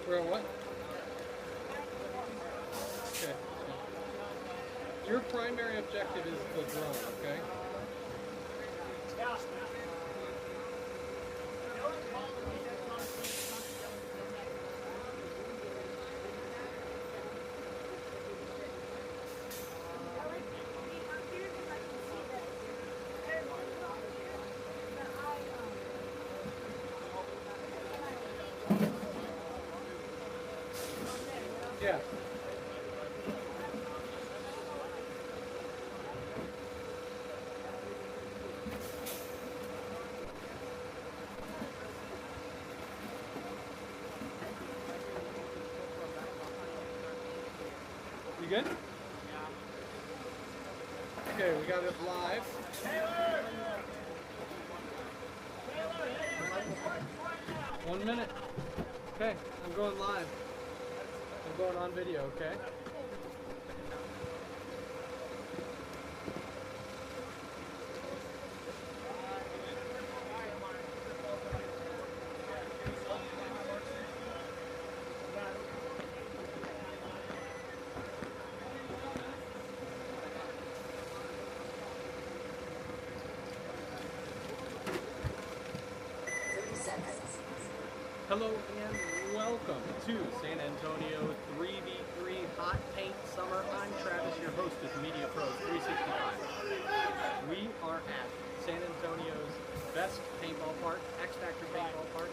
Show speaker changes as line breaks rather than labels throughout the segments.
We're on what? Okay. Your primary objective is the drone, okay? Yeah. You good? Okay, we got it live. 1 minute. Okay, I'm going live. I'm going on video, okay? Hello and welcome to San Antonio 3v3 Hot Paint Summer. I'm Travis, your host of Media Pros 365. We are at San Antonio's best paintball park, X Factor Paintball Park.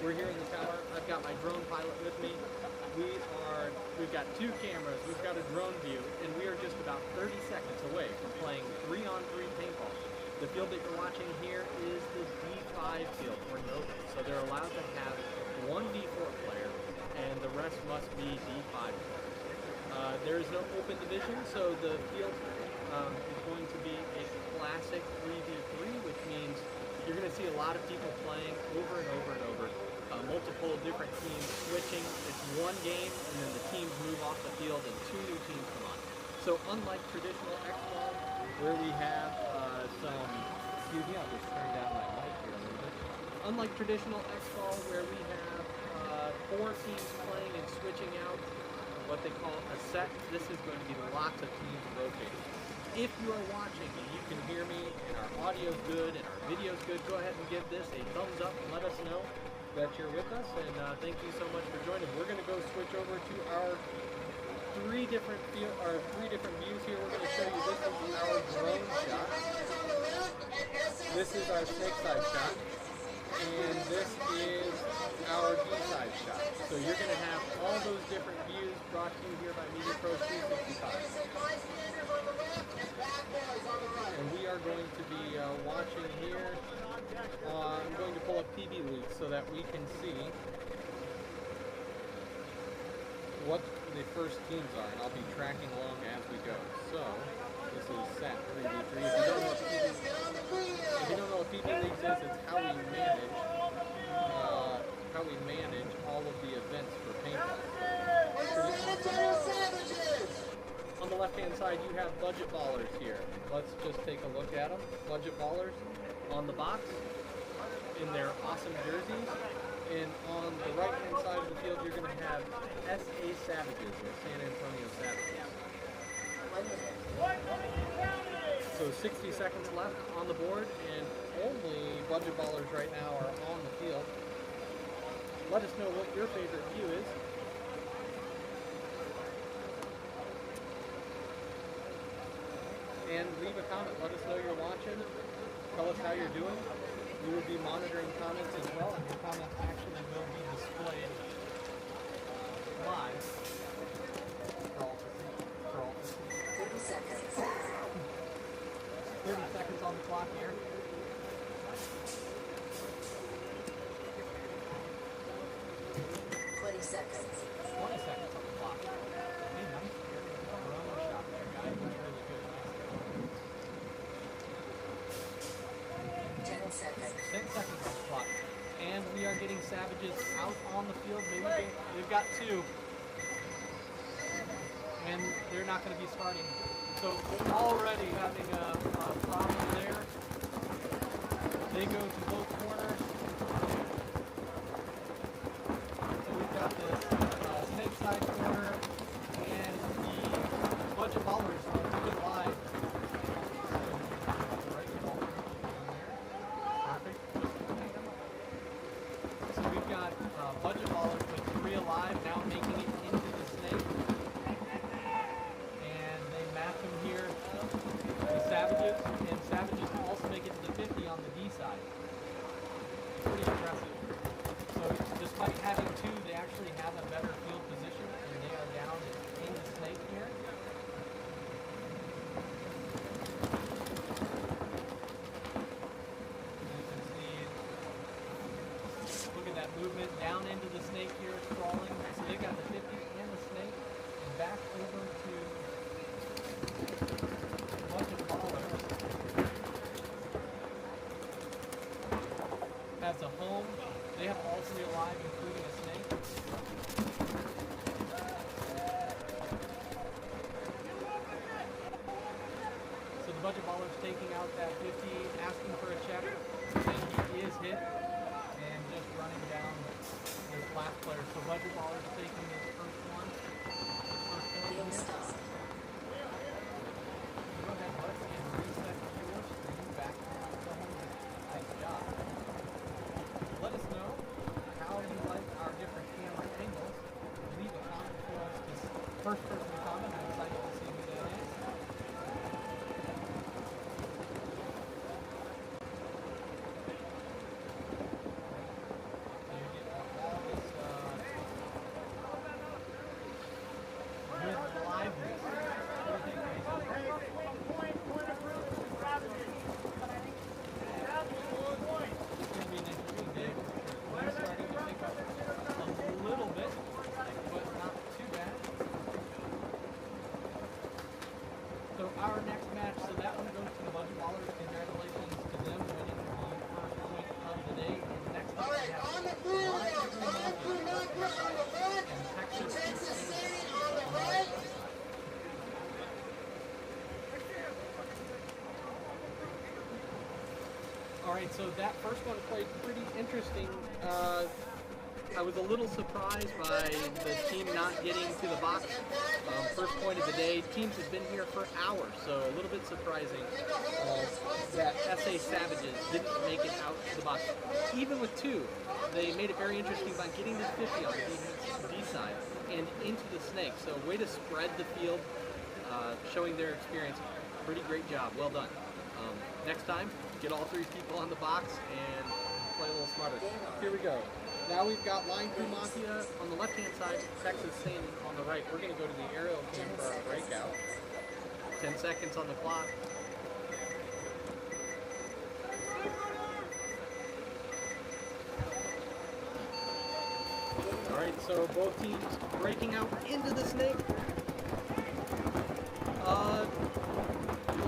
We're here in the tower. I've got my drone pilot with me. We've got 2 cameras, we've got a drone view, and we are just about 30 seconds away from playing 3-on-3 paintball. The field that you're watching here is the D5 field for Nova. So they're allowed to have 1 D4 player, and the rest must be D5 players. There is no open division, so the field is going to be a classic 3v3, which means you're going to see a lot of people playing over and over and over. Multiple different teams switching. It's 1 game, and then the teams move off the field, and 2 new teams come on. So unlike traditional X-Ball, where we have excuse me, I'll just turn down my mic here a little bit. Unlike traditional X-Ball, where we have 4 teams playing and switching out, what they call a set, this is going to be lots of teams rotating. If you are watching and you can hear me and our audio's good and our video's good, go ahead and give this a thumbs up and let us know that you're with us, and thank you so much for joining. We're going to go switch over to our 3 different views here. We're going to show you this is our drone shot. This is our snake side shot. And this is our D-side shot. So you're going to have all those different views brought to you here by Media Pros 365. And we are going to be watching here. I'm going to pull up PB League so that we can see what the first teams are, and I'll be tracking along as we go. So, this is SAT3v3. If you don't know what PB Leagues is, it's how we manage all of the events for paintball. On the left-hand side, you have budget ballers here. Let's just take a look at them. Budget ballers on the box in their awesome jerseys. And on the right-hand side of the field, you're going to have SA Savages, or San Antonio Savages. So 60 seconds left on the board, and only budget ballers right now are on the field. Let us know what your favorite view is. And leave a comment. Let us know you're watching. Tell us how you're doing. We will be monitoring comments as well, and your comments actually will be displayed live for all to see. 30 seconds. 30 seconds on the clock here. 20 seconds. 20 seconds on the clock. Hey, nice. Corona shot there, guys. That's really good. 10 seconds. 10 seconds on the clock. And we are getting Savages out on the field. Maybe they've got 2. And they're not going to be starting. So already having a problem there. They go to both corners. So we've got this. Budget Baller's taking out that 50, asking for a check, and he is hit, and just running down this last player. So Budget Baller's taking his first one, his first point here. Go ahead, Bud, and reset your screen back to home. Nice job. Let us know how you like our different camera angles. Leave a comment for us. This first person to comment, I'm excited to see who that is. Our next match, so that one goes to the Budget Ballers. Congratulations to them winning the first point of the day. And next up, we have
On the blue on the left,
and
Texas City on the right.
All right, so that first one played pretty interesting. I was a little surprised by the team not getting to the box. First point of the day. Teams have been here for hours, so a little bit surprising that SA Savages didn't make it out to the box. Even with two, they made it very interesting by getting to 50 on the D side and into the snake. So way to spread the field, showing their experience. Pretty great job. Well done. Next time, get all three people on the box and play a little smarter. Here we go. Now we've got Line Crew Mafia on the left-hand side, Texas Sane on the right. We're going to go to the aerial team for our breakout. 10 seconds on the clock. All right, so both teams breaking out into the snake.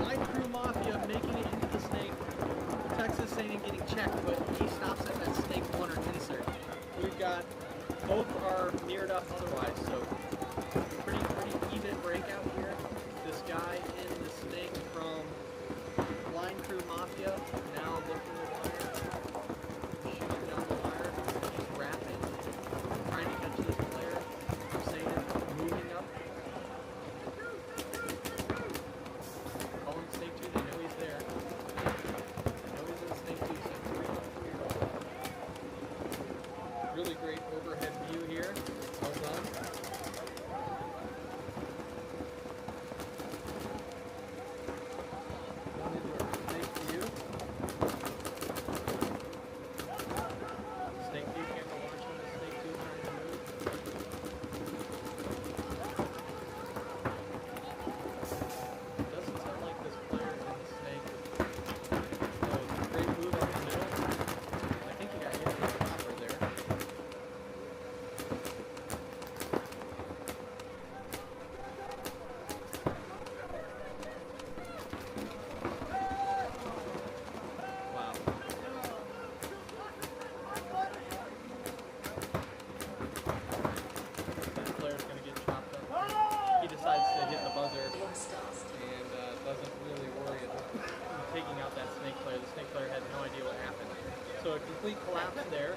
Line Crew Mafia making it into the snake. Texas Sane getting checked, but he stops at that snake one or insert. We've got both are mirrored up otherwise, so pretty even breakout here. This guy in the snake from Line Crew Mafia now looking the wire, shooting down the wire, he's wrapping, trying to catch this player. Sane moving up. Calling snake 2, they know he's there. Really great overhead view here. Well done. Going into our snake view. Snake view camera watching the snake 2 trying to move. Doesn't sound like this player in the snake. So great move up the middle. I think he got hit with the topper there. And doesn't really worry about taking out that snake player. The snake player had no idea what happened. So a complete collapse there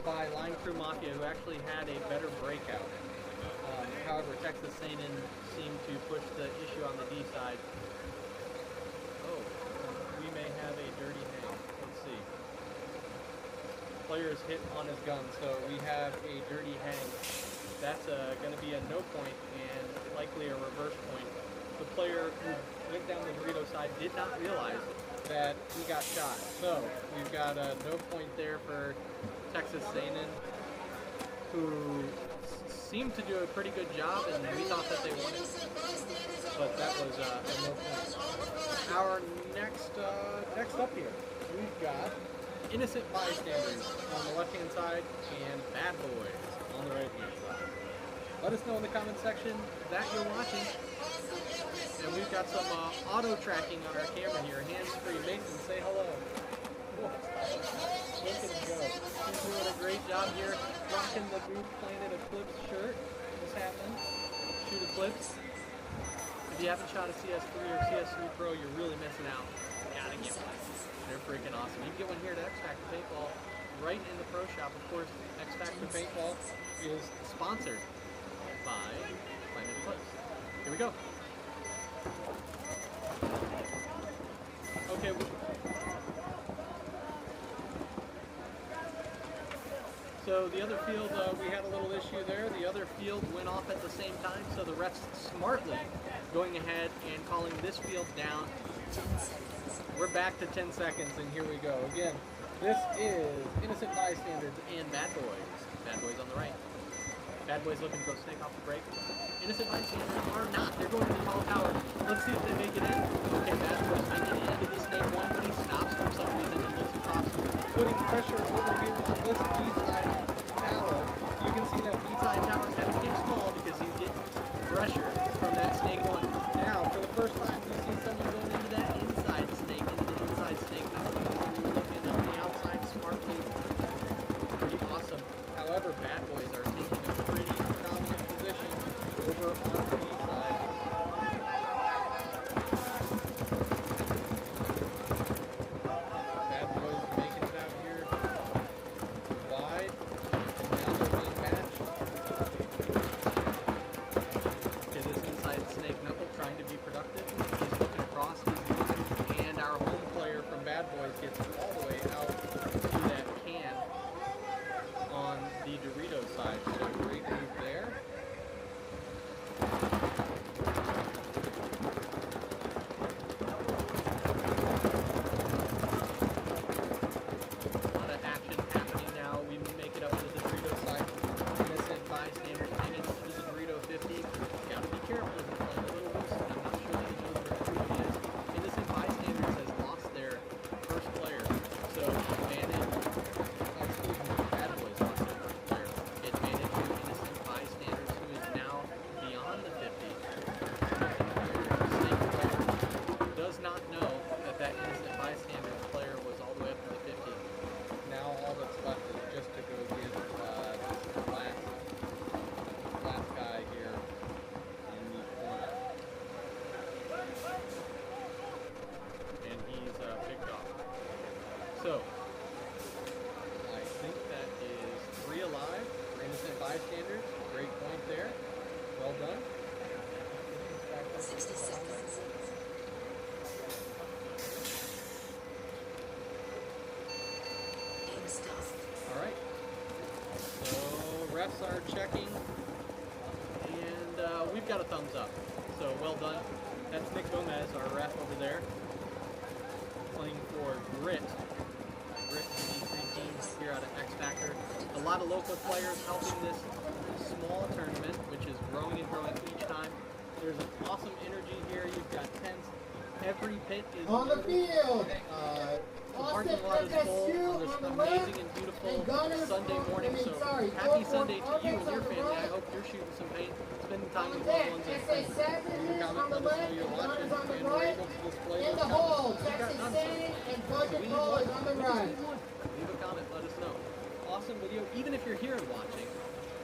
by Line Crew Mafia, who actually had a better breakout. However, Texas Sane seemed to push the issue on the D side. Oh, we may have a dirty hang. Let's see. Player is hit on his gun, so we have a dirty hang. That's going to be a no point and likely a reverse point. The player who went down the Dorito side did not realize that he got shot. So we've got a no point there for Texas Sane, who seemed to do a pretty good job, and we thought that they won it. But that was a no point. Our next up here, we've got Innocent Bystanders on the left-hand side and Bad Boys on the right-hand side. Let us know in the comment section that you're watching. And we've got some auto tracking on our camera here. Hands-free. Mason, say hello. Look at him go. He's doing a great job here. Rocking the Booth Planet Eclipse shirt. What's happening? Shoot Eclipse. you haven't shot a CS3 or CS3 Pro, you're really missing out. Gotta get one. They're freaking awesome. You can get one here at X Factor Paintball, right in the Pro Shop. Of course, X Factor Paintball is sponsored by Planet Eclipse. Here we go. Okay. So the other field, we had a little issue there. The other field went off at the same time, so the refs smartly going ahead and calling this field down. We're back to 10 seconds, and here we go. Again, this is Innocent Bystanders and Bad Boys. Bad Boys on the right. Bad Boys looking to go snake off the break. Innocent Bystanders are not. They're going to the tall tower. Let's see if they make it in. Okay, Bad Boys making it into the snake one, but he stops for some reason and looks across, putting pressure over here on this B-side tower. You can see that B-side tower is having to get small because he's getting pressure from that snake one. Now, for the first time, we see someone going into that inside snake, into the inside snake. Looking on the outside smartly. Pretty awesome. However, Bad Boys are taking a pretty dominant position over on the B-side. Bad Boys making it out here wide, and now they're being matched. Okay, this inside snake knuckle trying to be productive. He's looking across, and our home player from Bad Boys gets all the way out to that can on the Dorito side. So great move there. A lot of action happening now. We make it up to the Dorito side. Innocent Bystanders hanging to the Dorito 50. Gotta be careful. He's playing a little loose. I'm not sure that he knows where he is. Innocent Bystanders has lost their first player. So Bad Boys lost their first player. Advantage to Innocent Bystanders, who is now beyond the 50. Snake player does not know that that Innocent Bystanders player was all the way up to the 50. Now all that's left is just to go get this last guy here in the corner. And he's picked off. So, I think that is 3 alive for Innocent Bystanders. Great point there. Well done.
60 seconds. Game stop.
All right. So refs are checking, and we've got a thumbs up. So well done. That's Nick Gomez, our ref over there, playing for Grit. Grit D3 teams here out of X Factor. A lot of local players helping this small tournament, which is growing and growing each time. There's an awesome energy here. You've got tents. Every pit is
On the field.
the parking lot is full on this amazing and beautiful Sunday morning. So happy Sunday to you and your family. I hope you're shooting some paint, spending time with loved ones and friends. Leave a comment, let us know you're watching, and we're able to display
In
those
the hole,
comments. We've got
Texas
none.
Standing and Budget
We
Ball
need
is on
one.
the
We just
right.
need one. Leave a comment, let us know. Awesome video. Even if you're here and watching,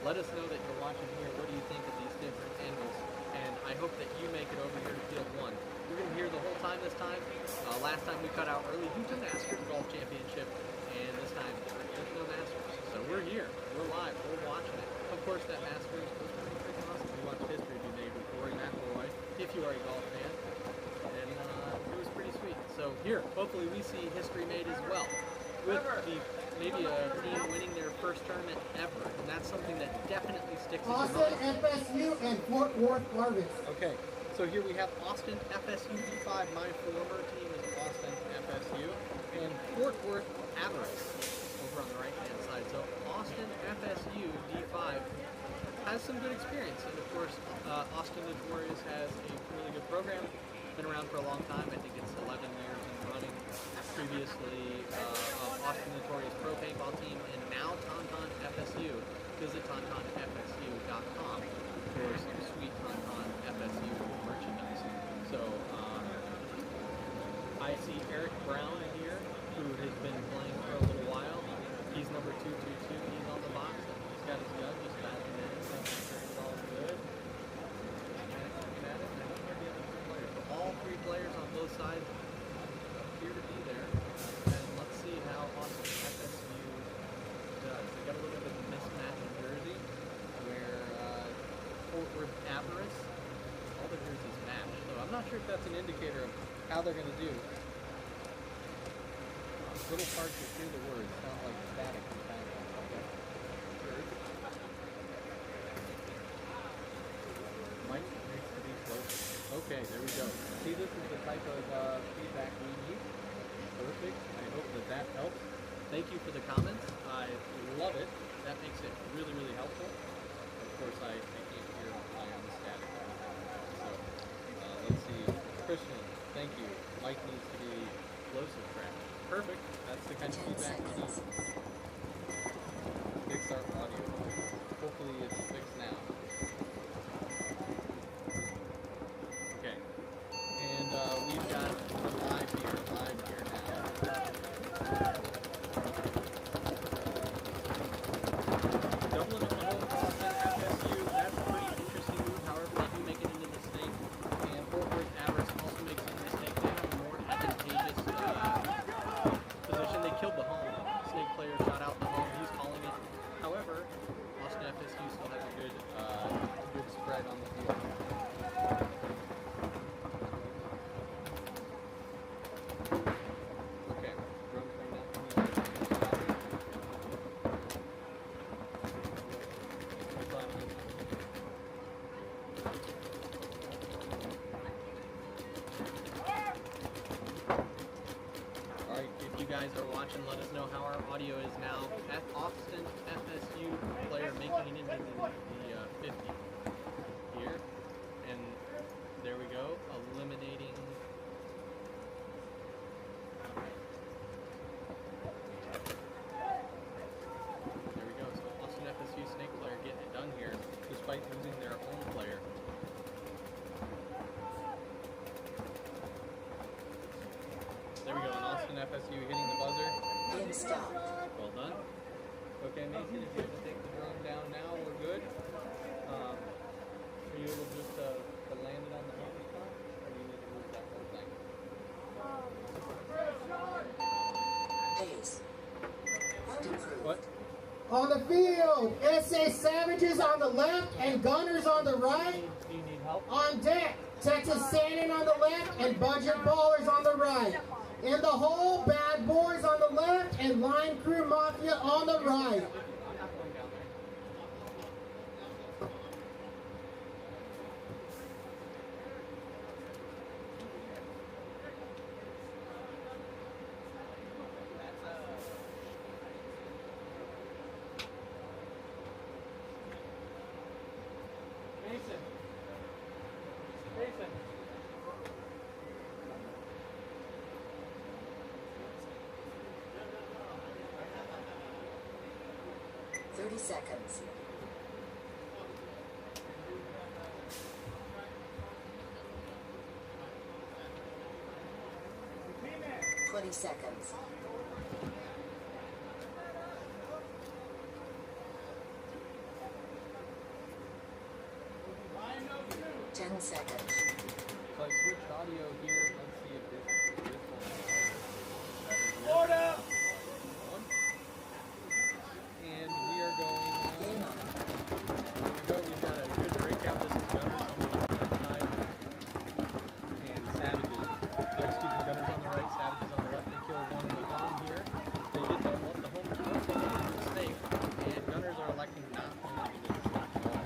let us know that you're watching here. What do you think of these different angles? And I hope that you make it over here to field one. You're going to hear the whole time this time. Last time we cut out early due to Masters Golf Championship, and this time there's no Masters. So we're here. We're live. We're watching it. Of course, that Masters was pretty freaking awesome. We watched history be made with Rory McIlroy, if you are a golf fan. And it was pretty sweet. So here, hopefully we see history made as well. With maybe a team winning their first tournament ever. And that's something that definitely sticks in your
Austin,
mind.
FSU, and Fort Worth Harvest.
Okay, so here we have Austin FSU D5. My former team is Austin FSU, and Fort Worth Avarice over on the right-hand side. So Austin FSU D5 has some good experience, and of course, Austin Notorious has a really good program. Been around for a long time. I think it's 11 years in running. Previously, Austin Notorious Pro Paintball team, and now Tauntaun FSU. Visit tauntaunfsu.com for some sweet Tauntaun FSU merchandise. So I see Eric Brown here, who has been playing for a little while. He's number 222. He's on the box, and he's got his gun just backing in, making sure it's all good. And looking at it, I don't know where the other sure if that's an indicator of how they're going to do. It's a little hard to hear the words. Sound like static in the background. Okay. Mike needs to be closer. Okay, there we go. See, this is the type of feedback we need. Perfect. I hope that helps. Thank you for the comments. I love it. That makes it really, really helpful. Of course, I can't hear my own static. So, let's see. Christian, thank you. Mike needs to be close to track. Perfect. That's the kind of feedback we need. Fix our audio. Hopefully it's fixed now. Okay. And we've got live here now. Doubling of the home cross at FSU, that's a pretty interesting move. However, they do make it into the snake. And Fort Worth Avarice also makes it into the snake. They have a more advantageous position. They killed the home. Snake player shot out the home. He's calling it. However, Austin FSU still has a good spread on the field. Okay, drone coming down from the Alright, if you guys are watching, let us know how our audio is now. Austin FSU player making it into the 50 here. And there we go, eliminating. There we go, so Austin FSU snake player getting it done here, despite losing their own player. There we go, and Austin FSU hitting the buzzer.
Being stopped.
Well done. Okay, Mason, if you have to take the drone down now, we're good. Are you able just to land it on the home spot? Or do you need to move that whole thing?
Pace. Improved.
What?
On the field, SA Savages on the left and Gunners on the right.
Do you need help?
On deck, Texas Sandin on the left and Budget Ballers on the right. In the hole, Bad Boys on the left and Line Crew Mafia on the right.
I'm not going down there. Mason.
30 seconds. Twenty seconds. 10 seconds.
So I switched audio here. Let's see if this one. Order! And we are going.
Game on.
We've got a good breakout. This is Gunners on the left side. And Savages. Excuse me, Gunners on the right, Savages on the left. They kill one in the home here. They get the home mistake. And Gunners are electing not to do the mistake at all.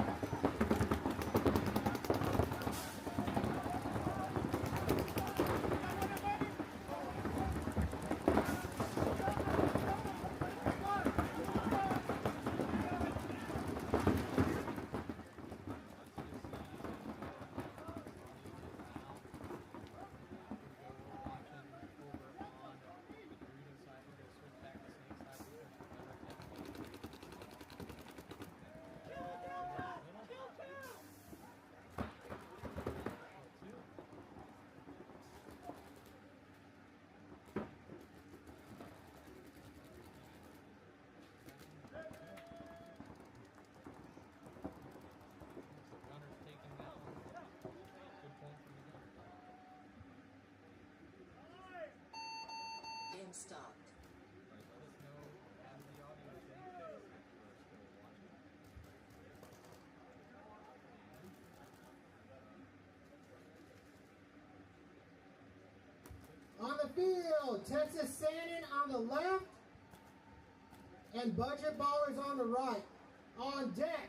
Game stopped.
field, Texas Sandin on the left and Budget Ballers on the right. On deck,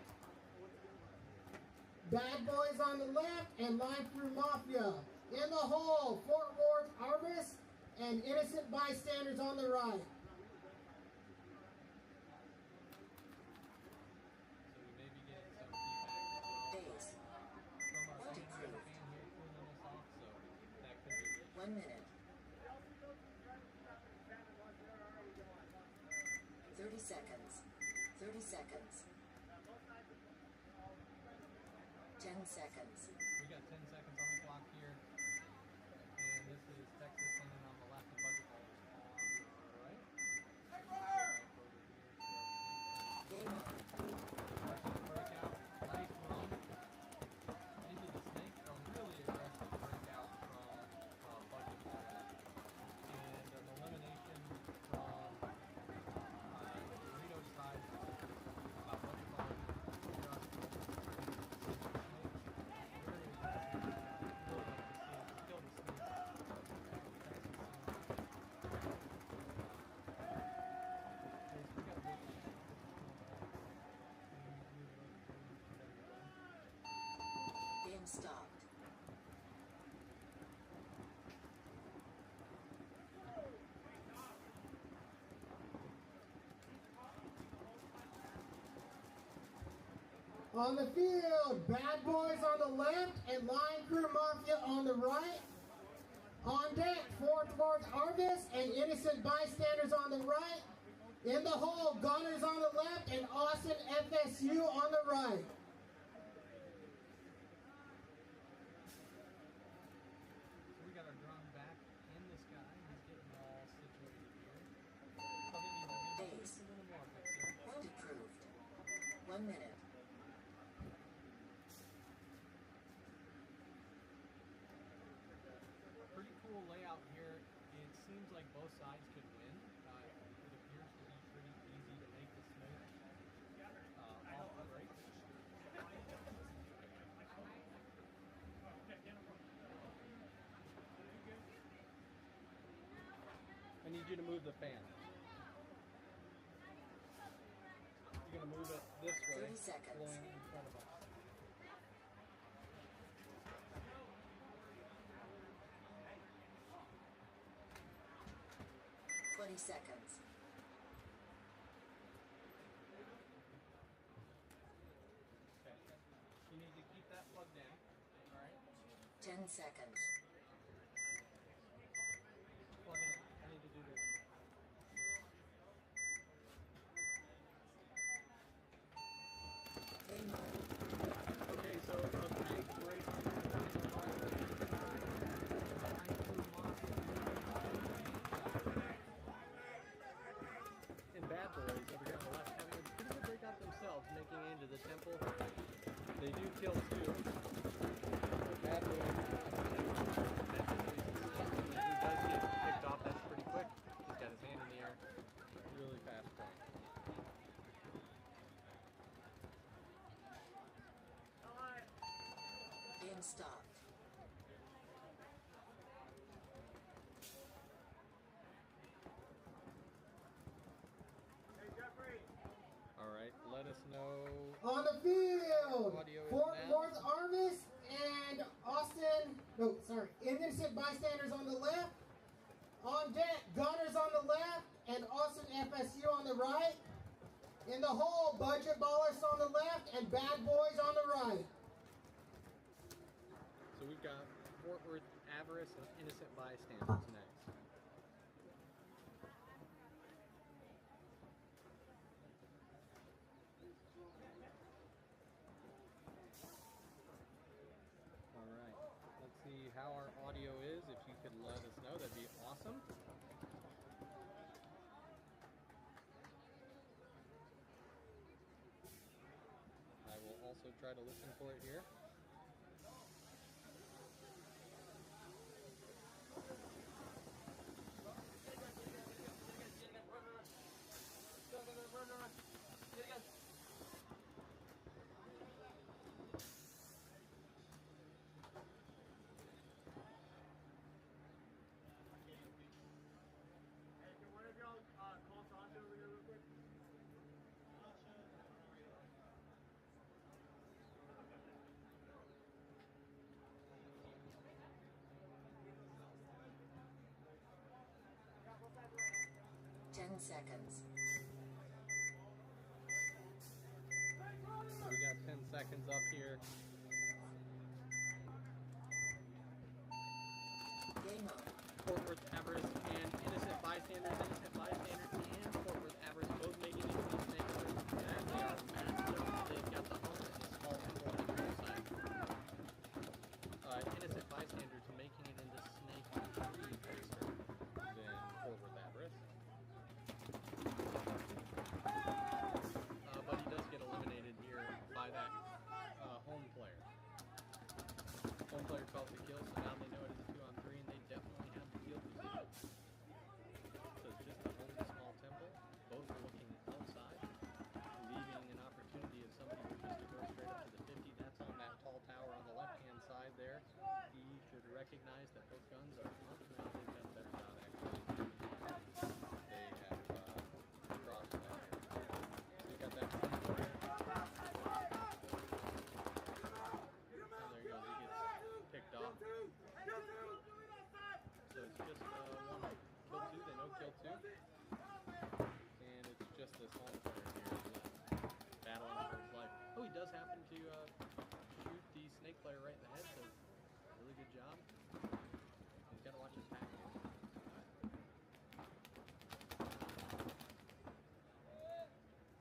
Bad Boys on the left and Line Crew Mafia. In the hole, Fort Worth Harvest and Innocent Bystanders on the right.
So we may be getting some feedback
Base.
from our
What
fan
improved?
here cooling us off, so that could be good.
1 minute. 30 seconds. 30 seconds. 10 seconds.
We got 10 seconds on the clock here. And this is Texas sending on the left and Budget Ballers on the right.
Game on.
Breakout, nice run into the snake. A really aggressive breakout from Budget Ballers. And an elimination from Doritos side. Budget Ballers.
Game stopped.
On the field, Bad Boys on the left and Line Crew Mafia on the right. On deck, Fort Worth Harvest and Innocent Bystanders on the right. In the hole, Gunners on the left and Austin FSU on the right.
So we got our drone back in the sky. He's getting all situated here. Probably need to
Base.
a little more fix here.
Point approved. 1 minute.
Pretty cool layout here. It seems like both sides could win. It appears to be pretty easy to make the snake off the break. I need you to move the fan. You're going to move it this way,
30 seconds.
blowing in front of us.
Twenty seconds.
Okay. You need to keep that plugged in. All right.
10 seconds.
Plug it in. I need to do this.
Game on.
Okay, so a nice break and Bad Boys over here on the left having a pretty good breakout themselves, making it into the temple. They do kill too. Bad Boys. He does get picked off. That's pretty quick. He's got his hand in the air. Really fast play.
Game stopped.
All right, let us know.
On the field,
Audio is
Fort
now.
Worth Harvest and Innocent Bystanders on the left. On deck, Gunners on the left and Austin FSU on the right. In the hole, Budget Ballers on the left and Bad Boys on the right.
So we've got Fort Worth Avarice and Innocent Bystanders next. All right, let's see how our audio is. If you could let us know, that'd be awesome. I will also try to listen for it here.
seconds.
So we got 10 seconds up here.
Game on.
Fort Worth Everest and Innocent Bystanders. Innocent Bystanders and Fort Worth Everest both making it to the snake room. And they are matched up. They've got the hump and the small temple on the other side. Innocent Bystanders making it into snake 3 faster than Fort Worth Everest. But he does get eliminated here by that home player. Home player felt the kill, so now they know it is a 2-on-3, and they definitely have the kill position. So it's just a home small temple. Both are looking outside, leaving an opportunity if somebody wishes to go straight up to the 50. That's on that tall tower on the left-hand side there. He should recognize that both guns are up. Now they've done a better job, actually. They have crossed that. So you got that home player. Picked off. So it's just one kill 2, they know kill 2. And it's just this home player here battling for his life. Oh, he does happen to shoot the snake player right in the head, so really good job. He's got to watch his pack.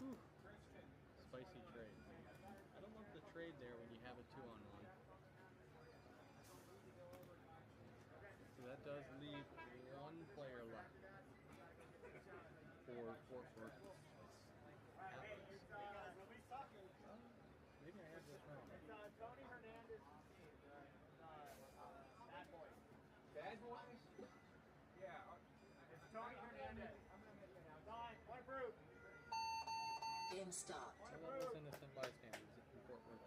Whew. Spicy trade. I don't love the trade there when you have a 2-on-1. So that does leave one player left for Fort Worth. Maybe I have this wrong.
Tony Hernandez, Bad Boys. Bad Boys? Yeah. It's Tony Hernandez. Done. One approved.
Game stopped.
So that was Innocent Bystanders in Fort Worth.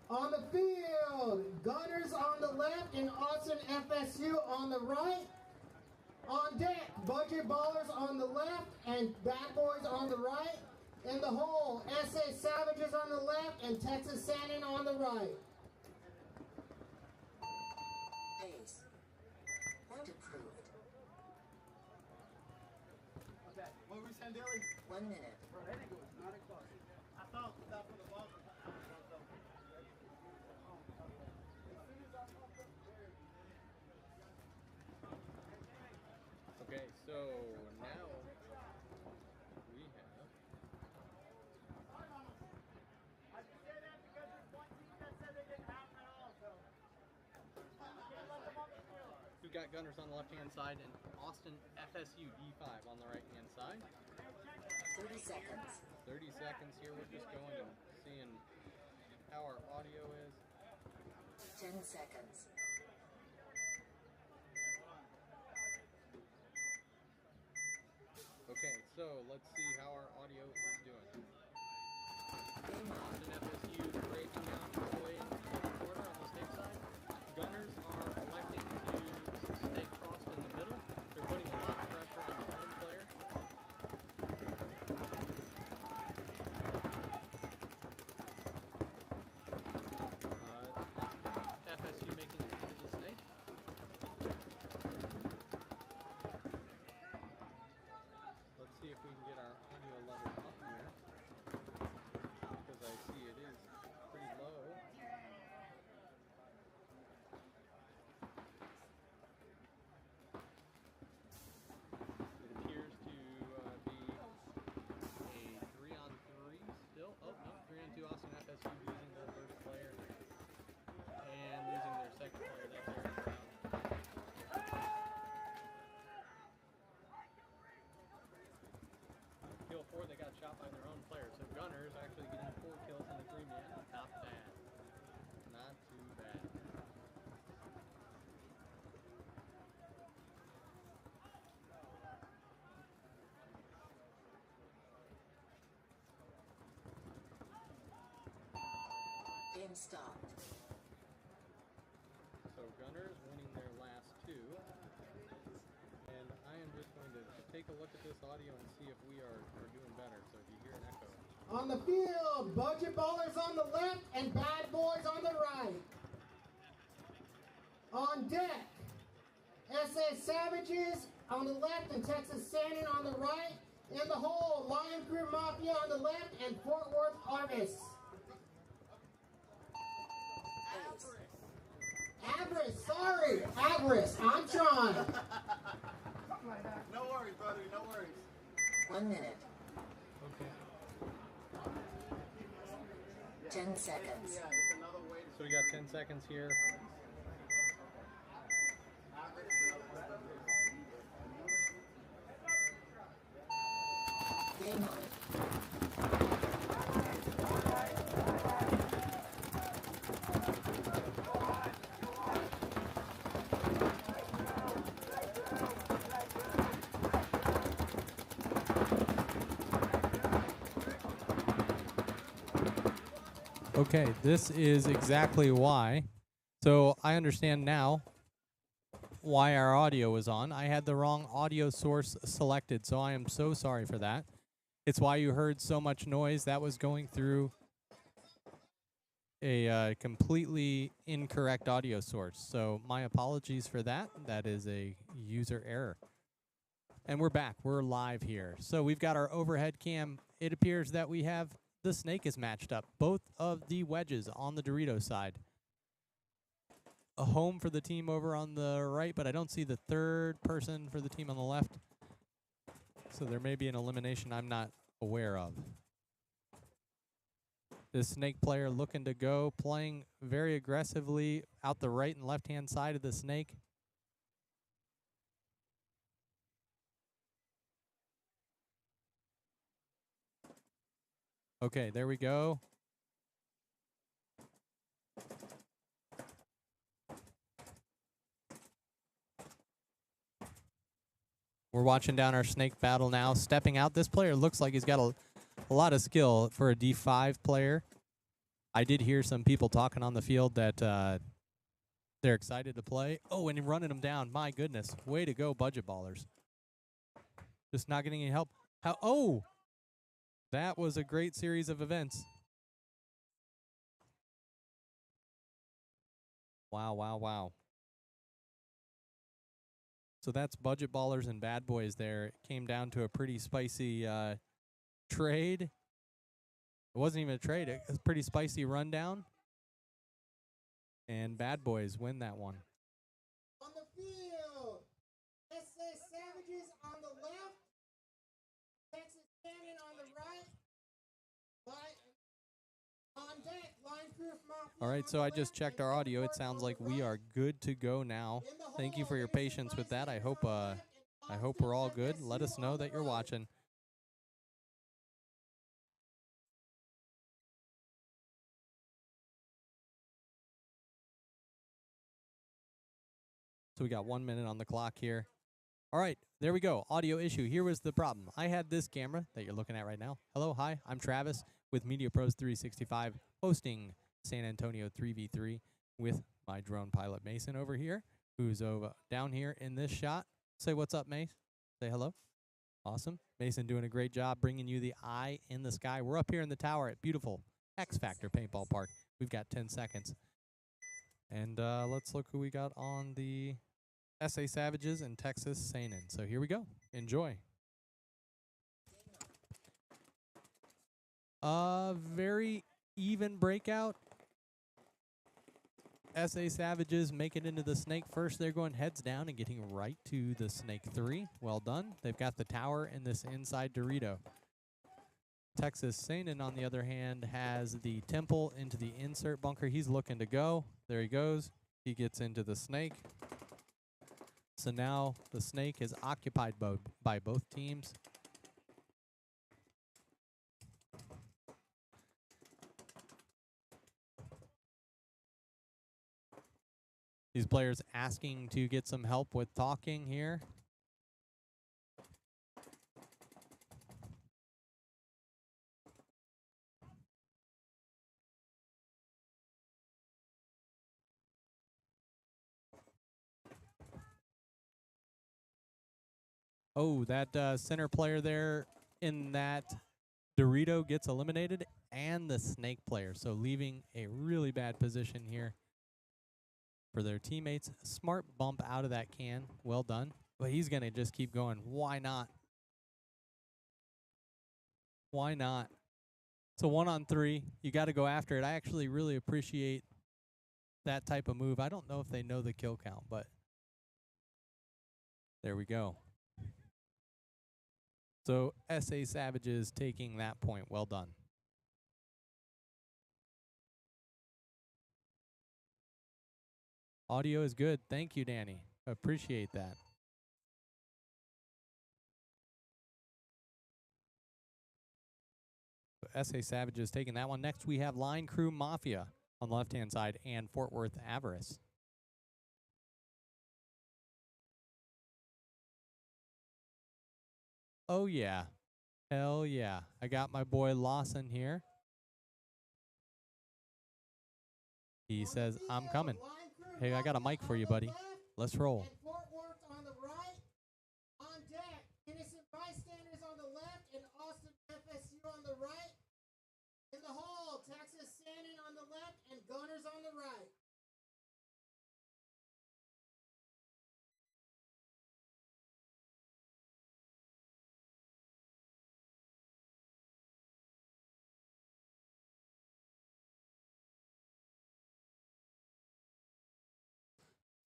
On the field, Gunners on the left and Austin FSU on the right. On deck, Budget Ballers on the left and Bad Boys on the right. In the hole, SA Savages on the left and Texas Sandin on the right.
Base. Point approved.
What's that? What were we saying, Dilly?
1 minute.
Bro, that nigga was not close. I thought that for the ball.
Okay, so now we have.
I should say that because there's one team that said they didn't have them at all, so I can't let them on the field.
We've got Gunners on the left-hand side and Austin FSU D5 on the right-hand side.
30 seconds.
30 seconds here. We're just going and seeing how our audio is.
10 seconds.
Okay, so let's see how our audio is doing. Austin FSU breaking out all the way into the quarter on the snake side. Gunners are electing to stay crossed in the middle. They're putting a lot of pressure on the home player. FSU making it into the snake. Let's see if we can get our audio level up here, because I see it is pretty low. It appears to be a 3-on-3 still. Oh, no, 3-on-2 Austin FSU losing their first player and losing their second player. That's Aaron Brown. Kill 4, they got shot by their own player. So Gunners actually getting 4 kills in the 3-man. Not bad. Not too bad.
Game stopped.
So Gunners winning their last 2. And I am just going to take a look at this audio and see if we are doing better. So if you hear an echo.
On the field, Budget Ballers on the left and Bad Boys on the right. On deck, SA Savages on the left and Texas Sandin on the right. In the hole, Lion Crew Mafia on the left and Fort Worth Argus. Avarice, sorry, Avarice, I'm trying.
No worries, brother, no worries.
1 minute.
Okay.
10 seconds.
Yeah, it's another way to
So we got 10 seconds here.
Game on.
Okay, this is exactly why. So I understand now why our audio was on. I had the wrong audio source selected, so I am so sorry for that. It's why you heard so much noise. That was going through a completely incorrect audio source. So my apologies for that. That is a user error. And we're back. We're live here. So we've got our overhead cam. It appears that we have the snake is matched up. Both of the wedges on the Dorito side. A home for the team over on the right, but I don't see the third person for the team on the left. So there may be an elimination I'm not aware of. The snake player looking to go, playing very aggressively out the right and left-hand side of the snake. Okay, there we go. We're watching down our snake battle now. Stepping out, this player looks like he's got a lot of skill for a D5 player. I did hear some people talking on the field that they're excited to play. Oh, and running them down. My goodness. Way to go, budget ballers. Just not getting any help. Oh! That was a great series of events. Wow, wow, wow. So that's budget ballers and bad boys there. It came down to a pretty spicy trade. It wasn't even a trade. It was a pretty spicy rundown. And bad boys win that one.
On the field, SA Savages on the left, Texas Canyon on the right. On deck, Line Crew Mafia.
All right, so I just checked our audio. It sounds like we are good to go now. Thank you for your patience with that. I hope we're all good. Let us know that you're watching. So we got 1 minute on the clock here. All right, there we go. Audio issue. Here was the problem. I had this camera that you're looking at right now. Hello, hi, I'm Travis with Media Pros 365, hosting San Antonio 3v3 with my drone pilot Mason over here, who's over down here in this shot. Say what's up, Mace. Say hello. Awesome. Mason doing a great job bringing you the eye in the sky. We're up here in the tower at beautiful X Factor Paintball Park. We've got 10 seconds. And let's look who we got on the SA Savages and Texas Sandin. So here we go. Enjoy. Very even breakout. SA Savages make it into the snake first. They're going heads down and getting right to the snake 3. Well done. They've got the tower and this inside Dorito. Texas Sandin, on the other hand, has the temple into the insert bunker. He's looking to go. There he goes. He gets into the snake. So now the snake is occupied by both teams. These players asking to get some help with talking here. Oh, that center player there in that Dorito gets eliminated, and the snake player. So leaving a really bad position here.
for their teammates. Smart bump out of that can. Well done. But he's going to just keep going. Why not? Why not? It's a 1-on-3. You got to go after it. I actually really appreciate that type of move. I don't know if they know the kill count, but there we go. So SA Savages taking that point. Well done. Audio is good. Thank you, Danny. Appreciate that. So SA Savages taking that one. Next, we have Line Crew Mafia on the left-hand side and Fort Worth Avarice. Oh, yeah. Hell yeah. I got my boy Lawson here. He says, I'm coming. Hey, I got a mic for you, buddy. Let's roll.
And Fort Worth on the right. On deck, Innocent Bystanders on the left and Austin FSU on the right. In the hole, Texas Sandin on the left and Gunners on the right.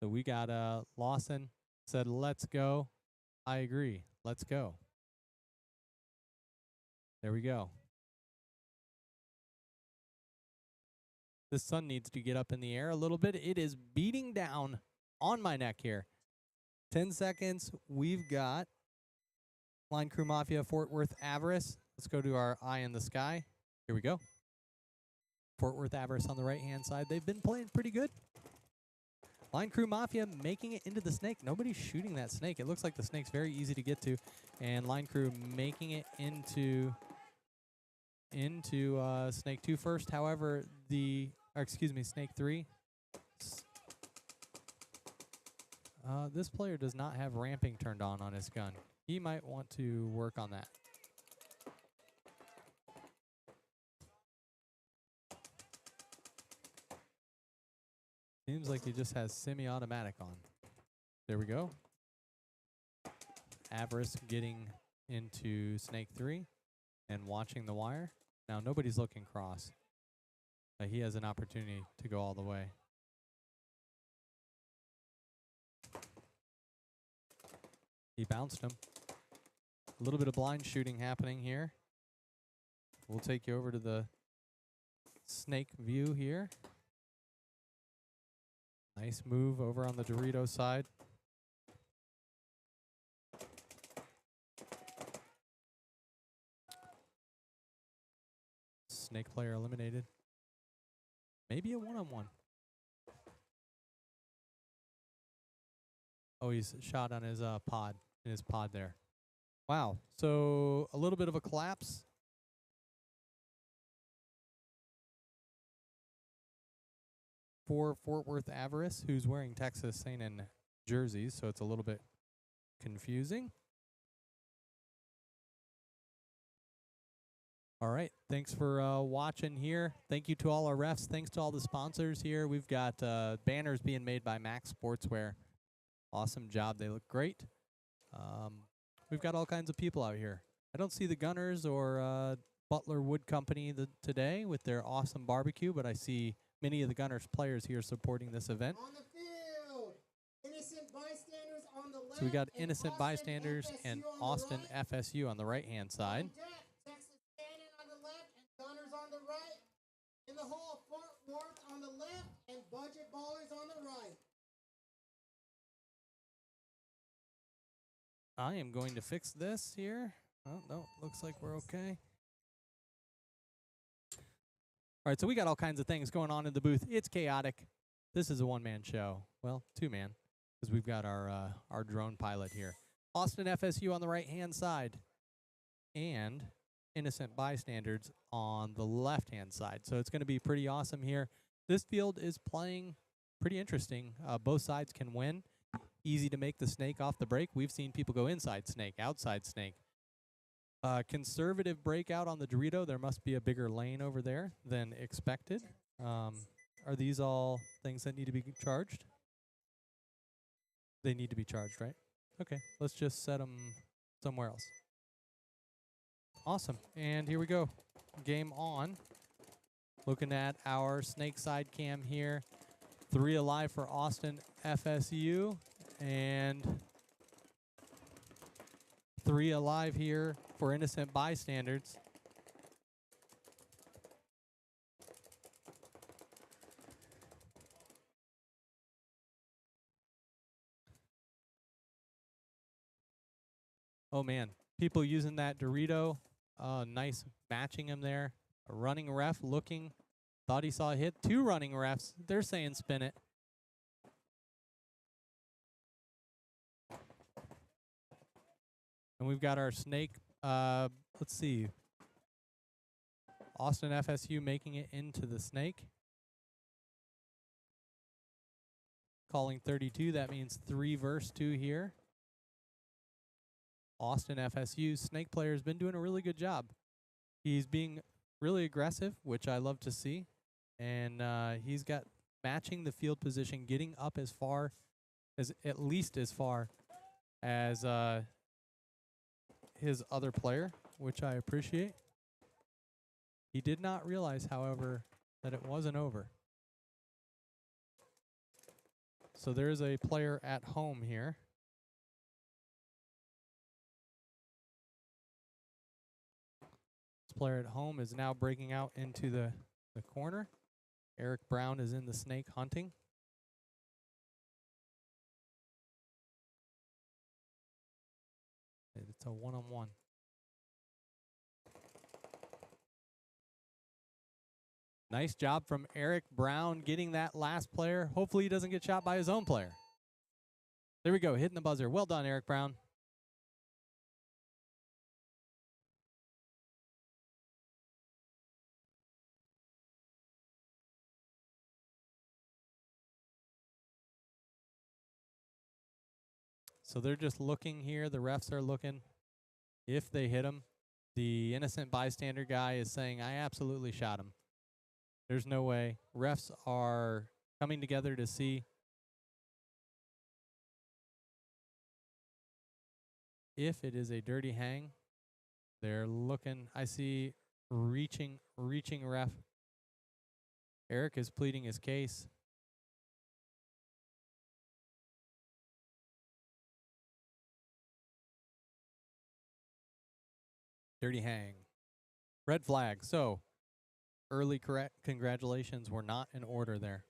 So we got Lawson said, let's go. I agree. Let's go. There we go. The sun needs to get up in the air a little bit. It is beating down on my neck here. 10 seconds. We've got Line Crew Mafia, Fort Worth Avarice. Let's go to our eye in the sky. Here we go. Fort Worth Avarice on the right-hand side. They've been playing pretty good. Line Crew Mafia making it into the snake. Nobody's shooting that snake. It looks like the snake's very easy to get to. And Line Crew making it into snake 2 first. However, snake 3. This player does not have ramping turned on his gun. He might want to work on that. Seems like he just has semi-automatic on. There we go. Avarice getting into snake 3 and watching the wire. Now nobody's looking cross. He has an opportunity to go all the way. He bounced him. A little bit of blind shooting happening here. We'll take you over to the snake view here. Nice move over on the Dorito side. Snake player eliminated. Maybe a one-on-one. Oh, he's shot on his pod, in his pod there. Wow. So a little bit of a collapse. For Fort Worth Avarice, who's wearing Texas A&M jerseys, so it's a little bit confusing. All right, thanks for watching here. Thank you to all our refs. Thanks to all the sponsors here. We've got banners being made by Max Sportswear. Awesome job. They look great. We've got all kinds of people out here. I don't see the Gunners or Butler Wood Company today with their awesome barbecue, but I see many of the Gunners players here supporting this event.
On the field, Innocent Bystanders on the left.
So we got Innocent Bystanders and Austin FSU on the right-hand side.
Texas Sandin on the left and Gunners on the right. In the hole, Fort Worth on the left and Budget Ballers on the right.
I am going to fix this here. Oh, no, looks like we're okay. All right, so we got all kinds of things going on in the booth. It's chaotic. This is a one-man show. Well, two-man, because we've got our drone pilot here. Austin FSU on the right-hand side, and Innocent Bystanders on the left-hand side. So it's going to be pretty awesome here. This field is playing pretty interesting. Both sides can win. Easy to make the snake off the break. We've seen people go inside snake, outside snake. Conservative breakout on the Dorito. There must be a bigger lane over there than expected. Are these all things that need to be charged? They need to be charged, right? Okay, let's just set them somewhere else. Awesome, and here we go. Game on. Looking at our snake side cam here. 3 alive for Austin FSU, and 3 alive here for Innocent Bystanders. Oh man, people using that Dorito. Nice matching him there. A running ref looking. Thought he saw a hit. 2 running refs. They're saying spin it. And we've got our snake. Let's see. Austin FSU making it into the snake. Calling 32. That means 3 versus 2 here. Austin FSU snake player has been doing a really good job. He's being really aggressive, which I love to see. And he's got matching the field position, getting up as far as, at least as far as his other player, which I appreciate. He did not realize, however, that it wasn't over. So there's a player at home here. This player at home is now breaking out into the corner. Eric Brown is in the snake hunting. It's a one-on-one. Nice job from Eric Brown getting that last player. Hopefully he doesn't get shot by his own player. There we go, hitting the buzzer. Well done, Eric Brown. So they're just looking here. The refs are looking. If they hit him, the innocent bystander guy is saying, I absolutely shot him. There's no way. Refs are coming together to see if it is a dirty hang. They're looking. I see reaching ref. Eric is pleading his case. Dirty hang. Red flag. So, early correct congratulations were not in order there.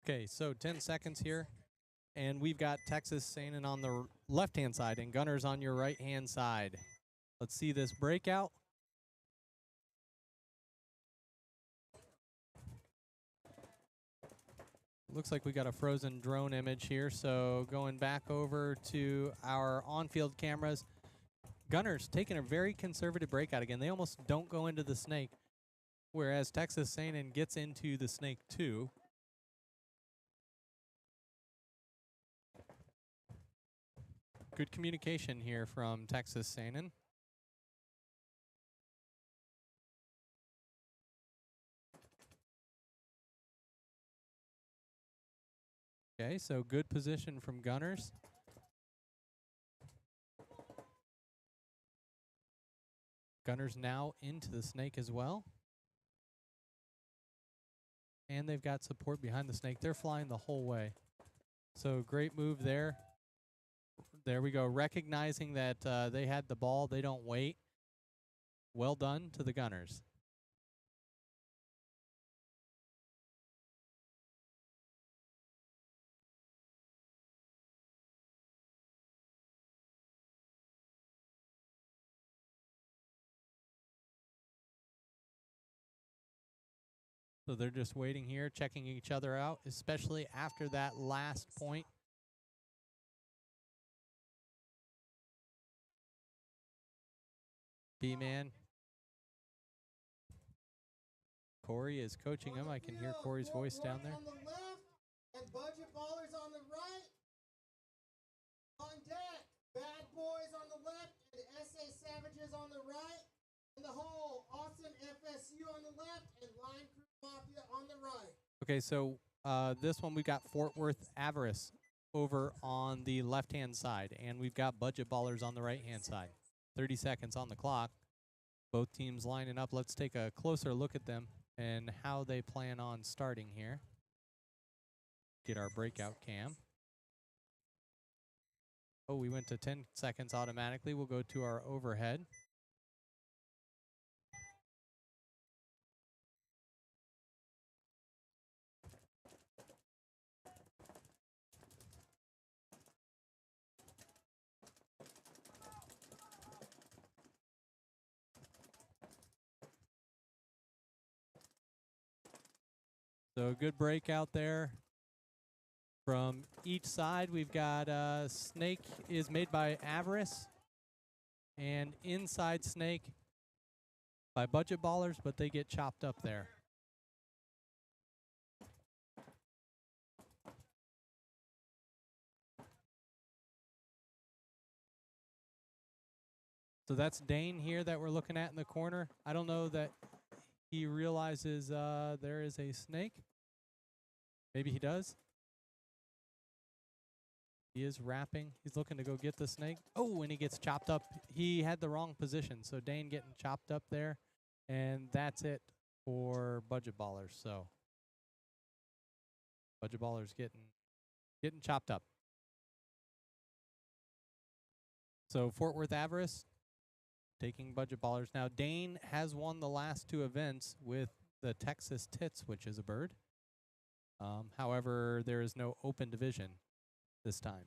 Okay, so 10 seconds here. And we've got Texas Sanin on the left-hand side and Gunners on your right-hand side. Let's see this breakout. Looks like we got a frozen drone image here. So going back over to our on-field cameras. Gunners taking a very conservative breakout again. They almost don't go into the snake, whereas Texas Sanin gets into the snake too. Good communication here from Texas Sanin. Okay, so good position from Gunners. Gunners now into the snake as well. And they've got support behind the snake. They're flying the whole way. So great move there. There we go. Recognizing that they had the ball. They don't wait. Well done to the Gunners. So they're just waiting here, checking each other out, especially after that last point. B-Man. Corey is coaching him. I can hear Corey's voice down there.
On the left and Budget Ballers on the right. On deck, Bad Boys on the left and SA Savages on the right. In the hole, Austin FSU on the left and Line Crew Mafia on the right.
Okay, so this one we got Fort Worth Avarice over on the left-hand side, and we've got Budget Ballers on the right-hand side. 30 seconds on the clock. Both teams lining up. Let's take a closer look at them and how they plan on starting here. Get our breakout cam. Oh, we went to 10 seconds automatically. We'll go to our overhead. So a good breakout there. From each side, we've got Snake is made by Avarice, and inside Snake by Budget Ballers, but they get chopped up there. So that's Dane here that we're looking at in the corner. I don't know that he realizes there is a snake. Maybe he does. He is wrapping. He's looking to go get the snake. Oh, and he gets chopped up. He had the wrong position, so Dane getting chopped up there. And that's it for Budget Ballers. So Budget Ballers getting chopped up. So Fort Worth Avarice taking Budget Ballers. Now, Dane has won the last two events with the Texas Tits, which is a bird. However, there is no open division this time.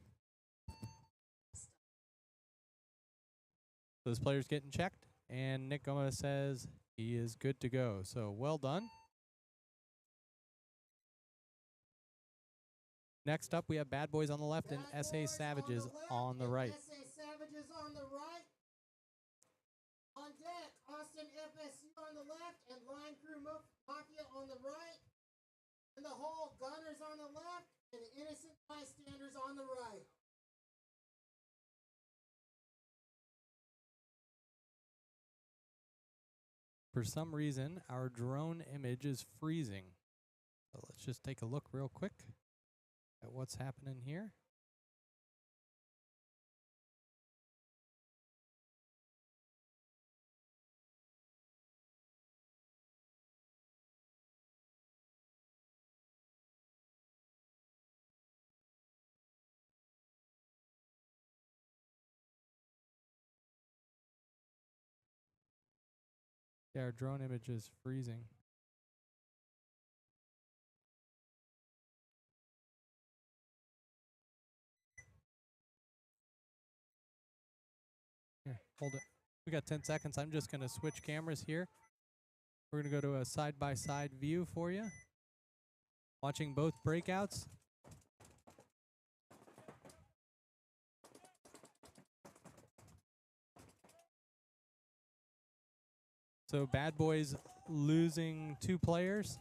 So this player's getting checked, and Nick Gomez says he is good to go. So well done. Next up, we have Bad Boys on the left and SA Savages on the right.
SA Savages on the right. On deck, Austin FSU on the left and Line Crew Mafia on the right. In the hole, Gunners on the left and Innocent Bystanders on the right.
For some reason, our drone image is freezing. So let's just take a look real quick at what's happening here. Yeah, our drone image is freezing. Here, hold it. We got 10 seconds. I'm just going to switch cameras here. We're going to go to a side-by-side view for you. Watching both breakouts. So Bad Boys losing 2 players.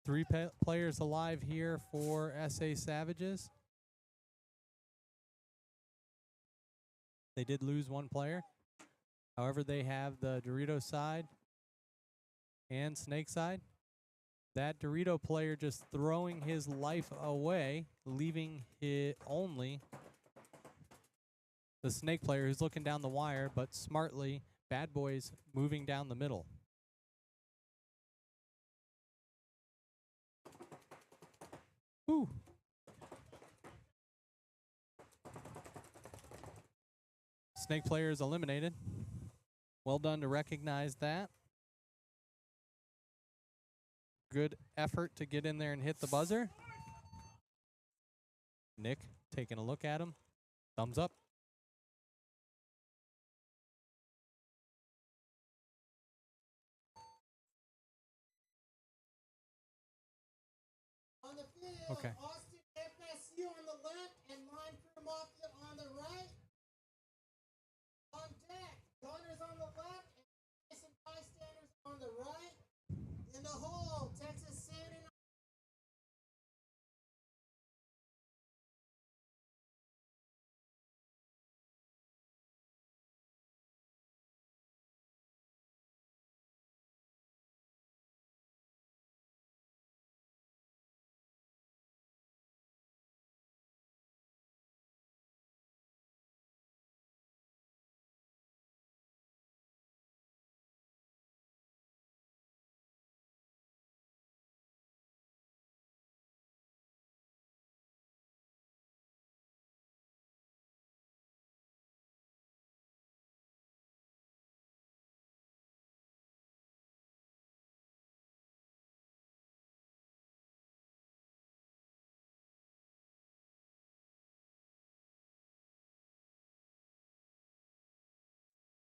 3 players alive here for SA Savages. They did lose 1 player. However, they have the Dorito side and Snake side. That Dorito player just throwing his life away, leaving only the Snake player who's looking down the wire, but smartly, Bad Boys moving down the middle. Woo! Snake player is eliminated. Well done to recognize that. Good effort to get in there and hit the buzzer. Nick taking a look at him. Thumbs up.
On the field,
Okay.
Austin FSU on the left and Line Crew Mafia on the right. On deck, Gunners on the left and Innocent Bystanders on the right. In the hole, Texas Sand and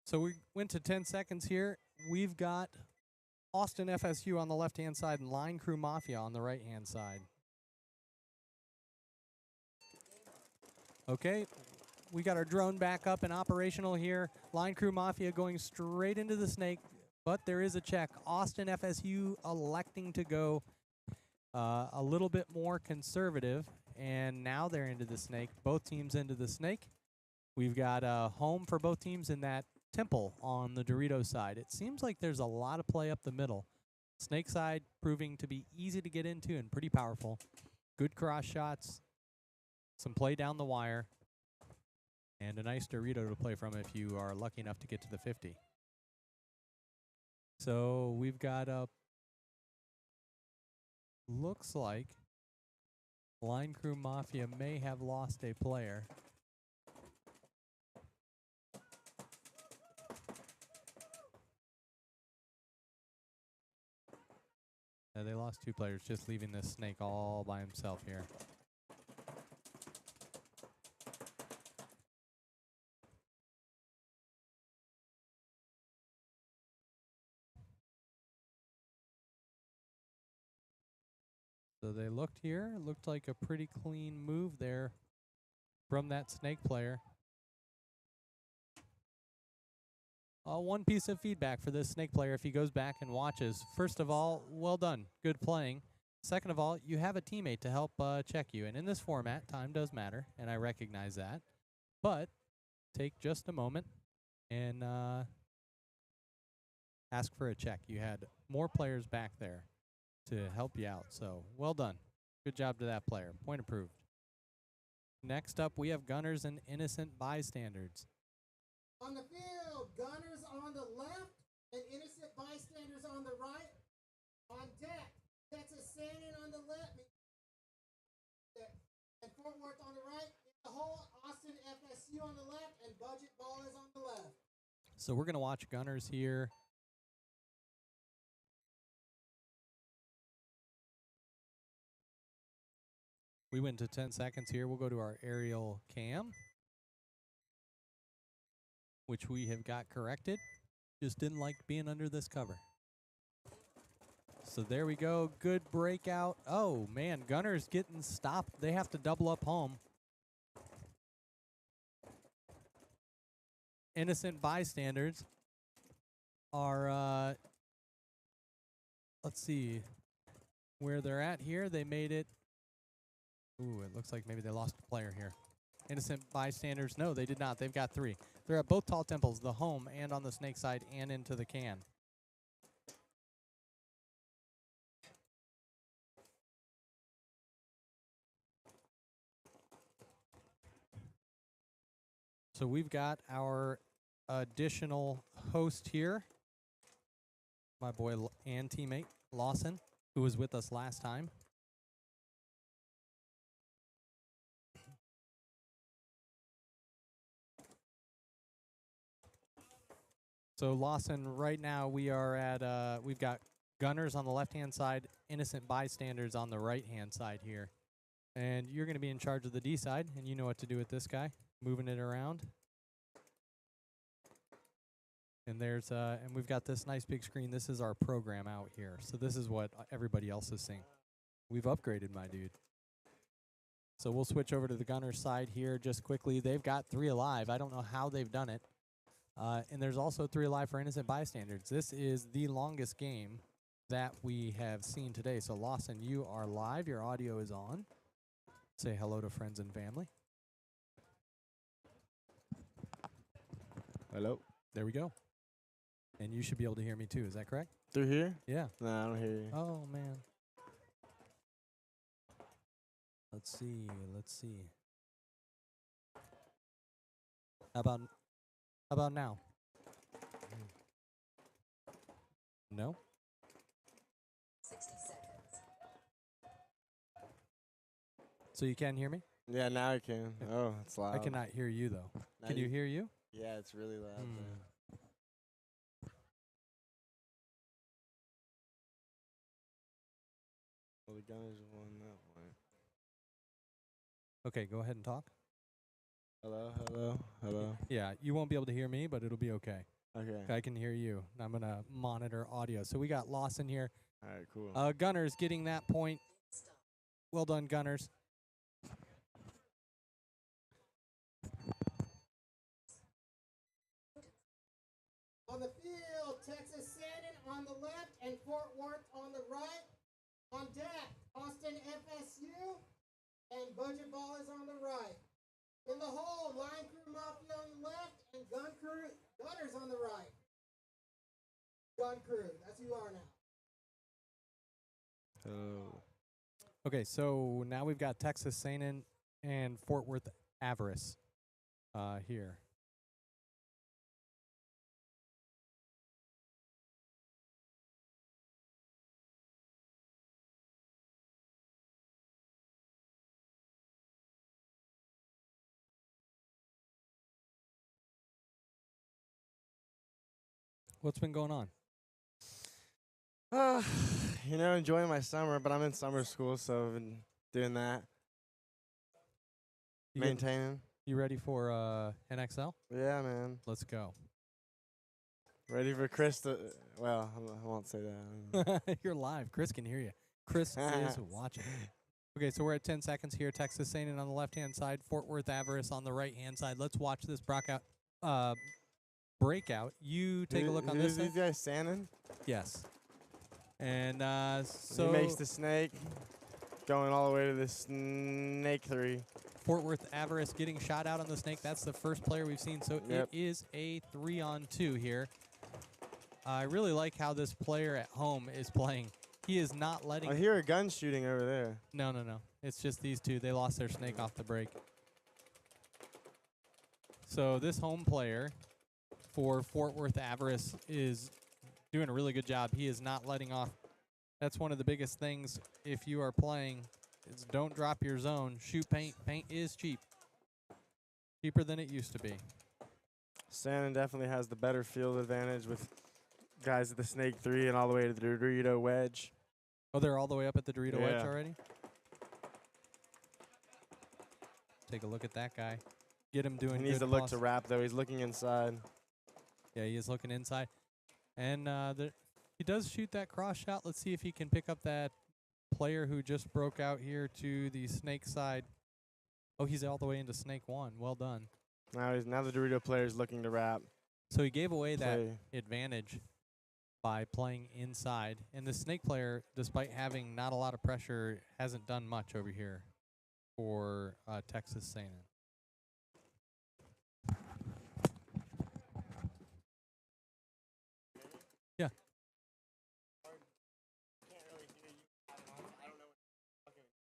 So we went to 10 seconds here. We've got Austin FSU on the left-hand side and Line Crew Mafia on the right-hand side. Okay, we got our drone back up and operational here. Line Crew Mafia going straight into the Snake, but there is a check. Austin FSU electing to go a little bit more conservative, and now they're into the Snake. Both teams into the Snake. We've got a home for both teams in that Temple on the Dorito side. It seems like there's a lot of play up the middle. Snake side proving to be easy to get into and pretty powerful. Good cross shots, some play down the wire, and a nice Dorito to play from if you are lucky enough to get to the 50. So we've got a, looks like Line Crew Mafia may have lost a player. They lost 2 players, just leaving this Snake all by himself here. So they looked here. Looked like a pretty clean move there from that Snake player. One piece of feedback for this Snake player if he goes back and watches. First of all, well done. Good playing. Second of all, you have a teammate to help check you. And in this format, time does matter, and I recognize that. But take just a moment and ask for a check. You had more players back there to help you out. So well done. Good job to that player. Point approved. Next up, we have Gunners and Innocent Bystanders.
on the field, Gunners on the left and Innocent Bystanders on the right. On deck, Texas Sand on the left and Fort Worth on the right. In the hole, Austin FSU on the left and Budget Ball is on the left.
So we're going to watch Gunners here. We went to 10 seconds here. We'll go to our aerial cam, which we have got corrected. Just didn't like being under this cover. So there we go. Good breakout. Oh, man. Gunners getting stopped. They have to double up home. Innocent Bystanders are, let's see where they're at here. They made it. Ooh, it looks like maybe they lost a player here. Innocent Bystanders. No, they did not. They've got 3. They're at both tall temples, the home and on the Snake side and into the can. So we've got our additional host here, my boy and teammate Lawson, who was with us last time. So Lawson, right now we are at, we've got gunners on the left-hand side, innocent bystanders on the right-hand side here. And you're going to be in charge of the D side, and you know what to do with this guy, moving it around. And there's, and we've got this nice big screen. This is our program out here. So this is what everybody else is seeing. We've upgraded, my dude. So we'll switch over to the gunner side here just quickly. They've got 3 alive. I don't know how they've done it. And there's also 3 alive for innocent bystanders. This is the longest game that we have seen today. So Lawson, you are live. Your audio is on. Say hello to friends and family.
Hello.
There we go. And you should be able to hear me too. Is that correct?
Through here?
Yeah.
No, I don't hear you.
Oh, man. Let's see. Let's see. How about now? No?
60 seconds.
So you can hear me?
Yeah, now I can. Oh, it's loud.
I cannot hear you, though.
Now
Can you hear you?
Yeah, it's really loud.
Hmm.
Well, the gunners won that one.
Okay, go ahead and talk.
Hello, hello, hello.
Yeah, you won't be able to hear me, but it'll be okay.
Okay.
I can hear you. I'm going to monitor audio. So we got Lawson here.
All right, cool.
Gunners getting that point. Well done, Gunners.
On the field, Texas Sandon on the left and Fort Worth on the right. On deck, Austin FSU and Budget Ball is on the right. In the hole, Line Crew Mafia on the left and Gunners on the right. Gun Crew, that's who you are now.
Hello.
Okay, so now we've got Texas Sandon and Fort Worth Avarice here. What's been going on?
Enjoying my summer, but I'm in summer school, so I've been doing that.
You getting-
Maintaining.
You ready for NXL?
Yeah, man.
Let's go.
Ready for Chris to, well, I won't say that.
You're live. Chris can hear you. Chris is watching. Okay, so we're at 10 seconds here. Texas Sandon on the left-hand side, Fort Worth Avarice on the right-hand side. Let's watch this breakout. You take a look on this
These
side.
guys Sandon?
Yes. And so
he makes the snake, going all the way to the snake 3.
Fort Worth Avarice getting shot out on the snake. That's the first player we've seen. So
Yep.
it is a 3-on-2 here. I really like how this player at home is playing. He is not letting...
I hear a gun shooting over there.
No. It's just these two. They lost their snake off the break. So this home player for Fort Worth Avarice is doing a really good job. He is not letting off. That's one of the biggest things if you are playing is don't drop your zone. Shoot paint. Paint is cheap. Cheaper than it used to be.
Sandon definitely has the better field advantage with guys at the snake 3 and all the way to the Dorito wedge.
Oh, they're all the way up at the Dorito wedge
Yeah.
already? Take a look at that guy. Get him doing
He needs
good
to look
toss.
to wrap, though. He's looking inside.
Yeah, he is looking inside. And he does shoot that cross shot. Let's see if he can pick up that player who just broke out here to the snake side. Oh, he's all the way into snake 1. Well done.
Now the Dorito player is looking to wrap.
So he gave away that
Play.
advantage by playing inside. And the snake player, despite having not a lot of pressure, hasn't done much over here for Texas Sandon. Yeah.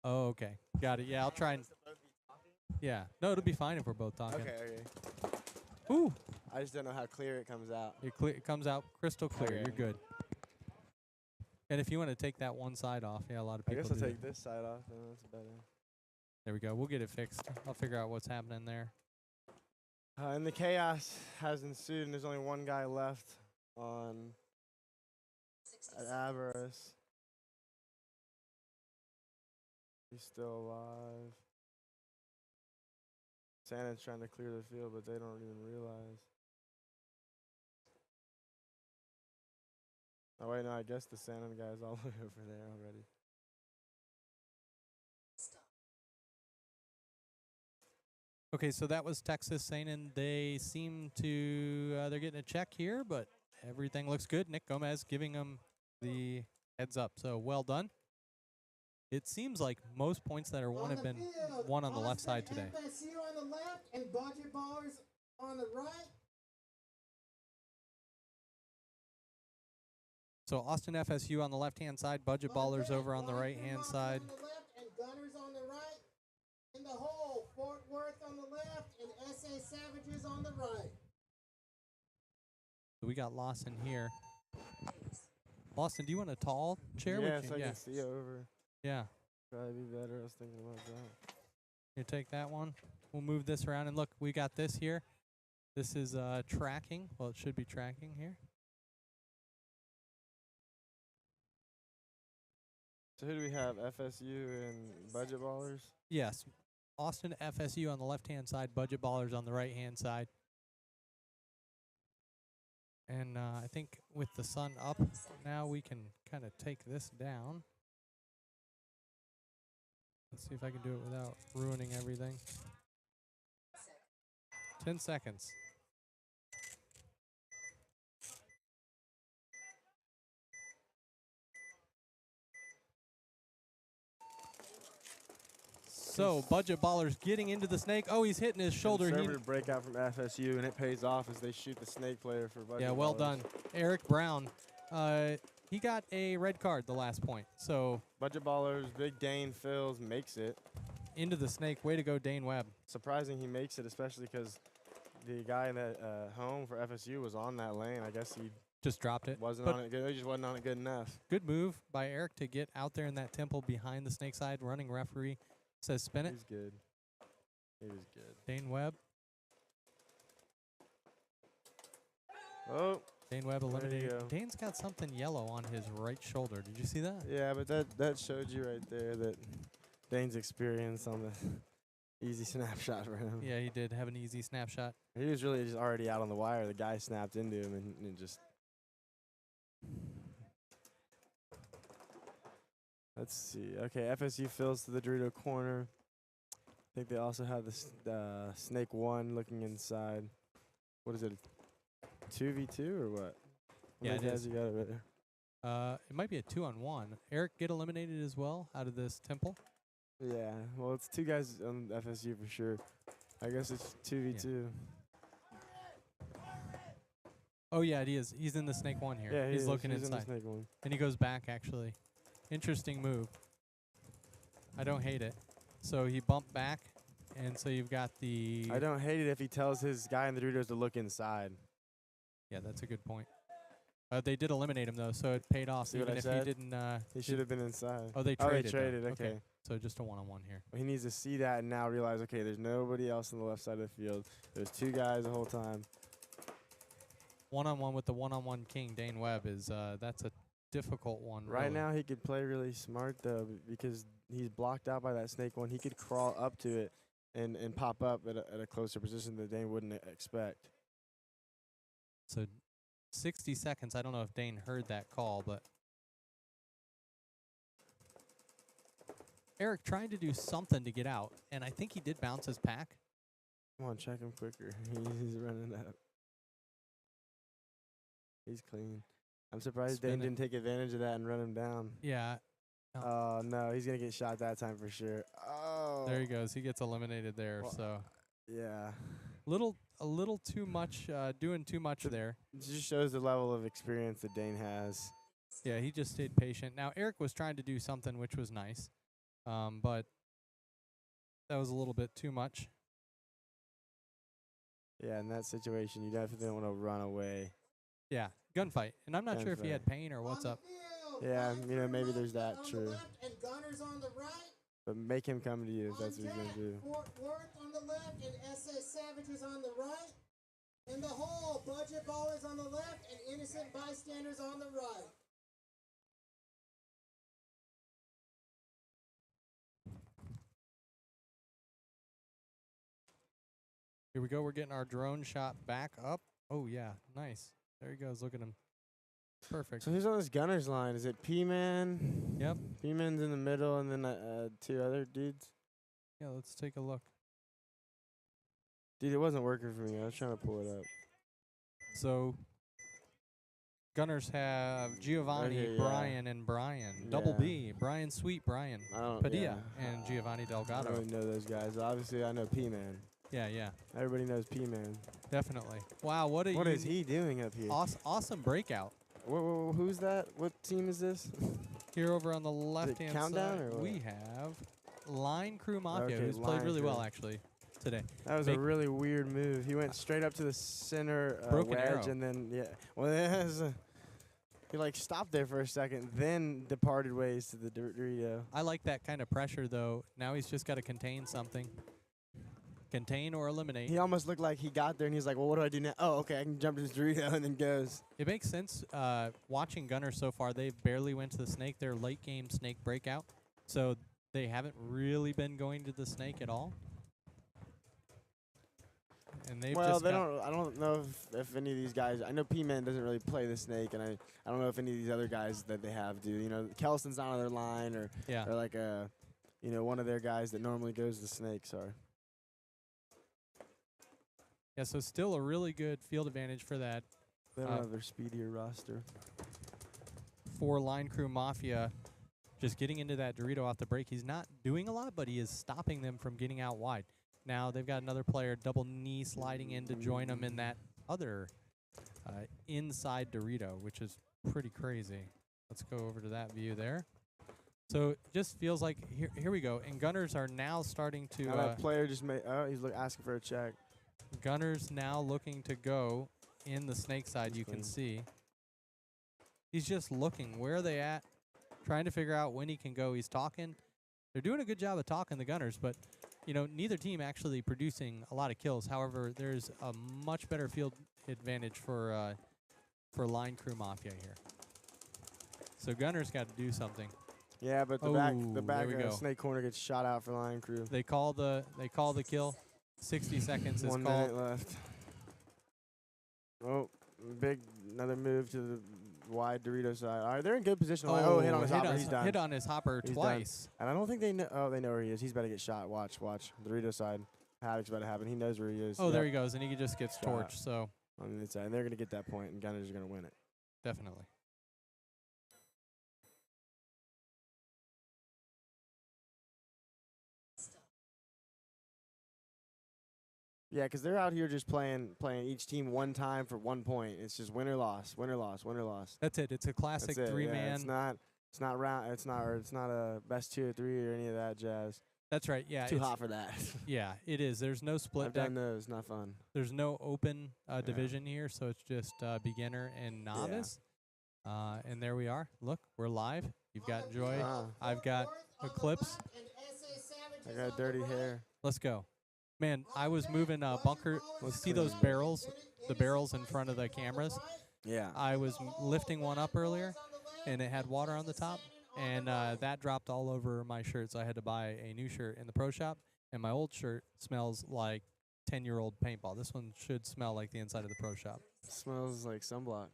Oh, okay. Got it. Yeah, I'll try and... Yeah. No, it'll be fine if we're both talking.
Okay.
Ooh,
I just don't know how clear it comes out.
it comes out crystal clear.
Okay.
You're good. And if you want to take that one side off, yeah, a lot of
I
people
guess I'll
do
take
that.
this side off, then that's better.
There we go. We'll get it fixed. I'll figure out what's happening there.
And the chaos has ensued, and there's only one guy left on
60
at
seconds.
Avarice. He's still alive. Santa's trying to clear the field, but they don't even realize. Oh, wait, no, I guess the Santa guy's all the way over there already.
Stop.
Okay, so that was Texas saying, and they seem to they're getting a check here, but everything looks good. Nick Gomez giving them the heads up. So well done. It seems like most points that are won
On
have
the
been
field,
won on the left
Austin
side today.
FSU on the left and Budget Ballers on the right.
So Austin FSU on the left-hand side, Budget Ballers over on the right-hand side.
On the left and Gunners on the right. In the hole, Fort Worth on the left and SA Savages on the right.
So we got Lawson here.
Pace.
Lawson, do you want a tall chair?
Yeah,
Would
so I
you-
can see over.
yeah.
Probably be better. I was thinking about that.
You take that one. We'll move this around, and look, we got this here. This is tracking. Well, it should be tracking here.
So who do we have? FSU and Budget Ballers?
Yes. Austin FSU on the left-hand side, Budget Ballers on the right-hand side. And I think with the sun up, now we can kind of take this down. Let's see if I can do it without ruining everything. 10 seconds. So, Budget Ballers getting into the snake. Oh, he's hitting his shoulder. He,
Conservative breakout from FSU, and it pays off as they shoot the snake player for Budget
yeah, well
Ballers.
done. Eric Brown, he got a red card the last point. So,
Budget Ballers, Big Dane Phils makes it.
into the snake. Way to go, Dane Webb.
Surprising he makes it, especially because the guy that home for FSU was on that lane. I guess he
Just dropped it.
wasn't
But
on it good. He just wasn't on it good enough.
good move by Eric to get out there in that temple behind the snake side. Running referee says spin it.
He's good. He was good.
Dane Webb.
Oh,
Dane Webb
There you
eliminated.
go.
Dane's got something yellow on his right shoulder. Did you see that?
yeah, but that showed you right there that Dane's experience on the easy snapshot for him.
Yeah, he did have an easy snapshot.
He was really just already out on the wire. The guy snapped into him and just. Let's see. Okay, FSU fills to the Dorito corner. I think they also have the Snake 1 looking inside. What is it? 2v2 or what?
Yeah,
How
it
many guys
is.
you got over there?
It might be a 2-on-1. Eric get eliminated as well out of this temple.
Yeah, well, it's two guys on FSU for sure. I guess it's 2v2.
Oh yeah, he is. He's in the snake 1 here.
Yeah, he
he's
is.
looking
He's in
inside,
the Snake 1.
and he goes back actually. Interesting move. I don't hate it. So he bumped back, and so you've got the.
I don't hate it if he tells his guy in the Doritos to look inside.
Yeah, that's a good point. They did eliminate him though, so it paid off.
See what
even
I
if
said?
he didn't.
He should have been inside.
Oh, they
Oh,
traded.
they
though.
traded. Okay.
So just a 1-on-1 here.
Well, he needs to see that and now realize, okay, there's nobody else on the left side of the field. There's two guys the whole time.
1-on-1 with the 1-on-1 king, Dane Webb is. That's a difficult one.
Right
really.
now, he could play really smart, though, because he's blocked out by that Snake 1. He could crawl up to it and pop up at a closer position that Dane wouldn't expect.
So 60 seconds. I don't know if Dane heard that call, but Eric trying to do something to get out, and I think he did bounce his pack.
Come on, check him quicker. He's running up. He's clean. I'm surprised
Spin
Dane
it.
didn't take advantage of that and run him down.
Yeah,
Oh, no, he's going to get shot that time for sure. Oh.
there he goes. He gets eliminated there.
Well,
So
Yeah.
a little too much, doing too much there.
It just shows the level of experience that Dane has.
Yeah, he just stayed patient. Now Eric was trying to do something which was nice, but that was a little bit too much.
Yeah, in that situation, you definitely don't want to run away.
Yeah, gunfight. And I'm not sure if he had pain or what's up.
Yeah, you know, maybe there's that,
on the
true.
left and Gunners on the right.
But make him come to you if that's
On
what he's
deck,
going to do.
Fort Worth on the left and SS Savages on the right. In the hole, Budget Ballers on the left and Innocent Bystanders on the right.
Here we go. We're getting our drone shot back up. Oh, yeah. Nice. There he goes. Look at him. Perfect.
So who's on this Gunners line? Is it P-Man?
Yep.
P-Man's in the middle, and then 2 other dudes.
Yeah, let's take a look.
Dude, it wasn't working for me. I was trying to pull it up.
So, Gunners have Giovanni,
Okay, yeah.
Brian, and Brian. Double
Yeah.
B. Brian Sweet, Brian
I don't.
Padilla,
Yeah.
and Giovanni
I
Delgado.
don't really know those guys. Obviously, I know P-Man.
Yeah, yeah.
Everybody knows P-Man.
Definitely. Wow, what a
What is he doing up here?
awesome breakout.
Who's that? What team is this?
Here over on the left-hand
Countdown
side,
or what?
we have Line Crew Mafia,
Okay,
who's played
Line
really
Crew.
well, actually, today.
That was
Make-
a really weird move. He went straight up to the center
Broken
wedge,
arrow.
and then he like stopped there for a second, then departed ways to the Dorito.
I like that kind of pressure, though. Now he's just got to contain something. Contain or eliminate.
He almost looked like he got there, and he's like, "Well, what do I do now? Oh, okay, I can jump to this Dorito," and then goes.
It makes sense. Watching Gunners so far, they barely went to the snake. They're late game snake breakout, so they haven't really been going to the snake at all. And they've
Well,
just
they
got
don't. I don't know if any of these guys. I know P-Man doesn't really play the snake, and I don't know if any of these other guys that they have do. You know, Kelson's not on their line, or
yeah.
like one of their guys that normally goes to the snakes are.
Yeah, so still a really good field advantage for that.
They don't have their speedier roster.
For Line Crew Mafia, just getting into that Dorito off the break. He's not doing a lot, but he is stopping them from getting out wide. Now they've got another player double knee sliding in to join them in that other inside Dorito, which is pretty crazy. Let's go over to that view there. So it just feels like, here we go. And Gunners are now starting to...
Now that player just made. Oh, he's asking for a check.
Gunners now looking to go in the snake side, you can see. He's just looking. Where are they at? Trying to figure out when he can go. He's talking. They're doing a good job of talking, the Gunners, but, you know, neither team actually producing a lot of kills. However, there's a much better field advantage for Line Crew Mafia here. So Gunners got to do something.
Yeah, but the
there
back
we go.
snake corner gets shot out for Lion Crew.
They call the kill. 60 seconds is
1
called.
minute left. Oh, another move to the wide Dorito side. All right, they're in good position. Hit on his hopper. He's done.
Hit on his hopper
He's
twice.
Done. And I don't think they know. Oh, they know where he is. He's about to get shot. Watch. Dorito side. Havoc's about to happen. He knows where he is.
Oh, there he goes, and he just gets torched. So
on the inside, and they're going to get that point, and Gunners are going to win it.
definitely.
Yeah, because they're out here just playing each team one time for 1 point. It's just win or loss, win or loss, win or loss.
That's it. It's a classic
That's it,
three-man.
Yeah, it's not round. It's not a best 2 or 3 or any of that jazz.
That's right. Yeah.
Too hot for that.
Yeah, it is. There's no split
I've
deck.
done those. Not fun.
There's no open division here, so it's just beginner and novice. And there we are. Look, we're live. You've got Joy. I've got Eclipse.
I got dirty hair.
Let's go. Man, I was moving bunker. See those barrels? The barrels in front of the cameras?
Yeah.
I was lifting one up earlier, and it had water on the top, and that dropped all over my shirt, so I had to buy a new shirt in the pro shop, and my old shirt smells like 10-year-old paintball. This one should smell like the inside of the pro shop.
Smells like sunblock.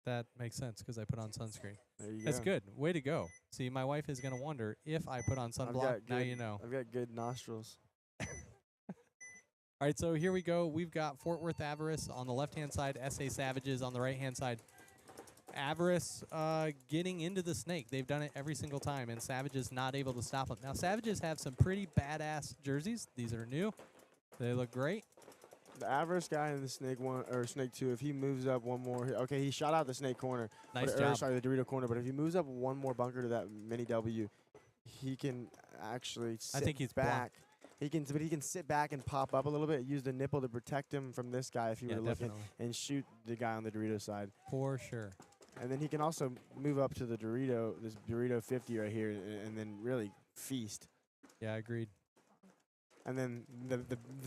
That makes sense because I put on sunscreen.
There you
That's
go.
good. Way to go. See, my wife is going to wonder if I put on sunblock. Now you know.
I've got good nostrils.
All right, so here we go. We've got Fort Worth Avarice on the left-hand side, SA Savages on the right-hand side. Avarice getting into the snake. They've done it every single time, and Savages not able to stop them. Now, Savages have some pretty badass jerseys. These are new. They look great.
The Avarice guy in the snake 1 or snake 2, if he moves up one more, okay, he shot out the snake corner.
Nice
or
job.
Sorry, the Dorito corner. But if he moves up one more bunker to that mini W, he can actually sit
I think he's
back. But he can sit back and pop up a little bit. Use the nipple to protect him from this guy if you
Yeah,
were looking,
definitely.
and shoot the guy on the Dorito side.
For sure.
And then he can also move up to the Dorito, this Dorito 50 right here, and then really feast.
Yeah, agreed.
And then the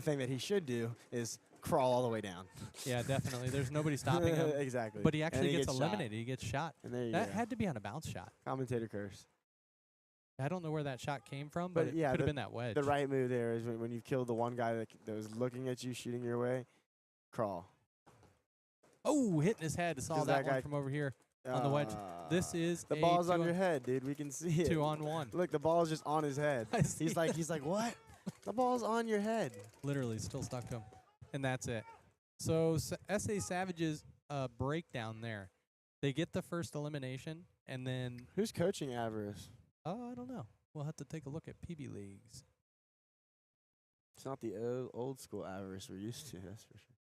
thing that he should do is crawl all the way down.
Yeah, definitely. There's nobody stopping him.
Exactly.
But he
And
actually gets
shot.
eliminated. He gets shot.
And there you
That
go.
had to be on a bounce shot.
Commentator curse.
I don't know where that shot came from, but,
But
it
yeah,
could have been that wedge.
The right move there is when you've killed the one guy that was looking at you, shooting your way, crawl.
Oh, hitting his head. Saw
'Cause
that
that
one
guy-
from over here on the wedge. This is
the
a
ball's on
2
your head, dude. We can see it.
2-on-1.
Look, the ball's just on his head.
I see
He's like, what? The ball's on your head.
Literally still stuck to him. And that's it. So SA Savage's breakdown there. They get the first elimination, and then,
Who's coaching Avarice?
I don't know. We'll have to take a look at PB Leagues.
It's not the old school Avarice we're used to, that's for sure.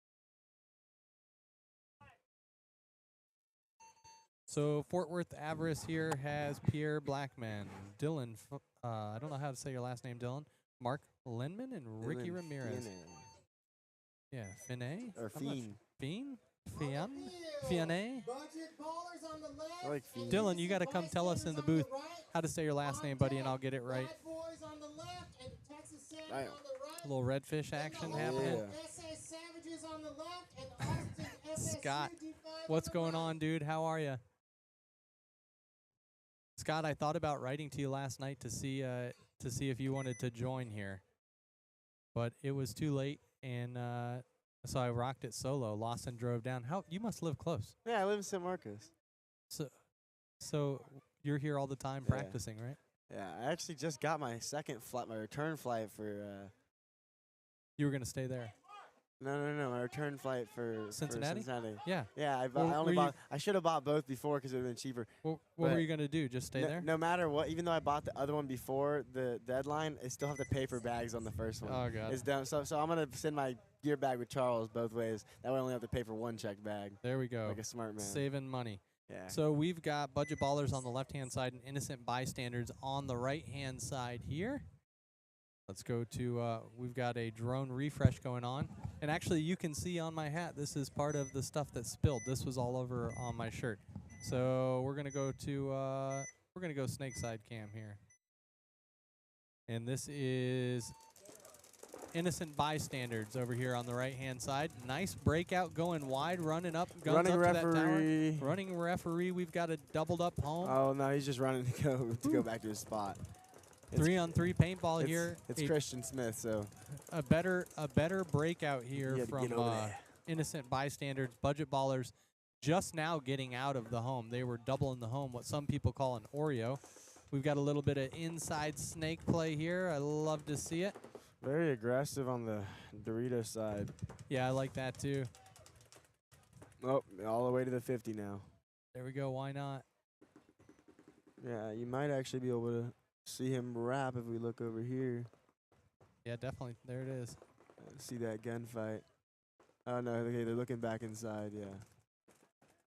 So Fort Worth Avarice here has Pierre Blackman, Dylan, I don't know how to say your last name, Dylan, Mark Lindman, and Ricky
Dylan
Ramirez.
Fienne.
Yeah, Finney?
Or
I'm not
Fiend.
Fiend?
On
Fian?
the field,
Fienne?
Budget ballers on the left.
I like Fiend.
Dylan, you got to come tell us in the booth
right.
how to say your last name, buddy, and I'll get it right.
Bad boys on the left and Texas Sam
Damn.
on the right.
A little redfish action
And the
happening.
whole SA Savages on the left and Austin SSU
Scott,
G5
what's
on the
going
right.
on, dude? How are you? Scott, I thought about writing to you last night to see if you wanted to join here, but it was too late, and so I rocked it solo. Lawson drove down. How you must live close.
Yeah, I live in San Marcos.
So you're here all the time
Yeah.
practicing, right?
Yeah, I actually just got my my return flight for.
You were gonna stay there.
No, my return flight for
Cincinnati?
Cincinnati.
Yeah.
Yeah, I
Well,
only
were you-
bought. I should have bought both before because it would have been cheaper.
What
But
were you gonna do? Just stay there?
No matter what, even though I bought the other one before the deadline, I still have to pay for bags on the first one.
Oh god.
It's done. So I'm gonna send my gear bag with Charles both ways. That way I only have to pay for one check bag,
There we go.
like a smart man.
Saving money.
Yeah.
So we've got budget ballers on the left-hand side and innocent bystanders on the right-hand side here. Let's go to, we've got a drone refresh going on. And actually, you can see on my hat, this is part of the stuff that spilled. This was all over on my shirt. So we're going to go to, we're going to go snake side cam here. And this is innocent bystanders over here on the right-hand side. Nice breakout going wide, running up, guns
Running
up to that tower.
referee.
Running referee, we've got a doubled up home.
Oh no, he's just running to go back to his spot. It's-
3-on-3 paintball
it's,
here.
It's
A-
Christian Smith, so
a better breakout
you
here
had to
from
get over there.
innocent bystanders, budget ballers, just now getting out of the home. They were doubling the home, what some people call an Oreo. We've got a little bit of inside snake play here. I love to see it.
Very aggressive on the Dorito side.
Yeah, I like that too.
Oh, all the way to the 50 now.
There we go. Why not?
Yeah, you might actually be able to see him wrap if we look over here.
Yeah, definitely. There it is.
See that gunfight. Oh no, okay, they're looking back inside, yeah.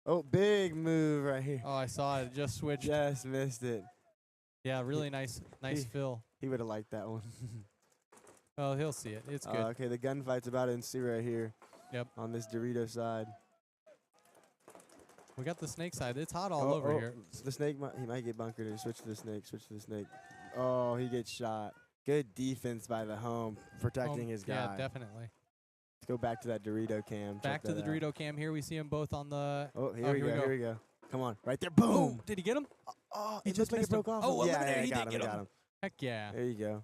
Oh, big move right here.
Oh, I saw it. Just switched.
Just missed it.
Yeah, really nice
he-
fill.
He would have liked that one.
Oh, he'll see it. It's good.
Okay, the gunfight's about to ensue right here.
Yep.
On this Dorito side.
We got the snake side. It's hot all over here.
The snake, he might get bunkered. And switch to the snake. Switch to the snake. Oh, he gets shot. Good defense by the home, protecting his guy.
Yeah, definitely.
Let's go back to that Dorito cam.
Back
Check
to the
that out.
Dorito cam here. We see them both on the.
Oh, here we go. Here we go. Come on, right there.
Oh,
Boom.
did he get him?
Oh,
He
it
just
looked like it
missed him.
broke off.
Oh,
yeah,
eliminated.
yeah,
He
got
did
him.
get
Got
him.
him.
Heck yeah.
There you go.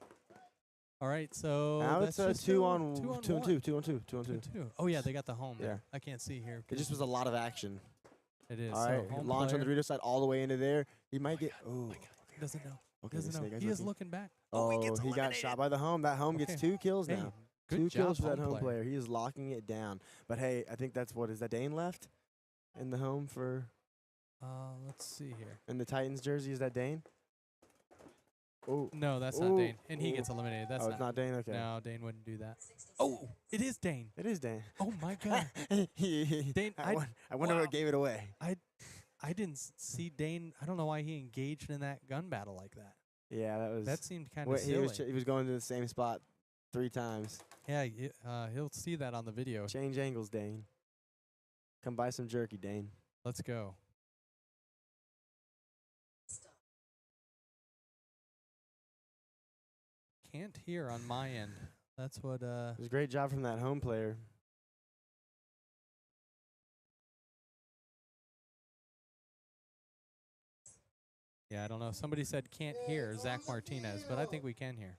All right, so
Now
that's
it's a
just
two
a
on two on two.
2-2. Oh yeah, they got the home there.
Yeah.
I can't see here.
It just was a lot of action.
It is.
All
so
right,
home
launch on
player.
the Dorito side all the way into there. He might get. Oh,
Doesn't know.
okay.
Doesn't
the
know.
snake guy's
He is
looking.
looking back.
Oh,
he gets
he got
eliminated.
shot by the home. That home gets
Okay.
2 kills
Hey,
now.
good
2
job,
kills for that home
player.
player. He is locking it down. But hey, I think that's what is that Dane left in the home for
Let's see here.
in the Titans jersey. Is that Dane? Oh,
No, that's
Ooh.
not Dane, and he
Ooh.
gets eliminated. That's
it's not Dane. Okay,
No, Dane wouldn't do that. Oh, it is Dane.
it is Dane.
Oh my God. Dane,
I wonder
wow.
what gave it away.
I didn't see Dane. I don't know why he engaged in that gun battle like that.
Yeah, that was.
That seemed kind of silly.
He was going to the same spot 3 times.
Yeah, he'll see that on the video.
Change angles, Dane. Come buy some jerky, Dane.
Let's go. Can't hear on my end. That's what.
It was a great job from that home player.
Yeah, I don't know. Somebody said can't hear Zach Martinez, but I think we can hear.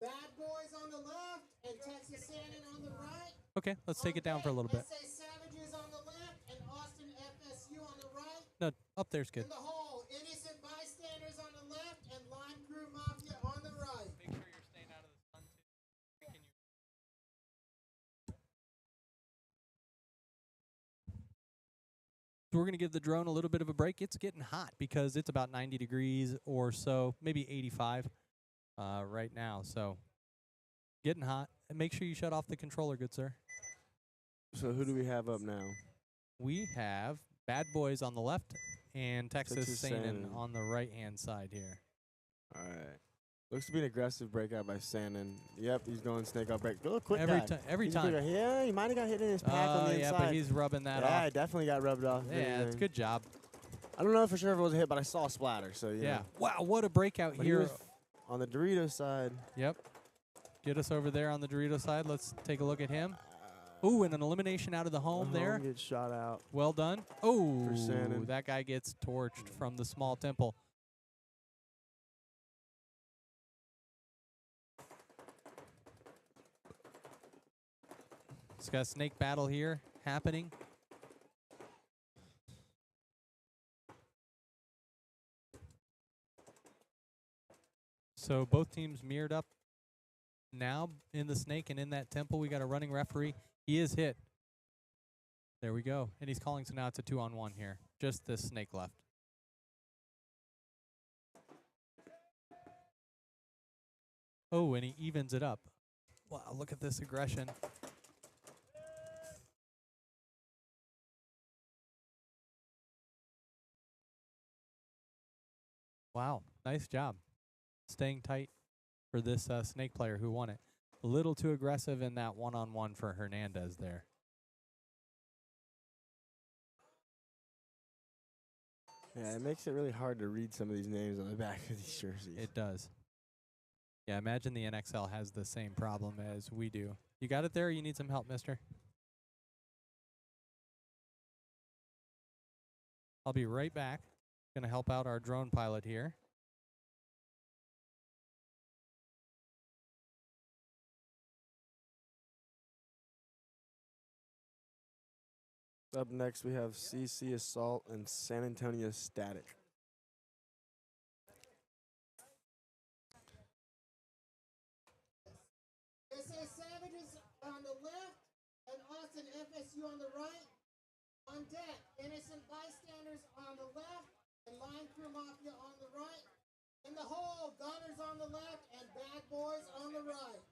Bad Boys on the left and Texas Sandin on the right.
Okay, let's take it down for a little bit.
SA Savages on the left and Austin FSU on the right.
No, up there's good.
In the hole, Innocent Bystanders on the left and Line Crew Mafia on the right.
Make sure you're staying out of the sun too. So we're going to give the drone a little bit of a break. It's getting hot because it's about 90 degrees or so, maybe 85 right now. So getting hot. And make sure you shut off the controller, good sir.
So who do we have up now?
We have Bad Boys on the left and Texas Sandin
Sandin
on the right-hand side here.
All right. Looks to be an aggressive breakout by Sandin. Yep, he's going snake up break. Go quick
Every
guy.
every
He's a
time.
quick guy. Yeah, he might have got hit in his pack on the
Yeah,
inside.
but he's rubbing that
yeah,
off.
it definitely got rubbed off.
Yeah, it's good job.
I don't know for sure if it was a hit, but I saw a splatter. So
Yeah. Wow, what a breakout
But he
here.
was on the Dorito side.
Yep. Get us over there on the Dorito side. Let's take a look at him. Ooh, and an elimination out of the home there.
Gets shot out.
Well done. Oh,
Sandin.
that guy gets torched from the small temple. It's got a snake battle here happening. So both teams mirrored up now in the snake and in that temple. We got a running referee. He is hit. There we go. And he's calling, so now it's a 2-on-1 here. Just this snake left. Oh, and he evens it up. Wow, look at this aggression. Wow, nice job. Staying tight for this snake player who won it. A little too aggressive in that one-on-one for Hernandez there.
Yeah, it makes it really hard to read some of these names on the back of these jerseys.
It does. Yeah, imagine the NXL has the same problem as we do. You got it there or you need some help, mister? I'll be right back. Gonna help out our drone pilot here.
Up next, we have CC Assault and San Antonio Static.
SA Savages on the left and Austin FSU on the right. On deck, Innocent Bystanders on the left and Line Crew Mafia on the right. In the hole, Gunners on the left and Bad Boys on the right.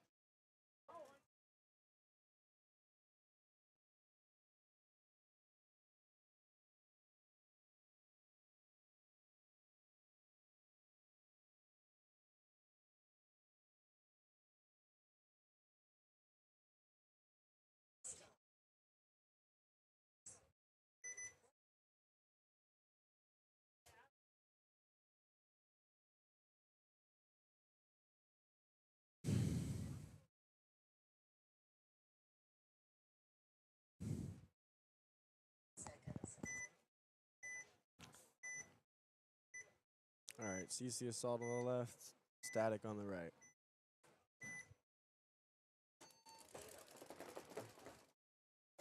All right, CC Assault on the left, Static on the right.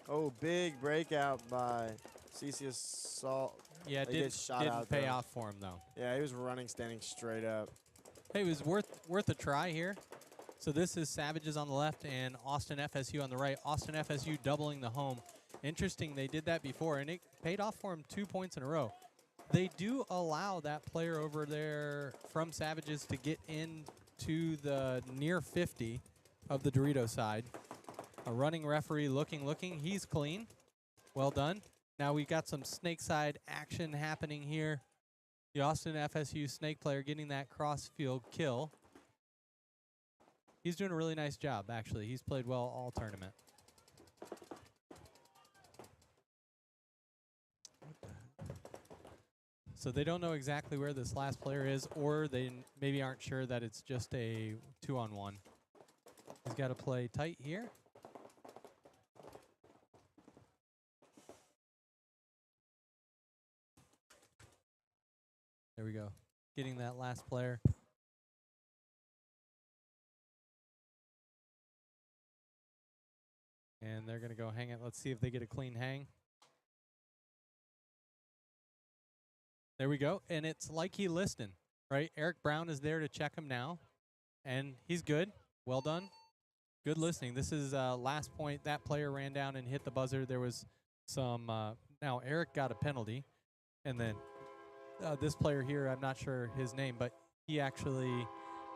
Oh, big breakout by CC Assault.
Yeah,
He gets shot
didn't
out,
pay
though.
off for him though.
Yeah, he was running, standing straight up.
Hey, it was worth a try here. So this is Savages on the left and Austin FSU on the right. Austin FSU doubling the home. Interesting, they did that before, and it paid off for him 2 points in a row. They do allow that player over there from Savages to get into the near 50 of the Dorito side. A running referee looking. He's clean. Well done. Now we've got some snake side action happening here. The Austin FSU snake player getting that cross field kill. He's doing a really nice job, actually. He's played well all tournament. So they don't know exactly where this last player is, or they maybe aren't sure that it's just a 2-on-1. He's got to play tight here. There we go. Getting that last player. And they're going to go hang it. Let's see if they get a clean hang. There we go. And it's like he listened, right? Eric Brown is there to check him now. And he's good. Well done. Good listening. This is last point. That player ran down and hit the buzzer. There was some... now, Eric got a penalty. And then this player here, I'm not sure his name, but he actually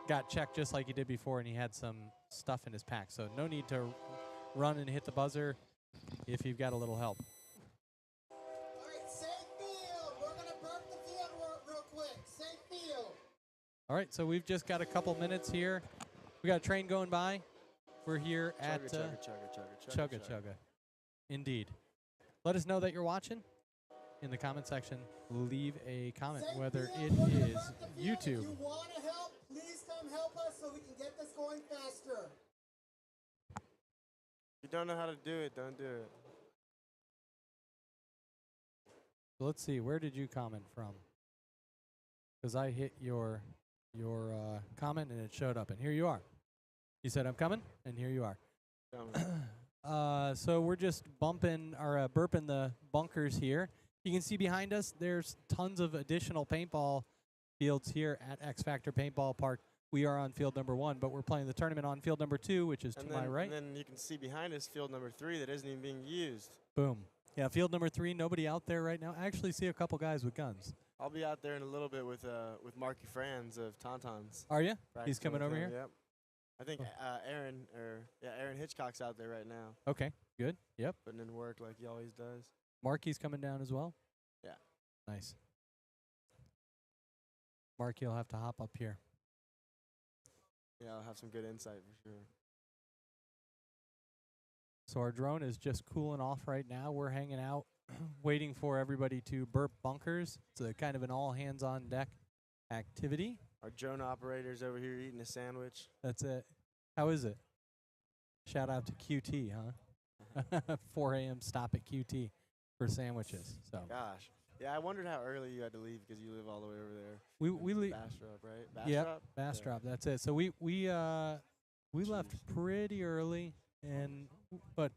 got checked just like he did before, and he had some stuff in his pack. So no need to run and hit the buzzer if you've got a little help.
All right, safe field. We're going to burp the field real quick. Safe field.
All right, so we've just got a couple minutes here. We got a train going by. We're here at
Chugga.
Chugga. Indeed. Let us know that you're watching in the comment section. Leave a comment,
Safe
whether
field.
it
We're gonna
is
burp the field.
YouTube.
If you want to help, please come help us so we can get this going faster.
If you don't know how to do it, don't do it.
Let's see, where did you comment from? Because I hit your comment and it showed up, and here you are. You said I'm coming, and here you are. So we're just bumping or burping the bunkers here. You can see behind us, there's tons of additional paintball fields here at X Factor Paintball Park. We are on field number 1, but we're playing the tournament on field number 2, which is to my right.
And then you can see behind us field number 3 that isn't even being used.
Boom. Yeah, field number 3, nobody out there right now. I actually see a couple guys with guns.
I'll be out there in a little bit with Marky Franz of Tauntauns.
Are you? He's
Practicing
coming
with
over
him,
here?
Yep. I think Aaron Hitchcock's out there right now.
Okay, good. Yep.
Putting in work like he always does.
Marky's coming down as well?
Yeah.
Nice. Marky will have to hop up here.
Yeah, I'll have some good insight for sure.
So our drone is just cooling off right now. We're hanging out, waiting for everybody to burp bunkers. It's a kind of an all-hands-on-deck activity.
Our drone operator's over here eating a sandwich.
That's it. How is it? Shout out to QT, huh? 4 a.m. stop at QT for sandwiches. So
Gosh. Yeah, I wondered how early you had to leave because you live all the way over there.
we leave.
Bastrop, right? Bastrop?
Yep, Bastrop. That's it. So we left pretty early, but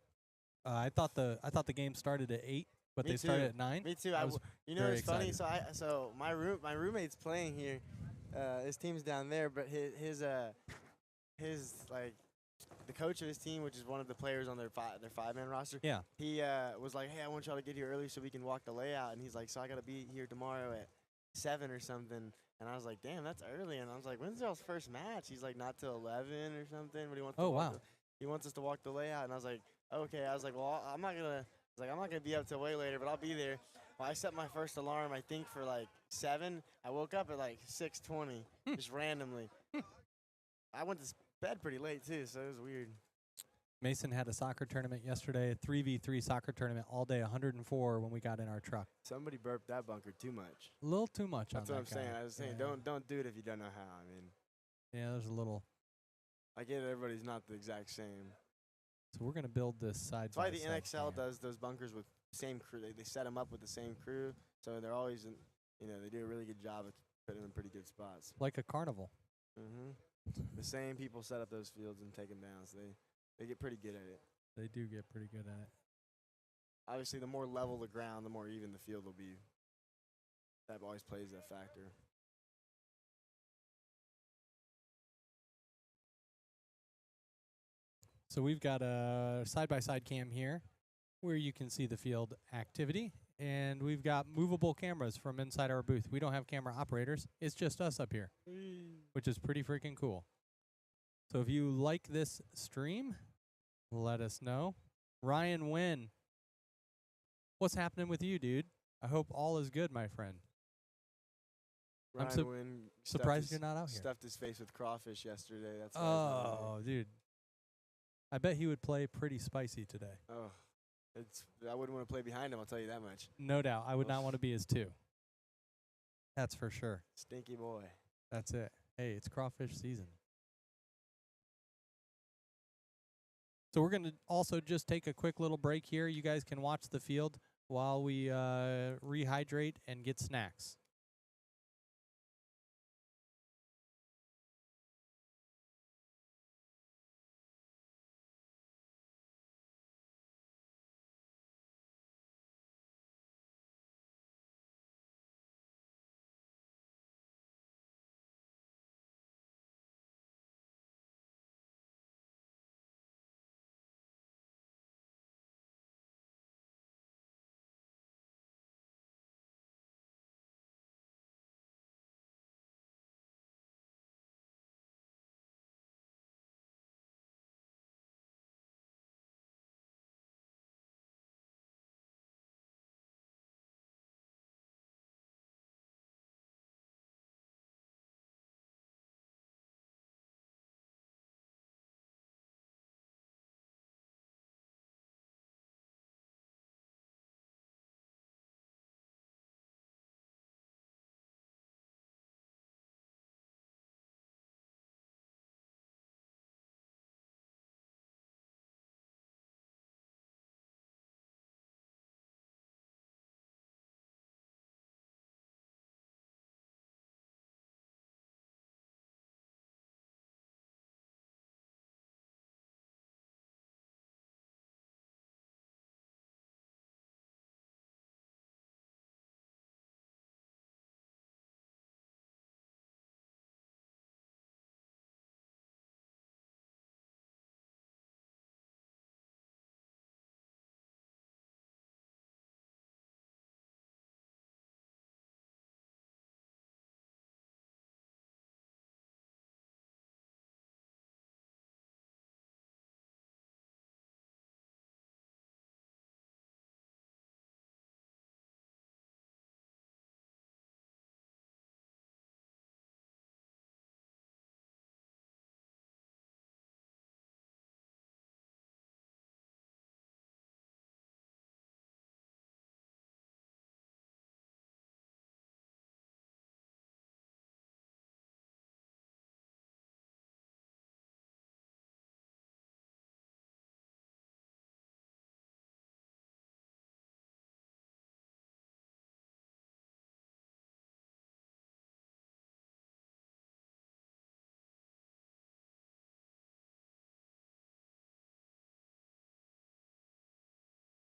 I thought the game started at 8, but
Me
they started
too.
at 9.
Me too.
I was
You know,
very
it's funny.
excited.
So my roommate's playing here. His team's down there, but his like the coach of his team, which is one of the players on their 5-man roster.
Yeah.
He was like, "Hey, I want y'all to get here early so we can walk the layout." And he's like, "So I gotta be here tomorrow at 7 or something." And I was like, "Damn, that's early." And I was like, "When's y'all's first match?" He's like, "Not till 11 or something." But he wants.
Oh, wow.
He wants us to walk the layout, and I was like, "Okay." I was like, "Well, I'm not gonna be up till way later, but I'll be there." Well, I set my first alarm, I think, for like 7. I woke up at like 6:20, just randomly. I went to bed pretty late too, so it was weird.
Mason had a soccer tournament yesterday, a 3v3 soccer tournament all day, 104 when we got in our truck.
Somebody burped that bunker too much.
A little too much
That's
on
what
that
I'm
guy.
saying. I was saying,
Yeah.
don't do it if you don't know how. I mean,
Yeah, there's a little.
I get it, everybody's not the exact same.
So we're going to build this side
That's why
by
the
side
NXL
cam.
does those bunkers with same crew. They set them up with the same crew, so they're always, they do a really good job of putting them in pretty good spots.
Like a carnival.
The same people set up those fields and take them down, so they get pretty good at it.
They do get pretty good at it.
Obviously, the more level the ground, the more even the field will be. That always plays that factor.
So we've got a side-by-side cam here where you can see the field activity. And we've got movable cameras from inside our booth. We don't have camera operators. It's just us up here, which is pretty freaking cool. So if you like this stream, let us know. Ryan Wynn, what's happening with you, dude? I hope all is good, my friend.
Ryan Wynn
surprised you're not out here.
Stuffed his face with crawfish yesterday. That's why he's not out
Oh, dude. I bet he would play pretty spicy today.
here. Oh, I wouldn't want to play behind him. I'll tell you that much.
No doubt. I would not
Oof.
want to be his 2. That's for sure.
Stinky boy.
That's it. Hey, it's crawfish season. So we're going to also just take a quick little break here. You guys can watch the field while we rehydrate and get snacks.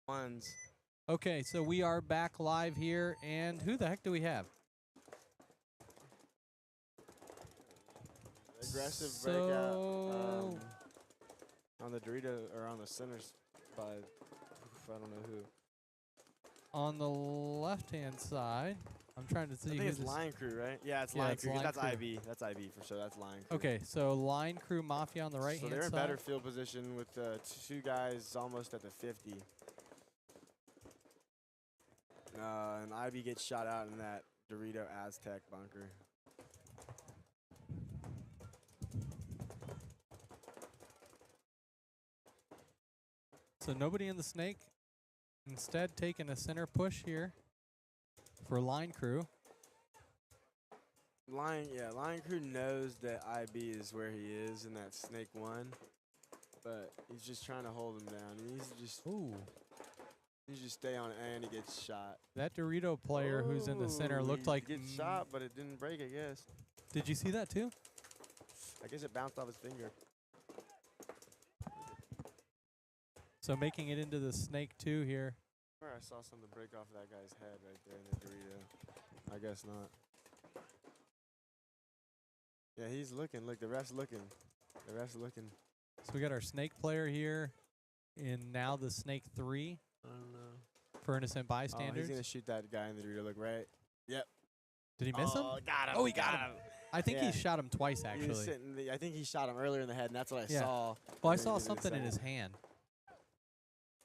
Ones.
Okay, so we are back live here, and who the heck do we have?
Aggressive
So-
breakout on the Dorito or on the center spot. I don't know who.
On the left-hand side, I'm trying to
I
see
think
who
it's
this.
Line Crew, right? Yeah, it's
Yeah,
Line
it's
Crew. 'Cause
Line
that's
Crew.
IB. That's IB for sure. That's Line Crew.
Okay, so Line Crew Mafia on the
So
right-hand
they're in
side.
better field position with 2 guys almost at the 50. And IB gets shot out in that Dorito Aztec bunker.
So nobody in the snake. Instead, taking a center push here for Line Crew.
Line Crew knows that IB is where he is in that snake 1, but he's just trying to hold him down. He needs to just stay on it, and he gets shot.
That Dorito player who's in the center looked
he
like.
gets shot, but it didn't break, I guess.
Did you see that too?
I guess it bounced off his finger.
So making it into the snake 2 here.
Or I saw something break off that guy's head right there in the Dorito. I guess not. Yeah, he's looking. Look, the ref's looking. The ref's looking.
So we got our snake player here, and now the snake 3
I don't know.
for innocent
Oh,
bystanders.
he's going to shoot that guy in the Dorito. Look, right? Yep.
Did he miss him?
Got him.
Oh, he got him. I think
Yeah.
he shot him twice,
He was
actually.
sitting I think he shot him earlier in the head, and that's what I
Yeah.
saw.
Well, I
and then
saw
he did the
something in his
second.
hand.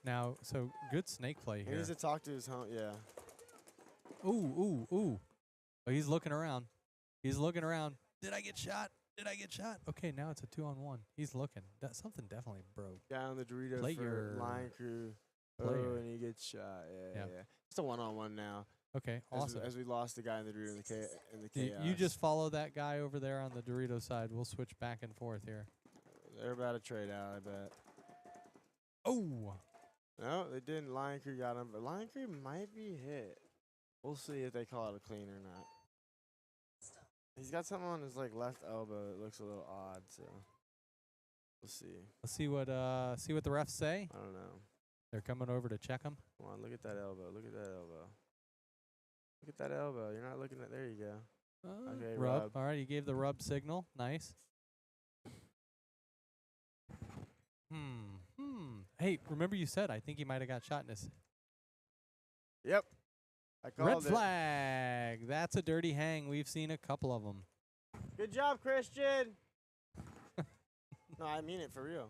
Now, so good snake play
He
here.
needs to talk to his home. Yeah.
Ooh. Oh, he's looking around. He's looking around. Did I get shot? Did I get shot? Okay, now it's a 2-on-1. He's looking. Something definitely broke.
Guy on the Dorito
Play
for
your
line crew.
player.
Oh, and he gets shot. Yeah,
Yep.
yeah. It's a 1-on-1 now.
Okay, awesome.
As we lost the guy in the Dorito in the chaos.
You just follow that guy over there on the Dorito side. We'll switch back and forth here.
They're about to trade out, I bet.
Oh,
No, they didn't. Line crew got him, but line crew might be hit. We'll see if they call it a clean or not. He's got something on his left elbow that looks a little odd, so we'll see.
let's see what the refs say.
I don't know.
They're coming over to check him.
Come on, look at that elbow. Look at that elbow. Look at that elbow. You're not looking at. There you go. Okay, rub.
All right, he gave the rub signal. Nice. Hey, remember you said I think he might have got shot in his
Yep. I called
red
it.
flag. That's a dirty hang. We've seen a couple of them.
Good job, Christian. No, I mean it for real.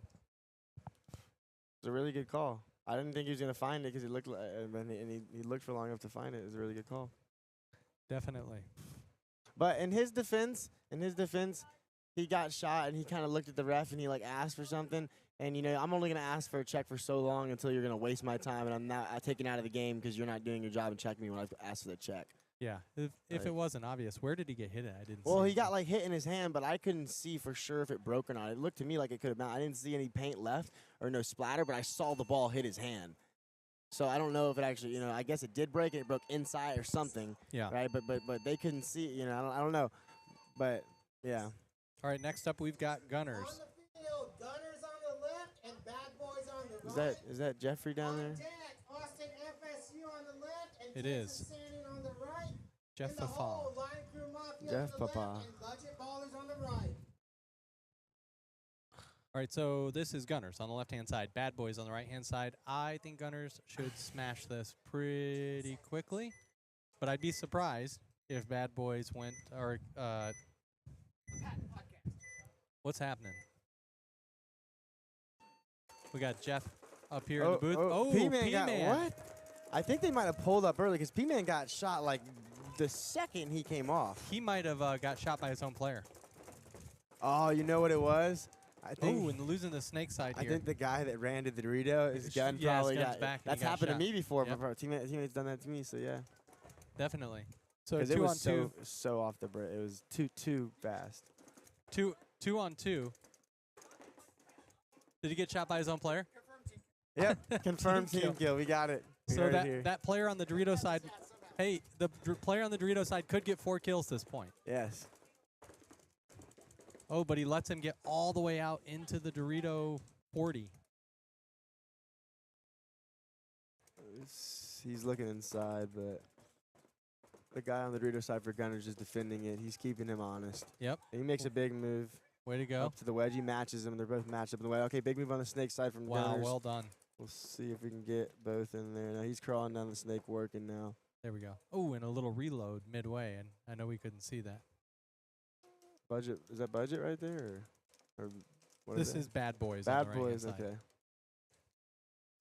It's a really good call. I didn't think he was gonna find it because he looked and he looked for long enough to find it. It was a really good call.
Definitely.
But in his defense, he got shot and he kind of looked at the ref and he asked for something. And I'm only gonna ask for a check for so long until you're gonna waste my time and I'm not taken out of the game because you're not doing your job and checking me when I've asked for the check.
Yeah. If it wasn't obvious, where did he get hit at? I didn't.
Well,
see
he got hit in his hand, but I couldn't see for sure if it broke or not. It looked to me like it could have bounced. I didn't see any paint left or no splatter, but I saw the ball hit his hand. So I don't know if it actually, I guess it did break and it broke inside or something.
Yeah.
Right. But they couldn't see. I don't know. But yeah.
All right. Next up, we've got Gunners.
On the field, Gunners on the left and Bad Boys on the right.
Is that Jeffrey down there?
On deck, Austin FSU on the left and
It
Texas
is.
Standing on the right.
Jeff
In the
Papa.
hole, Line Crew Mafia
Jeff
on the
Papa.
left and Budget Ballers on the right.
All right, so this is Gunners on the left-hand side, Bad Boys on the right-hand side. I think Gunners should smash this pretty quickly, but I'd be surprised if Bad Boys went or what's happening? We got Jeff up here in the booth. Oh,
P-Man got
P-Man.
what? I think they might have pulled up early because P-Man got shot the second he came off.
He might have got shot by his own player.
Oh, you know what it was? I think.
Oh, and losing the snake side
I
here.
think the guy that ran to the Dorito, his gun
Yeah, his
probably
gun's
got.
back and he
That's
got
happened
shot.
to me before.
Yep.
But teammates done that to me. So yeah.
Definitely. So
Because it
2 on
was
2.
so off the break. It was too fast.
2 on 2. Did he get shot by his own player?
Yep. Confirmed
Team
team kill. We got it. We
So
heard it here.
that player on the Dorito side, hey, the player on the Dorito side could get 4 kills this point.
Yes.
Oh, but he lets him get all the way out into the Dorito 40.
He's looking inside, but the guy on the Dorito side for Gunner's just defending it. He's keeping him honest.
Yep.
And he makes a big move
Way to go.
up to the wedge. He matches him. They're both matched up in the wedge. Okay, big move on the snake side from
Wow,
Gunners.
well done.
We'll see if we can get both in there. Now he's crawling down the snake working now.
There we go. Oh, and a little reload midway, and I know we couldn't see that.
Budget, is that budget right there? Or what
This
that?
is Bad Boys on
Bad
the right-hand
Boys,
side.
okay.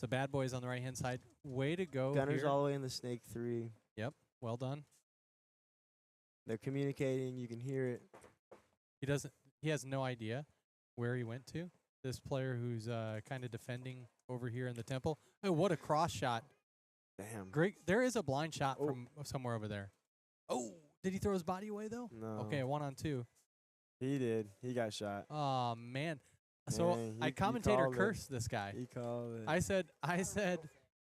So Bad Boys on the right-hand side. Way to go
Gunners
here.
all the way in the snake 3.
Yep, well done.
They're communicating. You can hear it.
He has no idea where he went to. This player who's kind of defending over here in the temple. Oh, what a cross shot.
Damn.
Great. There is a blind shot
Oh.
from somewhere over there. Oh, did he throw his body away, though?
No.
Okay, 1 on 2.
He did. He got shot.
Oh, man. So
Man,
I
he
commentator
called it.
cursed this guy.
He called it.
I said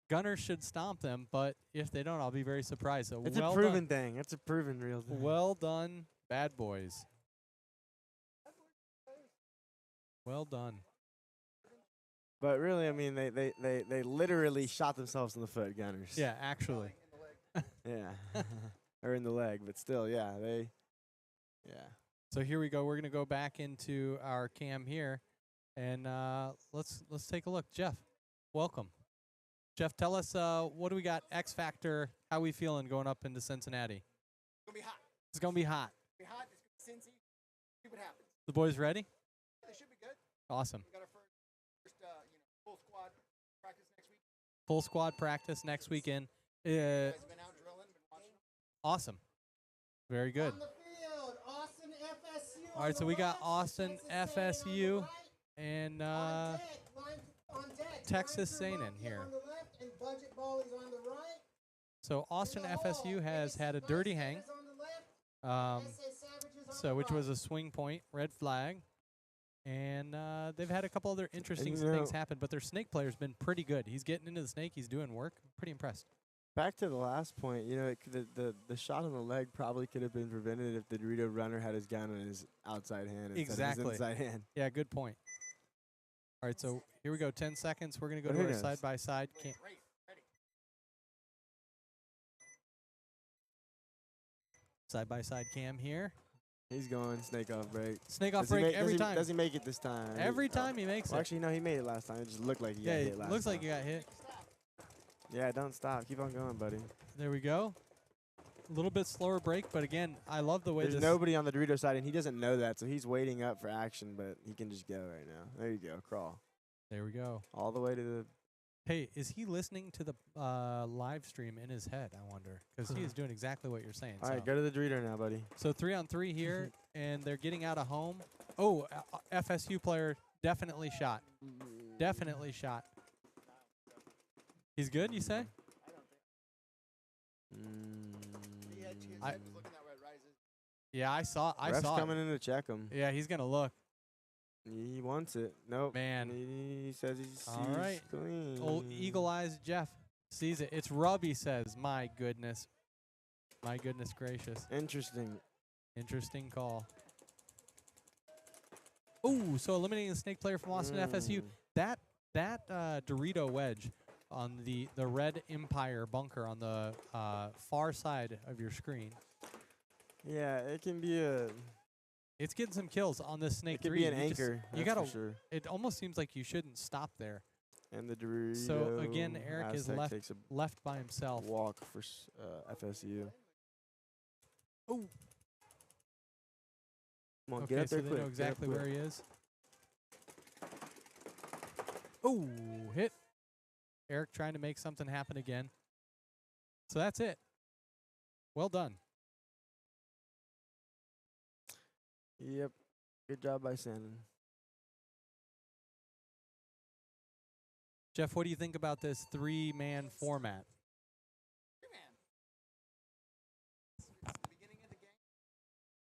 Gunners should stomp them, but if they don't, I'll be very surprised. So
It's
well
a proven thing. It's a proven real
done.
thing.
Well done, Bad Boys. Well done.
But really, I mean, they literally shot themselves in the foot, Gunners.
Yeah, actually.
Yeah. Or in the leg, but still, yeah, yeah.
So here we go. We're gonna go back into our cam here, and let's take a look. Jeff, welcome. Jeff, tell us what do we got? X Factor. How we feeling going up into Cincinnati?
It's gonna be hot.
It's gonna be hot.
It's gonna be hot. It's gonna be Cincy. See what happens.
The boys ready?
They should be good.
Awesome.
We got our first full squad practice next week.
Full squad practice next weekend.
You guys have been out drilling, been watching.
Awesome. Very good.
On the field, 4
All right,
on
so
the
we got
left,
Austin
Texas A&M on the
FSU
right.
and
On deck, on deck,
Texas
Line Crew
Seinen
Mafia
here.
on the left and Budget Ball is on the right.
So Austin
In the
FSU
hole,
has had a
Innocent
dirty hang,
Bystanders on the left,
um,
SA Savages on
so
the
which was
right.
a swing point, red flag. And they've had a couple other interesting
you
things
know-
happen, but their snake player's been pretty good. He's getting into the snake. He's doing work. Pretty impressed.
Back to the last point, you know, the shot on the leg probably could have been prevented if the Dorito runner had his gun on his outside hand instead
Exactly.
of his inside hand.
Yeah, good point. All right, so here we go. 10 seconds. We're going to go
But
to
who
our
knows?
side-by-side. Side-by-side cam here.
He's going snake off break.
Snake off
Does he
break
make-
every
does he-
time.
Does he make it this time?
Every
Oh.
time he makes
Well,
it.
actually, no, he made it last time. It just looked like he
Yeah,
got hit
it
last
looks like
time.
you got hit.
Yeah, don't stop. Keep on going, buddy.
There we go. A little bit slower break, but again, I love the way
There's
this.
nobody on the Dorito side, and he doesn't know that, so he's waiting up for action, but he can just go right now. There you go. Crawl.
There we go.
All the way to the...
Hey, is he listening to the live stream in his head, I wonder? Because he is doing exactly what you're saying.
All right, go to the Dorito now, buddy.
So 3-on-3 here, and they're getting out of home. Oh, FSU player definitely shot. Definitely shot. He's good, you say? I- Yeah, I saw
Ref's
it.
coming in to check him.
Yeah, he's going to look.
He wants it. Nope.
Man.
He says he's
All right.
clean.
Old Eagle Eyes Jeff sees it. It's rub, he says. My goodness. My goodness gracious.
Interesting.
Interesting call. Ooh, so eliminating the snake player from Austin FSU. That Dorito wedge on the Red Empire bunker on the far side of your screen.
Yeah, it can be a...
It's getting some kills on this snake
It could
3.
be an
You just-
anchor.
You
that's
gotta.
for sure.
It almost seems like you shouldn't stop there.
And the Dorito.
So again, Eric is
Aztec
left
takes a
left by himself.
walk for FSU.
Oh.
Come on,
Okay,
get up
so
there
they
quick.
know exactly
get up
where
quick.
he is. Oh, hit. Eric trying to make something happen again. So that's it. Well done.
Yep. Good job by Shannon.
Jeff, what do you think about this 3-man format?
Beginning of the game,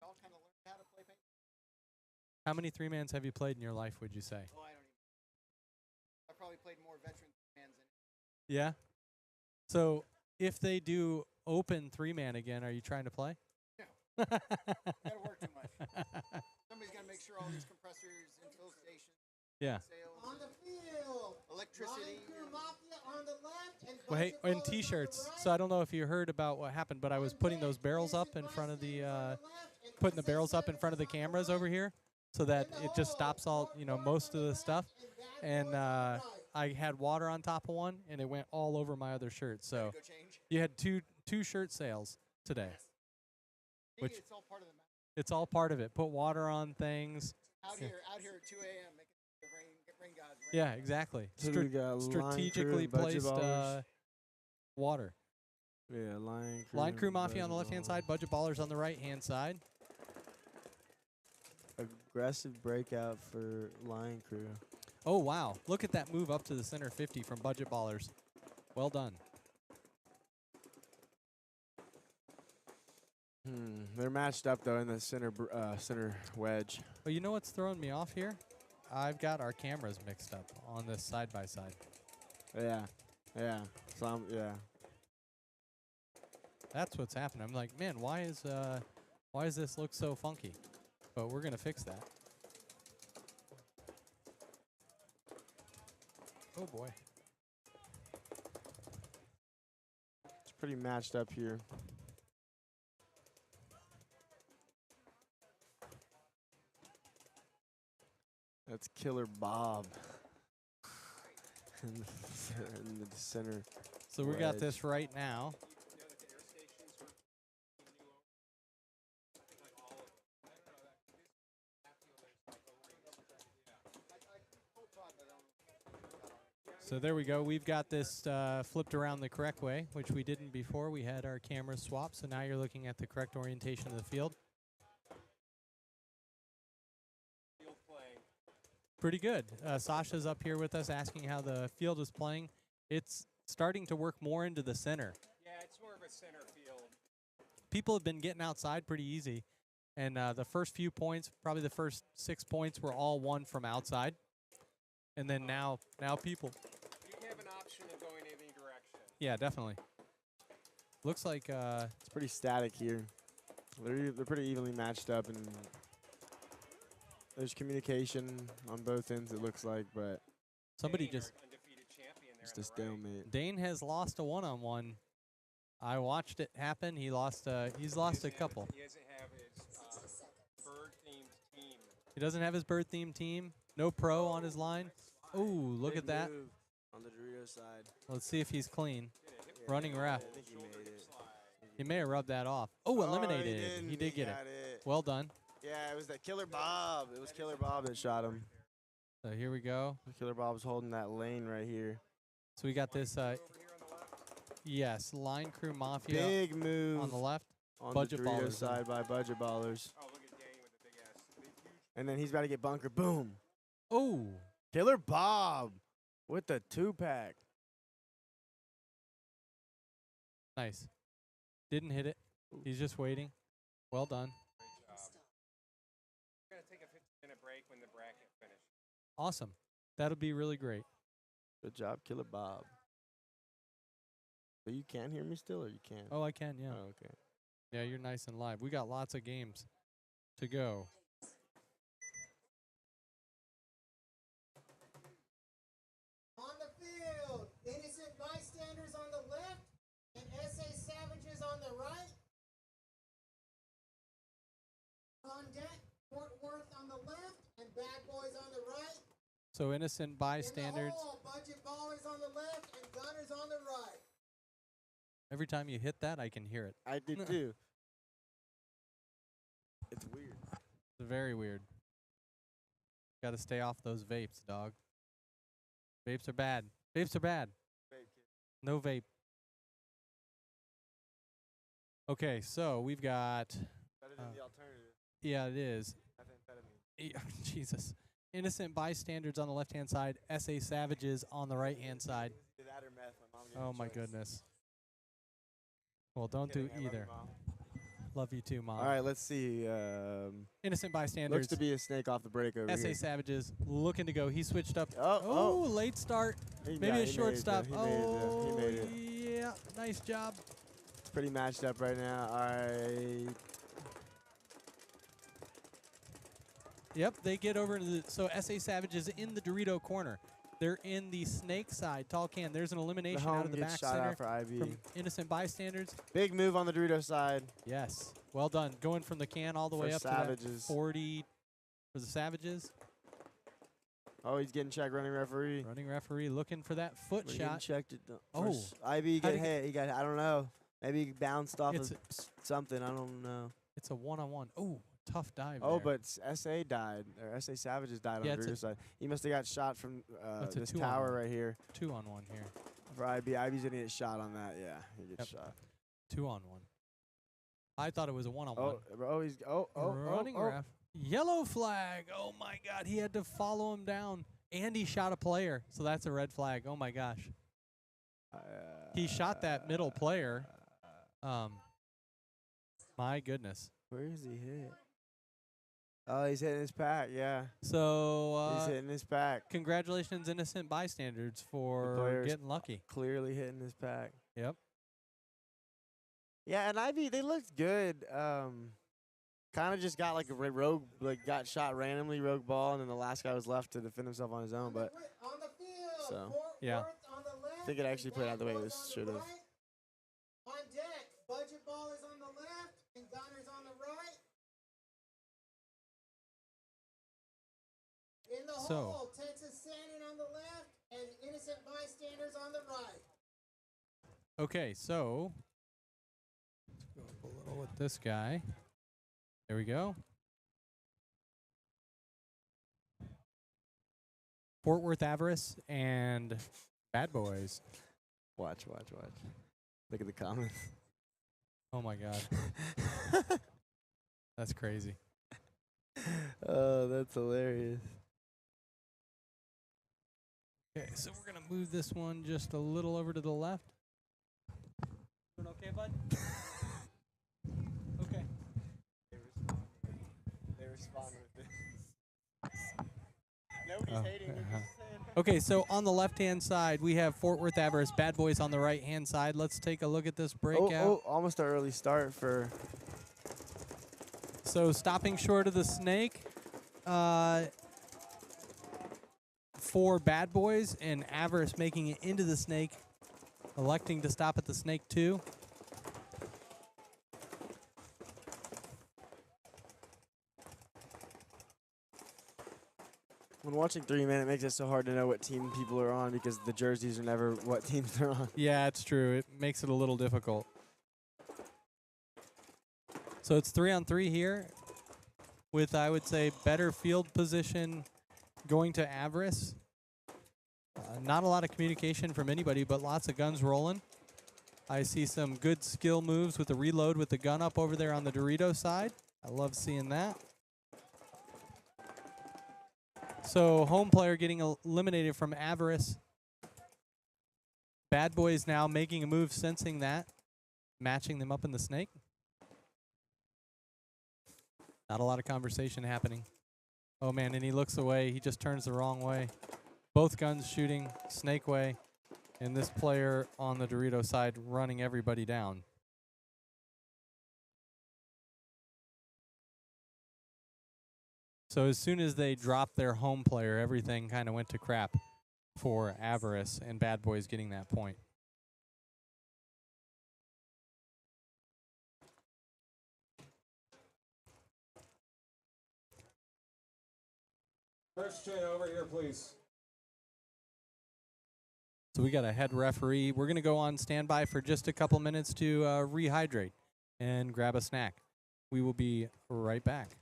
we all kind of learned how to play paintball.
How many 3-mans have you played in your life, would you say?
Oh, I don't even. I probably played more veteran fans than.
Yeah? So if they do open 3-man again, are you trying to play?
No. Gotta work too much. Somebody's gotta make sure all these compressors, infill stations,
Yeah.
sales,
On the field,
electricity.
Line Crew Mafia on the left and
Well, hey,
Budget Ball
and
is on the
T-shirts.
right.
So I don't know if you heard about what happened, but I was putting those barrels up in front of the putting the barrels up in front of the cameras over here, so that it just stops all most of the stuff. And I had water on top of one, and it went all over my other shirt. So
Go change.
you had two shirt sales today.
See,
Which-
it's all part of the match.
It's all part of it. Put water on things.
Out
Yeah.
here at 2 a.m. making the rain gods. Rain
Yeah,
gods.
exactly.
So we got Line Crew
Strategically
and Budget
placed
Ballers.
water.
Yeah, Line Crew.
Line Crew
and
Mafia on the
Budget
left-hand
Ballers.
side, Budget Ballers on the right-hand side.
Aggressive breakout for Line Crew.
Oh, wow. Look at that move up to the center 50 from Budget Ballers. Well done.
They're matched up though in the center center wedge.
But you know what's throwing me off here? I've got our cameras mixed up on this side-by-side.
Yeah, yeah. Yeah.
That's what's happening. I'm like, man, why is this look so funky? But we're going to fix that. Oh, boy.
It's pretty matched up here. That's Killer Bob. in the center.
So we got
wedge.
this right now. So there we go. We've got this flipped around the correct way, which we didn't before. We had our cameras swapped, so now you're looking at the correct orientation of the field. Pretty good. Sasha's up here with us asking how the field is playing. It's starting to work more into the center.
Yeah, it's more of a center field.
People have been getting outside pretty easy. And the first few points, probably the first 6 points, were all won from outside. And then now people.
You have an option of going any direction.
Yeah, definitely. Looks like
It's pretty static here. They're pretty evenly matched up, and there's communication on both ends, it looks like, but
somebody
Dane, our
just.
undefeated champion there
just
on
a
the right.
stalemate.
Dane has lost a one-on-one. I watched it happen. He's lost a couple.
He doesn't have his bird-themed team.
He doesn't have his bird-themed team. No pro on his line. Ooh, look
Big
at that.
move on the Dorito side.
Let's see if he's clean.
Yeah,
Running ref.
I think he made it.
He may have rubbed that off. Oh, eliminated.
didn't.
He did get it.
got it.
Well done.
Yeah, it was that Killer Bob. It was Killer Bob that shot him.
So here we go.
Killer Bob's holding that lane right here.
So we got this, yes, Line Crew Mafia
Big move
on the left.
on
Budget
the Dorito
Ballers.
side by Budget Ballers.
Oh, look at Dane with the big ass. Big, huge.
And then he's about to get bunker. Boom.
Oh,
Killer Bob with the 2-pack.
nice. Didn't hit it. He's just waiting. Well done.
Great job. We're going to take a 15-minute break when the bracket finishes.
Awesome. That'll be really great.
Good job, Killer Bob. But you can hear me still, or you can't?
Oh, I can, yeah.
Oh, okay.
Yeah, you're nice and live. We got lots of games to go.
On the field, innocent bystanders on the left and SA Savages on the right. On deck, Fort Worth on the left and Bad Boys on the right.
So innocent
In
bystanders.
the hole, Budget Ballers on the left and Gunners on the right.
Every time you hit that, I can hear it.
I did too. It's weird.
It's very weird. Got to stay off those vapes, dog. Vapes are bad. Vapes are bad. No vape. Okay, so we've got.
Better than the alternative.
Yeah, it is.
Methamphetamine.
Jesus. Innocent bystanders on the left-hand side. SA Savages on the right-hand side.
Either that or meth. My mom gave me
Oh
a
my
choice.
goodness. Well, don't do
Kidding, I love you,
either.
Mom.
Love you too, Mom.
All right, let's see.
Innocent bystanders.
Looks to be a snake off the break over
SA
here.
Savages looking to go. He switched up.
Oh,
Late start.
He
Maybe
got-
a
he
short
made it,
stop.
though. He made it, though. He made it.
Yeah. Nice job.
Pretty matched up right now. All right.
Yep, they get over to the. So SA Savages in the Dorito corner. They're in the snake side. Tall can. There's an
The
elimination out
home
of the
gets
back
shot
center
out for IB.
from innocent bystanders.
Big move on the Dorito side.
Yes. Well done. Going from the can all the
For
way up to
Savages.
that 40 for the Savages.
Oh, he's getting checked, running referee.
Running referee looking for that foot
But he getting
shot.
checked.
Oh.
IB
How'd
got
he
hit. He got. I don't know. Maybe he bounced off
It's
of something. I don't know.
It's a one-on-one. Oh, tough dive
Oh,
there.
but SA died, or SA Savages died
Yeah,
on the
it's
Dorito side. He must have got shot from
That's a
this
2-on-1.
tower right here.
2-on-1 here.
For IB. IB's gonna get shot on that. Yeah, he gets
Yep.
shot.
2-on-1. I thought it was a one-on-one.
Oh, he's
Running ref. Yellow flag. Oh my God, he had to follow him down, and he shot a player. So that's a red flag. Oh my gosh, he shot that middle player. My goodness.
Where is he hit? Oh, he's hitting his pack. Yeah,
So
he's hitting his pack.
congratulations, innocent bystanders, for
players-
getting lucky.
Clearly hitting his pack.
Yep.
Yeah, and Ivy, they looked good. Kind of just got like a rogue, like got shot randomly, rogue ball, and then the last guy was left to defend himself on his own. But
on the field,
So,
Fort
yeah.
Worth on the left
I think it actually played out the way
Bad
this
Boys on
should
the
have.
right. On deck, Budget Ballers on the left and Gunners on the right. In the
So-
hole, Texas Sanding on the left and Innocent Bystanders on the right.
Okay, so let's go up a little with this guy. There we go. Fort Worth Avarice and Bad Boys.
Watch. Look at the comments.
Oh my God, that's crazy.
Oh, that's hilarious.
Okay, so we're going to move this one just a little over to the left. Doing okay, bud? Okay.
They respond with this. Nobody's hating. They're
uh-huh.
just saying.
Okay, so on the left-hand side, we have Fort Worth Avarice Bad Boys on the right-hand side. Let's take a look at this breakout.
Oh, almost an early start for.
So stopping short of the snake for Bad Boys, and Avarice making it into the snake, electing to stop at the snake too.
When watching 3-man, it makes it so hard to know what team people are on because the jerseys are never what teams they're on.
Yeah, it's true. It makes it a little difficult. So it's 3-on-3 here with, I would say, better field position going to Avarice. Not a lot of communication from anybody, but lots of guns rolling. I see some good skill moves with the reload with the gun up over there on the Dorito side. I love seeing that. So home player getting eliminated from Avarice. Bad Boys now making a move, sensing that, matching them up in the snake. Not a lot of conversation happening. Oh man, and he looks away. He just turns the wrong way. Both guns shooting snake way, and this player on the Dorito side running everybody down. So as soon as they dropped their home player, everything kind of went to crap for Avarice, and Bad Boys getting that point.
First chain over here, please.
So we got a head referee. We're going to go on standby for just a couple minutes to rehydrate and grab a snack. We will be right back.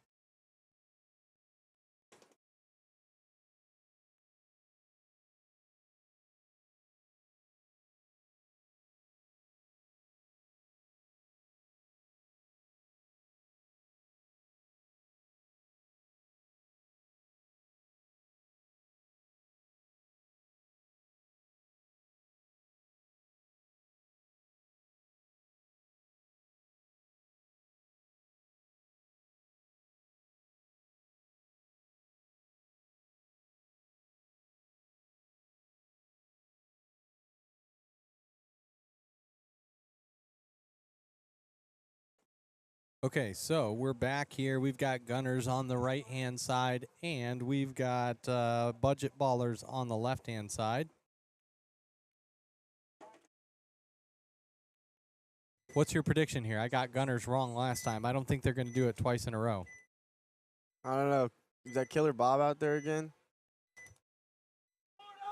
Okay, so we're back here. We've got gunners on the right-hand side, and we've got budget ballers on the left-hand side. What's your prediction here? I got gunners wrong last time. I don't think they're going to do it twice in a row.
I don't know. Is that Killer Bob out there again?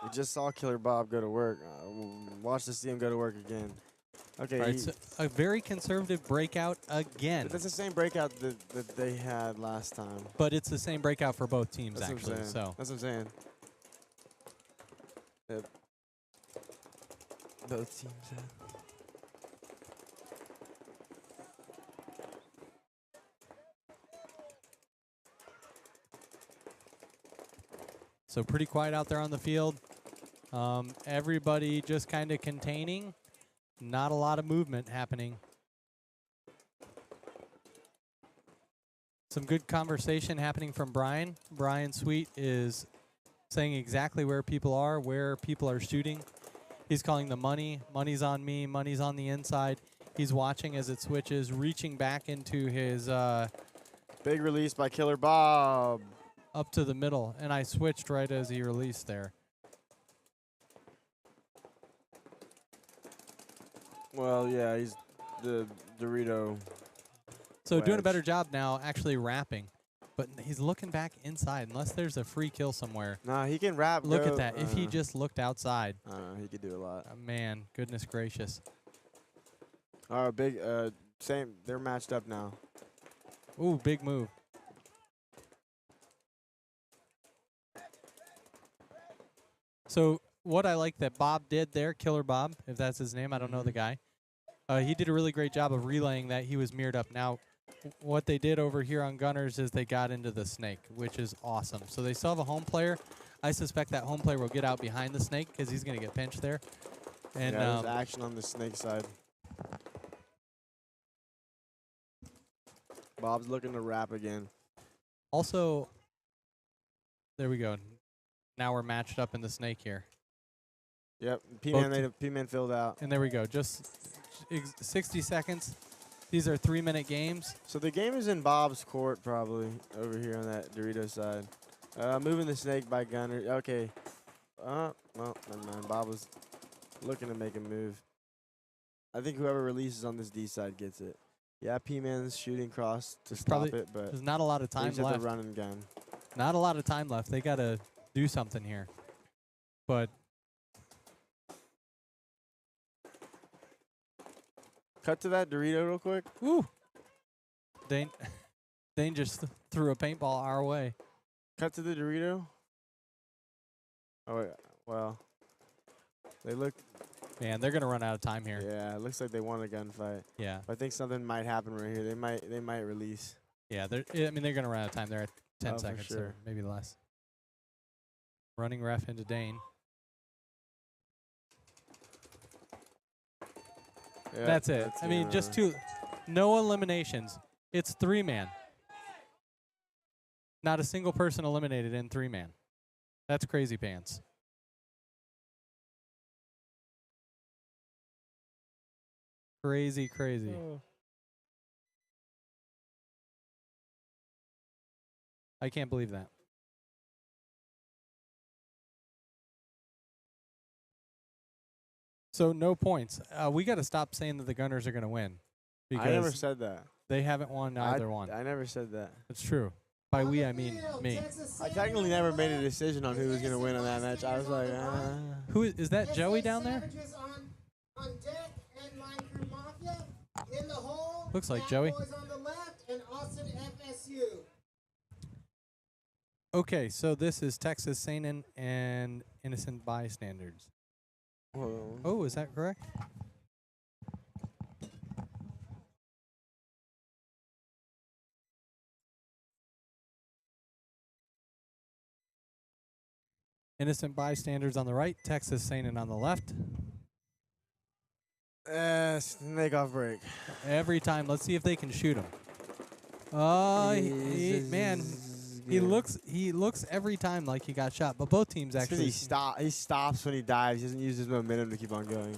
We just saw Killer Bob go to work. Watch to see him go to work again. Okay.
All right, so a very conservative breakout again.
That's the same breakout that they had last time.
But it's the same breakout for both teams,
That's
actually. So
that's what I'm saying. Yep. Both teams have.
So pretty quiet out there on the field. Everybody just kind of containing. Not a lot of movement happening. Some good conversation happening from Brian. Brian Sweet is saying exactly where people are shooting. He's calling the money. Money's on me. Money's on the inside. He's watching as it switches, reaching back into his
big release by Killer Bob.
Up to the middle, and I switched right as he released there.
Well, yeah, he's the Dorito.
So doing a better job now actually wrapping, but he's looking back inside unless there's a free kill somewhere.
Nah, he can wrap.
Look at that. If he just looked outside.
He could do a lot.
Man, goodness gracious.
All right, big, same, they're matched up now.
Ooh, big move. So what I like that Bob did there, Killer Bob, if that's his name, I don't know the guy. He did a really great job of relaying that. He was mirrored up. Now, what they did over here on Gunners is they got into the snake, which is awesome. So they still have a home player. I suspect that home player will get out behind the snake because he's going to get pinched there. And
yeah, there's action on the snake side. Bob's looking to wrap again.
also, there we go. Now we're matched up in the snake here.
Yep,
Both
P-Man filled out.
And there we go. Just 60 seconds. These are 3-minute games.
So the game is in Bob's court probably over here on that Dorito side. Moving the snake by Gunner. Okay. Well, never mind. Bob was looking to make a move. I think whoever releases on this D side gets it. Yeah, P-Man's shooting cross to stop it, but
There's not a lot of time
they just have
left.
to run and gun.
Not a lot of time left. They got to do something here. But
Cut to that Dorito real quick.
woo, Dane just threw a paintball our way.
Cut to the Dorito. Oh, wait. Well, they look.
Man, they're gonna run out of time here.
Yeah, it looks like they want a gunfight.
Yeah,
I think something might happen right here. They might release.
yeah. I mean, they're gonna run out of time. They're at 10
Oh, for
seconds,
sure.
or maybe less. Running ref into Dane.
Yeah,
That's it. I mean, just no eliminations. It's 3-man. Not a single person eliminated in 3-man. That's crazy pants. Crazy, crazy. I can't believe that. So no points. We got to stop saying that the Gunners are going to win. Because
I never said that.
they haven't won either one.
I never said that.
It's true. By we, I mean me.
I technically never made a decision on who was going to win on that match. I was like,
Who is that? Joey down there?
Savages on deck and Line Crew Mafia in the hole.
Looks like
Bad
Joey.
Boys on the left and Austin FSU.
Okay, so this is Texas Seinen and Innocent Bystanders.
whoa.
Oh, is that correct? Innocent Bystanders on the right, Texas Seinen on the left.
Snake off break.
Every time, let's see if they can shoot him. Man, he looks every time like he got shot, but both teams actually.
He stops when he dives. He doesn't use his momentum to keep on going.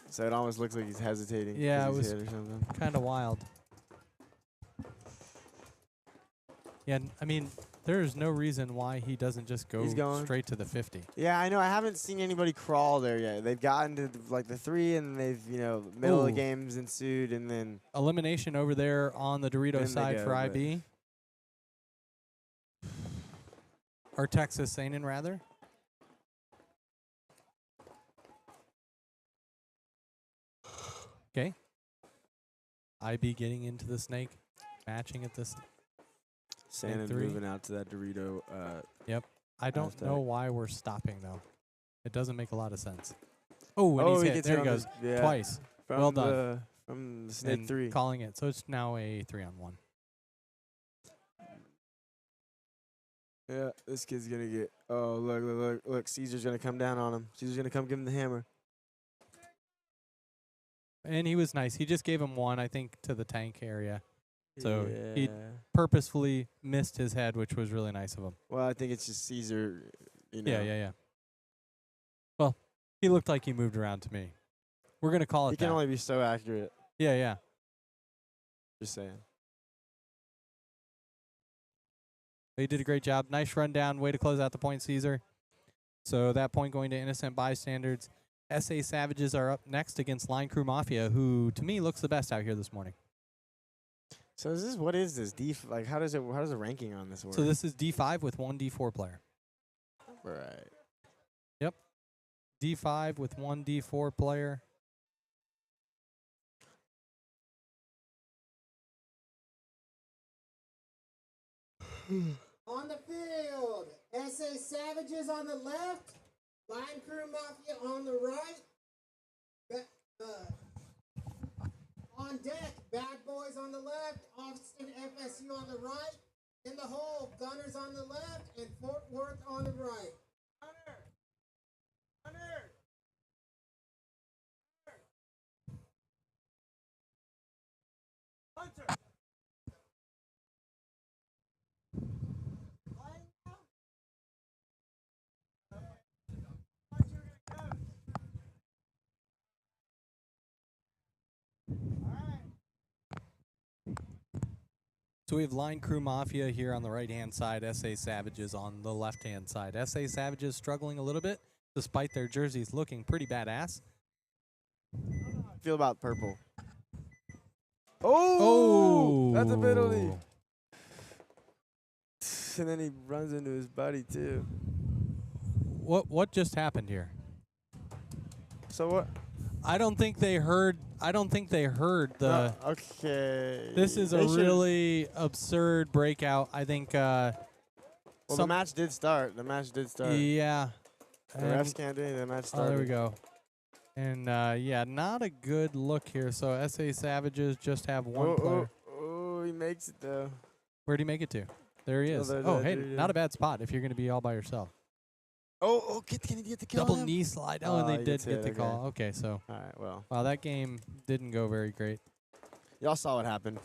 So it almost looks like he's hesitating.
Yeah,
'cause
it
he's
was
hit or something.
kind of wild. Yeah, I mean, there's no reason why he doesn't just go
He's going.
straight to the 50.
Yeah, I know. I haven't seen anybody crawl there yet. They've gotten to like the 3, and they've middle of the
Ooh.
games ensued, and then
Elimination over there on the Dorito
Then they
side
go,
for
but-
IB. Or Texas Seinen, rather. Okay. IB getting into the snake, matching at this.
Sandon
3.
moving out to that Dorito.
I don't
Hashtag.
know why we're stopping, though. It doesn't make a lot of sense. Oh, and he's
he
hit.
gets
There
hit
he
on
goes.
the- yeah,
Twice.
from
Well done.
From the Snake
And
3.
calling it. So it's now a 3-on-1.
Yeah, this kid's gonna get. Oh, look! Caesar's gonna come down on him. Caesar's gonna come give him the hammer.
And he was nice. He just gave him one, I think, to the tank area. So he
yeah.
purposefully missed his head, which was really nice of him.
Well, I think it's just Caesar.
Yeah. Well, he looked like he moved around to me. We're going to call it
He can
that.
only be so accurate.
Yeah.
Just saying.
He did a great job. Nice rundown. Way to close out the point, Caesar. So that point going to Innocent Bystanders. SA Savages are up next against Line Crew Mafia, who, to me, looks the best out here this morning.
So what is this? How does the ranking on this work?
So this is D5 with one D4 player.
Right.
D5 with one D4 player.
On the field, SA Savages on the left, Line Crew Mafia on the right. On deck, Bad Boys on the left, Austin FSU on the right. In the hole, Gunners on the left and Fort Worth on the right.
Hunter! Hunter! Hunter! Flying now? Watch you're gonna go.
So we have Line Crew Mafia here on the right-hand side, SA Savages on the left-hand side. SA Savages struggling a little bit, despite their jerseys looking pretty badass.
Feel about purple. Oh, that's a penalty. And then he runs into his buddy too.
What just happened here?
So what?
I don't think they heard the.
Okay.
This is a
They should've-
really absurd breakout. I think.
Well, the match did start. The match did start.
Yeah.
The refs can't do anything. The match
Oh,
started.
there we go. And yeah, not a good look here. So SA Savages just have one player.
Oh, he makes it though.
Where'd he make it to? There he is.
there's
Oh,
that
hey,
dude,
not a bad spot if you're going to be all by yourself.
Oh, can he get the kill?
Double
on him?
knee slide. Oh, and
Oh,
they
he
did
gets
get
hit,
the
okay.
call. Okay, so.
All right, well.
Wow, that game didn't go very great.
Y'all saw what happened.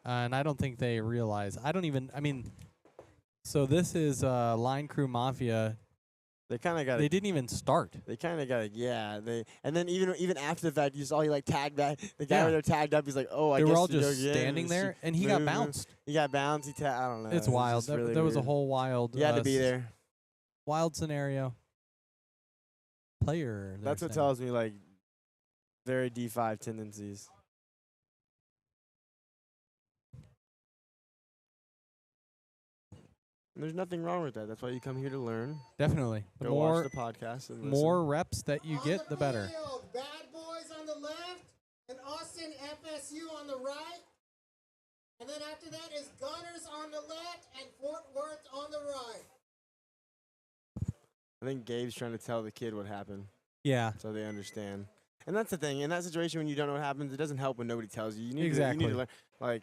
And I don't think they realize. I mean, so this is Line Crew Mafia.
They kind of got
They didn't even start.
They kind of got it, yeah. And then even after the fact, you saw he like tagged that the guy
Yeah.
where they're tagged up. He's like, oh, I
They
guess
were all
you go
just
again,
standing
and
there,
shoot,
and he got
move.
bounced.
He got bounced. I don't know.
It's
It was
wild.
just really
There was a
weird.
whole wild.
You had to be
s-
there.
Wild scenario. Player.
That's what tells me like very D5 tendencies. And there's nothing wrong with that. That's why you come here to learn.
Definitely. The
Go
more
watch the podcast and
more
listen.
reps that you
On
get, the better.
field, Bad Boys on the left and Austin FSU on the right. And then after that is Gunners on the left and Fort Worth on the right.
I think Gabe's trying to tell the kid what happened
Yeah.
so they understand. And that's the thing. In that situation, when you don't know what happens, it doesn't help when nobody tells you. You need
Exactly.
to learn. Like,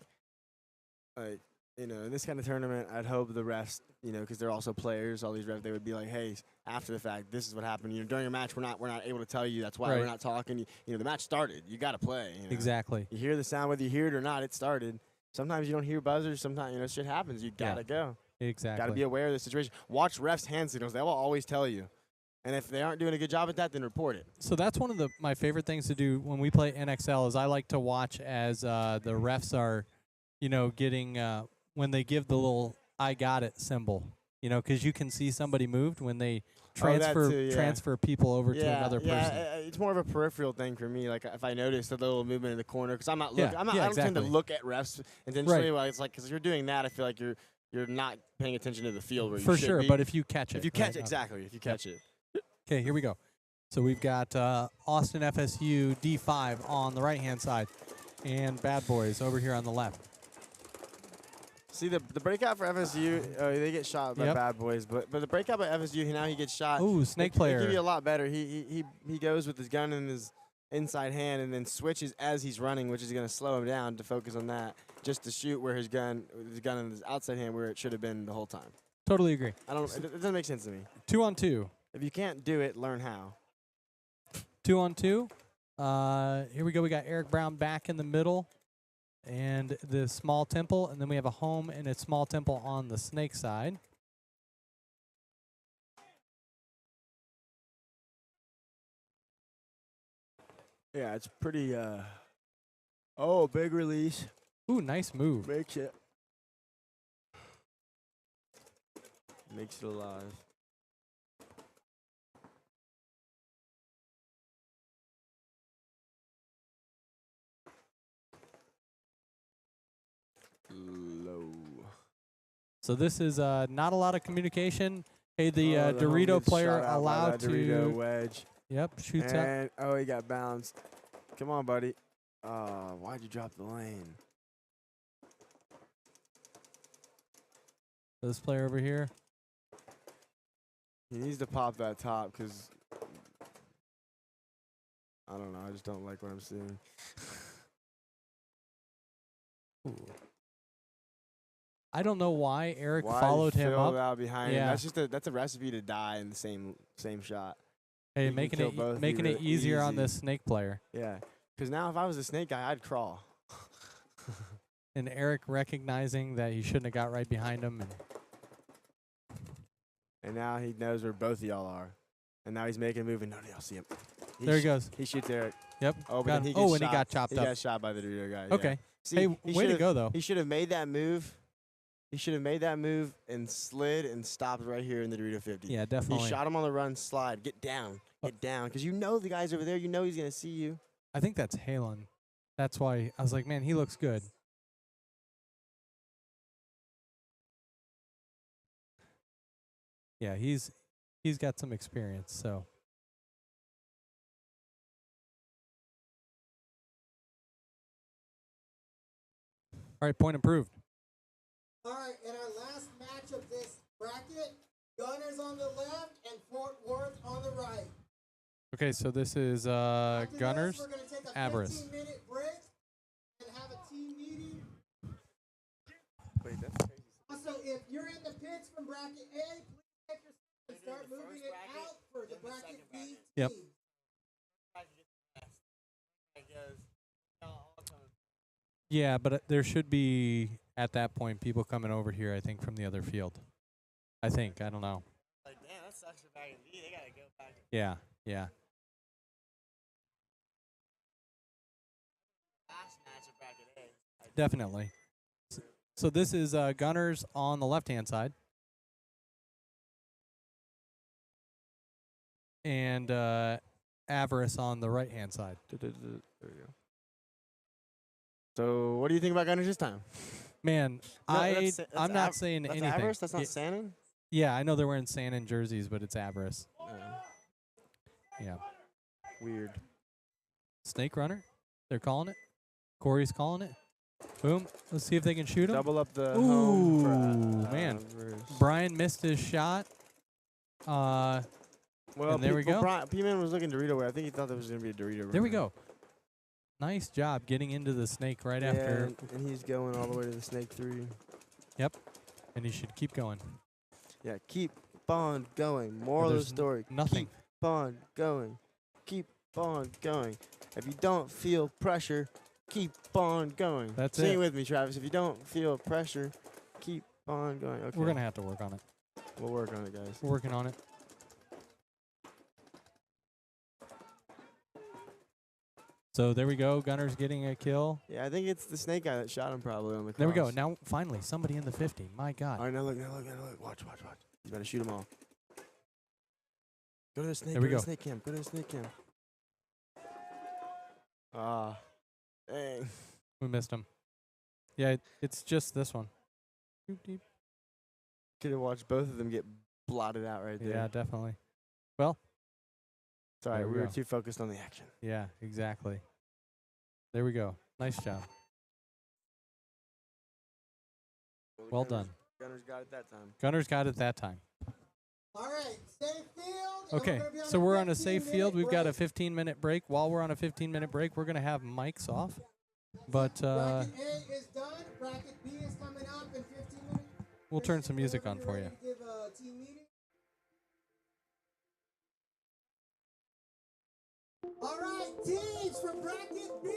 you know, in this kind of tournament, I'd hope the refs, you know, because they're also players, all these refs, they would be like, hey, after the fact, this is what happened. You know, during a match, we're not able to tell you. That's why we're
Right.
not talking. You know, the match started. You got to play. You know?
Exactly.
You hear the sound, whether you hear it or not, it started. Sometimes you don't hear buzzers. Sometimes, you know, shit happens. You got to go.
Exactly.
Got to be aware of the situation. Watch refs' hand signals. They will always tell you. And if they aren't doing a good job at that, then report it.
So that's one of my favorite things to do when we play NXL is I like to watch as the refs are, you know, getting when they give the little "I got it" symbol. You know, because you can see somebody moved when they transfer
too, yeah.
transfer people over to another person.
It's more of a peripheral thing for me. Like if I notice a little movement in the corner, because I'm not looking.
Yeah,
I don't tend
exactly.
to look at refs intentionally.
Right.
Well, it's like because you're doing that, I feel like you're not paying attention to the field where
For
you should
sure,
be.
but if you catch it.
If you catch
right?
it, exactly. If you catch it.
Okay, here we go. So we've got Austin FSU D5 on the right-hand side and Bad Boys over here on the left.
See the breakout for FSU, they get shot by
Yep.
Bad Boys, but the breakout by FSU, now he gets shot.
Ooh, snake
They
player.
give you a lot better. He goes with his gun in his inside hand and then switches as he's running, which is going to slow him down to focus on that, just to shoot where his gun in his outside hand where it should have been the whole time.
Totally agree.
It doesn't make sense to me.
2-on-2.
If you can't do it, learn how.
2-on-2. Here we go. We got Eric Brown back in the middle and the small temple, and then we have a home and a small temple on the snake side.
Yeah, it's pretty. Oh, big release.
Ooh, nice move.
Makes it. Makes it alive. Low.
So this is not a lot of communication. Hey, the
home
Dorito
gets
player
shot out by
allowed
that Dorito
to.
wedge.
Yep, shoots up.
And oh, he got bounced. Come on, buddy. Why'd you drop the lane?
This player over here.
He needs to pop that top because I don't know. I just don't like what I'm seeing.
Ooh. I don't know why Eric
Why
followed him
fill
up.
out behind him?
Yeah.
That's just that's a recipe to die in the same shot.
Hey,
You can
making
kill
it
both
making it
really
easier on
easy.
this snake player.
Yeah, because now if I was a snake guy, I'd crawl.
And Eric recognizing that he shouldn't have got right behind him.
And now he knows where both of y'all are. And now he's making a move, and none of y'all see him.
There he goes.
He shoots Eric.
Yep.
Oh, but
got
then he
him.
gets
And he
shot.
got chopped
He
up.
got shot by the Dorito guy.
Okay.
Yeah. See,
Hey,
he
way to
should've-
go, though.
He should have made that move. He should have made that move and slid and stopped right here in the Dorito 50.
Yeah, definitely.
He shot him on the run, slide, get down, because you know the guy's over there. You know he's gonna see you.
I think that's Halen. That's why I was like, man, he looks good. Yeah, he's got some experience, so. All right, point improved.
All right, in our last match of this bracket, Gunners on the left and Fort Worth on the right.
Okay, so this is
After
Gunners,
this, we're going to take a
Avarice.
15-minute break and have a team meeting.
Wait, that's crazy.
Also, if you're in the pits from bracket A, please take your seat and start moving it out for the bracket B
Yep.
team.
Yeah, but there should be, at that point, people coming over here, I think, from the other field. I think. I don't know.
Like, damn, that sucks for bracket B. They gotta go back.
Yeah, yeah.
Last match of bracket A.
Definitely. So this is Gunners on the left-hand side. And Avarice on the right-hand side.
There we go. So, what do you think about Gunners this time?
Man,
that's
I'm not saying
that's
anything.
Avarice? That's not
Yeah,
Sannon?
yeah, I know they're wearing Sandin jerseys, but it's Avarice. Yeah.
Weird.
Snake Runner, they're calling it. Corey's calling it. Boom. Let's see if they can shoot him.
Double up the home for
man.
Avarice.
Brian missed his shot.
Well,
and there we go.
P-Man was looking Dorito way. I think he thought there was going to be a Dorito.
There we
runner.
go. Nice job getting into the snake right
Yeah,
after.
and he's going all the way to the snake 3.
Yep. And he should keep going.
Yeah, keep on going. Moral of the
There's
story.
nothing.
Keep on going. Keep on going. If you don't feel pressure, keep on going.
That's
Sing
it.
with me, Travis. If you don't feel pressure, keep on going. Okay.
We're going to have to work on it.
We'll work on it, guys.
We're working on it. So there we go. Gunner's getting a kill.
Yeah, I think it's the snake guy that shot him probably on the cross.
There we go. Now, finally, somebody in the 50. My God.
All right, now look. Watch. He's about to shoot them all. Go to the snake.
There we
Go
go.
to the snake cam. Go to the snake cam. Ah, dang.
We missed him. Yeah, it's just this one. Doop, deep.
Could have watched both of them get blotted out right there.
Yeah, definitely. Well,
Sorry,
there
we
we
were
go.
too focused on the action.
yeah, exactly. There we go. Nice job. Well done.
Gunners got it that time.
Gunners got it that time.
All right, safe field. and
Okay,
we're gonna be
so we're on a safe
15-minute
field. We've got a
break.
15-minute break. While we're on a 15-minute break, we're going to have mics off. But
Bracket A is done. Bracket B is coming up in 15 minutes.
we'll turn some music on for you.
Ready to give a team meeting? All right, teams from bracket B.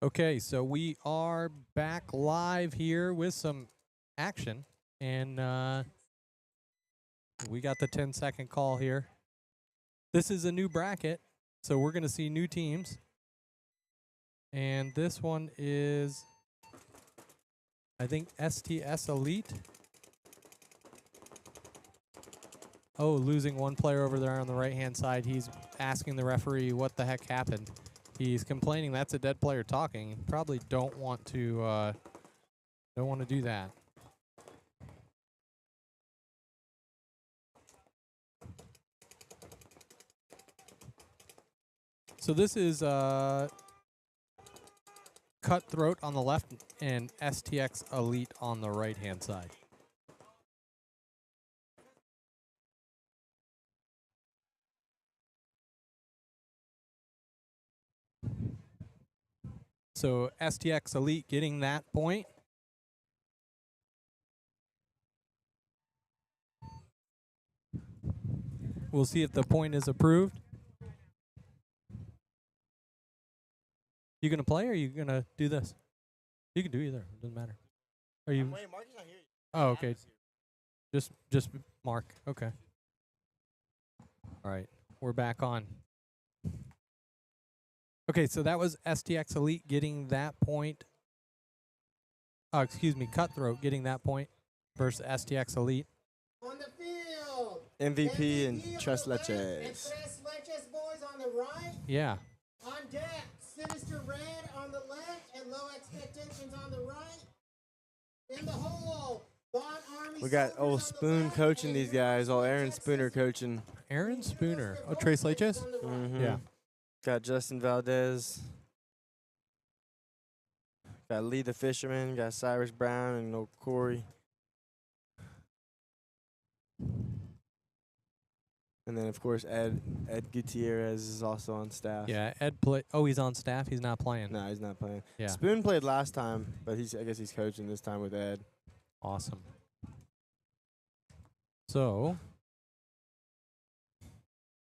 Okay, so we are back live here with some action, and we got the 10-second call here. This is a new bracket, so we're going to see new teams. And this one is, I think, STS Elite. Oh, losing one player over there on the right-hand side. He's asking the referee what the heck happened. He's complaining that's a dead player talking. Probably don't want to do that. So this is Cutthroat on the left and STX Elite on the right-hand side. So STX Elite getting that point. We'll see if the point is approved. You gonna play or are you gonna do this? You can do either. It doesn't matter. Are you?
Wait, Mark is not here.
Oh, okay. Just Mark. Okay. All right. We're back on. Okay, so that was STX Elite getting that point. Excuse me, Cutthroat getting that point versus STX Elite.
On the field.
MVP and
MVP
Tres
on the left, and
Leches.
Tres Leches boys on the right.
Yeah.
On deck, Sinister Red on the left and Low Expectations on the right. In the hole, Bond Army.
We got
Soldiers on
old
the
Spoon
left,
coaching
and
these guys. Old Aaron
Texas
Spooner coaching.
Aaron Spooner. Oh, Trace Leches?
on the right.
Mm-hmm.
Yeah.
Got Justin Valdez. Got Lee the Fisherman. Got Cyrus Brown and old Corey. And then, of course, Ed Gutierrez is also on staff.
Yeah, Ed play. Oh, he's on staff. He's not playing.
No, he's not playing.
Yeah.
Spoon played last time, but I guess he's coaching this time with Ed.
Awesome. So,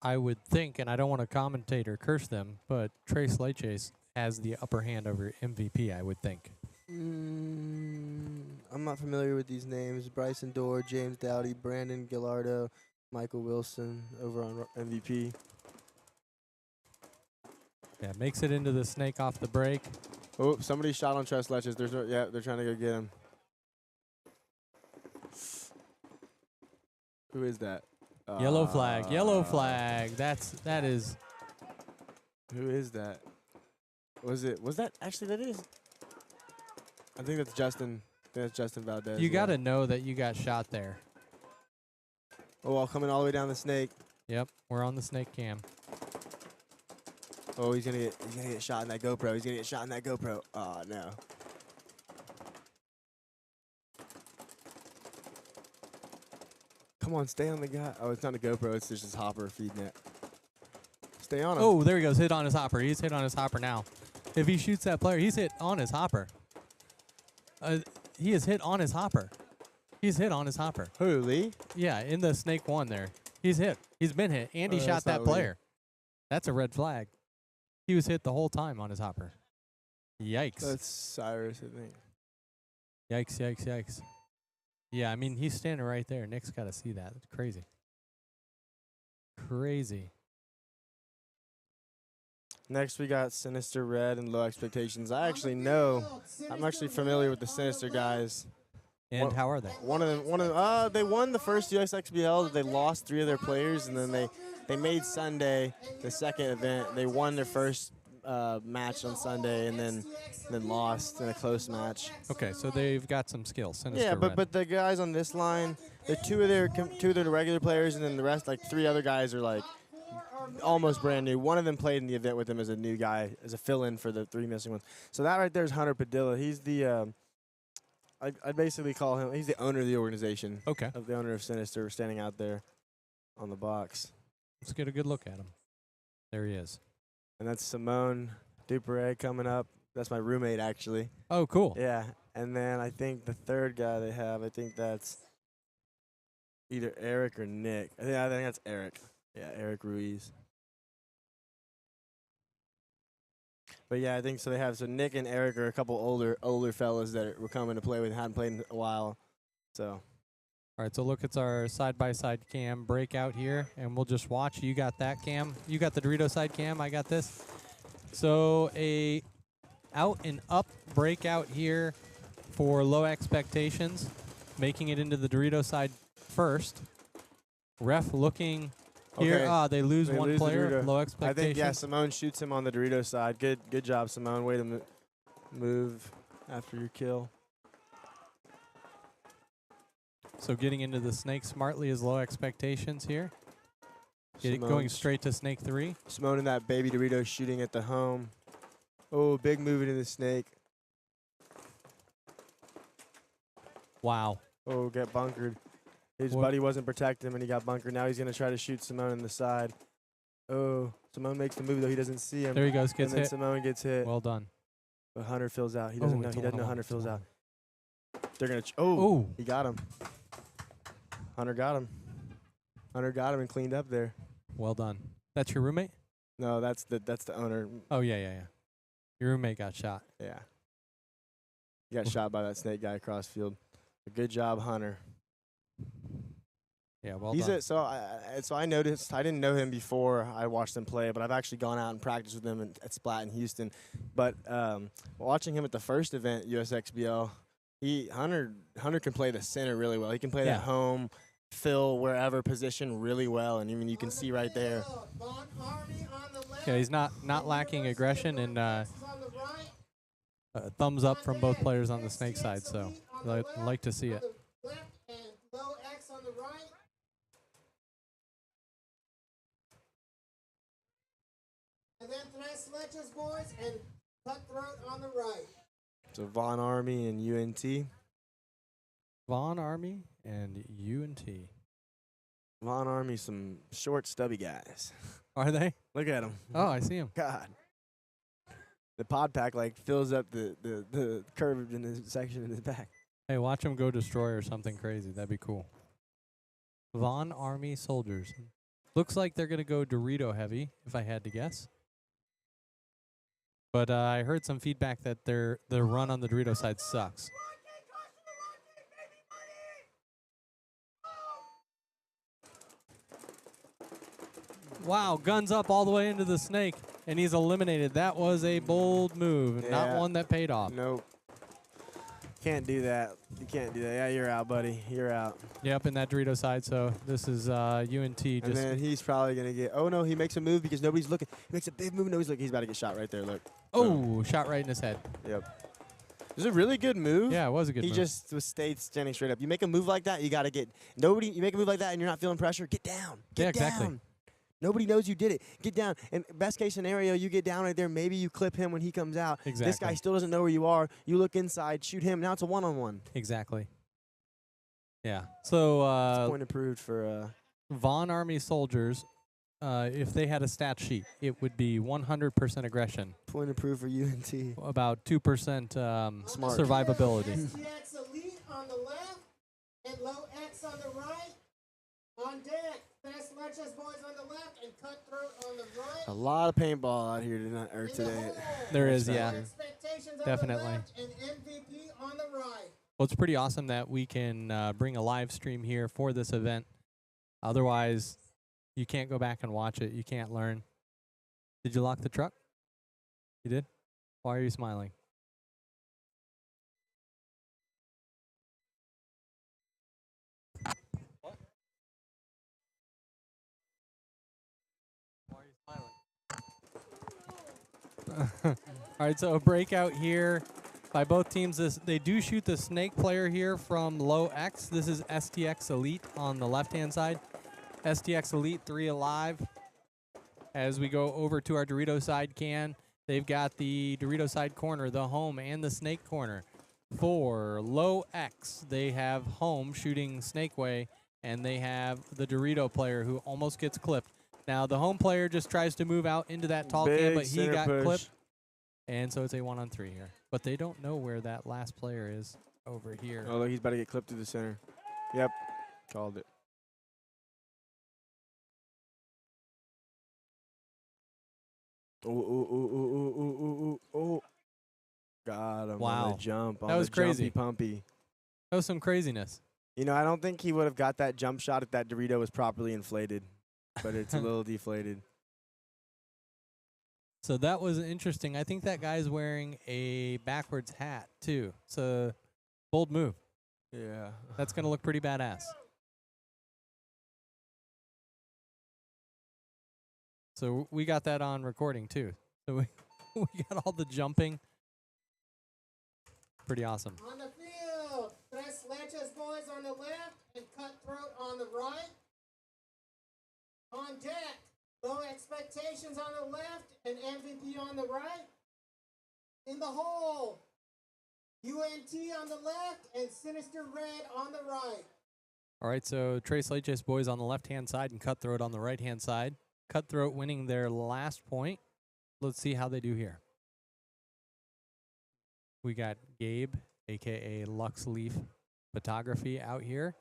I would think, and I don't want to commentate or curse them, but Trace Leches has the upper hand over MVP, I would think.
I'm not familiar with these names. Bryson Dorr, James Dowdy, Brandon Gallardo, Michael Wilson over on MVP.
Yeah, makes it into the snake off the break.
Oh, somebody shot on Tres Leches. They're trying to go get him. Who is that?
Yellow flag. Yellow flag. That is.
Who is that? Was that actually that is? I think that's Justin. I think that's Justin Valdez.
You
yeah.
got to know that you got shot there.
Oh, well, coming all the way down the snake.
Yep, we're on the snake cam.
Oh, he's gonna get shot in that GoPro. He's gonna get shot in that GoPro. Oh no. Come on, stay on the guy. Oh, it's not a GoPro. It's just his hopper feeding it. Stay on him.
Oh, there he goes. Hit on his hopper. He's hit on his hopper now. If he shoots that player, he's hit on his hopper. He is hit on his hopper. He's hit on his hopper.
Who, Lee?
Yeah, in the snake one there. He's hit. He's been hit. And he
Oh,
shot
that's
that
not Lee.
player. That's a red flag. He was hit the whole time on his hopper. Yikes.
That's Cyrus, I think.
Yikes, yikes, yikes. Yeah, I mean, he's standing right there. Nick's got to see that. It's crazy. Crazy.
Next, we got Sinister Red and Low Expectations. I actually know. I'm actually familiar with the Sinister guys.
And how are they?
One of them. They won the first USXBL. They lost 3 of their players, and then they made Sunday the second event. They won their first match on Sunday, and then lost in a close match.
Okay, so they've got some skills. Sinister
Yeah,
Red.
but the guys on this line, they're two of their regular players, and then the rest, like 3 other guys, are like almost brand new. One of them played in the event with him as a new guy, as a fill-in for the 3 missing ones. So that right there is Hunter Padilla. He's the I basically call him. He's the owner of the organization.
Okay.
Of the owner of Sinister, standing out there on the box.
Let's get a good look at him. There he is.
And that's Simone Duperre coming up. That's my roommate, actually.
Oh, cool.
Yeah. And then I think the third guy they have, I think that's either Eric or Nick. I think that's Eric. Yeah, Eric Ruiz. But yeah, I think so. They have so Nick and Eric are a couple older fellas that were coming to play with, hadn't played in a while. So
All right, so look, it's our side-by-side cam breakout here, and we'll just watch. You got that cam. You got the Dorito side cam. I got this. So a out and up breakout here for low expectations, making it into the Dorito side first. Ref looking here.
Okay.
Ah, they lose
They
one
lose the
player.
Dorito.
Low
I
expectations.
think, yeah, Simone shoots him on the Dorito side. Good job, Simone. Way to move after your kill.
So getting into the snake smartly is low expectations here. Going
Simone's-
straight to snake 3.
Simone and that baby Dorito shooting at the home. Oh, big move into the snake.
Wow.
Oh, get bunkered. His
What-
buddy wasn't protecting him, and he got bunkered. Now he's going to try to shoot Simone in the side. Oh, Simone makes the move, though. He doesn't see him.
There he goes.
and
Gets
then
hit.
Simone gets hit.
Well done.
But Hunter fills out. He
Oh,
doesn't know.
it's
He
a
doesn't know
one-on-one.
Hunter
It's a
fills out.
one-on-one.
They're going to.
Oh.
He got him. Hunter got him. Hunter got him and cleaned up there.
Well done. That's your roommate?
No, that's the owner.
Oh, yeah. Your roommate got shot.
Yeah. He got shot by that snake guy across field. Good job, Hunter.
Yeah, well
He's
done.
so I noticed. I didn't know him before I watched him play, but I've actually gone out and practiced with him at Splat in Houston. But watching him at the first event, USXBL, Hunter can play the center really well. He can play
Yeah.
that home, fill wherever position really well, and even you can see right there.
Yeah, he's not lacking aggression, and thumbs up from both players on the snake side, so I'd like to see it.
Left and low X on the right. And then finesse ledges, boys, and cutthroat on the right.
So Von Army and UNT.
Vaughn Army and UNT.
Von Army, some short, stubby guys.
Are they?
Look at him.
Oh, I see him.
God. The pod pack like fills up the curve in the section in his back.
Hey, watch him go destroy or something crazy. That'd be cool. Vaughn Army soldiers. Looks like they're going to go Dorito heavy, if I had to guess. But I heard some feedback that their run on the Dorito side sucks. Wow, guns up all the way into the snake, and he's eliminated. That was a bold move, not
Yeah.
one that paid off.
Nope. Can't do that. You can't do that. Yeah, you're out, buddy. You're out.
Yep, in that Dorito side. So this is UNT
And
just.
then he's probably going to get. Oh, no, he makes a move because nobody's looking. He makes a big move. Nobody's looking. He's about to get shot right there. Look.
Oh, shot right in his head.
Yep. It was a really good move.
Yeah, it was a good
He
move.
just stayed standing straight up. You make a move like that, you got to get. Nobody. You make a move like that and you're not feeling pressure, get down. Get
Yeah, exactly.
down. Nobody knows you did it. Get down. And best case scenario, you get down right there. Maybe you clip him when he comes out. This
Exactly.
guy still doesn't know where you are. You look inside, shoot him. Now it's a one-on-one.
Exactly. Yeah. So
Point approved for.
Vaughn Army soldiers, if they had a stat sheet, it would be 100% aggression,
Point approved for UNT.
about 2%
Smart.
survivability.
STX Elite on the left and low X on the right. On deck, fast ledges, boys on the left and cutthroat on the right.
A lot of paintball out here tonight or
In the
today.
hole.
There is,
That's
yeah.
factor.
Expectations on
Definitely.
the left and MVP on the right.
Well, it's pretty awesome that we can bring a live stream here for this event. Otherwise, you can't go back and watch it. You can't learn. Did you lock the truck? You did? Why are you smiling? What? Why are you smiling? All right, so a breakout here by both teams. They do shoot the snake player here from low X. This is STX Elite on the left-hand side. STX Elite 3 alive. As we go over to our Dorito side can, they've got the Dorito side corner, the home, and the snake corner. For low X, they have home shooting snake way, and they have the Dorito player who almost gets clipped. Now, the home player just tries to move out into that tall can,
Big
but he
center
got
push.
clipped. And so it's a 1-on-3 here. But they don't know where that last player is over here.
Oh, look, he's about to get clipped through the center. Yep. Called it. Ooh, ooh, ooh, ooh, ooh, ooh, ooh, ooh. got him on
Wow.
the jump. On
That was
the
crazy.
Jumpy pumpy.
That was some craziness.
You know, I don't think he would have got that jump shot if that Dorito was properly inflated, but it's a little deflated.
So that was interesting. I think that guy's wearing a backwards hat, too. It's a bold move.
Yeah.
That's going to look pretty badass. So we got that on recording, too. So we got all the jumping. Pretty awesome.
On the field, Tres Leches boys on the left and Cutthroat on the right. On deck, Low Expectations on the left and MVP on the right. In the hole, UNT on the left and Sinister Red on the right.
All right, so Trace Leches boys on the left-hand side and Cutthroat on the right-hand side. Cutthroat winning their last point. Let's see how they do here. We got Gabe, a.k.a. Lux Leaf Photography, out here.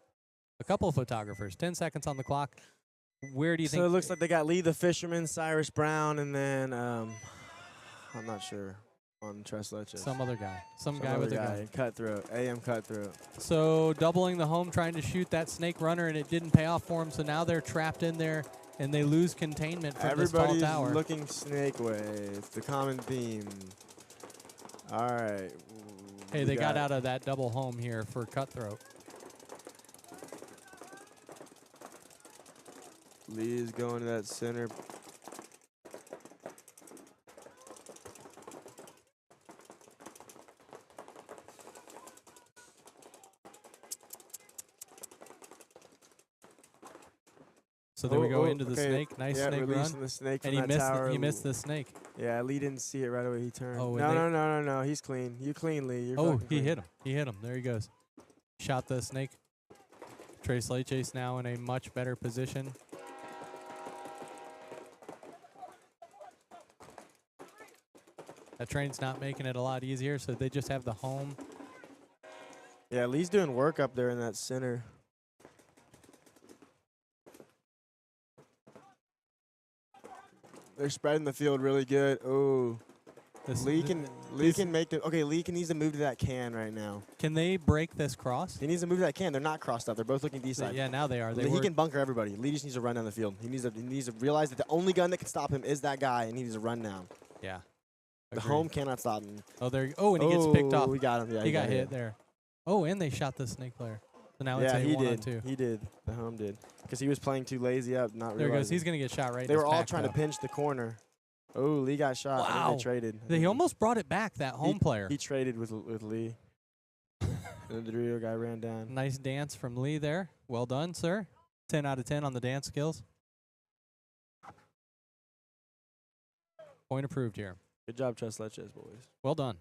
A couple of photographers. 10 seconds on the clock. Where do you think?
So it looks like they got Lee the Fisherman, Cyrus Brown, and then I'm not sure on Tres Leches.
Some other guy. Some guy
other
with a gun.
Cutthroat. AM Cutthroat.
So doubling the home, trying to shoot that snake runner, and it didn't pay off for him. So now they're trapped in there, and they lose containment from this tall
Everybody's
tower.
looking snake way. It's the common theme. All right.
Hey, they got out of that double home here for Cutthroat.
Lee is going to that center.
So there we go into the
okay.
snake. Nice
Yeah,
snake
releasing
run.
the snake
And
from
he
that
missed.
tower.
He missed the snake.
Yeah, Lee didn't see it right away. He turned.
Oh, and
No. He's clean. You clean, Lee. You're
Oh,
fucking
he
clean.
hit him. He hit him. There he goes. Shot the snake. Trace Leches now in a much better position. That train's not making it a lot easier, so they just have the home.
Yeah, Lee's doing work up there in that center. They're spreading the field really good. Oh, Lee can make the. Okay, Lee needs to move to that can right now.
Can they break this cross?
He needs to move to that can. They're not crossed up. They're both looking D side.
Yeah, now they are.
He can bunker everybody. Lee just needs to run down the field. He needs to realize that the only gun that can stop him is that guy, and he needs to run down.
Yeah.
The home cannot stop him.
Oh, there. Oh, and he gets picked off.
We got him. Yeah,
he got hit there. Oh, and they shot the snake player. So now it's
yeah,
a
he
1-on-2.
did. He did. The home did because he was playing too lazy up, not
There he goes.
realizing.
He's gonna get shot right.
They
in
were
his
all
back,
trying
though.
to pinch the corner. Oh, Lee got shot. I think
Wow.
they traded.
He almost brought it back. That home player.
He traded with Lee. And the Dorito guy ran down.
Nice dance from Lee there. Well done, sir. 10 out of 10 on the dance skills. Point approved here.
Good job, Tres Leches, boys.
Well done.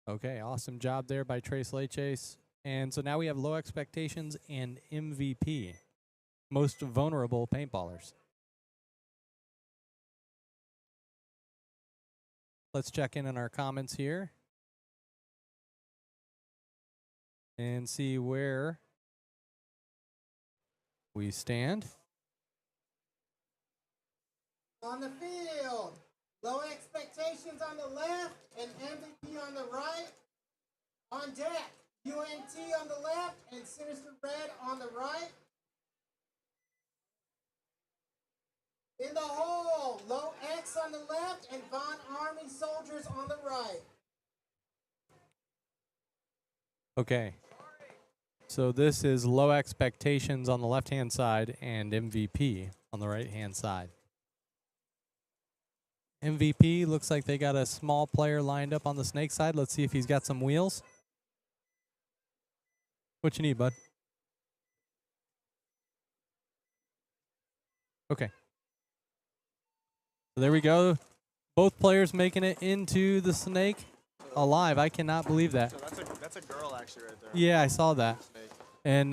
Okay, awesome job there by Trace Leches. And so now we have low expectations and MVP, most vulnerable paintballers. Let's check in on our comments here and see where we stand.
On the field, Low Expectations on the left and MVP on the right. On deck, UNT on the left and Sinister Red on the right. In the hole, Low X on the left and Von Army Soldiers on the right.
Okay. So this is low expectations on the left-hand side and MVP on the right-hand side. MVP looks like they got a small player lined up on the snake side. Let's see if he's got some wheels. What you need, bud? Okay. So there we go. Both players making it into the snake alive. I cannot believe that.
So that's a girl actually right there.
Yeah, I saw that. And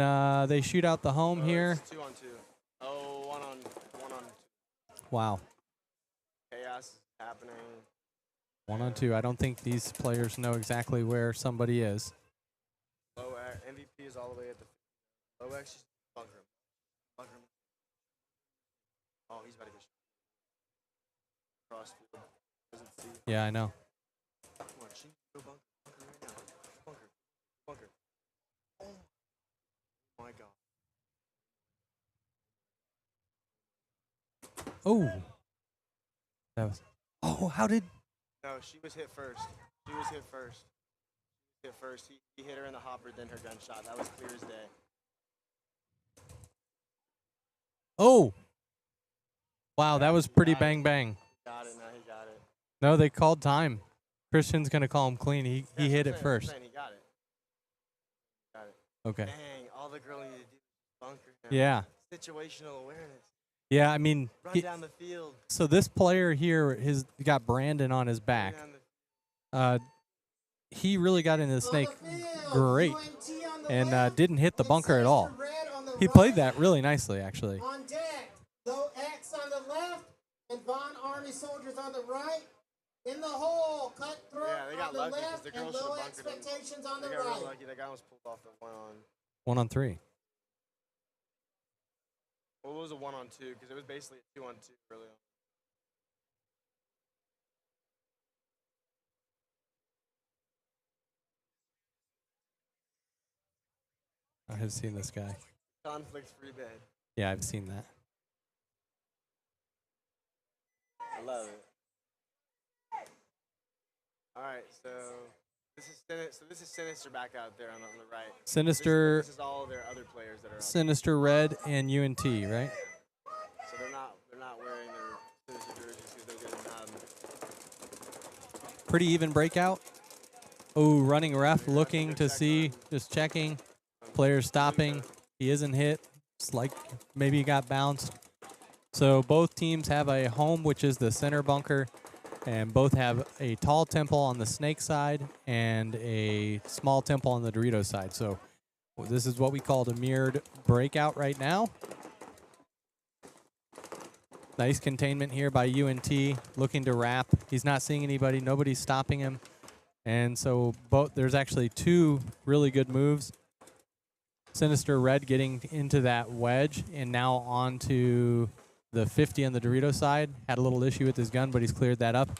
they shoot out the home here.
It's 2-on-2. Oh, one on.
Wow.
Chaos happening.
1-on-2. I don't think these players know exactly where somebody is.
Low MVP is all the way at the Oh, actually, bunker. Bunker. Oh, he's about to get cross field. Doesn't see.
Yeah, I know.
Come on, she go bunker. Bunker right now. Bunker. Bunker. Oh my god.
Oh. That was. Oh, how did?
No, she was hit first. She was hit first. Hit first. He hit her in the hopper, then her gunshot. That was clear as day.
Oh. Wow, that was pretty bang bang.
Got it. No, he got it.
No, they called time. Christian's gonna call him clean. He
Yeah,
hit
that's
it
what I'm
first.
saying, he got it. Got it.
Okay.
Dang, all the girl needed to do was bunker him.
Yeah.
Situational awareness.
Yeah, I mean,
Run down the field.
so this player here has got Brandon on his back.
Run down the
He really got into the snake
On the field,
great
UNT on the
and
left,
didn't hit the
and
bunker at all.
Sinister Red on the
He
right.
played that really nicely, actually.
On deck, Low X on the left, and Von Army Soldiers on the right. In the hole, Cutthroat
Yeah, they got
on the
lucky 'cause
left,
the
and
girl should've
Low
bunkered him.
Expectations on
They
the
got real
right.
lucky. That guy almost pulled off the 1-on.
1-on-3.
Well, it was a 1-on-2 because it was basically a 2-on-2 early on.
I have seen this guy.
Conflict-free bed.
Yeah, I've seen that.
I love it. All right, so this is Sinister back out there on the right.
Sinister,
This is all their other players that are out
Sinister Red, and UNT, right?
there. So they're not wearing their Sinister jerseys because they didn't have them.
Pretty even breakout. Oh, running ref looking to see, just checking. Player stopping. He isn't hit. It's like maybe he got bounced. So both teams have a home, which is the center bunker, and both have a tall temple on the snake side and a small temple on the Dorito side. So this is what we call the mirrored breakout right now. Nice containment here by UNT, looking to wrap. He's not seeing anybody. Nobody's stopping him. And so there's actually two really good moves. Sinister Red getting into that wedge and now onto the 50 on the Dorito side. Had a little issue with his gun, but he's cleared that up.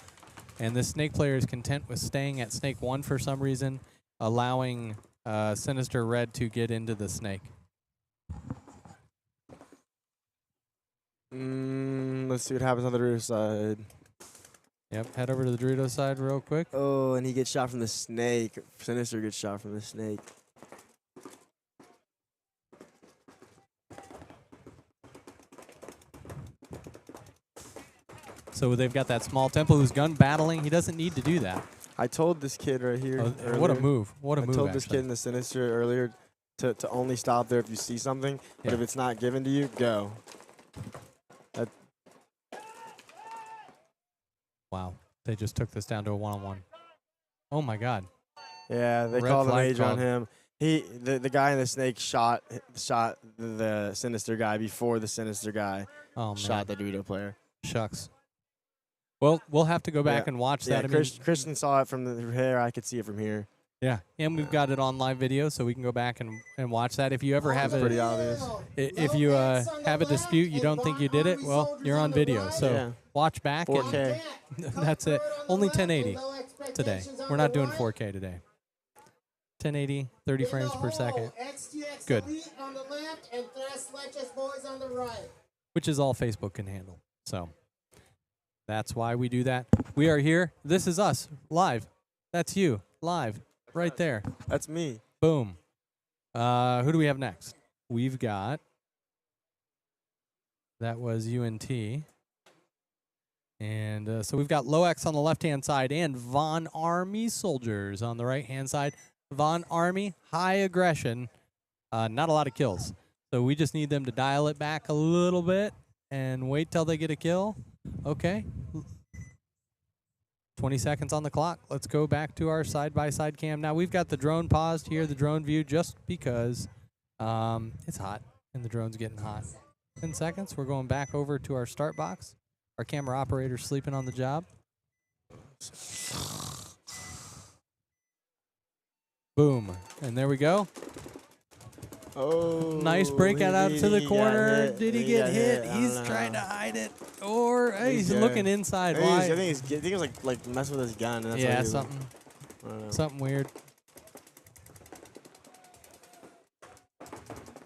And this snake player is content with staying at snake 1 for some reason, allowing Sinister Red to get into the snake.
Let's see what happens on the Dorito side.
Yep, head over to the Dorito side real quick.
Oh, and he gets shot from the snake. Sinister gets shot from the snake.
So they've got that small temple who's gun battling. He doesn't need to do that.
I told this kid right here.
Oh, what a
earlier-
move. What a
I
move,
told this
actually.
kid in the Sinister earlier to only stop there if you see something. But
Yeah.
if it's not given to you, go.
Wow. They just took this down to a 1-on-1. Oh, my God.
Yeah, they
Red
called the
flag
major on
called.
him. The guy in the snake shot the Sinister guy before the Sinister guy
Oh, man.
shot the Dorito player.
Shucks. Well, we'll have to go back
Yeah.
and watch
Yeah,
that. I mean,
Christian saw it from the here. I could see it from here.
yeah, and we've got it on live video, so we can go back and watch that. If you ever have
pretty
a,
obvious.
if you have a dispute, you don't think you did it, well, you're on video. So
Yeah.
watch back. And
4K.
that's it. Only 1080 today. We're not doing 4K today. 1080, 30 frames per second,
XTX
Good.
Elite on the left and Tres Leches Boys on the right.
which is all Facebook can handle. So that's why we do that. We are here. This is us live. That's you live right there.
That's me.
Boom. Who do we have next? We've got, that was UNT. And so we've got Loax on the left-hand side and Von Army Soldiers on the right-hand side. Von Army, high aggression, not a lot of kills. So we just need them to dial it back a little bit and wait till they get a kill. Okay. 20 seconds on the clock. Let's go back to our side-by-side cam. Now, we've got the drone paused here, the drone view, just because it's hot and the drone's getting hot. 10 seconds. We're going back over to our start box. Our camera operator's sleeping on the job. Boom. And there we go.
Oh.
Nice breakout out to the
got
corner.
hit.
Did he
He
get
got
hit?
hit. I
He's
don't
trying to
know.
hide it. Or hey, he's
good.
looking inside.
I
Why?
think he was like messing with his gun. And that's why
Yeah,
he was-
something
I don't know.
something weird.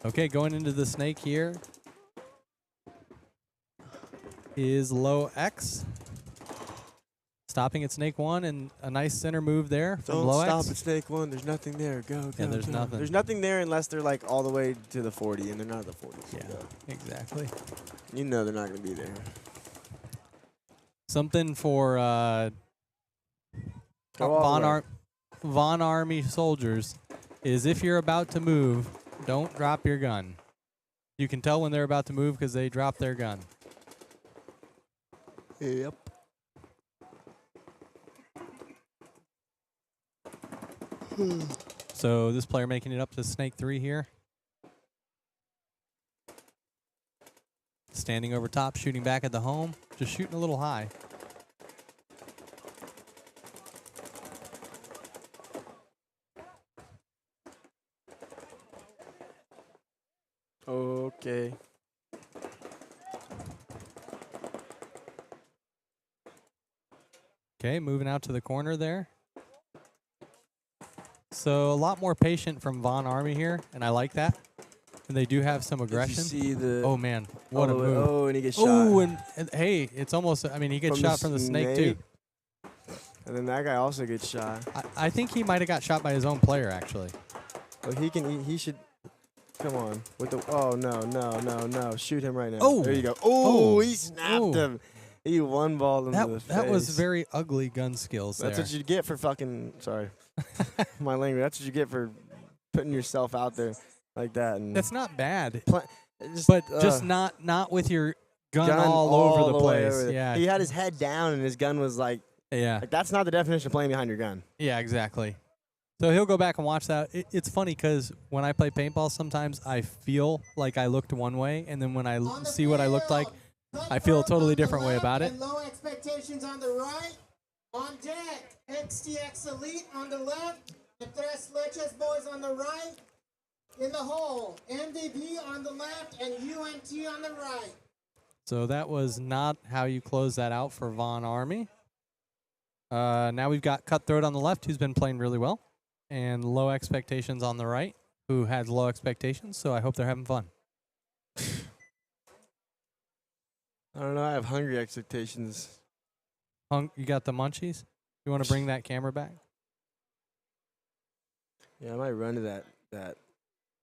Okay, going into the snake here is low X. Stopping at snake 1 and a nice center move there from
Don't
low
stop
X.
at snake 1. There's nothing there. Go.
Yeah, there's
go.
nothing.
There's nothing there unless they're like all the way to the 40, and they're not at the 40. So
Yeah,
go.
exactly.
You know they're not going to be there.
Something for
Go all the way.
Von Army soldiers is if you're about to move, don't drop your gun. You can tell when they're about to move because they drop their gun.
Yep.
So this player making it up to snake 3 here. Standing over top, shooting back at the home, just shooting a little high.
Okay.
Okay, moving out to the corner there. So a lot more patient from Von Army here, and I like that. And they do have some aggression.
Did you see the?
Oh man, what a
all the way-
move!
Oh, and he gets shot.
Oh, and hey, it's almost. I mean, he gets
From the
shot from the snake too.
And then that guy also gets shot.
I think he might have got shot by his own player actually.
Oh, he should. Come on. With the. Oh no! Shoot him right now.
Oh.
There you go.
Oh.
Oh, he snapped
Oh.
him. He one balled him to the
That was
face.
very ugly gun skills
That's
there.
what you get for fucking. Sorry, my language. That's what you get for putting yourself out there like that. And
That's not bad,
just,
but just not with your gun all over the
way
place.
over there.
Yeah,
He had his head down and his gun was like.
yeah,
Like that's not the definition of playing behind your gun.
yeah, exactly. So he'll go back and watch that. It's funny because when I play paintball, sometimes I feel like I looked one way, and then when I
On the
see what I looked like,
field,
I feel a
cutthroat
totally
on the
different way
left
about it.
and low expectations on the right. On deck, XTX Elite on the left, the Tres Leches boys on the right. In the hole, MVP on the left and UNT on the right.
So that was not how you close that out for Von Army. Now we've got Cutthroat on the left, who's been playing really well, and Low Expectations on the right, who has low expectations, so I hope they're having fun.
I don't know. I have hungry expectations.
You got the munchies? You want to bring that camera back?
Yeah, I might run to that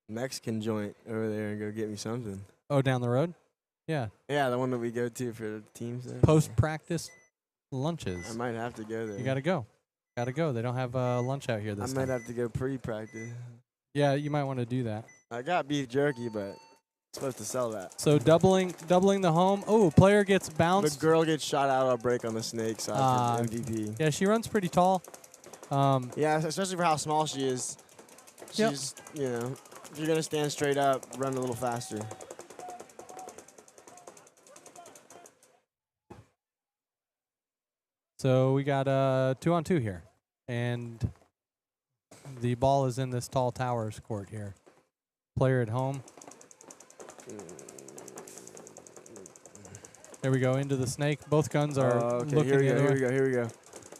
Mexican joint over there and go get me something.
Oh, down the road? Yeah.
Yeah, the one that we go to for the teams. There.
Post-practice lunches.
I might have to go there.
You got to go. Got to go. They don't have lunch out here
I
this
might
time.
have to go pre-practice.
Yeah, you might want to do that.
I got beef jerky, but I'm supposed to sell that.
So doubling the home. Oh, player gets
The
bounced.
girl gets shot out. I'll break on the snake side for MVP.
Yeah, she runs pretty tall.
Yeah, especially for how small she is.
Yep.
She's, you know, if you're going to stand straight up, run a little faster.
So we got 2-on-2 here. And the ball is in this tall towers court here. Player at home. There we go, into the snake. Both guns are
Okay,
looking the other way.
here we go.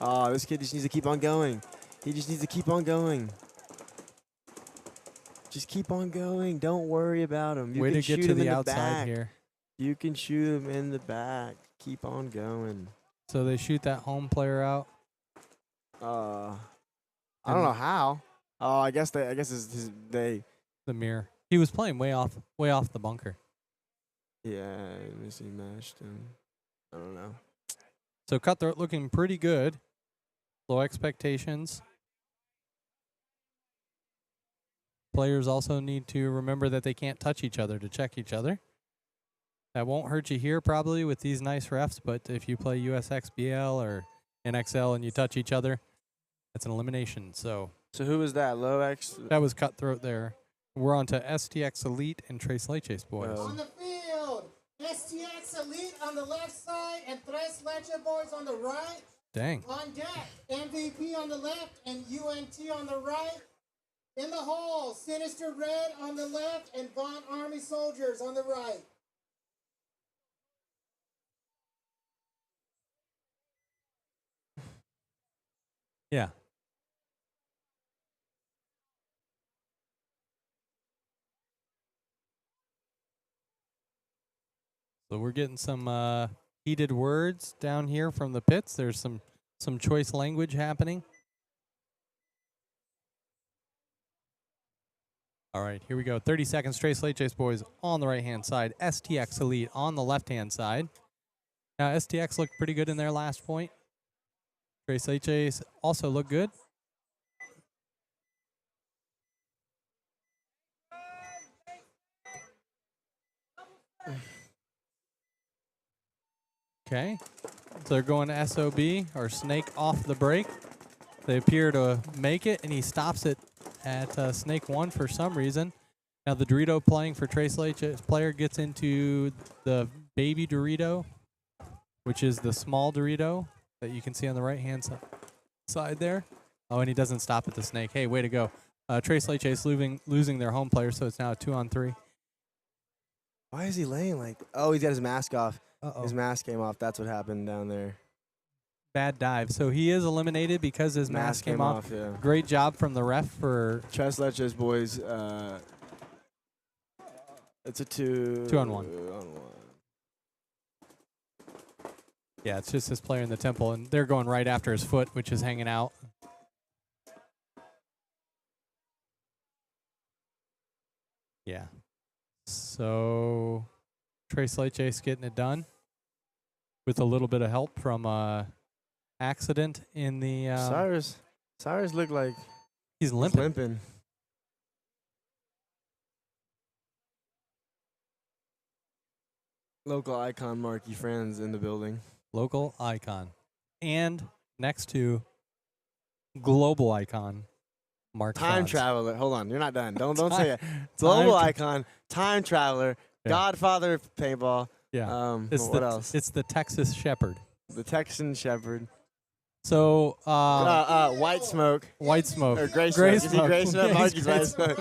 Oh, this kid just needs to keep on going. He just needs to keep on going. Just keep on going. Don't worry about him. You
Way
can
to get
shoot
to
him in
the
the
outside
back.
here.
You can shoot him in the back. Keep on going.
So they shoot that home player out.
I don't know how. Oh, I guess they.
The mirror. He was playing way off the bunker.
Yeah, missing matched him. I don't know.
So Cutthroat looking pretty good. Low expectations. Players also need to remember that they can't touch each other to check each other. That won't hurt you here probably with these nice refs, but if you play USXBL or NXL and you touch each other, that's an elimination. So
who was that? Low X?
that was Cutthroat there. We're on to STX Elite and Trace Leches boys.
On the field, STX Elite on the left side and Tres Leche boys on the right.
Dang.
On deck, MVP on the left and UNT on the right. In the hole, Sinister Red on the left and Von Army Soldiers on the right.
Yeah. So we're getting some heated words down here from the pits. There's some choice language happening. All right, here we go. 30 seconds. Trace Late Chase boys on the right-hand side. STX Elite on the left-hand side. Now, STX looked pretty good in their last point. Trace Late Chase also looked good. Okay, so they're going SOB, or Snake off the break. They appear to make it, and he stops it at Snake 1 for some reason. Now the Dorito playing for Trace Lace's player gets into the baby Dorito, which is the small Dorito that you can see on the right-hand side there. Oh, and he doesn't stop at the Snake. Hey, way to go. Trace Lace losing their home player, so it's now a 2-on-3.
Why is he laying like? Oh, he's got his mask off.
Uh-oh.
His mask came off. That's what happened down there.
Bad dive. So he is eliminated because his mask came off.
Yeah.
Great job from the ref for
Trace Leches boys. It's a
2-on-1. Yeah, it's just this player in the temple, and they're going right after his foot, which is hanging out. Yeah. So Trace Leches getting it done with a little bit of help from accident in the
Cyrus looked like
he's limping.
limping. Local icon Marky Friends in the building.
Local icon. And next to global icon Mark
Time
Franz.
traveler. Hold on, you're not done. Don't say it. Global icon, time traveler,
Yeah.
Godfather of paintball.
Yeah.
What else?
It's the Texas Shepherd.
The Texan Shepherd.
So
White Smoke.
White Smoke.
Or Gray
Gray
Smoke. Is he Gray Smoke?
Yeah,
Marky's
he's
White Smoke.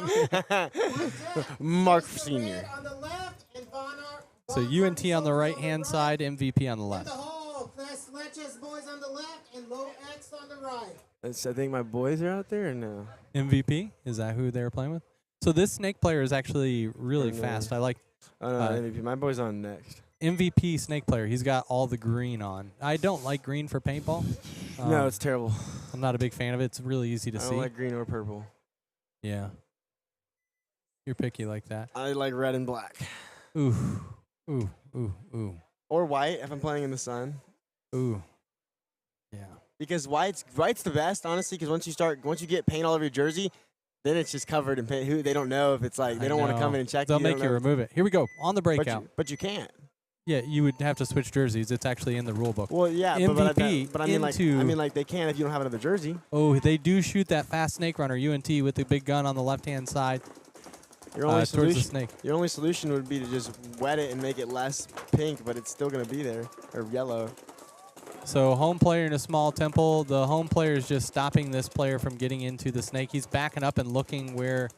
Mark Senior.
On the left and
So UNT on the right-hand side, MVP on the
In
left.
the hole, Trace Leches boys on the left and Low X on the right.
I think my boys are out there or no?
MVP? Is that who they were playing with? So this Snake player is actually really
no.
fast. I like
Oh, no, MVP. My boy's on next.
MVP Snake player. He's got all the green on. I don't like green for paintball.
No, it's terrible.
I'm not a big fan of it. It's really easy to
I
see.
don't like green or purple.
Yeah. You're picky like that.
I like red and black.
Ooh. Ooh. Ooh. Ooh.
Or white if I'm playing in the sun.
Ooh. Yeah.
Because white's the best, honestly, because once you get paint all over your jersey, then it's just covered in paint. They don't know if it's like, they don't want to come in and check.
They'll
you.
make you remove it. Here we go. On the breakout.
But you can't.
Yeah, you would have to switch jerseys. It's actually in the rule book.
Well, yeah,
MVP
but I mean like they can if you don't have another jersey.
Oh, they do shoot that fast snake runner, UNT, with the big gun on the left-hand side.
Your only
towards the snake.
Your only solution would be to just wet it and make it less pink, but it's still going to be there, or yellow.
So home player in a small temple. The home player is just stopping this player from getting into the snake. He's backing up and looking where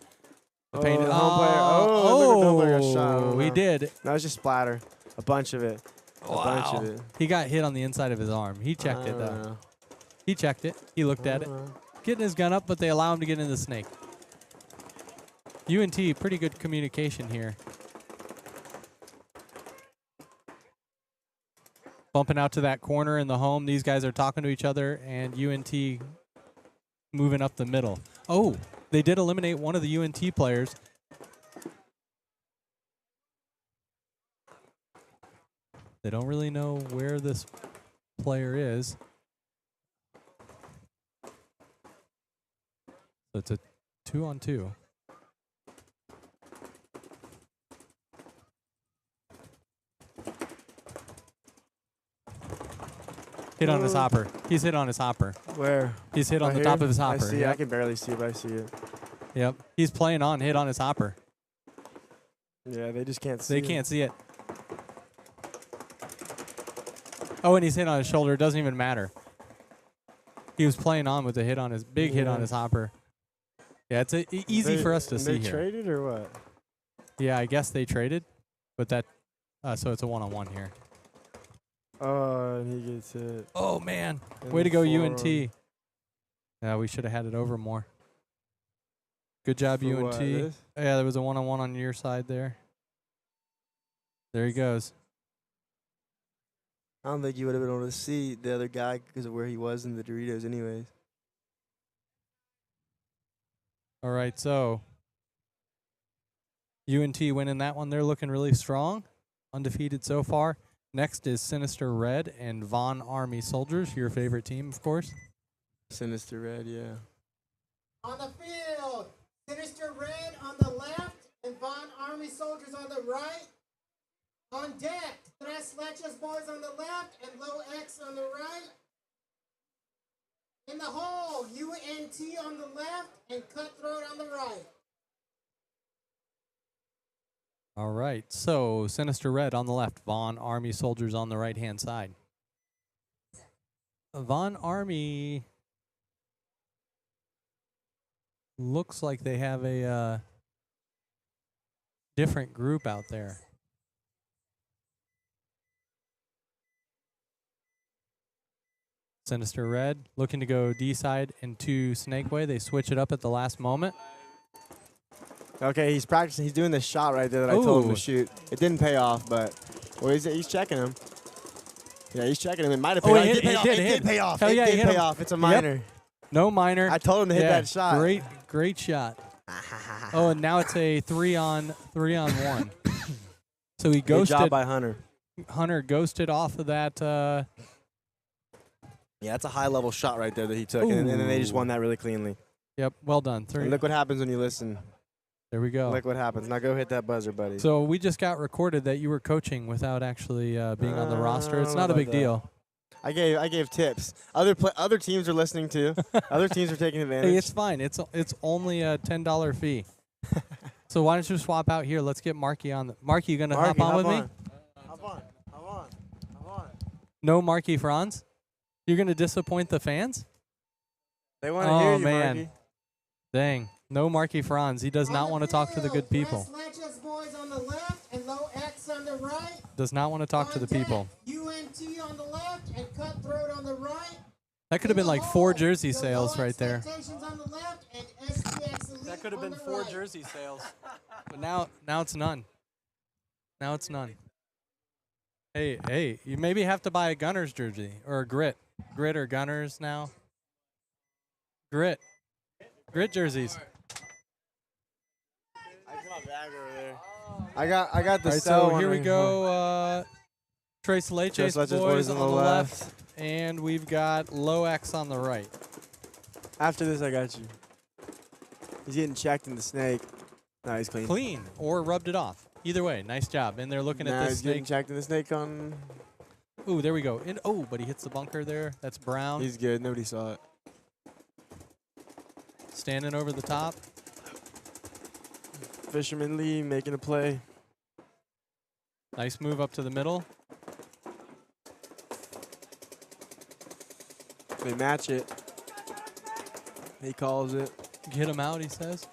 the paint is.
The home player. Oh, the home player got shot. I don't
He
know.
did.
That was just splatter. A bunch of it. A bunch of it.
He got hit on the inside of his arm. He checked it, though. He checked it. He looked at it. Getting his gun up, but they allow him to get into the snake. UNT, pretty good communication here. Bumping out to that corner in the home. These guys are talking to each other, and UNT moving up the middle. Oh, they did eliminate one of the UNT players. They don't really know where this player is. So it's a 2-on-2. Hit on his hopper. He's hit on his hopper.
Where?
He's hit on the
Right
top
here?
of his hopper.
I see.
Yep.
I can barely see it, but I see it.
Yep. He's playing on hit on his hopper.
Yeah, they just can't see
They can't see it. Oh, and he's hit on his shoulder. It doesn't even matter. He was playing on with a hit on his hit on his hopper. Yeah, it's easy
They-
for us to
and
see
they
here.
traded or what?
Yeah, I guess they traded, but that so it's a 1-on-1 here.
Oh, and he gets it.
Oh man,
in
way
the
to go
forearm.
UNT. Yeah, we should have had it over more. Good job
For
UNT.
what, this?
Yeah, there was a 1-on-1 on your side there. There he goes.
I don't think you would have been able to see the other guy because of where he was in the Doritos anyways.
All right, so UNT winning that one. They're looking really strong. Undefeated so far. Next is Sinister Red and Von Army Soldiers, your favorite team, of course.
Sinister Red, yeah.
On the field, Sinister Red on the left and Von Army Soldiers on the right. On deck, Tres Leches Boys on the left and Low X on the right. In the hole, UNT on the left and Cutthroat on the right.
All right, so Sinister Red on the left, Von Army Soldiers on the right-hand side. Von Army looks like they have a different group out there. Sinister Red looking to go D side into Snake Way. They switch it up at the last moment.
Okay, he's practicing. He's doing this shot right there that I told him
Ooh.
to shoot. It didn't pay off, but well, he's checking him. Yeah, he's checking him. It might have paid
Oh,
off.
it
It did pay
hit,
off.
it
It
did
did pay off.
Hell
It
yeah, he
did
hit
pay
him.
off. It's a
Yep.
minor.
No minor.
I told him to hit that shot.
Great shot. Oh, and now it's a 3-on-1. So he
Good job
ghosted.
by Hunter.
Hunter ghosted off of that.
Yeah, that's a high-level shot right there that he took, and then they just won that really cleanly.
Yep, well done.
And look what happens when you listen.
There we go.
Look what happens. Now go hit that buzzer, buddy.
So we just got recorded that you were coaching without actually being on the roster. It's
I don't
not
know
a big
about that.
deal.
I gave tips. Other teams are listening too. Other teams are taking advantage.
Hey, it's fine. It's only a $10 fee. So why don't you swap out here? Let's get Marky on. Marky, you gonna hop on with me?
Hop on.
No Marky Franz? You're gonna disappoint the fans?
They want to hear you,
man.
Marky.
Dang. No Marky Franz. He does not want to talk to the good people.
Tres Leches Boys on the left and Low X on the right.
Does not want to talk to the people.
UNT on the left and Cutthroat on the right.
That could have been like 4 jersey sales right there.
Expectations on the left and SPX Elite
That could have
on
been
the
4
right.
jersey sales. But now it's none. Now it's none. Hey, you maybe have to buy a Gunners jersey or a Grit. Grit or Gunners now. Grit jerseys.
I got the
All right,
cell
so
one
here we
right
go. Tres Leches
Tres Leches
boys on the left. And we've got Low X on the right.
After this, I got you. He's getting checked in the snake. No, he's clean.
Clean or rubbed it off. Either way, nice job. And they're looking
Nah,
at
he's
this
getting
snake.
checked in the snake on.
Ooh, there we go. And but he hits the bunker there. That's Brown.
He's good. Nobody saw it.
Standing over the top.
Fisherman Lee making a play.
Nice move up to the middle.
They match it. He calls it.
Get him out, he says.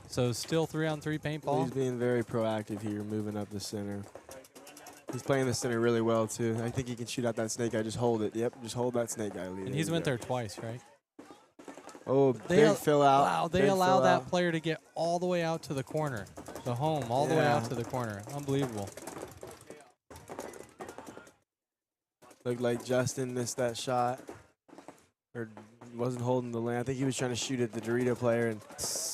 So still 3-on-3 paintball.
He's being very proactive here, moving up the center. He's playing the center really well, too. I think he can shoot out that snake guy. Just hold it. Yep, just hold that snake guy. Lee.
And he's went there twice, right?
Oh, big fill out.
Wow, they
Big
allow
fill
that
out.
player to get all the way out to the corner. The home, all the way out
Yeah.
to the corner. Unbelievable.
Looked like Justin missed that shot. Or wasn't holding the lane. I think he was trying to shoot at the Dorito player. And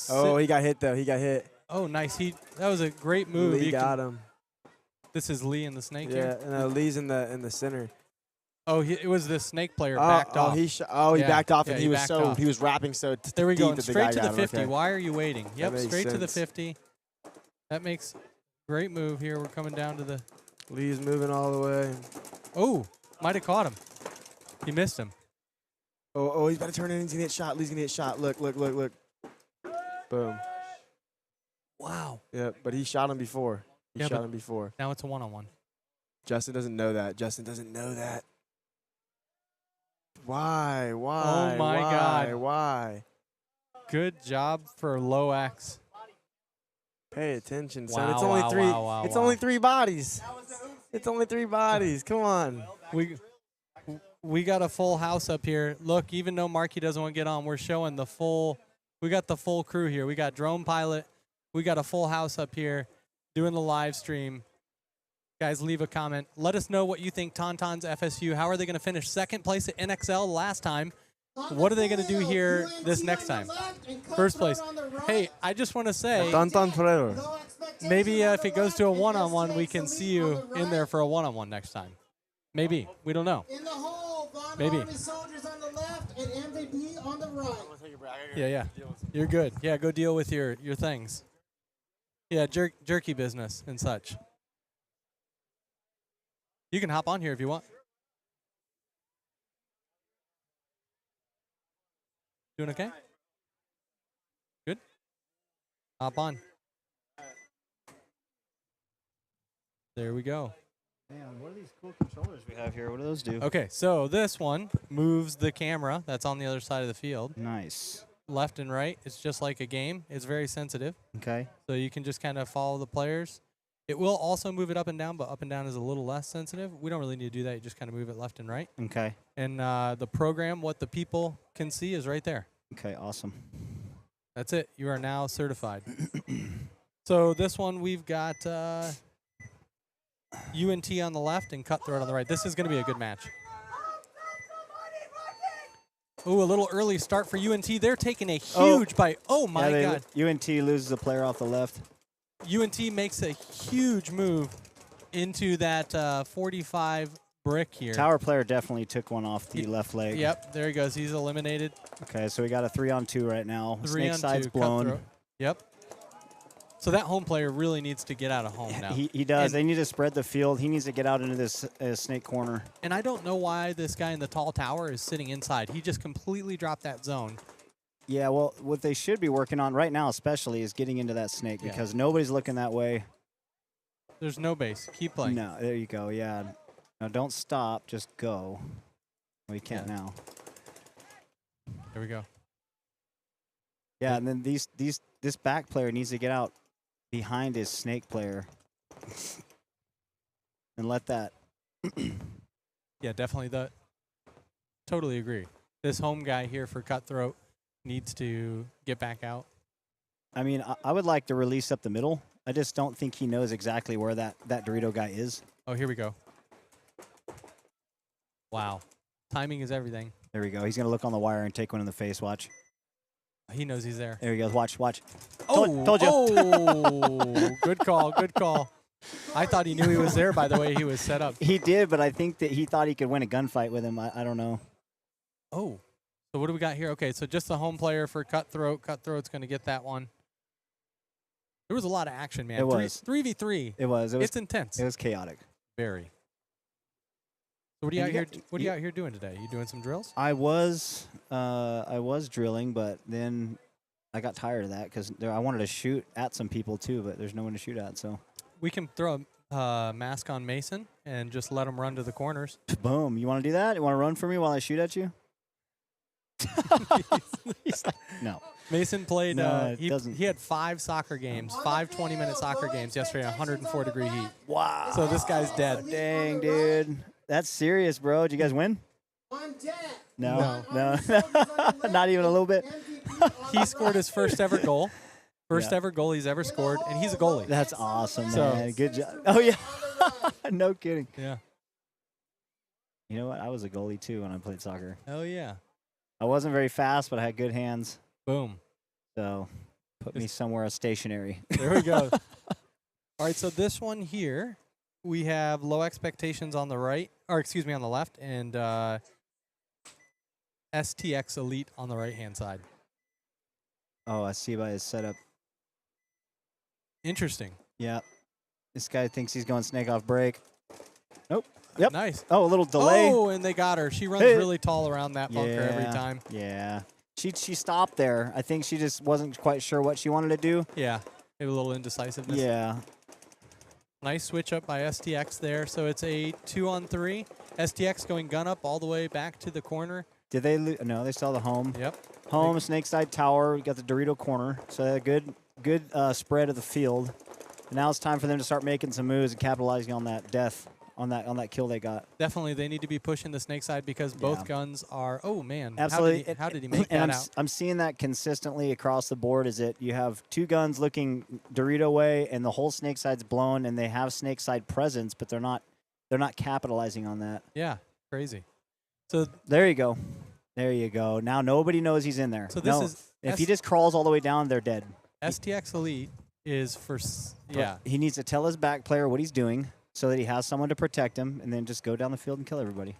oh, he got hit, though. He got hit.
Oh, nice. That was a great move.
Lee
You
got
can-
him.
This is Lee in the snake
Yeah,
here.
and Lee's in the center.
Oh, it was the snake player backed off.
He
Yeah,
backed off,
yeah,
and
he
he was
backed off.
he was wrapping so
There we
deep
go. And
that the
straight
guy
to the
got him.
50.
Okay.
Why are you waiting? Yep,
makes
straight to the
sense.
50. That makes great move here. We're coming down to the.
Lee's moving all the way.
Oh, might have caught him. He missed him.
Oh, he's about to turn in. He's gonna get shot. Lee's gonna get shot. Look. Boom.
Wow.
Yeah, but he shot him before. He
Yeah,
shot
but-
him before.
Now it's a 1-on-1.
Justin doesn't know that. Why? Why?
Oh my
why,
God.
Why?
Good job for Low X.
Pay attention, son.
Wow,
It's only
wow,
three.
wow, wow,
it's
wow.
only 3 bodies. It's only 3 bodies. Come on.
We got a full house up here. Look, even though Marky doesn't want to get on, we're showing the full. We got the full crew here. We got Drone Pilot. We got a full house up here doing the live stream. Guys, leave a comment. Let us know what you think. Tauntauns FSU. How are they going to finish second place at NXL last time? What are they going to do here this next time? First place. Hey, I just want to say,
Tauntaun forever.
maybe if it goes to a one-on-one, we can see you in there for a one-on-one next time. Maybe. We don't know.
In the hole, Von
Maybe.
Army Soldiers on the left and MVP on the right.
Yeah. You're good. Yeah, go deal with your things. Yeah, jerky business and such. You can hop on here if you want. Doing okay? Good? Hop on. There we go.
Man, what are these cool controllers we have here? What do those do?
Okay, so this one moves the camera that's on the other side of the field.
Nice.
Left and right. It's just like a game. It's very sensitive.
Okay.
So you can just kind of follow the players. It will also move it up and down, but up and down is a little less sensitive. We don't really need to do that. You just kind of move it left and right.
Okay.
And the program, what the people can see is right there.
Okay, awesome.
That's it. You are now certified. So this one, we've got UNT on the left and Cutthroat on the right. This is going to be a good match. Ooh, a little early start for UNT. They're taking a huge bite. Oh, my God.
UNT loses a player off the left.
UNT makes a huge move into that 45 brick here.
Tower player definitely took one off the left leg.
Yep, there he goes. He's eliminated.
Okay, so we got a 3-on-2 right now.
3
Snake
on
side's
2,
blown.
Cutthroat. Yep. So that home player really needs to get out of home now.
He does.
And
they need to spread the field. He needs to get out into this snake corner.
And I don't know why this guy in the tall tower is sitting inside. He just completely dropped that zone.
Yeah, well, what they should be working on right now especially is getting into that snake because nobody's looking that way.
There's no base. Keep playing.
No, there you go, yeah. Now don't stop, just go. Well, you can't now.
There we go.
Yeah, and then this back player needs to get out behind his snake player and let that.
Yeah, definitely. Totally agree. This home guy here for Cutthroat needs to get back out.
I mean, I would like to release up the middle. I just don't think he knows exactly where that Dorito guy is.
Oh, here we go. Wow. Timing is everything.
There we go. He's going to look on the wire and take one in the face. Watch.
He knows he's there.
There he goes. Watch.
Oh,
told you.
Oh, good call. Good call. I thought he knew he was there by the way he was set up.
He did, but I think that he thought he could win a gunfight with him. I don't know.
Oh. So what do we got here? Okay, so just the home player for Cutthroat. Cutthroat's going to get that one. There was a lot of action, man.
It was.
3v3.
It was.
It's intense.
It was chaotic.
Very. So what are you out here? What are you out here doing today? You doing some drills?
I was drilling, but then I got tired of that because I wanted to shoot at some people too, but there's no one to shoot at. So
we can throw a mask on Mason and just let him run to the corners.
Boom! You want to do that? You want to run for me while I shoot at you? No.
Mason played.
No,
he had 5 soccer games, 5 20-minute soccer games yesterday, 104-degree heat.
Wow.
So this guy's dead.
Dang, dude. That's serious, bro. Did you guys win?
On deck.
No. Not even a little bit.
He scored his first ever goal. First ever goal he's ever scored, and he's a goalie.
That's awesome,
So-
man. Good job. Oh, yeah. No kidding.
Yeah.
You know what? I was a goalie, too, when I played soccer.
Oh, yeah.
I wasn't very fast, but I had good hands.
Boom.
So put me somewhere stationary.
There we go. All right, so this one here, we have Low Expectations on the right, or excuse me, on the left, and STX Elite on the right-hand side.
Oh, I see by his setup.
Interesting.
Yeah. This guy thinks he's going snake off break. Nope. Yep.
Nice.
Oh, a little delay.
Oh, and they got her. She runs
Hey.
really tall around that bunker every time.
Yeah. She stopped there. I think she just wasn't quite sure what she wanted to do.
Yeah. Maybe a little indecisiveness.
Yeah.
Nice switch up by STX there. So it's a 2-on-3. STX going gun up all the way back to the corner.
Did they no, they saw the home.
Yep.
Home, snake side tower. We got the Dorito corner. So a good spread of the field. And now it's time for them to start making some moves and capitalizing on that death, on that kill they got.
Definitely, they need to be pushing the snake side because both
Yeah.
guns are. Oh man,
Absolutely.
How did he make
and
that out?
I'm seeing that consistently across the board. Is that you have two guns looking Dorito way, and the whole snake side's blown, and they have snake side presence, but they're not capitalizing on that.
Yeah, crazy. So
There you go. There you go. Now nobody knows he's in there.
So this
No,
is
if he just crawls all the way down, they're dead.
STX Elite is for
But
yeah.
he needs to tell his back player what he's doing so that he has someone to protect him, and then just go down the field and kill everybody.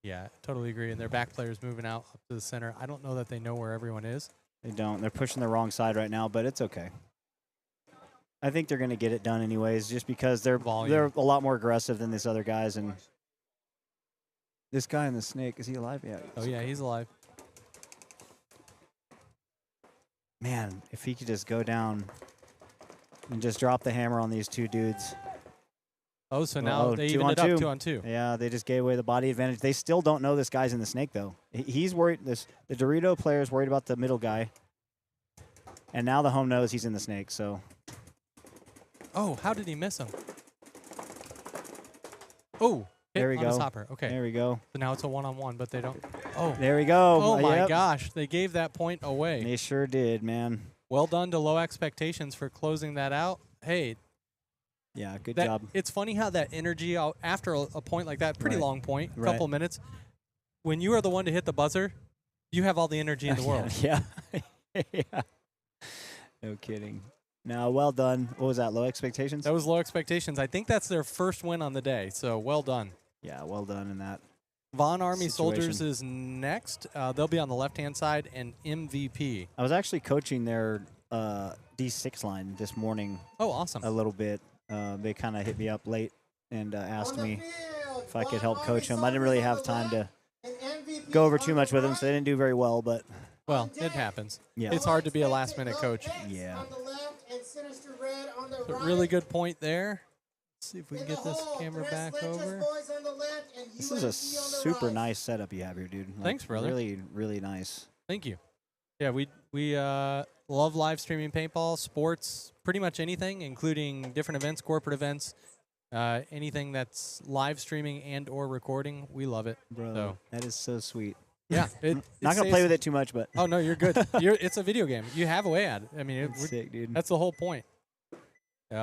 Yeah, totally agree. And their back players moving out up to the center. I don't know that they know where everyone is.
They don't. They're pushing the wrong side right now, but it's okay. I think they're going to get it done anyways, just because they're a lot more aggressive than these other guys. And this guy in the snake, is he alive? Yeah.
Oh yeah, he's alive.
Man, if he could just go down and just drop the hammer on these two dudes.
Oh, so now they
two
evened
on
it up
two.
2 on 2.
Yeah, they just gave away the body advantage. They still don't know this guy's in the snake, though. He's worried. The Dorito player is worried about the middle guy. And now the home knows he's in the snake, so.
Oh, how did he miss him? Oh, hit
There we
on his
go.
hopper. Okay.
There we go.
So now it's a 1-on-1, but they don't. Oh.
There we go.
Oh my
Yep.
gosh, they gave that point away.
They sure did, man.
Well done to Low Expectations for closing that out. Hey.
Yeah, good job.
It's funny how that energy after a point like that, pretty
Right.
long point,
Right.
couple minutes, when you are the one to hit the buzzer, you have all the energy in the world.
Yeah. Yeah. No kidding. Now, well done. What was that? Low expectations?
That was Low Expectations. I think that's their first win on the day, so well done.
Yeah, well done in that.
Von Army Soldiers
situation.
is next. They'll be on the left-hand side, and MVP.
I was actually coaching their D6 line this morning.
Oh, awesome.
A little bit. They kind of hit me up late and asked me if I could help coach them. I didn't really have time to go over too much with them, so they didn't do very well, but.
Well, it happens.
Yeah.
It's hard to be a last-minute coach.
Yeah.
So really good point there. Let's see if we can get this camera back over.
This is a super nice setup you have here, dude. Like,
Thanks, brother.
Really, really nice.
Thank you. Yeah, we love live streaming paintball, sports, pretty much anything, including different events, corporate events, anything that's live streaming and or recording. We love it.
Bro,
So.
that is so sweet.
Yeah.
Not going to play with it too much, but.
Oh, no, you're good. It's a video game. You have a way at it. I mean,
That's sick, dude.
That's the whole point.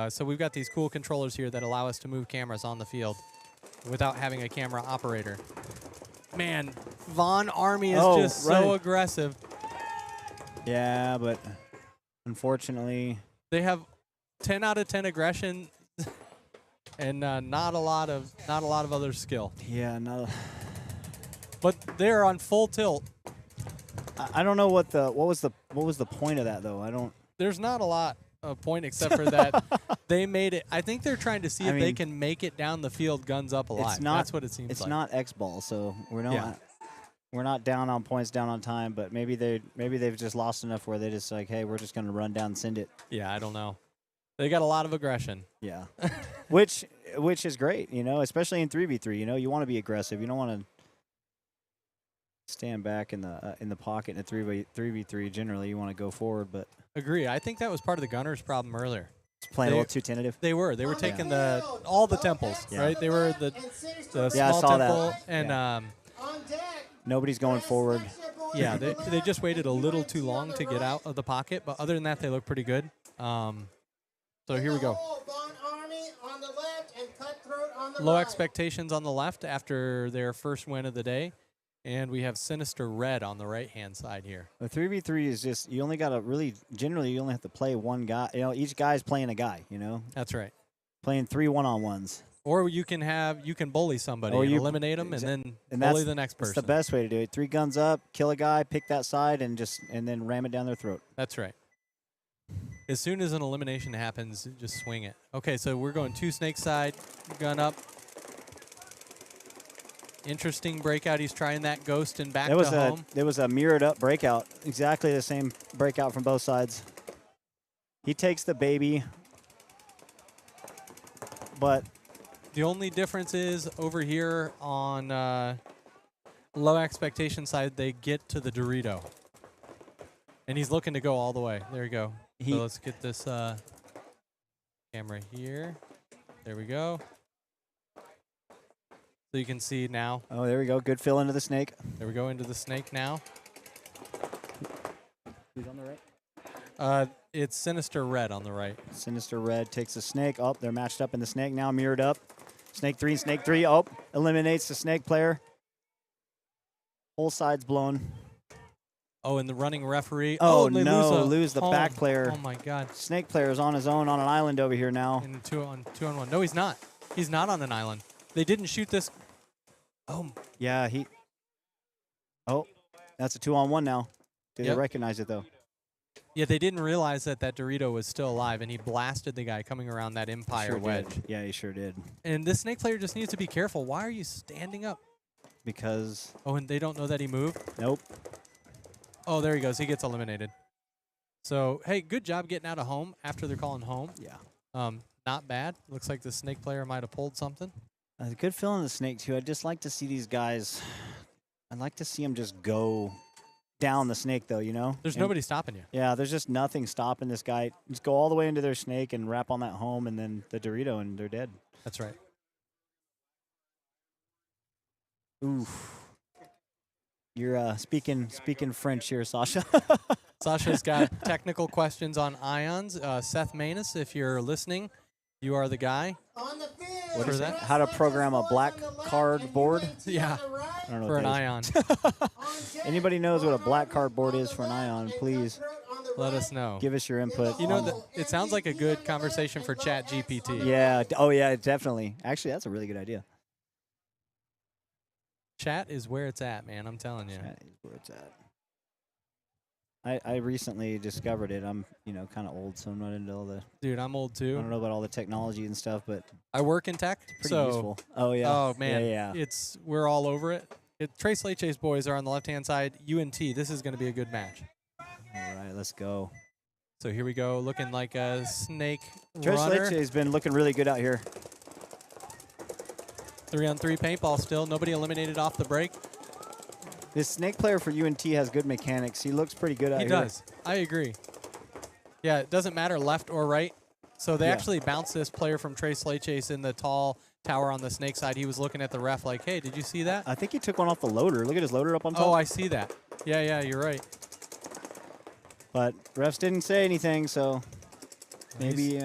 So we've got these cool controllers here that allow us to move cameras on the field without having a camera operator. Man, Von Army is just so aggressive.
Yeah, but unfortunately.
They have 10 out of 10 aggression and not a lot of other skill.
Yeah, no.
But they're on full tilt.
I don't know what was the point of that though. I don't.
There's not a lot of point except for that they made it. I think they're trying to see if they can make it down the field, guns up alive.
It's not,
That's what it seems like.
It's not X-ball, so we're not down on points, down on time. But maybe they've just lost enough where they just like, hey, we're just gonna run down and send it.
Yeah, I don't know. They got a lot of aggression.
Yeah, which is great, especially in 3v3. You want to be aggressive. You don't want to stand back in the pocket in a 3v3. Generally, you want to go forward, but
agree. I think that was part of the Gunners' problem earlier.
It's playing a little too tentative.
They were taking all the temples, right? They were the small
saw
temple
that.
and
Nobody's going forward.
Yeah, they just waited a little too long to get out of the pocket, but other than that, they look pretty good. So here we go. Low Expectations on the left after their first win of the day. And we have Sinister Red on the right-hand side here.
The 3v3 is just, you only got to generally you only have to play one guy. Each guy's playing a guy,
That's right.
Playing 3 one-on-ones.
Or you can bully somebody and eliminate them and then bully the next person.
That's the best way to do it. 3 guns up, kill a guy, pick that side, and then ram it down their throat.
That's right. As soon as an elimination happens, just swing it. Okay, so we're going 2 snake side, gun up. Interesting breakout. He's trying that ghost and back to home.
There was a mirrored up breakout. Exactly the same breakout from both sides. He takes the baby, but
the only difference is over here on low expectation side, they get to the Dorito. And he's looking to go all the way. There you go. So let's get this camera here. There we go. So you can see now.
Oh, there we go. Good fill into the snake.
There we go, into the snake now.
Who's on the right?
It's Sinister Red on the right.
Sinister Red takes the snake. Oh, they're matched up in the snake now, mirrored up. Snake 3 and Snake 3. Oh, eliminates the snake player. Whole side's blown.
Oh, and the running referee.
Oh,
and they
no, lose the
home.
back player.
Oh, my God.
Snake player is on his own on an island over here now.
In two on one. No, he's not. He's not on an island. They didn't shoot this. Oh.
Yeah, Oh, that's a 2-on-1 now. Did they recognize it, though?
Yeah, they didn't realize that Dorito was still alive, and he blasted the guy coming around that Empire wedge.
Yeah, he sure did.
And this snake player just needs to be careful. Why are you standing up?
Because...
Oh, and they don't know that he moved?
Nope.
Oh, there he goes. He gets eliminated. So, hey, good job getting out of home after they're calling home.
Yeah.
Not bad. Looks like the snake player might have pulled something.
Good fill in the snake, too. I'd just like to see these guys... I'd like to see them just go down the snake, though, you know?
There's nobody stopping you.
Yeah, there's just nothing stopping this guy. Just go all the way into their snake and wrap on that home and then the Dorito, and they're dead.
That's right.
Oof. You're speaking French here, Sasha.
Sasha's got technical questions on ions. Seth Manus, if you're listening, you are the guy.
On the field.
What is that? How to program a black card board?
Yeah.
I don't know
For an ion.
Anybody knows what a black card board is for an ion, please
let us know.
Give us your input.
You know, it sounds like a good conversation for Chat GPT.
Yeah. Oh, yeah, definitely. Actually, that's a really good idea.
Chat is where it's at, man. I'm telling you.
Chat is where it's at. I recently discovered it. I'm, kind of old, so I'm not into all the...
Dude, I'm old, too.
I don't know about all the technology and stuff, but...
I work in tech,
pretty useful. Oh, yeah.
Oh, man.
Yeah.
We're all over it. Trace Leche's boys are on the left-hand side. UNT, this is going to be a good match.
All right, let's go.
So here we go, looking like a snake
Trace
runner.
Leche's been looking really good out here.
3-on-3 paintball still. Nobody eliminated off the break.
This snake player for UNT has good mechanics. He looks pretty good out here.
He does. I agree. Yeah, it doesn't matter left or right. So they actually bounced this player from Trace Leche's in the tall tower on the snake side. He was looking at the ref like, hey, did you see that?
I think he took one off the loader. Look at his loader up on top.
Oh, I see that. Yeah, you're right.
But refs didn't say anything, so maybe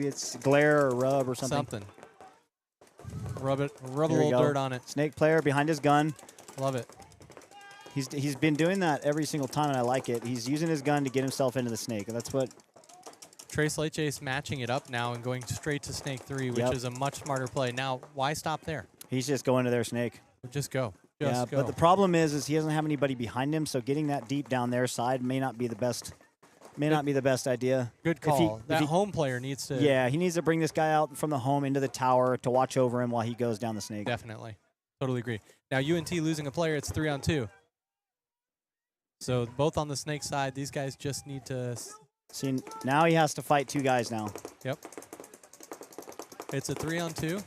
it's glare or rub or something.
Rub a little dirt on it.
Snake player behind his gun.
Love it.
He's been doing that every single time, and I like it. He's using his gun to get himself into the snake, and that's what...
Trace Leche's matching it up now and going straight to snake 3, which is a much smarter play. Now, why stop there?
He's just going to their snake.
Just go.
But the problem is he doesn't have anybody behind him, so getting that deep down their side may not be the best idea.
Good call. That home player needs to...
Yeah, he needs to bring this guy out from the home into the tower to watch over him while he goes down the snake.
Definitely. Totally agree. Now, UNT losing a player, it's 3-on-2. So both on the snake side, these guys just need to...
See, now he has to fight two guys now.
Yep. It's a 3-on-2.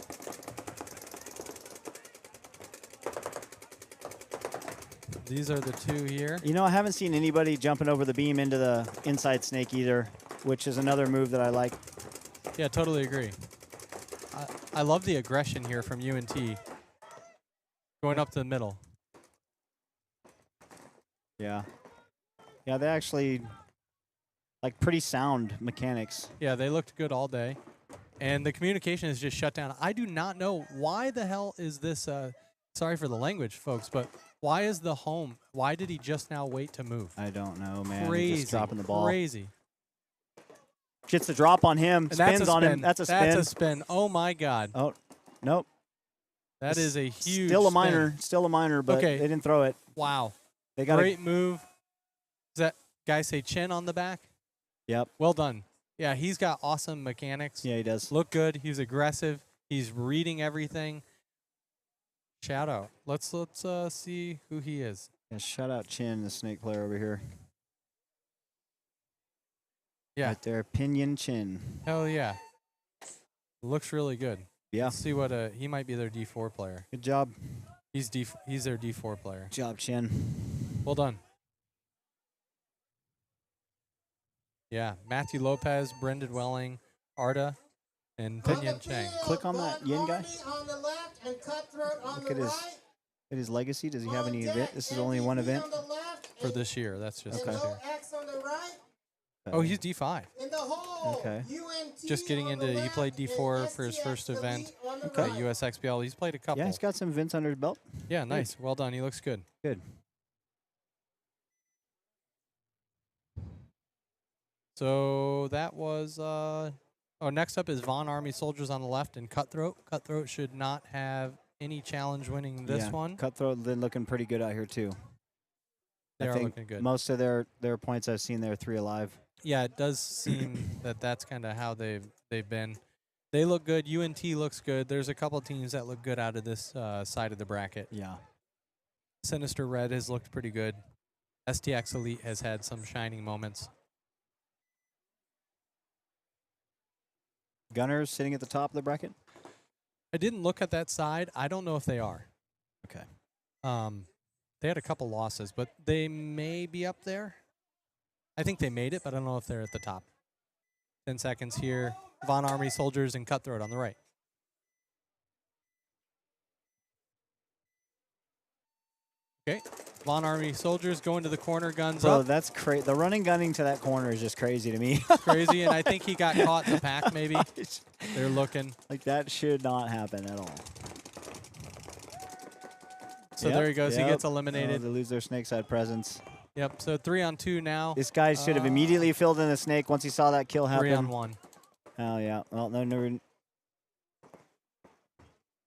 These are the two here.
I haven't seen anybody jumping over the beam into the inside snake either, which is another move that I like.
Yeah, totally agree. I love the aggression here from UNT. Going up to the middle.
Yeah. Yeah, they actually... like pretty sound mechanics.
Yeah, they looked good all day. And the communication is just shut down. I do not know why the hell is this, sorry for the language, folks, but why is the home, why did he just now wait to move?
I don't know, man.
Crazy.
He's just dropping the ball.
Crazy.
Gets the drop on him,
And
spins on him. That's a spin.
That's a spin. Oh, my God.
Oh, nope.
That is a huge
Still a
spin.
minor. Still a minor, but they didn't throw it.
Wow.
They got
Great move. Does that guy say chin on the back?
Yep.
Well done. Yeah, he's got awesome mechanics.
Yeah, he does.
Look good. He's aggressive. He's reading everything. Shout out. Let's see who he is.
Yeah, shout out Chin, the snake player over here.
Yeah.
Right there, Pinion Chin.
Hell yeah. Looks really good.
Yeah.
Let's see what he might be their D4 player.
Good job.
He's their D4 player.
Job, Chin.
Well done. Yeah, Matthew Lopez, Brendan Welling, Arda, and Pinyin Chang.
Click on that Yin guy.
On the left and Cutthroat on
Look
the
at his
right.
at his legacy. Does he have any event? This is only one event.
On the left
For this year. That's just
and
this
no
year.
X on the right.
Oh, he's D5.
In the hole.
Okay.
UNT
Just getting
on the
into, he
left
played
and
D4 for his
STX
first event
Elite on the
at
right.
USXBL. He's played a couple.
Yeah, he's got some events under his belt.
Yeah, nice. Well done. He looks good.
Good.
So that was, next up is Von Army Soldiers on the left and Cutthroat. Cutthroat should not have any challenge winning this
Yeah,
one.
Cutthroat been looking pretty good out here too.
They
I
are
think
looking good.
most of their points I've seen, they're 3 alive.
Yeah, it does seem that that's kind of how they've been. They look good. UNT looks good. There's a couple teams that look good out of this side of the bracket.
Yeah.
Sinister Red has looked pretty good. STX Elite has had some shining moments.
Gunners sitting at the top of the bracket.
I didn't look at that side. I don't know if they are.
Okay.
They had a couple losses, but they may be up there. I think they made it, but I don't know if they're at the top. 10 seconds here. Von Army Soldiers and Cutthroat on the right. Okay. Von Army Soldiers going to the corner, guns
Bro,
up.
that's crazy. The running gunning to that corner is just crazy to me.
Crazy, and I think he got caught in the pack maybe. They're looking.
Like, that should not happen at all.
So there he goes. He gets
Oh,
eliminated.
they lose their snake side presence.
Yep, so 3-on-2 now.
This guy should have immediately filled in the snake once he saw that kill happen.
3-on-1.
Oh, yeah. Well, no,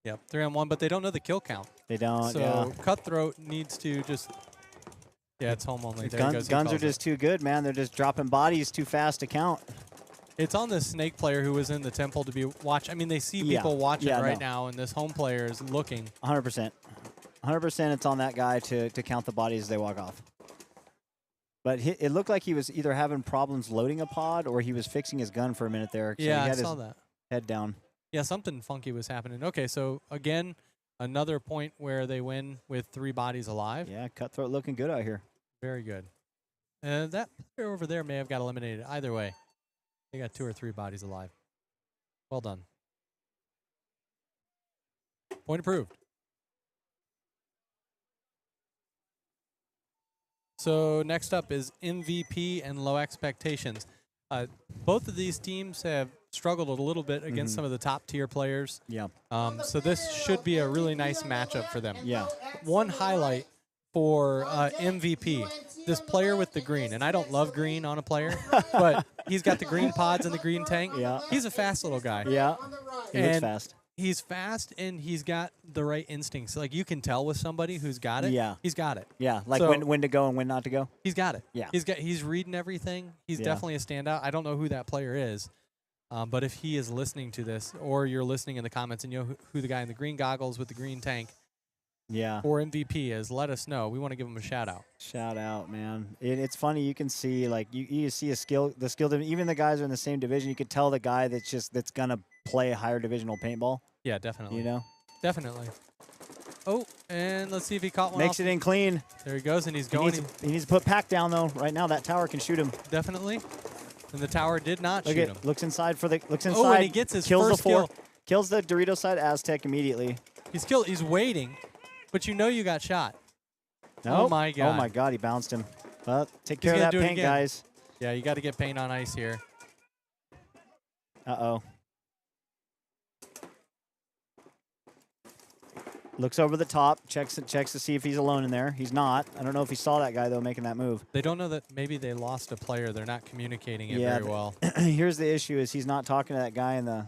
Yep, 3-on-1, but they don't know the kill count.
they don't.
So
yeah.
Cutthroat needs to just, yeah, it's home only. There he goes.
Guns
He
are
calls
just too good, man. They're just dropping bodies too fast to count.
It's on the snake player who was in the temple to be watch. I mean, they see
Yeah.
people watching
Yeah,
right
no.
now, and this home player is looking.
100%. 100% it's on that guy to count the bodies as they walk off. But it looked like he was either having problems loading a pod or he was fixing his gun for a minute there. So
Yeah,
he
I
had
saw
his
that.
head down.
Yeah, something funky was happening. Okay, so again, another point where they win with 3 bodies alive.
Yeah, Cutthroat looking good out here.
Very good. That player over there may have got eliminated. Either way, they got 2 or 3 bodies alive. Well done. Point approved. So next up is MVP and Low Expectations. Both of these teams have struggled a little bit against some of the top tier players.
Yeah.
So this should be a really nice matchup for them.
Yeah.
One highlight for MVP, this player with the green, and I don't love green on a player, but he's got the green pods and the green tank.
Yeah.
He's a fast little guy.
Yeah. He looks
And
fast.
He's fast and he's got the right instincts. Like you can tell with somebody who's got it.
Yeah.
He's got it.
Yeah, like
So-
when to go and when not to go.
He's got it.
Yeah.
He's reading everything. He's
Yeah.
definitely a standout. I don't know who that player is, but if he is listening to this, or you're listening in the comments and you know who the guy in the green goggles with the green tank
Yeah.
or MVP is, let us know. We want to give him a shout out.
Shout out, man. It's funny. You can see, like, you see the skill, even the guys are in the same division. You could tell the guy that's going to play higher divisional paintball,
Yeah, definitely.
you know?
Definitely. Oh, and let's see if he caught one
Makes
off.
it in clean.
There he goes, and he's
He
going.
he needs to put pack down, though. Right now, that tower can shoot him.
Definitely. And the tower did not
Look
shoot
at,
him.
looks inside.
Oh, and he gets his
kills
first
the 4,
kill.
kills the Dorito side Aztec immediately.
He's waiting, but you know you got shot.
Nope.
Oh, my God.
Oh, my God. He bounced him. Well, take
He's
care of
gonna
that
do it
paint,
again.
guys.
Yeah, you got to get paint on ice here.
Uh-oh. Looks over the top, checks to see if he's alone in there. He's not. I don't know if he saw that guy, though, making that move.
They don't know that maybe they lost a player. They're not communicating it
Yeah,
very well.
Here's the issue: is he's not talking to that guy in the.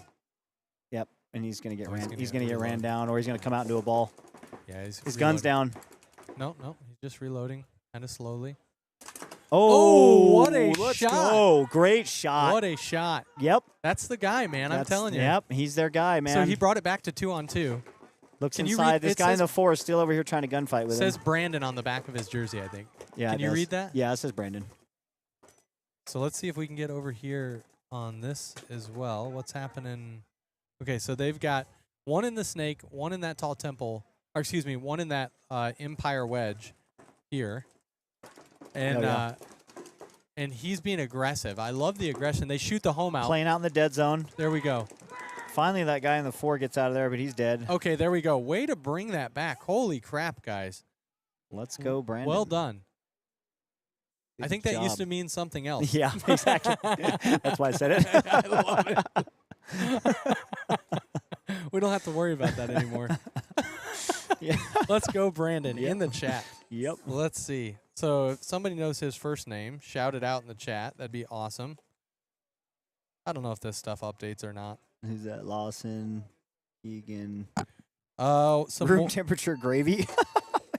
Yep, and he's gonna get
Oh, he's
ran.
gonna
He's
get
gonna get ran
reloaded.
down, or he's gonna come out and do a ball.
Yeah,
His
reloading.
gun's down.
No, he's just reloading, kind of slowly.
Oh,
what a
let's
shot.
go. Great shot.
What a shot.
Yep.
That's the guy, man. I'm
That's-
telling you.
Yep, he's their guy, man.
So he brought it back to 2-on-2.
looks
Can you
inside.
read-
This
it
guy in
says-
the 4 is still over here trying to gunfight with
Says
him.
Brandon on the back of his jersey, I think.
Yeah,
Can
it
you
does.
read that?
Yeah, it says Brandon.
So let's see if we can get over here on this as well. What's happening? Okay, so they've got one in the snake, one in that tall temple. or excuse me, one in that Empire wedge here. And and he's being aggressive. I love the aggression. They shoot the home out.
Playing out in the dead zone.
There we go.
Finally, that guy in the 4 gets out of there, but he's dead.
Okay, there we go. Way to bring that back. Holy crap, guys.
Let's go, Brandon.
Well done. I
Good
think that used
job.
to mean something else.
Yeah, exactly. That's why I said it.
I love it. We don't have to worry about that anymore.
Yeah.
Let's go, Brandon,
Yep.
in the chat.
Yep.
Let's see. So if somebody knows his first name, shout it out in the chat. That'd be awesome. I don't know if this stuff updates or not.
Who's that? Lawson, Egan.
Some
Room
more.
temperature gravy.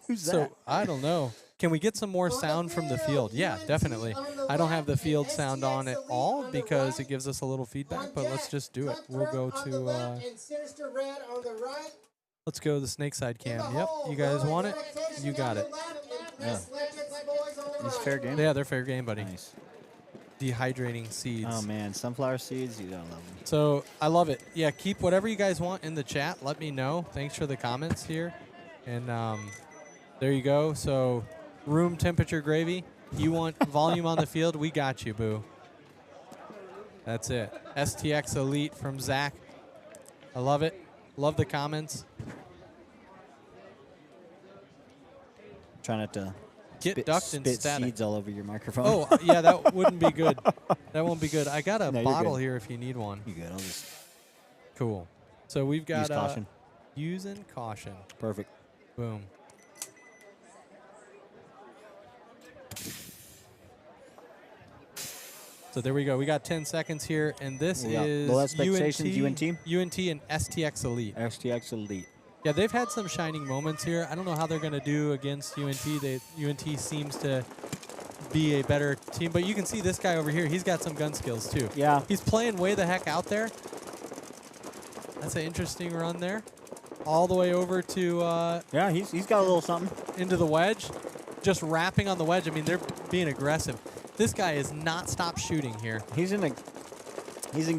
Who's
So
that?
I don't know. Can we get some more sound from the field? Yeah, definitely. I don't have the field sound on at all because it gives us a little feedback, but let's just do it. We'll go to let's go to the snake side cam. Yep, you guys want it? You got it.
Yeah. It's fair game.
Yeah, they're fair game, buddy.
Nice.
Dehydrating seeds.
Oh man, sunflower seeds. You gotta love them.
So I love it. Yeah, keep whatever you guys want in the chat. Let me know. Thanks for the comments here. And there you go. So room temperature gravy. You want volume on the field? We got you, boo. That's it. STX Elite from Zach. I love it. Love the comments.
Try not to
Get ducked and
spit
static.
seeds all over your microphone.
Oh, yeah, that wouldn't be good. That won't be good. I got a
No, you're
bottle
good.
here if you need one.
You good? I'll just
Cool. So we've got
use caution.
Using caution.
Perfect.
Boom. So there we go. We got 10 seconds here, and this
We got
is
low expectations, UNT
and STX Elite.
STX Elite.
Yeah, they've had some shining moments here. I don't know how they're going to do against UNT. UNT seems to be a better team, but you can see this guy over here. He's got some gun skills too.
Yeah.
He's playing way the heck out there. That's an interesting run there. All the way over to
Yeah, he's got a little something.
into the wedge. Just wrapping on the wedge. I mean, they're being aggressive. This guy is not stop shooting here.
He's engaging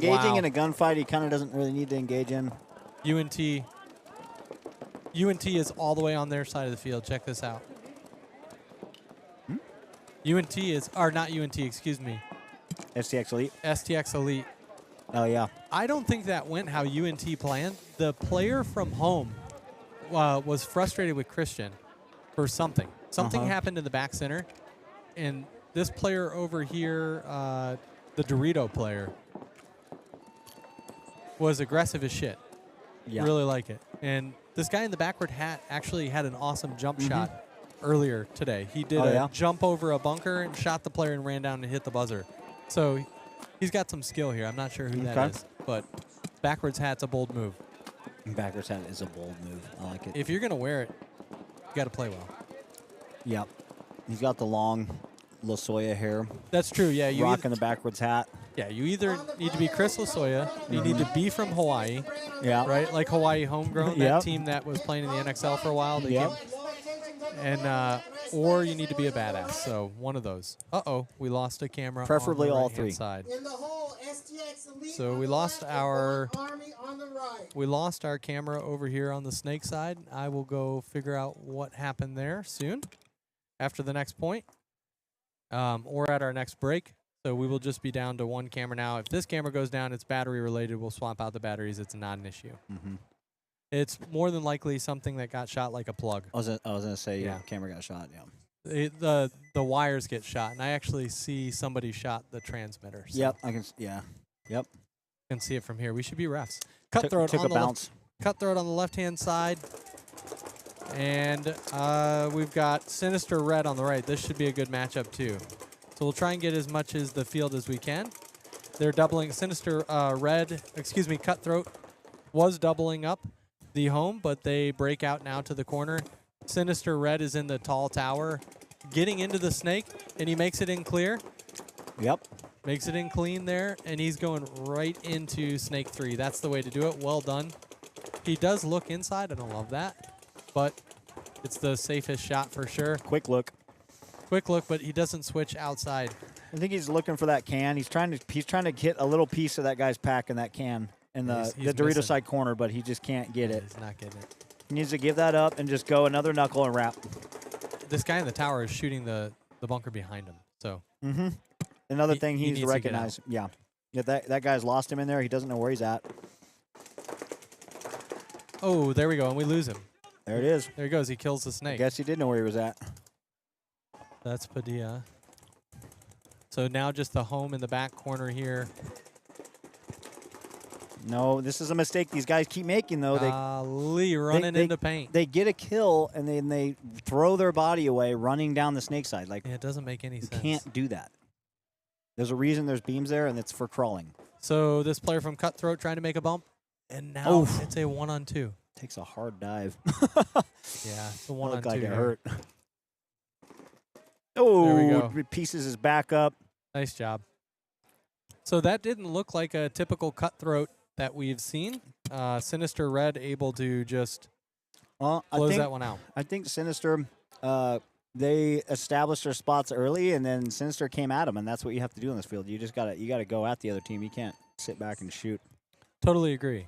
Wow.
in a gunfight he kind of doesn't really need to engage in.
UNT is all the way on their side of the field. Check this out. UNT is, or not UNT, excuse me.
STX Elite.
STX Elite.
Oh, yeah.
I don't think that went how UNT planned. The player from home was frustrated with Christian for something. Something happened in the back center, and this player over here, the Dorito player, was aggressive as shit.
Yeah.
Really like it. And this guy in the backward hat actually had an awesome jump shot earlier today. He did a jump over a bunker and shot the player and ran down and hit the buzzer. So he's got some skill here. I'm not sure who that is, but backwards hat's a bold move.
Backwards hat is a bold move. I like it.
If you're going to wear it, you got to play well.
Yep. He's got the long Losoya hair.
That's true, yeah. You
Rocking the backwards hat.
Yeah, you either need to be Chris Lasoya, you need to be from Hawaii,
Yeah.
right? Like Hawaii homegrown, that
Yep.
team that was playing in the NXL for a while. They
Yep.
and or you need to be a badass. So one of those. Uh-oh, we lost a camera.
Preferably
on the
all
right-hand
three.
Side.
In the hole, STX Elite
So
on
we
the
lost
left and
our
Black Army on the right.
we lost our camera over here on the snake side. I will go figure out what happened there soon, after the next point, or at our next break. So we will just be down to one camera now. If this camera goes down, it's battery related. We'll swap out the batteries. It's not an issue. It's more than likely something that got shot like a plug.
I was gonna say,
Yeah.
camera got shot. Yeah.
The wires get shot, and I actually see somebody shot the transmitter. So
Yep. I can. Yeah. Yep.
can see it from here. We should be refs. Cutthroat
took
on
a
the
bounce.
Cutthroat on the left-hand side. And we've got Sinister Red on the right. This should be a good matchup, too. So we'll try and get as much as the field as we can. They're doubling. Sinister Cutthroat was doubling up the home, but they break out now to the corner. Sinister Red is in the tall tower, getting into the snake, and he makes it in clear.
Yep.
Makes it in clean there, and he's going right into Snake 3. That's the way to do it. Well done. He does look inside. I don't love that, but it's the safest shot for sure.
Quick look.
Quick look, but he doesn't switch outside.
I think he's looking for that can. He's trying to hit a little piece of that guy's pack in that can in the
He's
Dorito
missing.
side corner, but he just can't get it.
He's not getting it.
He needs to give that up and just go another knuckle and wrap.
This guy in the tower is shooting the bunker behind him. So
Another
He-
thing
he
he needs to
needs to get out.
recognize. Yeah. Yeah, that guy's lost him in there. He doesn't know where he's at.
oh, there we go, and we lose him.
There it is.
There he goes. He kills the
I
snake.
guess he did know where he was at.
That's Padilla. So now just the home in the back corner here.
No, this is a mistake these guys keep making, though.
Golly, running into paint.
They get a kill, and then they throw their body away running down the snake side. Like,
Yeah, it doesn't make any
you
sense.
can't do that. There's a reason there's beams there, and it's for crawling.
So this player from Cutthroat trying to make a bump, and now
Oof.
it's a 1-on-2.
Takes a hard dive.
Yeah, it's a
Looked
1-on-2.
like it
here.
hurt.
There we
Oh,
go.
it pieces his back up.
Nice job. So that didn't look like a typical Cutthroat that we've seen. Sinister Red able to just
Well,
close that one out.
I think Sinister, they established their spots early, and then Sinister came at them, and that's what you have to do in this field. You just gotta go at the other team. You can't sit back and shoot.
Totally agree.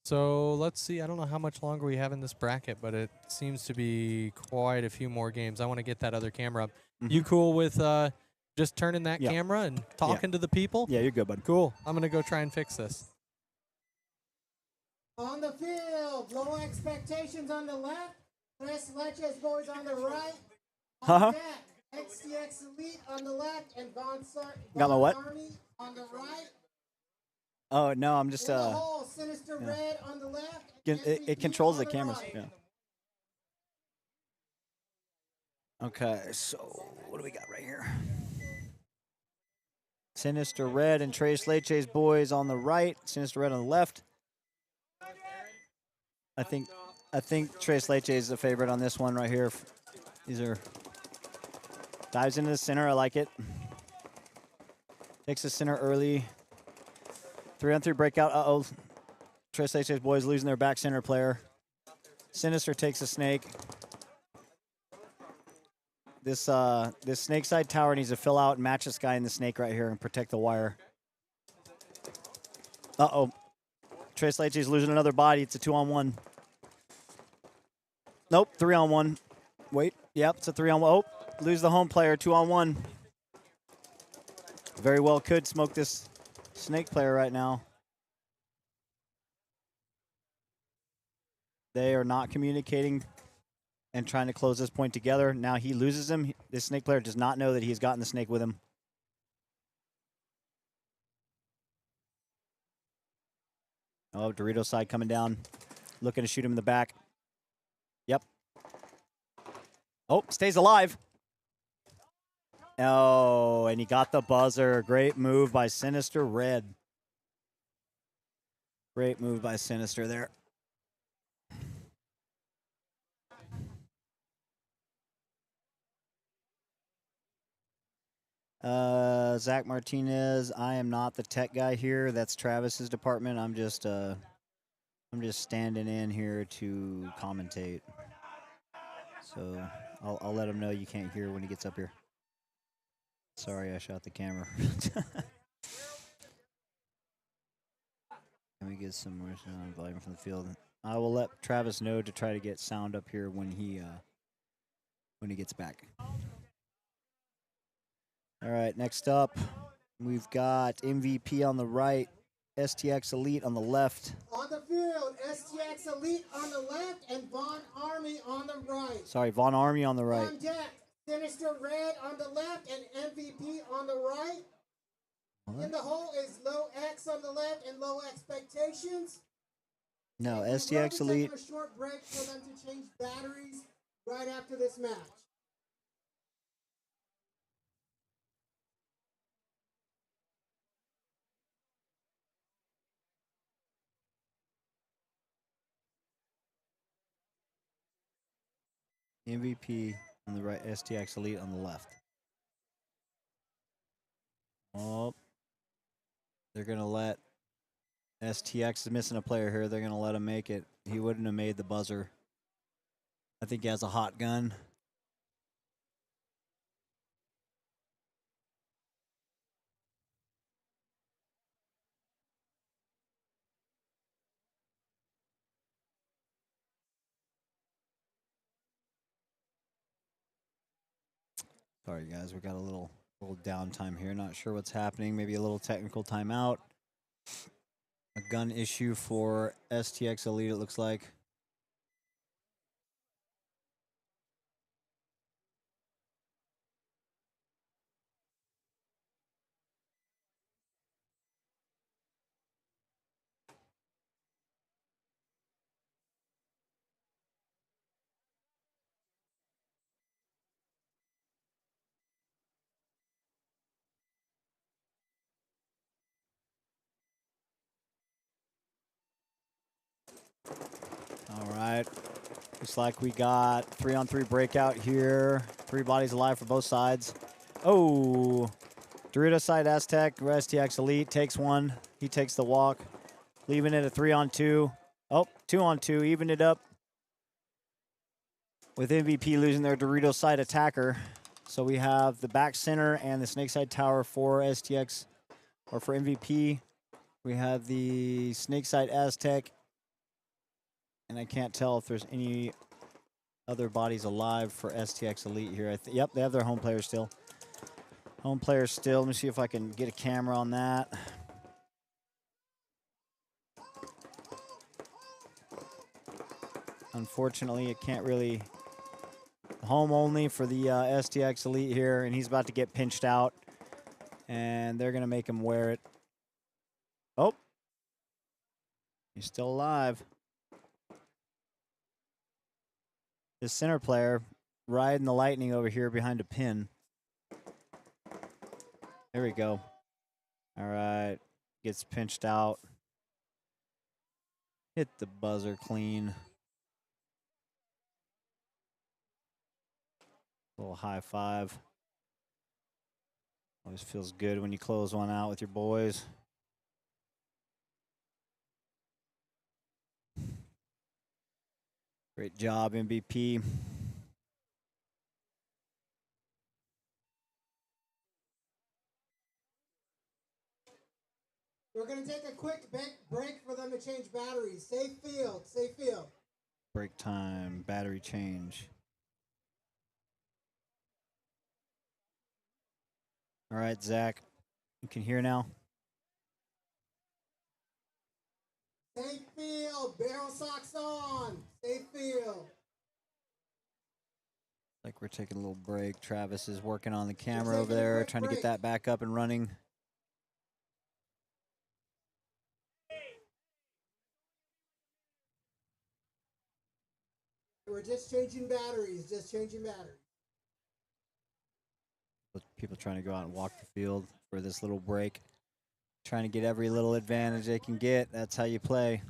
So let's see. I don't know how much longer we have in this bracket, but it seems to be quite a few more games. I want to get that other camera up. You cool with just turning that
Yeah.
camera and talking to the people?
Yeah, you're good, bud.
Cool. I'm going to go try and fix this.
On the field, low expectations on the left. Tres Leches boys on the right.
Uh-huh.
On deck, XTX Elite on the left and
Got my what?
Army on the right.
Oh no, I'm just
In the hole, Sinister Red on the left. and
it
MVP
controls
on
the cameras.
right.
Yeah. Okay, so what do we got right here? Sinister Red and Trace Leche's boys on the right. Sinister Red on the left. I think Trace Leche is the favorite on this one right here. These are dives into the center. I like it. Takes the center early. 3-on-3 breakout. Uh-oh. Trace Leche's boys losing their back center player. Sinister takes a snake. This snake side tower needs to fill out and match this guy in the snake right here and protect the wire. Uh-oh. Trace Leche's losing another body. It's a 2-on-1. Nope, 3-on-1. Wait, yep, it's a 3-on-1. Oh, lose the home player, 2-on-1. Very well could smoke this snake player right now. They are not communicating and trying to close this point together. Now he loses him. This snake player does not know that he's gotten the snake with him. Oh, Dorito side coming down, looking to shoot him in the back. Yep. Oh, stays alive. Oh, and he got the buzzer. Great move by Sinister Red. Great move by Sinister there. Zach Martinez, I am not the tech guy here. That's Travis's department. I'm just standing in here to commentate. So I'll let him know you can't hear when he gets up here. Sorry, I shot the camera. Let me get some more sound volume from the field. I will let Travis know to try to get sound up here when he gets back. All right, next up, we've got MVP on the right, STX Elite on the left.
On the field, STX Elite on the left and Von Army on the right.
Sorry, Von Army on the right.
On deck, Sinister Red on the left and MVP on the right.
What?
In the hole is Low X on the left and Low Expectations.
No,
And we'll
STX
be
Elite.
taking a short break for them to change batteries right after this match.
MVP on the right, STX Elite on the left. Oh, they're going to let STX is missing a player here. They're going to let him make it. He wouldn't have made the buzzer. I think he has a hot gun. Sorry, guys. We got a little downtime here. Not sure what's happening. Maybe a little technical timeout. A gun issue for STX Elite, it looks like. All right. Looks like we got 3-on-3 breakout here. 3 bodies alive for both sides. Oh, Dorito side Aztec, STX Elite takes one. He takes the walk, leaving it a 3-on-2. Oh, 2-on-2, even it up. With MVP losing their Dorito side attacker. So we have the back center and the snake side tower for STX, or for MVP. We have the snake side Aztec. And I can't tell if there's any other bodies alive for STX Elite here. Yep, they have their home player still. Home player still. Let me see if I can get a camera on that. Unfortunately, it can't really. Home only for the STX Elite here, and he's about to get pinched out. And they're going to make him wear it. Oh. He's still alive. This center player riding the lightning over here behind a pin. There we go. All right. Gets pinched out. Hit the buzzer clean. Little high five. Always feels good when you close one out with your boys. Great job, MVP.
We're going to take a quick break for them to change batteries. Safe field, safe field.
Break time, battery change. All right, Zach, you can hear now?
Safe field, barrel socks on. Safe field.
Like we're taking a little break. Travis is working on the camera over there, trying to get that back up and running.
We're just changing batteries, just changing batteries.
People trying to go out and walk the field for this little break. Trying to get every little advantage they can get. That's how you play.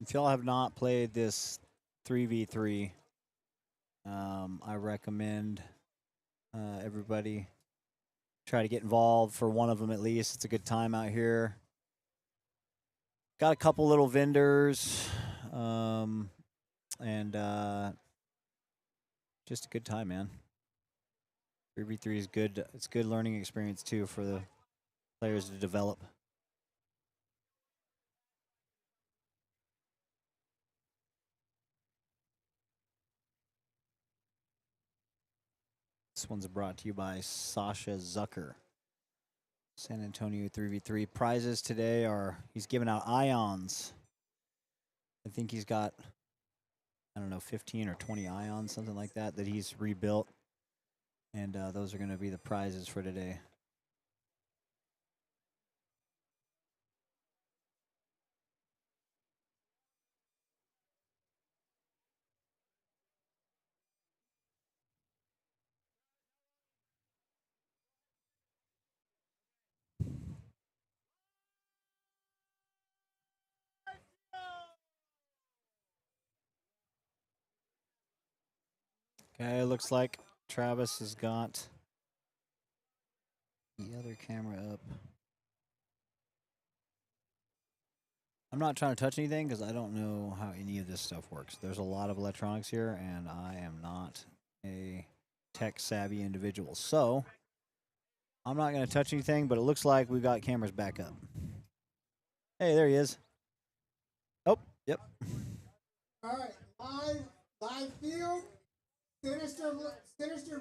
If y'all have not played this 3v3, I recommend everybody try to get involved for one of them at least. It's a good time out here. Got a couple little vendors, and just a good time, man. 3v3 is good. It's a good learning experience too for the players to develop. This one's brought to you by Sasha Zucker. San Antonio 3v3 prizes today are, he's giving out ions. I think he's got, I don't know, 15 or 20 ions, something like that, that he's rebuilt. And those are going to be the prizes for today. Okay, looks like Travis has got the other camera up. I'm not trying to touch anything because I don't know how any of this stuff works. There's a lot of electronics here, and I am not a tech-savvy individual. So I'm not going to touch anything, but it looks like we've got cameras back up. Hey, there he is. Oh, yep.
All right, live field. Sinister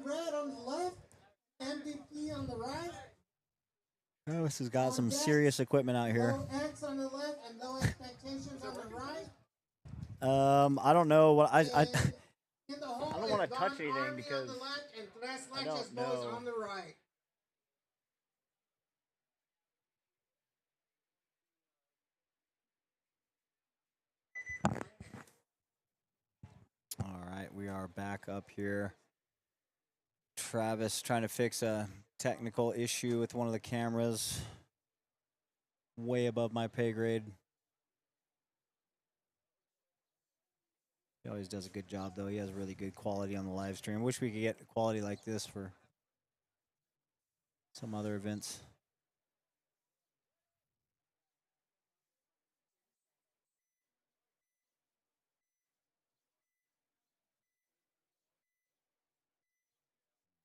Red on the left, MVP on the right.
Travis has got some serious equipment out here.
Low X on the left and low expectations on the right.
I don't know what I
In the hole
I don't
is
want to
Von
touch anything
Army
because
on the left and Tres
I
Leches
don't
Boys
know.
on the right.
All right, we are back up here. Travis trying to fix a technical issue with one of the cameras. Way above my pay grade. He always does a good job, though. He has really good quality on the live stream. Wish we could get quality like this for some other events.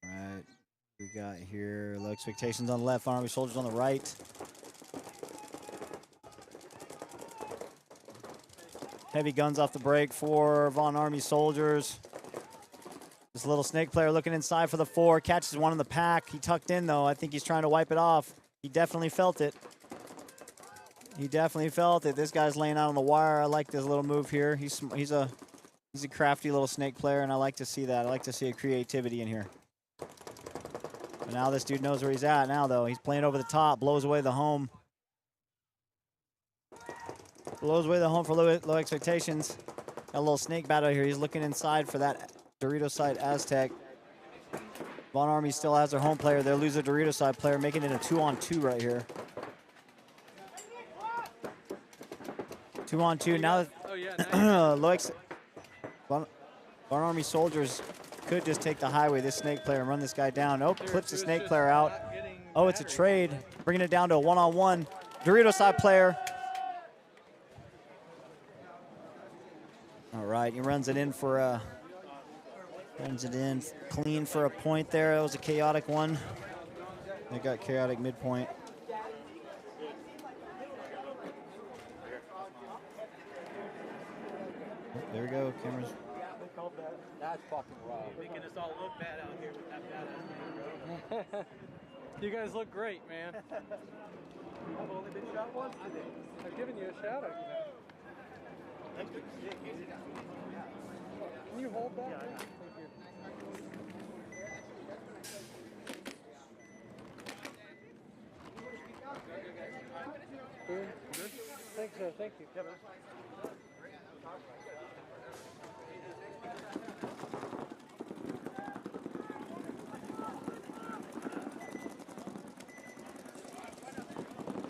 All right, we got here low expectations on the left, Army Soldiers on the right. Heavy guns off the break for Von Army Soldiers. This little snake player looking inside for the 4. Catches one in the pack. He tucked in, though. I think he's trying to wipe it off. He definitely felt it. He definitely felt it. This guy's laying out on the wire. I like this little move here. He's a crafty little snake player, and I like to see that. I like to see a creativity in here. But now this dude knows where he's at now, though. He's playing over the top. Blows away the home. Blows away the home for low expectations. Got a little snake battle here. He's looking inside for that Dorito side Aztec. Von Army still has their home player. They'll lose a Dorito side player, making it a 2-on-2 right here. 2-on-2. Now, Von Army Soldiers could just take the highway, this snake player, and run this guy down. Oh, clips the snake player out. Oh, it's a trade. Bringing it down to a 1-on-1. Dorito side player. All right, he runs it in for clean for a point there. That was a chaotic one. They got chaotic midpoint. Oh, there we go, cameras.
That's fucking wild. Making us all look bad out here with that badass. You guys look great, man. I've only been shot once today. I've given you a shout out. Can you hold that? Yeah. Thank you. Good? Thanks, thank you, Kevin.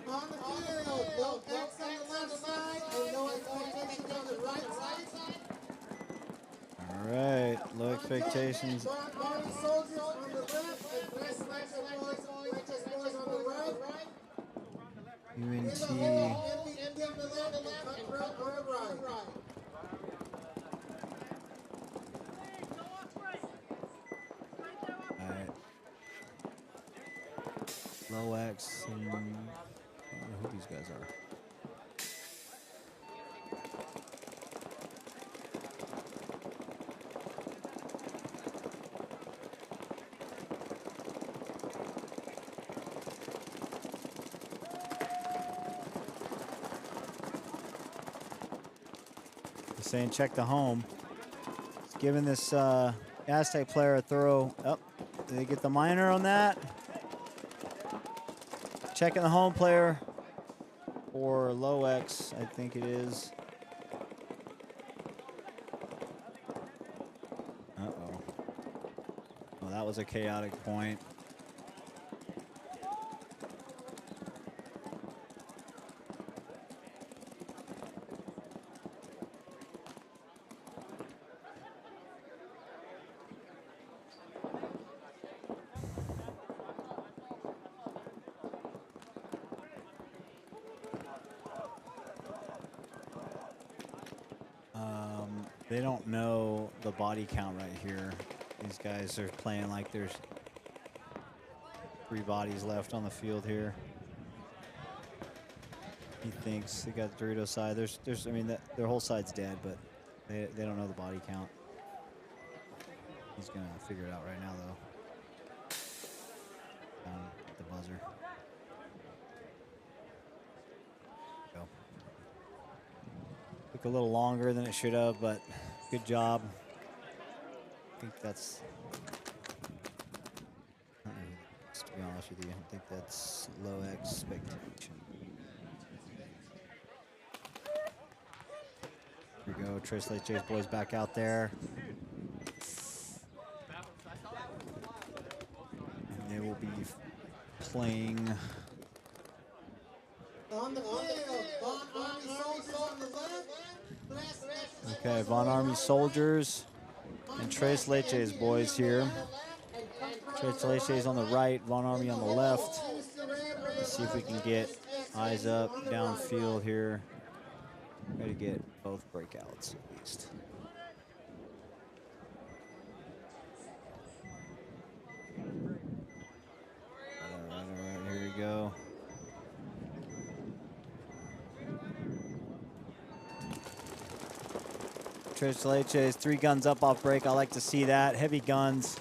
On the field, low X on the left side and low expectations on the right side.
All right, low expectations.
Von Army Soldiers on the left and Tres Leches Boys on the right.
UNT.
On the left and Cut on the right.
All right. Low X and I don't know who these guys are. Saying check the home. It's giving this Aztec player a throw. Oh, did they get the minor on that? Checking the home player for low X, I think it is. Uh-oh. Oh, that was a chaotic point. They don't know the body count right here. These guys are playing like there's 3 bodies left on the field here. He thinks they got the Dorito side. I mean, their whole side's dead, but they don't know the body count. He's gonna figure it out right now, though. Down at the buzzer. Go. Took a little longer than it should have, but good job. I think that's. To be honest with you, I think that's low expectation. Here we go. Trace Leche's boys back out there. And they will be playing.
On the field, Von Army Soldiers on the left.
Okay, Von Army Soldiers and Trace Leche's boys here. Trace Leche's on the right, Von Army on the left. Let's see if we can get eyes up downfield here. Try to get both breakouts at least. All right, here we go. Trace Leche's 3 guns up off break. I like to see that. Heavy guns.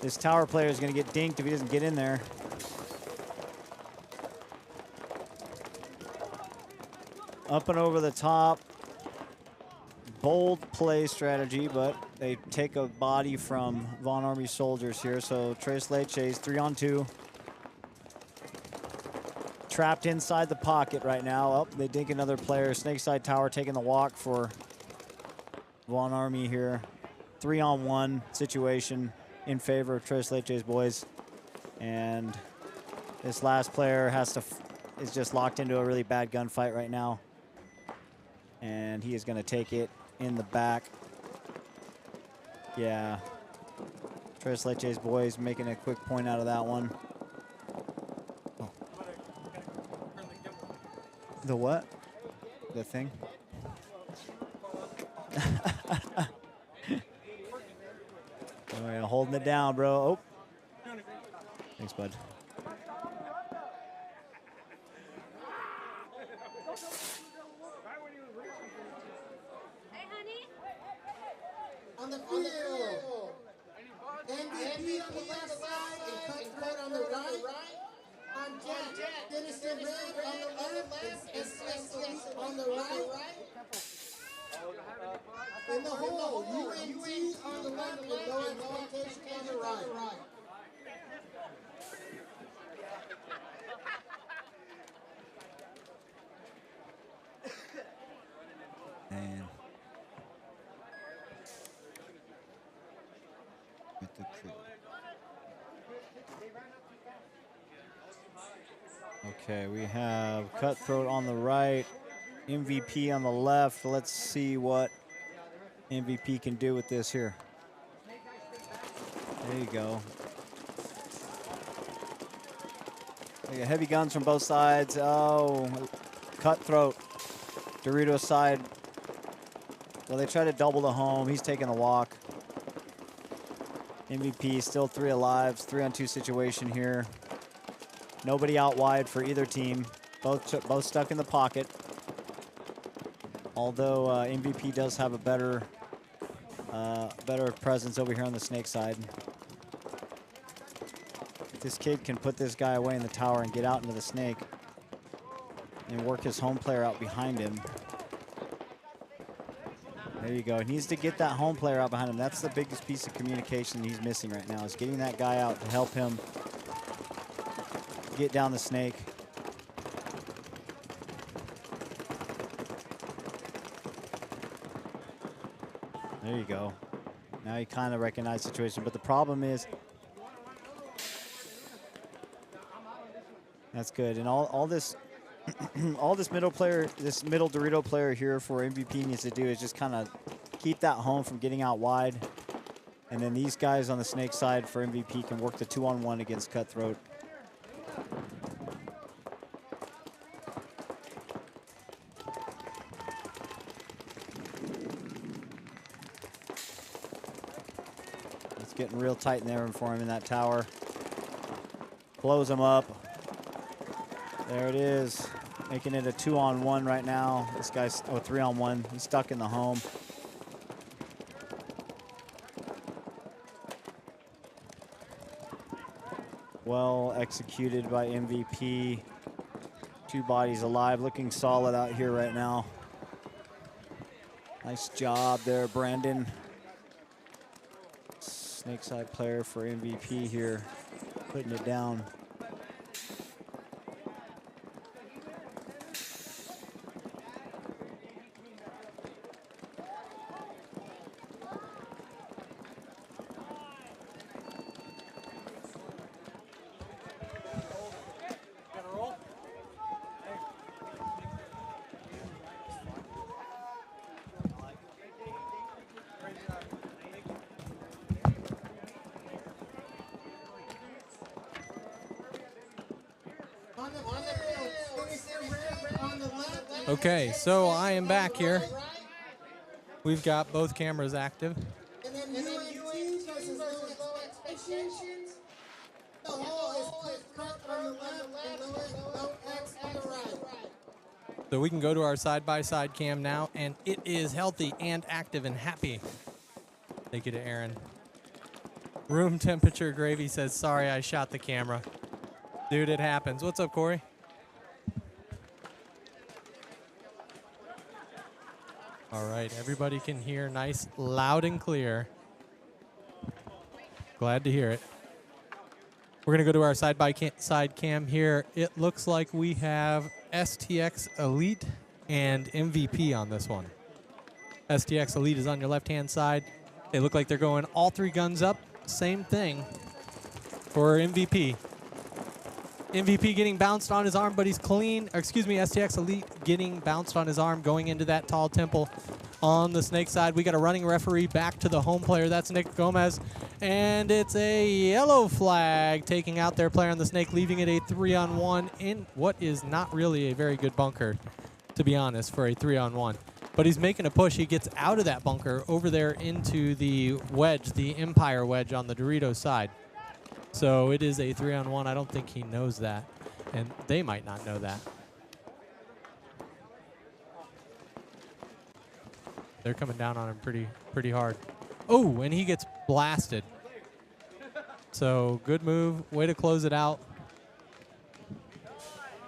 This tower player is going to get dinked if he doesn't get in there. Up and over the top. Bold play strategy, but they take a body from Von Army Soldiers here. So Trace Leche's 3-on-2. Trapped inside the pocket right now. Oh, they dink another player. Snakeside Tower taking the walk for Von Army here. 3-on-1 situation in favor of Trace Leche's boys. And this last player is just locked into a really bad gunfight right now. And he is going to take it in the back. Yeah. Trace Leche's boys making a quick point out of that one. Oh. The what? The thing? Oh, yeah, holding it down, bro. Oh. Thanks, bud.
On the field, MVP on the left side and Cutthroat on the right. I'm Jack, Dennison Red on the left and SAT on the right. In the hole, UNT on the left and no expectation on the right.
Man. With the crew. Okay, we have Cutthroat on the right, MVP on the left. Let's see what MVP can do with this here. There you go. They got heavy guns from both sides. Oh, Cutthroat. Dorito side. Well, they try to double the home. He's taking the walk. MVP still 3 alive. 3-on-2 situation here. Nobody out wide for either team. Both stuck in the pocket. Although MVP does have a better presence over here on the snake side. If this kid can put this guy away in the tower and get out into the snake and work his home player out behind him. There you go. He needs to get that home player out behind him. That's the biggest piece of communication he's missing right now, is getting that guy out to help him get down the snake. There you go. Now he kind of recognized the situation, but the problem is that's good. And all this all this middle Dorito player here for MVP needs to do is just kind of keep that home from getting out wide. And then these guys on the snake side for MVP can work the 2-on-1 against Cutthroat. getting real tight in there for him in that tower. Close him up. There it is. Making it a 2-on-1 right now. This guy's, 3-on-1. He's stuck in the home. Well executed by MVP. 2 bodies alive, looking solid out here right now. Nice job there, Brandon. Snakeside player for MVP here, putting it down.
Okay, so I am back here. We've got both cameras active.
And then UNT versus low expectations. The hole is cut on the left and low X on the right.
So we can go to our side-by-side cam now, and it is healthy and active and happy. Thank you to Aaron. Room temperature gravy says, sorry, I shot the camera. Dude, it happens. What's up, Corey? All right, everybody can hear nice, loud and clear. Glad to hear it. We're going to go to our side-by-side cam here. It looks like we have STX Elite and MVP on this one. STX Elite is on your left-hand side. They look like they're going all 3 guns up. Same thing for MVP. MVP getting bounced on his arm, but he's clean. Or excuse me, STX Elite getting bounced on his arm, going into that tall temple on the snake side. We got a running referee back to the home player. That's Nick Gomez. And it's a yellow flag taking out their player on the snake, leaving it a 3-on-1 in what is not really a very good bunker, to be honest, for a 3-on-1. But he's making a push. He gets out of that bunker over there into the wedge, the Empire wedge on the Doritos side. So it is a 3-on-1. I don't think he knows that, and they might not know that. They're coming down on him pretty hard. Oh, and he gets blasted. So good move. Way to close it out.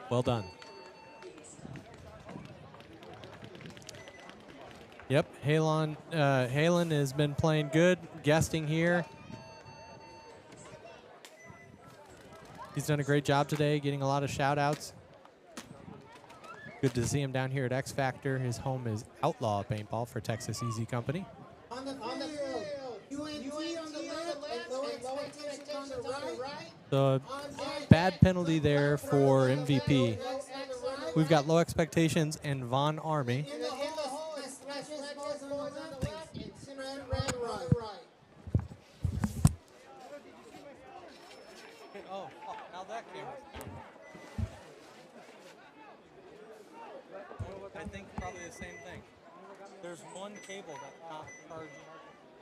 Well done. Yep, Halen has been playing good, guesting here. He's done a great job today, getting a lot of shout-outs. Good to see him down here at X Factor. His home is Outlaw Paintball for Texas Easy Company.
On the field, UNT on the left and low expectations on the right.
The bad penalty there for MVP. We've got low expectations and Von Army.
In the hole is Stretches Boys on the left and Cinnamon Red right.
Oh, now that camera. I think probably the same thing. There's one cable that's not charging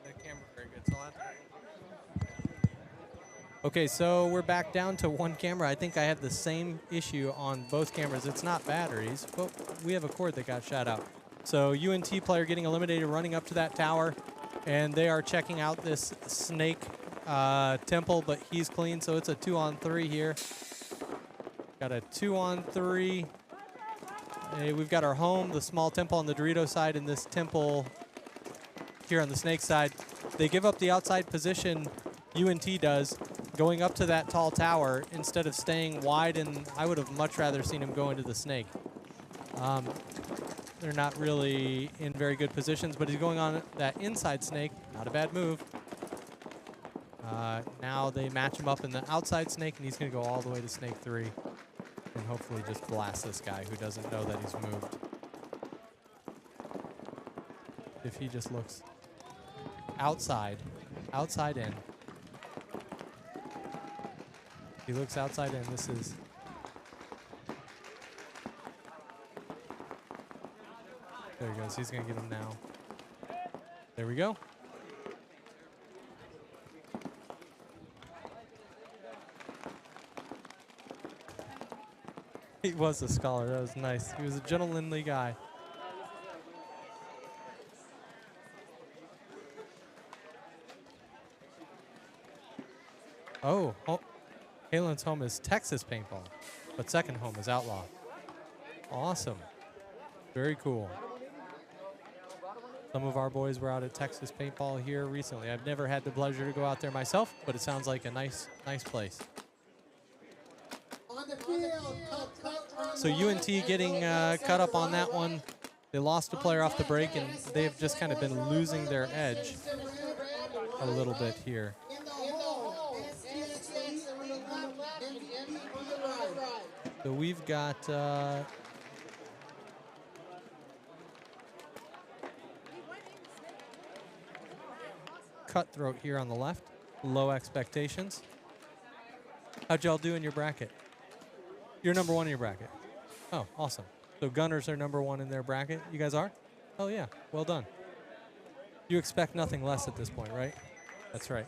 the camera very good, so I'll have to. Okay, so we're back down to one camera. I think I have the same issue on both cameras. It's not batteries, but we have a cord that got shot out. So UNT player getting eliminated, running up to that tower, and they are checking out this snake temple, but he's clean, so it's a 2-on-3 here. Got a 2-on-3. Hey, we've got our home, the small temple on the Dorito side, and this temple here on the snake side. They give up the outside position, UNT does, going up to that tall tower instead of staying wide, and I would have much rather seen him go into the snake. They're not really in very good positions, but he's going on that inside snake. Not a bad move. Now they match him up in the outside snake, and he's going to go all the way to snake 3 and hopefully just blast this guy who doesn't know that he's moved. If he just looks outside in. He looks outside in. This is... There he goes. He's going to get him now. There we go. He was a scholar. That was nice. He was a gentlemanly guy. Oh, Halen's home is Texas Paintball, but second home is Outlaw. Awesome. Very cool. Some of our boys were out at Texas Paintball here recently. I've never had the pleasure to go out there myself, but it sounds like a nice place.
On the field,
So UNT getting cut up on that one. They lost a player off the break, and they've just kind of been losing their edge a little bit here. So we've got Cutthroat here on the left. Low expectations. How'd y'all do in your bracket? You're number one in your bracket. Oh, awesome. So Gunners are number one in their bracket. You guys are? Oh, yeah. Well done. You expect nothing less at this point, right? That's right.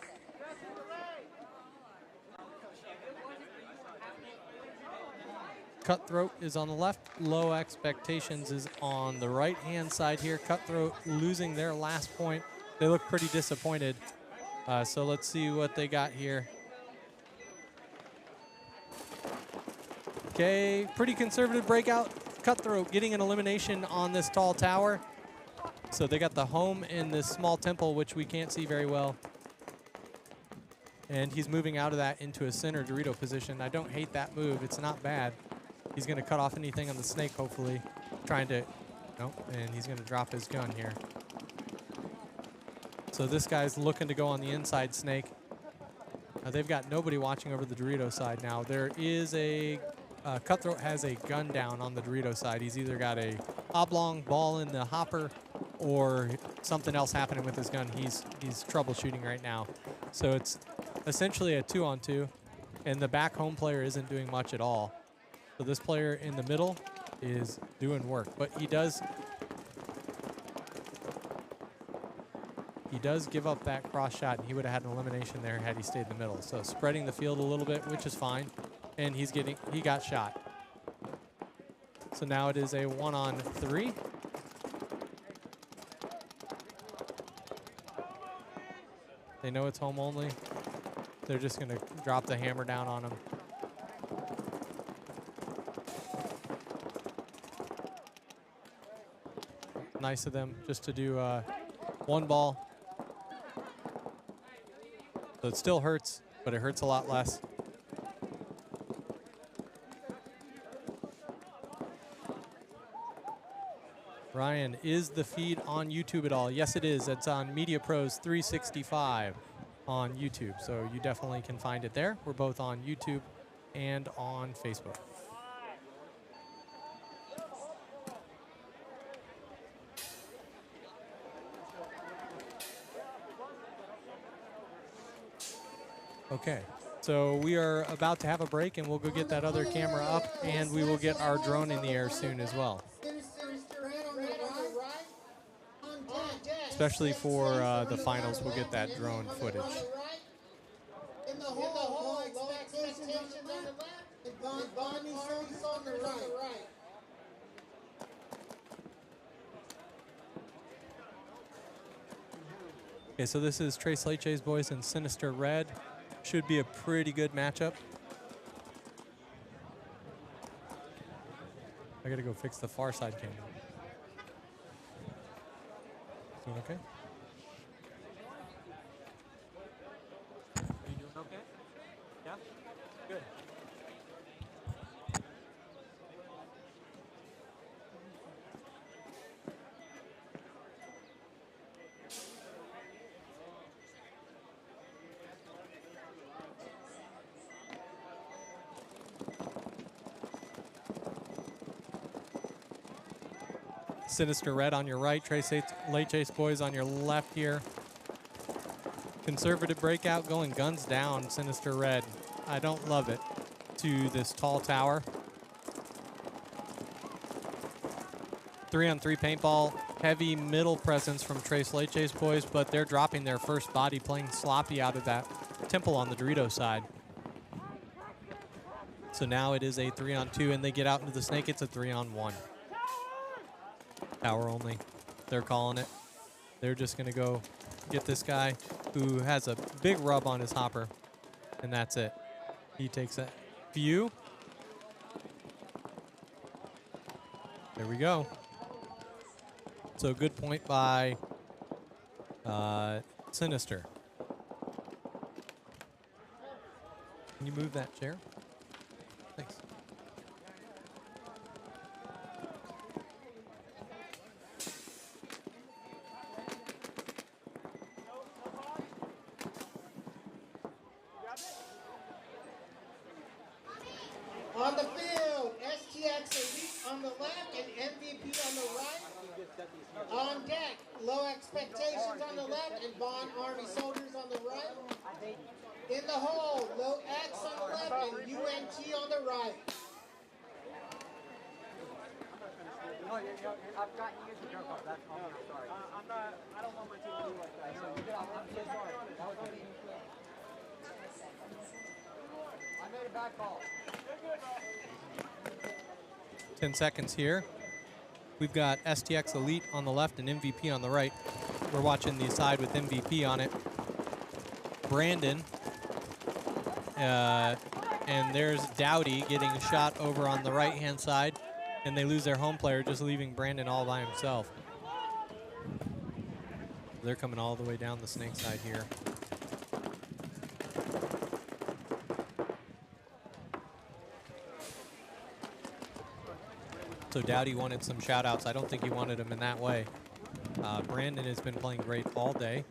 Cutthroat is on the left. Low expectations is on the right-hand side here. Cutthroat losing their last point. They look pretty disappointed. So let's see what they got here. Okay, pretty conservative breakout. Cutthroat getting an elimination on this tall tower. So they got the home in this small temple, which we can't see very well. And he's moving out of that into a center Dorito position. I don't hate that move. It's not bad. He's going to cut off anything on the snake, hopefully. Trying to... Nope, and he's going to drop his gun here. So this guy's looking to go on the inside snake. They've got nobody watching over the Dorito side now. There is a... Cutthroat has a gun down on the Dorito side. He's either got a oblong ball in the hopper or something else happening with his gun. He's troubleshooting right now. So it's essentially a 2-on-2, and the back home player isn't doing much at all. So this player in the middle is doing work, but he does give up that cross shot, and he would have had an elimination there had he stayed in the middle. So spreading the field a little bit, which is fine, and he got shot. So now it is a 1-on-3. They know it's home only. They're just going to drop the hammer down on him. Nice of them just to do one ball. So it still hurts, but it hurts a lot less. Ryan, is the feed on YouTube at all? Yes, it is. It's on Media Pros 365 on YouTube. So you definitely can find it there. We're both on YouTube and on Facebook. Okay, so we are about to have a break, and we'll go get that other camera up, and we will get our drone in the air soon as well. Especially for the finals, we'll get that drone footage.
In the hole, low expectations on the left, and Bonnie Service on the right.
Okay, so this is Trace Leche's boys in Sinister Red. Should be a pretty good matchup. I gotta go fix the far side camera. Doing okay? Are you doing okay? Yeah? Good. Sinister Red on your right, Trace Leche's boys on your left here. Conservative breakout going guns down, Sinister Red. I don't love it. To this tall tower. 3-on-3 paintball. Heavy middle presence from Trace Leche's boys, but they're dropping their first body, playing sloppy out of that temple on the Dorito side. So now it is a 3-on-2, and they get out into the snake. It's a 3-on-1. Tower only. They're calling it. They're just going to go get this guy who has a big rub on his hopper, and that's it. He takes a few. There we go. So good point by Sinister. Can you move that chair? Thanks.
On the field, STX Elite on the left and MVP on the right. On deck, Low Expectations on the left and Bond Army Soldiers on the right. In the hole, Low X on the left and UNT on the right.
I've gotten you to jump up. That's all. I'm sorry. I don't want my team to do like that. I'm so sorry. That was me. I made a bad call.
10 seconds here. We've got STX Elite on the left and MVP on the right. We're watching the side with MVP on it. Brandon. And there's Dowdy getting a shot over on the right-hand side. And they lose their home player, just leaving Brandon all by himself. They're coming all the way down the snake side here. So Dowdy wanted some shout-outs. I don't think he wanted them in that way. Brandon has been playing great all day.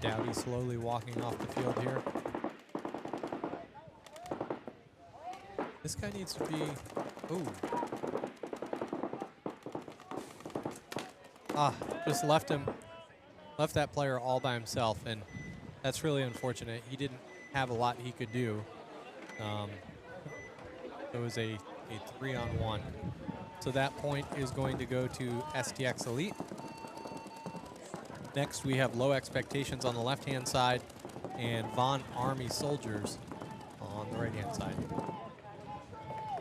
Dowdy slowly walking off the field here. This guy needs to be, ooh. Just left that player all by himself, and that's really unfortunate. He didn't have a lot he could do. It was a 3-on-1. So that point is going to go to STX Elite. Next, we have Low Expectations on the left-hand side and Von Army Soldiers on the right-hand side.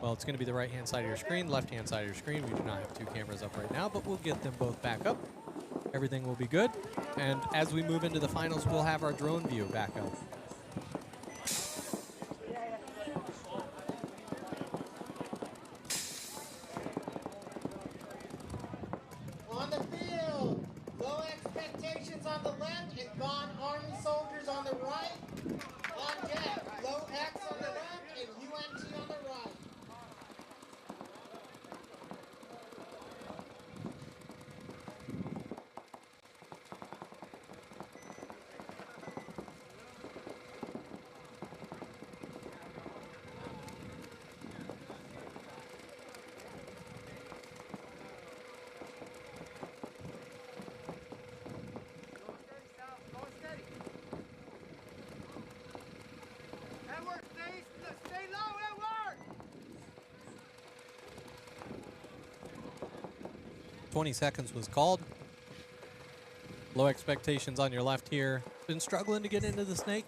Well, it's going to be the right-hand side of your screen, left-hand side of your screen. We do not have two cameras up right now, but we'll get them both back up. Everything will be good. And as we move into the finals, we'll have our drone view back up.
On the field, Low Expectations on the left and Von Army Soldiers on the right. On deck, Low X on the left and UNT on the right.
Edward, stay low, Edward!
20 seconds was called. Low Expectations on your left here. Been struggling to get into the snake.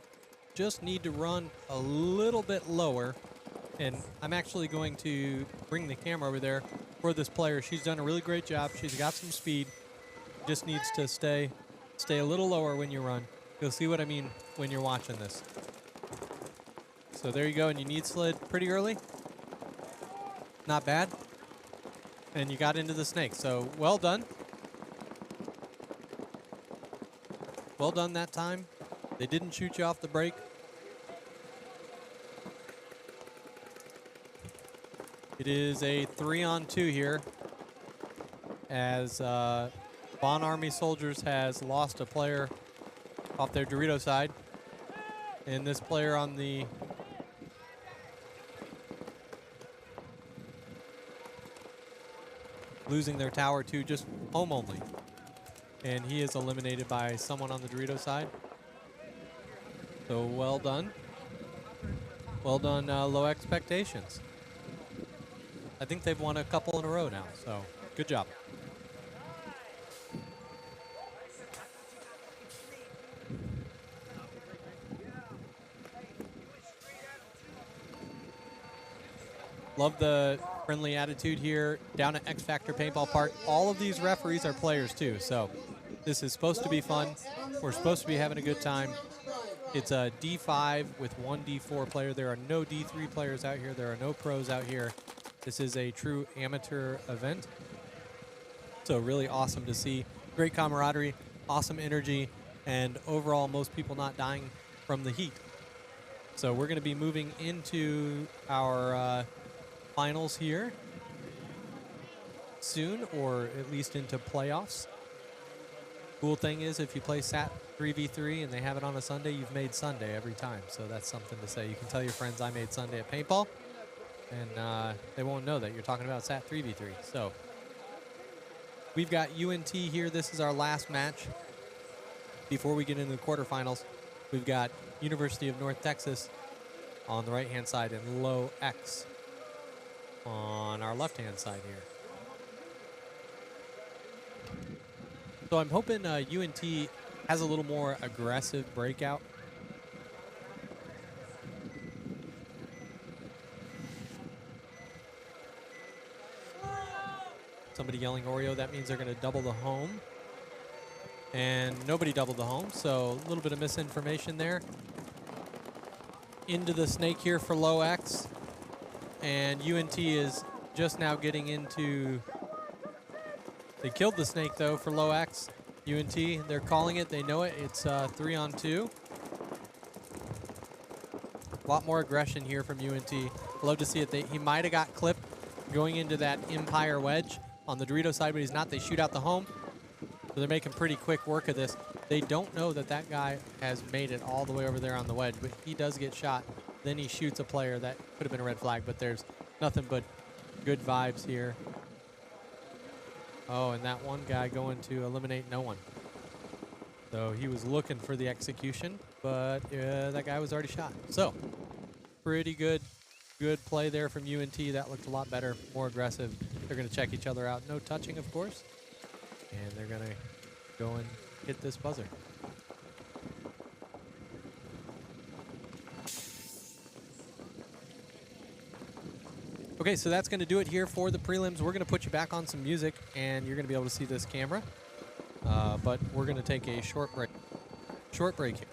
Just need to run a little bit lower. And I'm actually going to bring the camera over there for this player. She's done a really great job. She's got some speed. Just needs to stay a little lower when you run. You'll see what I mean when you're watching this. So there you go, and you need slid pretty early. Not bad. And you got into the snake, so well done. Well done that time. They didn't shoot you off the break. It is a 3-on-2 here as Von Army Soldiers has lost a player off their Dorito side. And this player on the losing their tower to just home only. And he is eliminated by someone on the Dorito side. So well done. Well done, Low Expectations. I think they've won a couple in a row now, so good job. Love the friendly attitude here down at X Factor Paintball Park. All of these referees are players too, so this is supposed to be fun. We're supposed to be having a good time. It's a D5 with one D4 player. There are no D3 players out here. There are no pros out here. This is a true amateur event. So really awesome to see. Great camaraderie, awesome energy, and overall most people not dying from the heat. So we're going to be moving into our finals here soon, or at least into playoffs. Cool thing is, if you play SAT3v3 and they have it on a Sunday, you've made Sunday every time. So that's something to say. You can tell your friends I made Sunday at Paintball, and they won't know that you're talking about SAT3v3. So we've got UNT here. This is our last match before we get into the quarterfinals. We've got University of North Texas on the right-hand side and Low X on our left-hand side here. So I'm hoping UNT has a little more aggressive breakout. Somebody yelling Oreo, that means they're going to double the home. And nobody doubled the home, so a little bit of misinformation there. Into the snake here for Low X. And UNT is just now getting into... They killed the snake, though, for Low X. UNT, they're calling it. They know it. It's 3-on-2. A lot more aggression here from UNT. Love to see it. He might have got clipped going into that Empire wedge on the Dorito side, but he's not. They shoot out the home. So they're making pretty quick work of this. They don't know that that guy has made it all the way over there on the wedge, but he does get shot. Then he shoots a player. That could have been a red flag, but there's nothing but good vibes here. Oh, and that one guy going to eliminate no one. So he was looking for the execution, but that guy was already shot. So pretty good play there from UNT. That looked a lot better, more aggressive. They're going to check each other out. No touching, of course. And they're going to go and hit this buzzer. Okay, so that's going to do it here for the prelims. We're going to put you back on some music, and you're going to be able to see this camera. But we're going to take a short break. Short break here.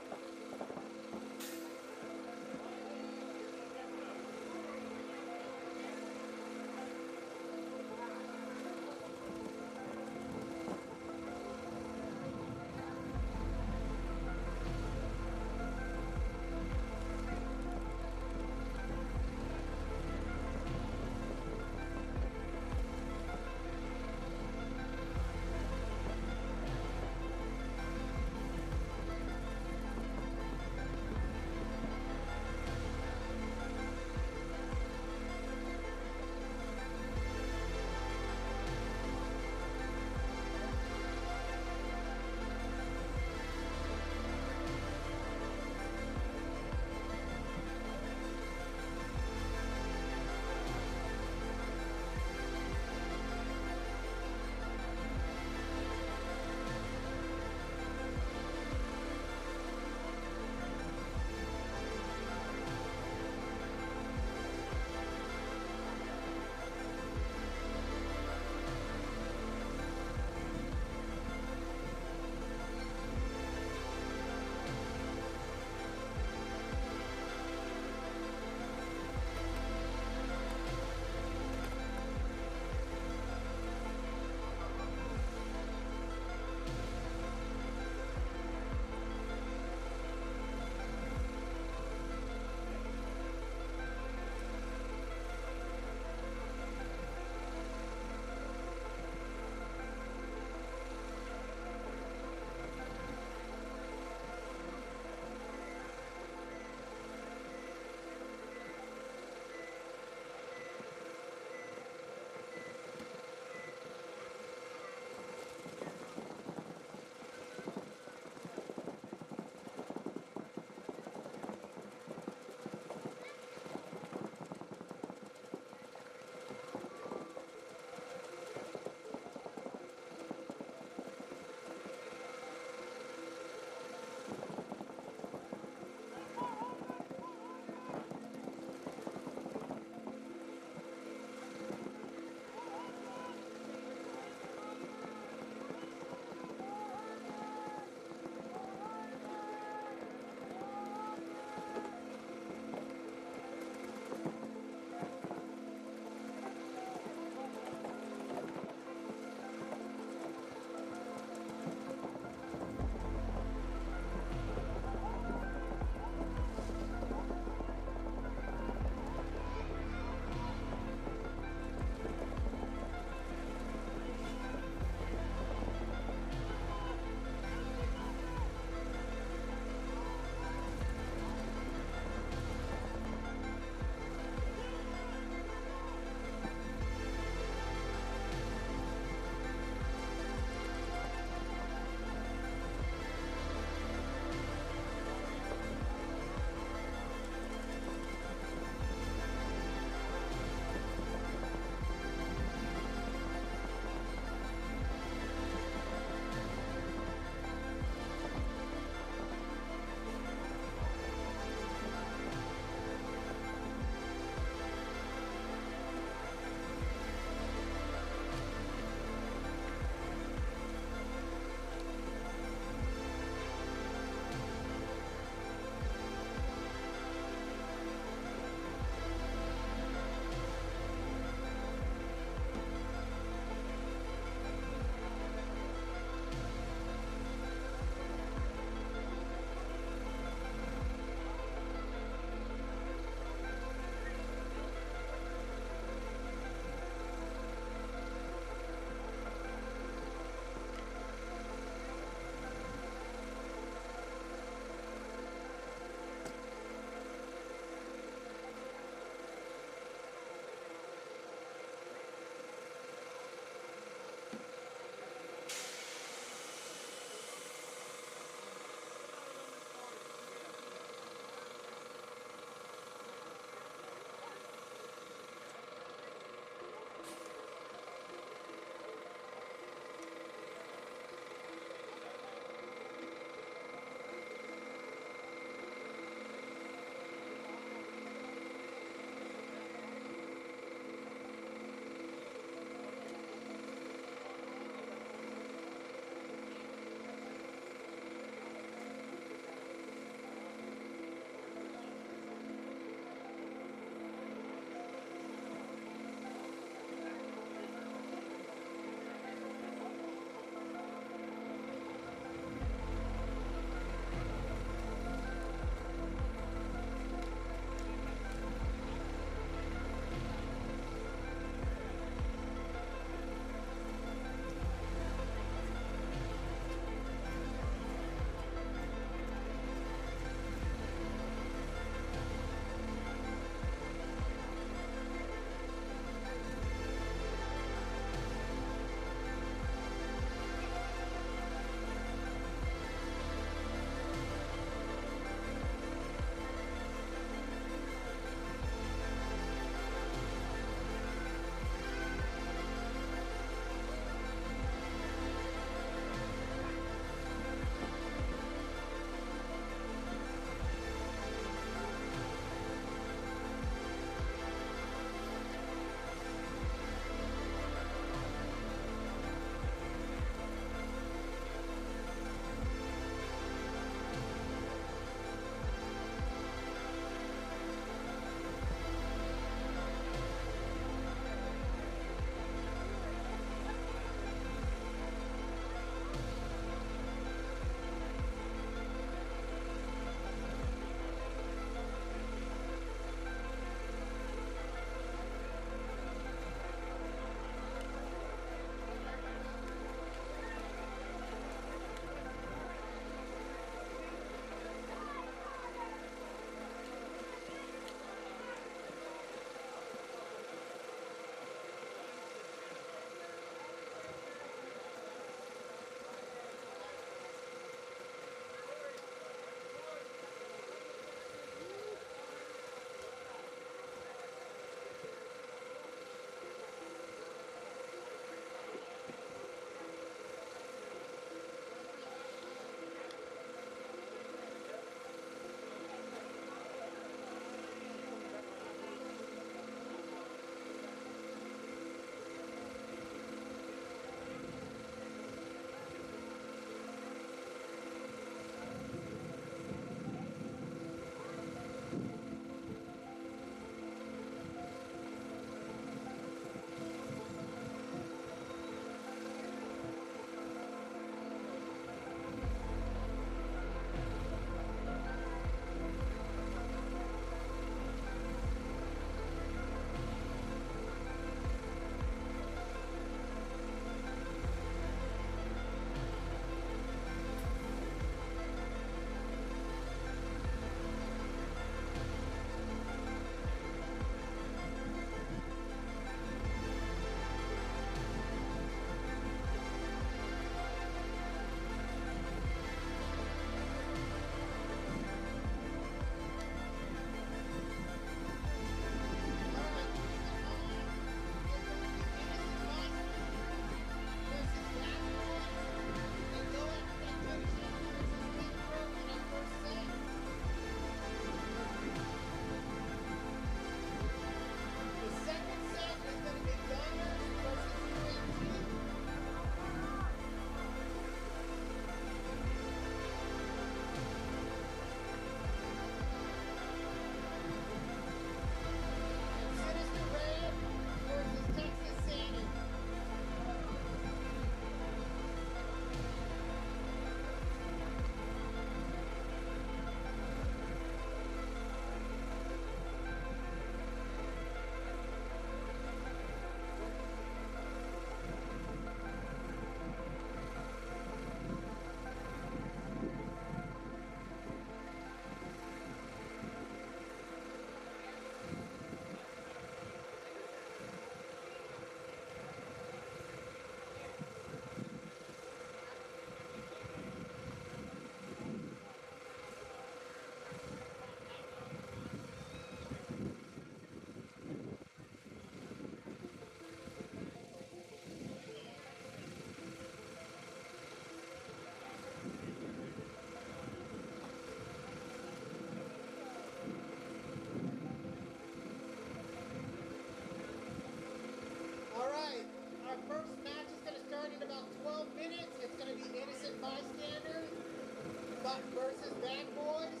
versus bad boys,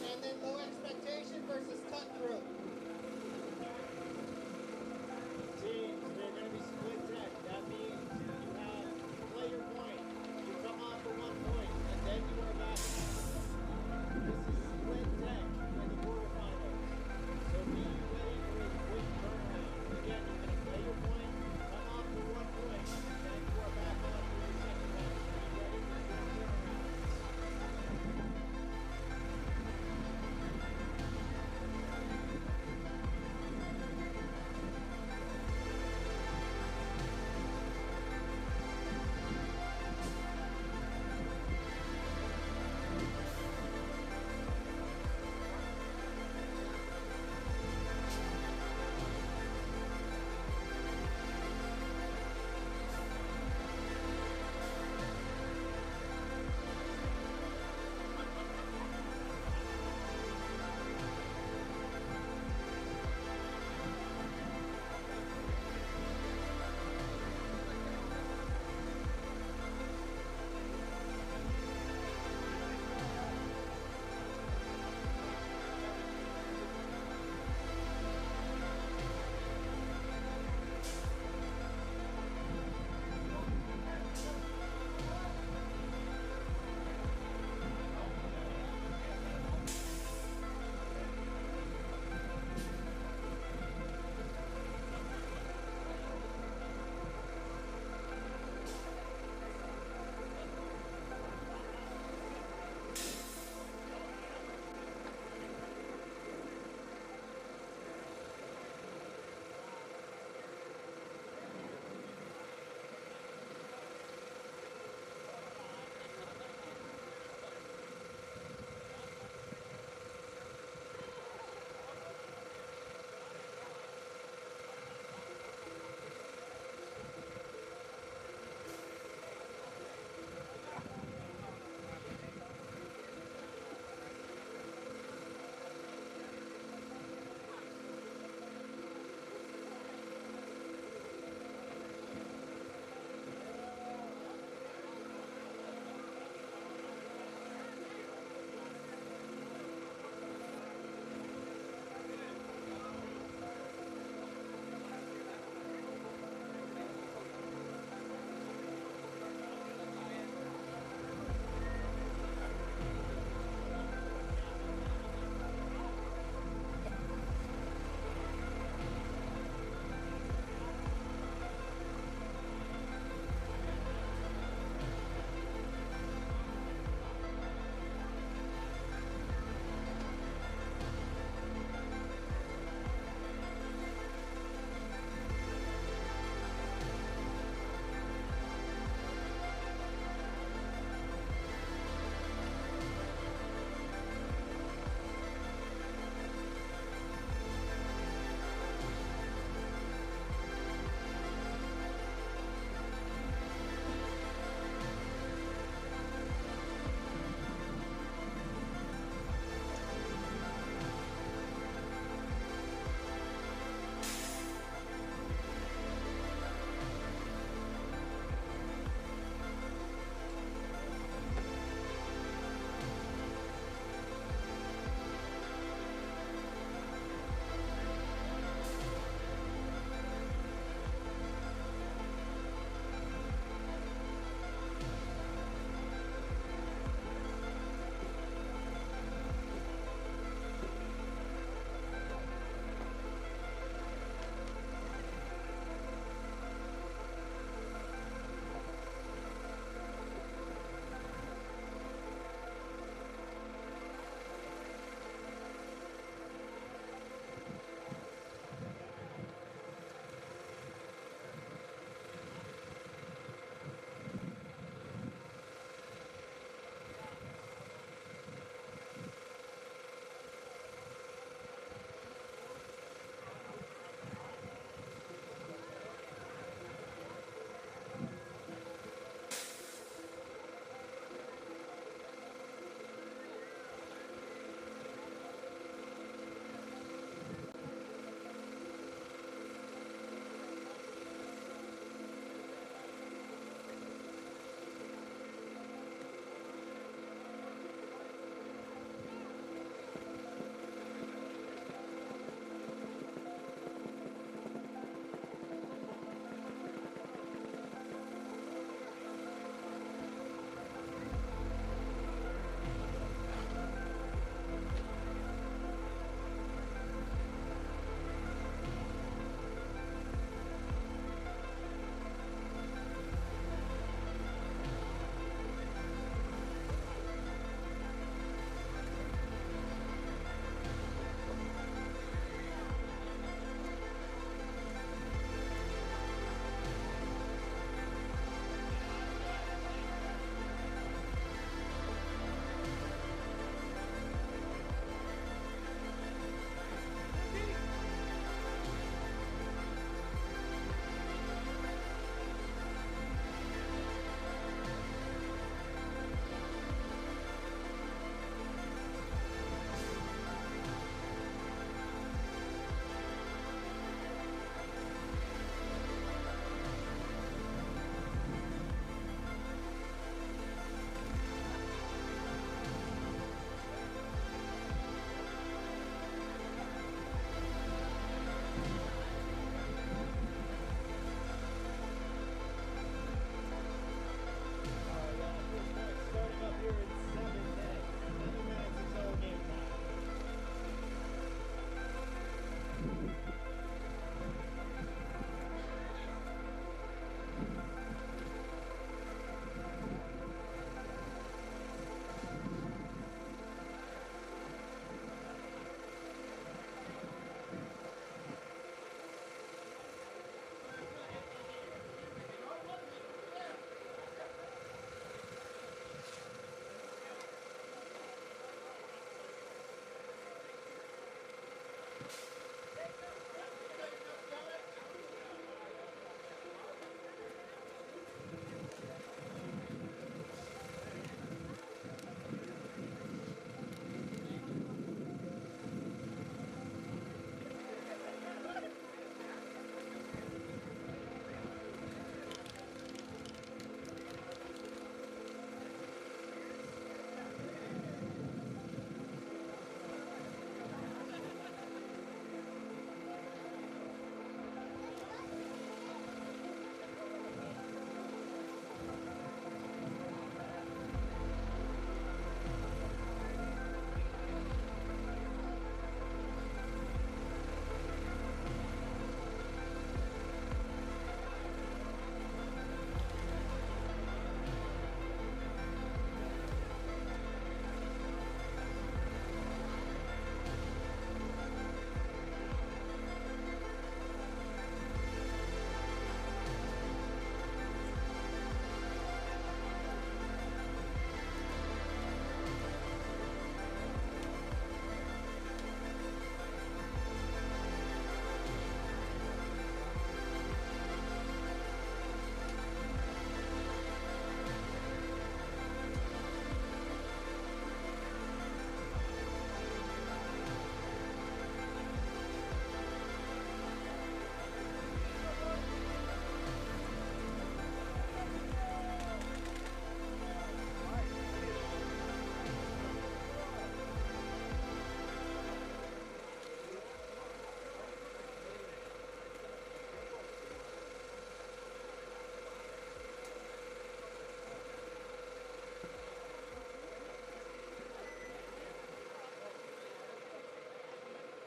and then low expectation versus cutthroat.
Teams, they're going to be split tech. That means you have play your point. You come off for 1 point, and then you are back. This is split tech in the quarterfinals. So be ready for a quick turnaround. Again, you're going to play your point, come off for 1 point, and then you are back on for your second match. Be ready for quick turnarounds.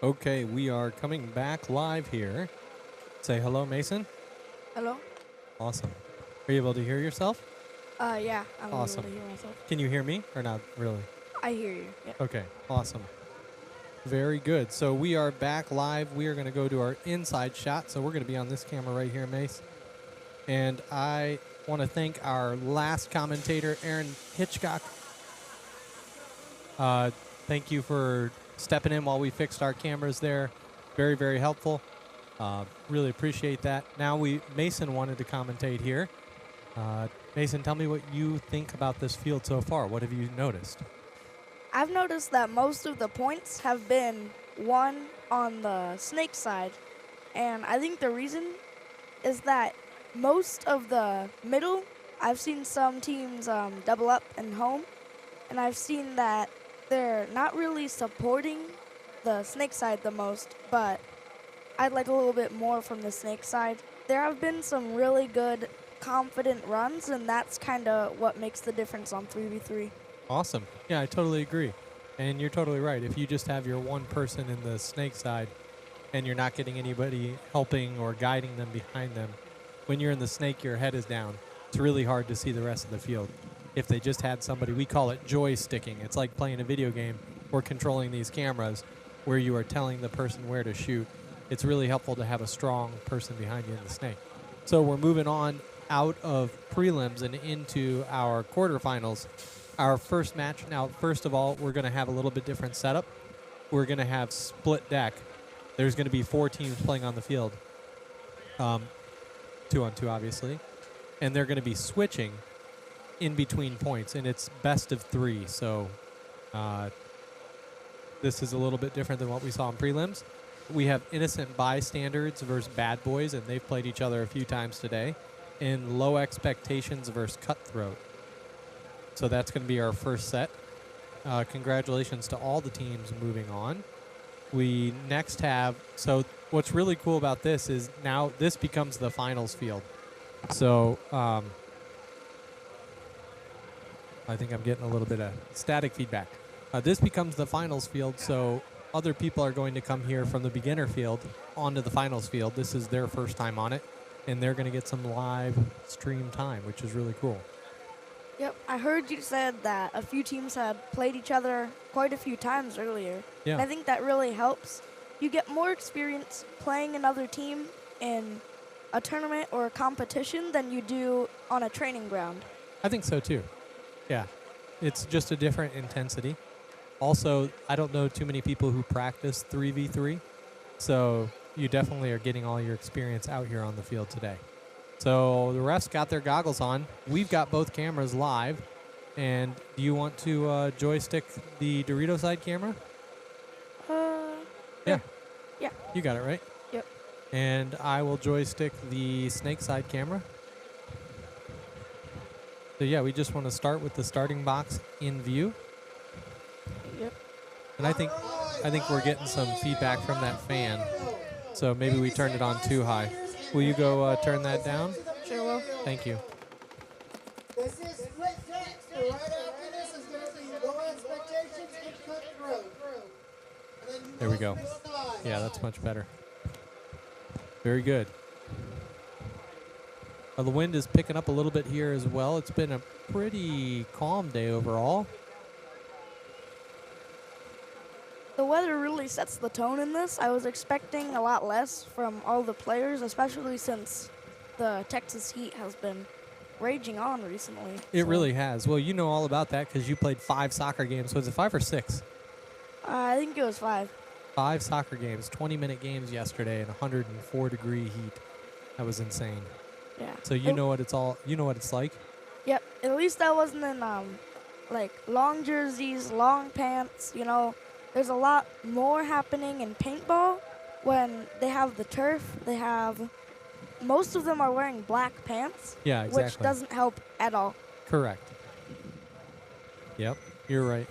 Okay, we are coming back live here. Say hello, Mason.
Hello?
Awesome. Are you able to hear yourself?
Yeah, I'm
Awesome.
able to hear myself.
Can you hear me or not really?
I hear you. Yeah.
Okay, awesome. Very good. So we are back live. We are going to go to our inside shot. So we're going to be on this camera right here, Mace. And I want to thank our last commentator, Aaron Hitchcock. Thank you for stepping in while we fixed our cameras there. Very, very helpful. Really appreciate that. Now Mason wanted to commentate here. Mason, tell me what you think about this field so far. What have you noticed?
I've noticed that most of the points have been won on the snake side. And I think the reason is that most of the middle, I've seen some teams double up and home. And I've seen that they're not really supporting the snake side the most, but I'd like a little bit more from the snake side. There have been some really good, confident runs, and that's kind of what makes the difference on 3v3.
Awesome. Yeah, I totally agree. And you're totally right. If you just have your one person in the snake side and you're not getting anybody helping or guiding them behind them, when you're in the snake, your head is down. It's really hard to see the rest of the field. If they just had somebody, we call it joysticking. It's like playing a video game or controlling these cameras where you are telling the person where to shoot. It's really helpful to have a strong person behind you in the snake. So we're moving on out of prelims and into our quarterfinals. Our first match. Now, first of all, we're going to have a little bit different setup. We're going to have split deck. There's going to be 4 teams playing on the field. 2-on-2, obviously. And they're going to be switching in between points, and it's best of 3. So this is a little bit different than what we saw in prelims. We have Innocent Bystanders versus Bad Boys, and they've played each other a few times today. And Low Expectations versus Cutthroat. So that's going to be our first set. Congratulations to all the teams moving on. We next have, so what's really cool about this is now this becomes the finals field. So I think I'm getting a little bit of static feedback. This becomes the finals field, so other people are going to come here from the beginner field onto the finals field. This is their first time on it, and they're going to get some live stream time, which is really cool.
Yep, I heard you said that a few teams had played each other quite a few times earlier.
Yeah.
And I think that really helps. You get more experience playing another team in a tournament or a competition than you do on a training ground.
I think so too. Yeah. It's just a different intensity. Also, I don't know too many people who practice 3v3, so you definitely are getting all your experience out here on the field today. So the refs got their goggles on. We've got both cameras live. And do you want to joystick the Dorito side camera? Yeah.
Yeah.
You got it, right?
Yep.
And I will joystick the snake side camera. So yeah, we just want to start with the starting box in view.
Yep.
And I think we're getting some feedback from that fan. So maybe we turned it on too high. Will you go turn that down?
Sure will.
Thank you.
This is split deck, so right after this is going to be Low Expectations and Cutthroat. And then you
There we
go
go.
to the side.
Yeah, that's much better. Very good. The wind is picking up a little bit here as well. It's been a pretty calm day overall.
The weather really sets the tone in this. I was expecting a lot less from all the players, especially since the Texas heat has been raging on recently.
It really has. Well, you know all about that because you played 5 soccer games. Was it 5 or 6?
I think it was 5.
5 soccer games, 20-minute games yesterday in 104-degree heat. That was insane.
Yeah.
So you know what it's like?
Yep. At least I wasn't in like long jerseys, long pants, you know. There's a lot more happening in paintball when they have the turf. Most of them are wearing black pants.
Yeah, exactly.
Which doesn't help at all.
Correct. Yep, you're right.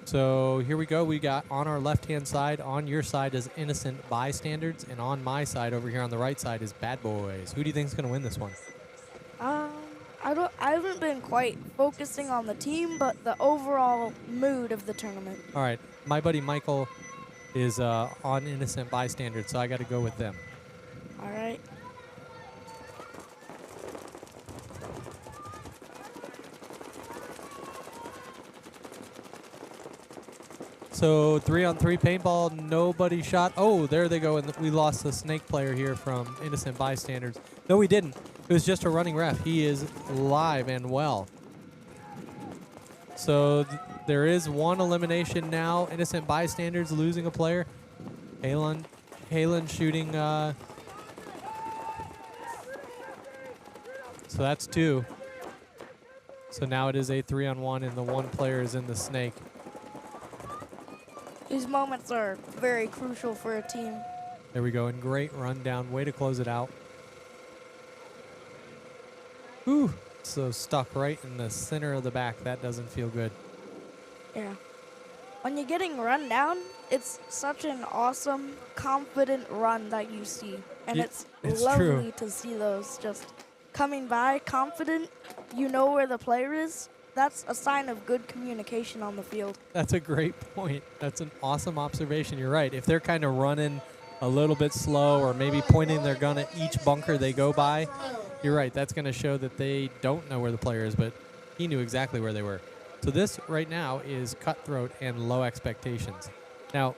So here we go. We got on our left-hand side, on your side is Innocent Bystanders, and on my side over here on the right side is Bad Boys. Who do you think is going to win this one?
I haven't been quite focusing on the team, but the overall mood of the tournament.
All right, my buddy Michael is on innocent bystanders, so I got to go with them.
All right.
So 3-on-3 paintball, nobody shot. Oh, there they go, and we lost the snake player here from innocent bystanders. No, we didn't. It was just a running ref. He is live and well. So there is one elimination now. Innocent bystanders losing a player. Halen shooting. So that's 2. So now it is a 3-on-1, and the one player is in the snake.
These moments are very crucial for a team.
There we go, and great rundown. Way to close it out. Whew. So stuck right in the center of the back. That doesn't feel good.
Yeah. When you're getting run down, it's such an awesome, confident run that you see. And it's lovely
true.
to see those just coming by, confident. You know where the player is. That's a sign of good communication on the field.
That's a great point. That's an awesome observation. You're right. If they're kind of running a little bit slow or maybe pointing their gun at each bunker they go by, you're right. That's going to show that they don't know where the player is, but he knew exactly where they were. So this right now is Cutthroat and Low Expectations. Now,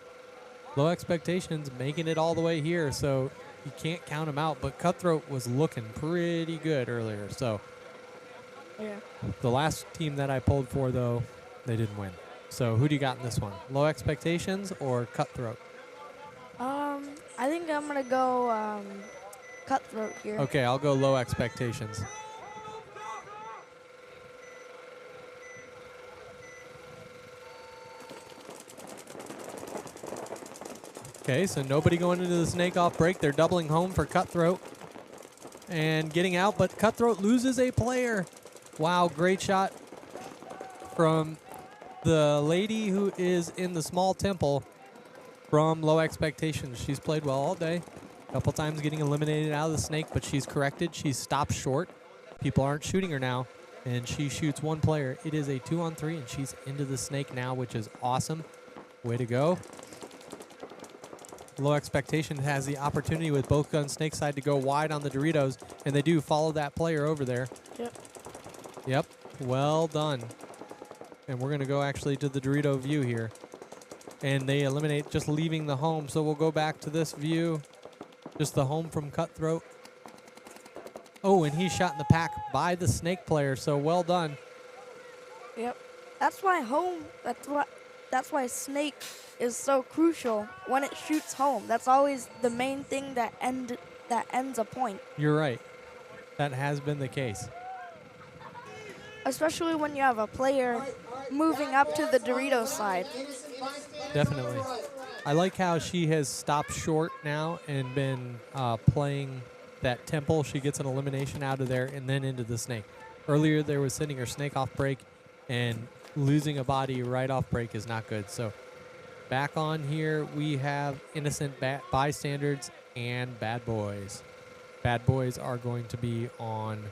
Low Expectations making it all the way here, so you can't count them out, but Cutthroat was looking pretty good earlier. So
yeah.
The last team that I pulled for, though, they didn't win. So who do you got in this one? Low Expectations or Cutthroat?
I think I'm going to go Cutthroat here.
Okay, I'll go Low Expectations. Okay, so nobody going into the snake off break. They're doubling home for Cutthroat and getting out, but Cutthroat loses a player. Wow, great shot from the lady who is in the small temple from Low Expectations. She's played well all day. A couple times getting eliminated out of the snake, but she's corrected. She's stopped short. People aren't shooting her now, and she shoots one player. It is a 2-on-3, and she's into the snake now, which is awesome. Way to go. Low Expectation has the opportunity with both guns snake side to go wide on the Doritos, and they do follow that player over there.
Yep.
Yep, well done. And we're going to go actually to the Dorito view here. And they eliminate just leaving the home, so we'll go back to this view. Just the home from Cutthroat. Oh, and he's shot in the pack by the snake player, so well done.
Yep. That's why home, that's why snake is so crucial when it shoots home. That's always the main thing that ends a point.
You're right. That has been the case.
Especially when you have a player moving up to the Dorito side.
Definitely. I like how she has stopped short now and been playing that temple. She gets an elimination out of there and then into the snake. Earlier, there was sending her snake off break, and losing a body right off break is not good. So back on here, we have innocent bystanders and bad boys. Bad boys are going to be on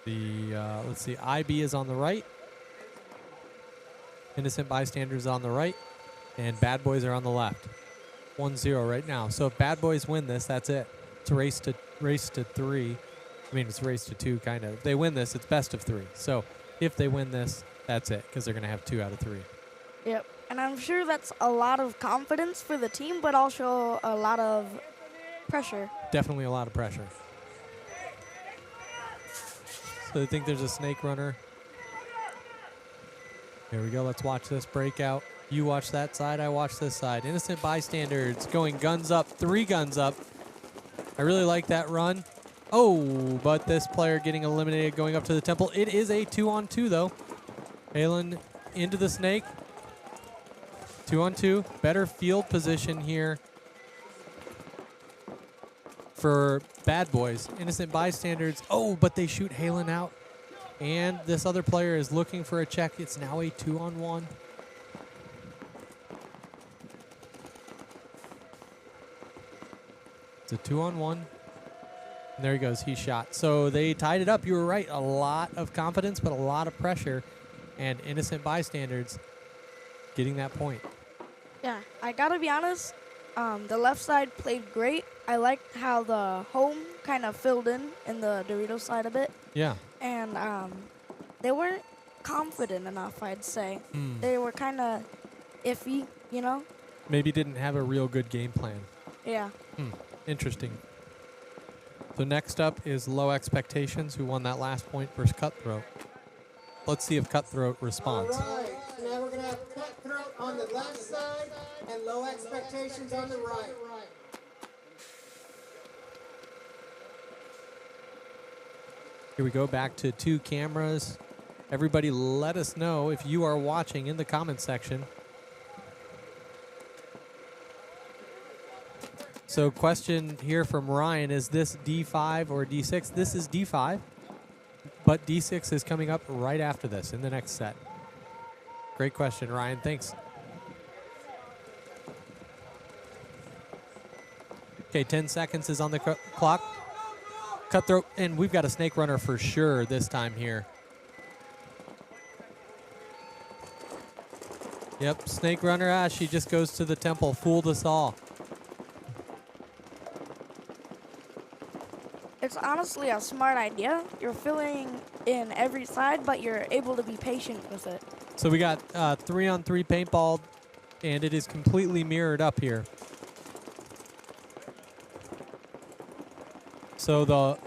the, let's see, IB is on the right. Innocent bystanders on the right, and bad boys are on the left. 1-0 right now. So if bad boys win this, that's it. It's a race to 3. I mean, it's a race to 2, kind of. If they win this, it's best of 3. So if they win this, that's it, because they're going to have 2 out of 3.
Yep. And I'm sure that's a lot of confidence for the team, but also a lot of pressure.
Definitely a lot of pressure. So they think there's a snake runner. Here we go. Let's watch this breakout. You watch that side, I watch this side. Innocent bystanders going guns up, 3 guns up. I really like that run. Oh, but this player getting eliminated going up to the temple. It is a 2-on-2, though. Halen into the snake. 2-on-2. Better field position here for bad boys. Innocent bystanders. Oh, but they shoot Halen out. And this other player is looking for a check. It's now a 2-on-1. It's a 2-on-1. And there he goes. He shot. So they tied it up. You were right. A lot of confidence, but a lot of pressure. And innocent bystanders getting that point.
Yeah, I gotta be honest. The left side played great. I liked how the home kind of filled in the Dorito side a bit,
Yeah.
and they weren't confident enough. I'd say
Hmm.
they were kind of iffy. You know?
Maybe didn't have a real good game plan.
Yeah.
Interesting. So next up is Low Expectations, who won that last point versus Cutthroat. Let's see if Cutthroat responds.
All right, so now we're going to have Cutthroat on the left side and Low Expectations on the right.
Here we go, back to 2 cameras. Everybody let us know if you are watching in the comment section. So question here from Ryan, is this D5 or D6? This is D5, but D6 is coming up right after this in the next set. Great question, Ryan. Thanks. Okay, 10 seconds is on the clock. Cutthroat, and we've got a snake runner for sure this time here. Yep, snake runner. She just goes to the temple. Fooled us all.
It's honestly a smart idea. You're filling in every side, but you're able to be patient with it.
So we got 3-on-3 paintball, and it is completely mirrored up here. So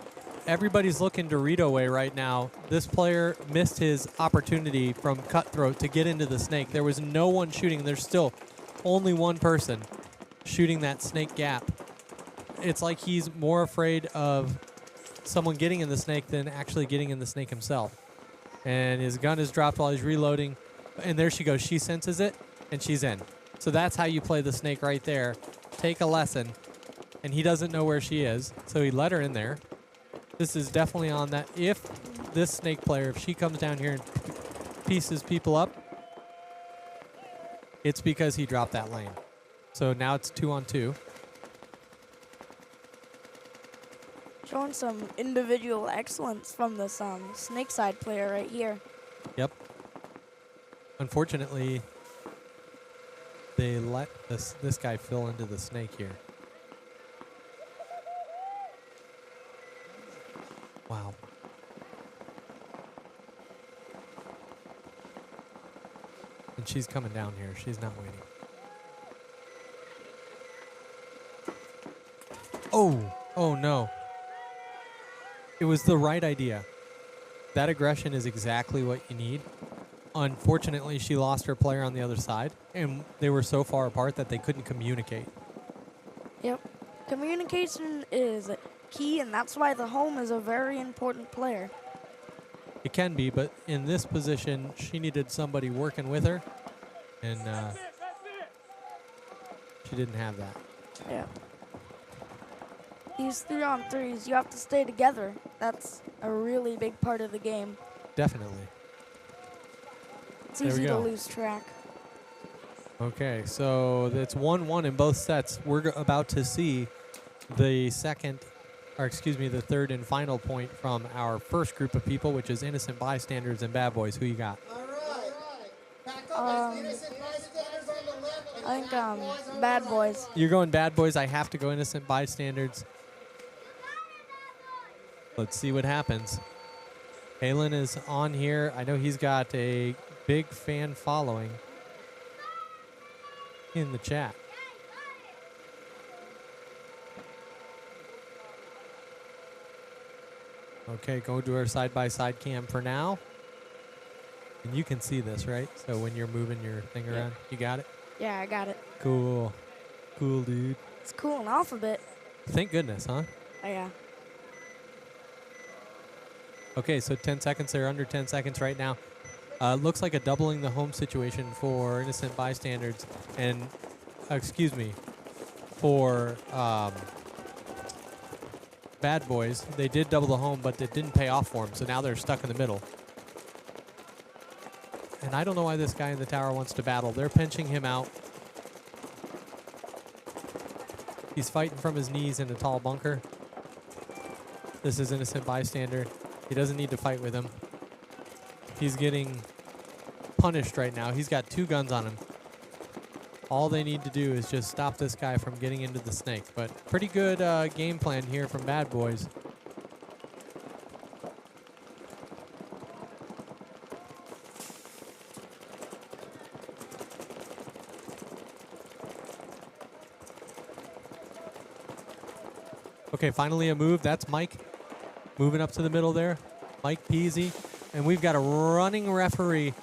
everybody's looking Dorito way right now. This player missed his opportunity from Cutthroat to get into the snake. There was no one shooting. There's still only one person shooting that snake gap. It's like he's more afraid of someone getting in the snake than actually getting in the snake himself. And his gun is dropped while he's reloading. And there she goes. She senses it, and she's in. So that's how you play the snake right there. Take a lesson. And he doesn't know where she is, so he let her in there. This is definitely on that. If this snake player, if she comes down here and pieces people up, it's because he dropped that lane. So now it's 2-on-2.
Showing some individual excellence from this snake side player right here.
Yep. Unfortunately, they let this guy fill into the snake here. Wow. And she's coming down here. She's not waiting. Oh no. It was the right idea. That aggression is exactly what you need. Unfortunately, she lost her player on the other side, and they were so far apart that they couldn't communicate.
Yep. Communication is key, and that's why the home is a very important player.
It can be, but in this position, she needed somebody working with her, and she didn't have that.
Yeah. These 3-on-3s, you have to stay together. That's a really big part of the game.
Definitely.
It's easy to lose track.
Okay, so it's 1-1 in both sets. We're about to see the the third and final point from our first group of people, which is Innocent Bystanders and Bad Boys. Who you got?
All right. Back up as Innocent Bystanders on the left. And
I think Bad Boys.
You're going Bad Boys. I have to go Innocent Bystanders. Let's see what happens. Halen is on here. I know he's got a big fan following in the chat. Okay, go to our side-by-side cam for now. And you can see this, right? So when you're moving your thing around, you got it?
Yeah, I got it.
Cool. Cool, dude.
It's cooling off a bit.
Thank goodness, huh?
Oh, yeah.
Okay, so 10 seconds. They're under 10 seconds right now. Looks like a doubling the home situation for Innocent Bystanders and, for Bad Boys. They did double the home, but it didn't pay off for them, so now they're stuck in the middle. And I don't know why this guy in the tower wants to battle. They're pinching him out. He's fighting from his knees in a tall bunker. This is Innocent Bystander. He doesn't need to fight with him. He's getting punished right now. He's got 2 guns on him. All they need to do is just stop this guy from getting into the snake. But pretty good game plan here from Bad Boys. Okay, finally a move. That's Mike moving up to the middle there. Mike Peasy. And we've got a running referee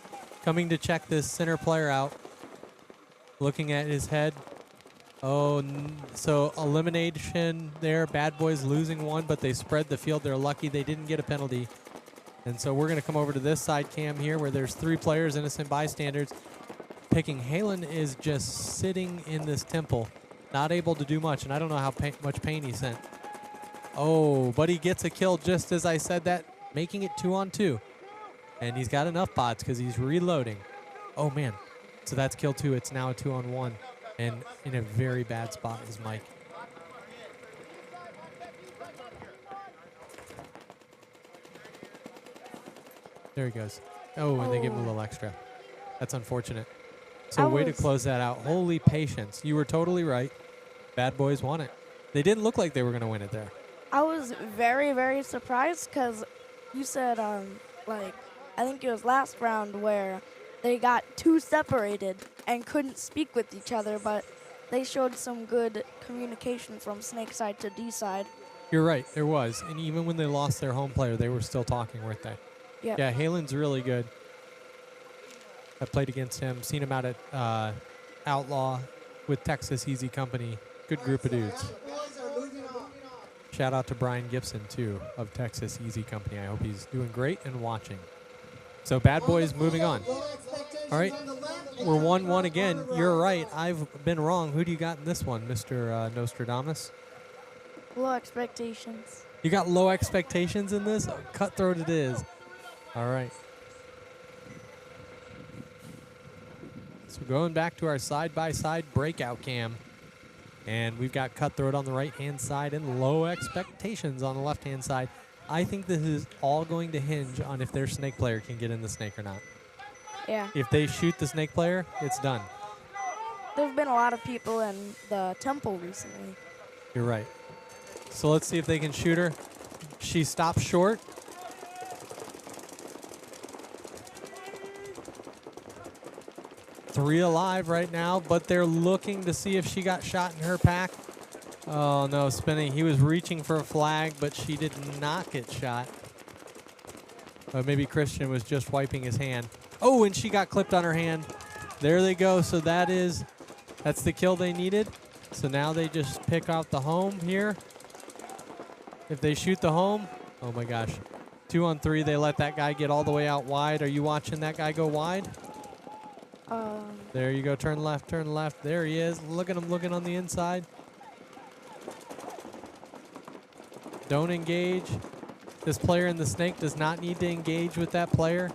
coming to check this center player out. Looking at his head. Oh, so elimination there. Bad Boys losing one, but they spread the field. They're lucky they didn't get a penalty. And so we're going to come over to this side cam here where there's 3 players, innocent bystanders, picking. Halen is just sitting in this temple, not able to do much, and I don't know how much pain he sent. Oh, but he gets a kill just as I said that, making it 2-on-2. And he's got enough bots because he's reloading. Oh, man. So that's kill 2. It's now a 2-on-1. And in a very bad spot is Mike. There he goes. Oh, and they give him a little extra. That's unfortunate. So way to close that out. Holy patience. You were totally right. Bad Boys won it. They didn't look like they were going to win it there.
I was very, very surprised because you said, like, I think it was last round where they got 2 separated and couldn't speak with each other, but they showed some good communication from Snake side to D side.
You're right, there was. And even when they lost their home player, they were still talking, weren't they?
Yep.
Yeah, Halen's really good. I played against him, seen him out at Outlaw with Texas Easy Company. Good group of dudes. Shout out to Brian Gibson, too, of Texas Easy Company. I hope he's doing great and watching. So Bad Boys moving on. All right, we're 1-1 again. You're right. I've been wrong. Who do you got in this one, Mr. Nostradamus?
Low expectations.
You got low expectations in this? Cutthroat it is. All right. So going back to our side-by-side breakout cam. And we've got Cutthroat on the right-hand side and low expectations on the left-hand side. I think this is all going to hinge on if their snake player can get in the snake or not.
Yeah.
If they shoot the snake player, it's done.
There have been a lot of people in the temple recently.
You're right. So let's see if they can shoot her. She stops short. Three alive right now, but they're looking to see if she got shot in her pack. Oh, no, spinning. He was reaching for a flag, but she did not get shot. Maybe Christian was just wiping his hand. Oh, and she got clipped on her hand. There they go. So that's the kill they needed. So now they just pick out the home here. If they shoot the home, oh my gosh. 2-on-3, they let that guy get all the way out wide. Are you watching that guy go wide?
There
you go. Turn left, turn left. There he is. Look at him looking on the inside. Don't engage. This player in the snake does not need to engage with that player.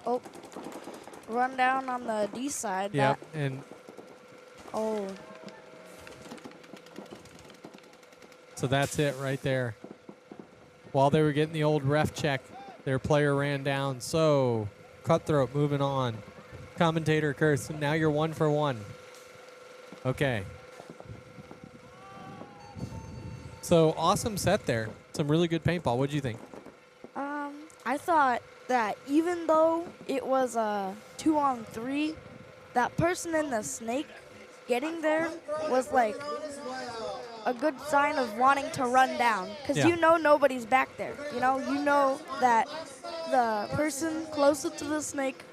Oh, run down on the D side.
Yep, and
oh.
So that's it right there. While they were getting the old ref check, their player ran down. So Cutthroat moving on. Commentator curse. Now you're 1 for 1. Okay. So awesome set there. Some really good paintball. What do you think?
I thought that even though it was a 2-on-3, that person in the snake getting there was like a good sign of wanting to run down, because you know nobody's back there. You know that the person closest to the snake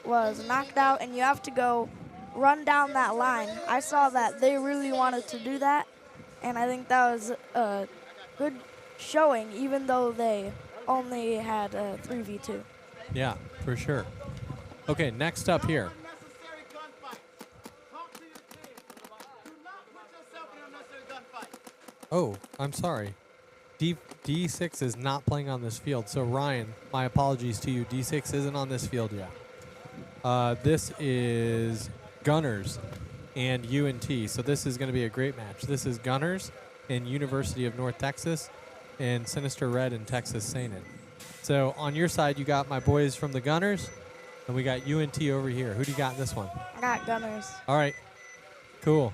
was knocked out, and you have to go run down that line. I saw that they really wanted to do that, and I think that was a good showing, even though they only had a 3v2.
Yeah, for sure. Okay, next up here. Oh, I'm sorry. D6 is not playing on this field. So, Ryan, my apologies to you. D6 isn't on this field yet. This is Gunners and UNT. So this is going to be a great match. This is Gunners and University of North Texas and Sinister Red and Texas Sainin. So on your side, you got my boys from the Gunners, and we got UNT over here. Who do you got in this one?
I got Gunners.
All right, cool.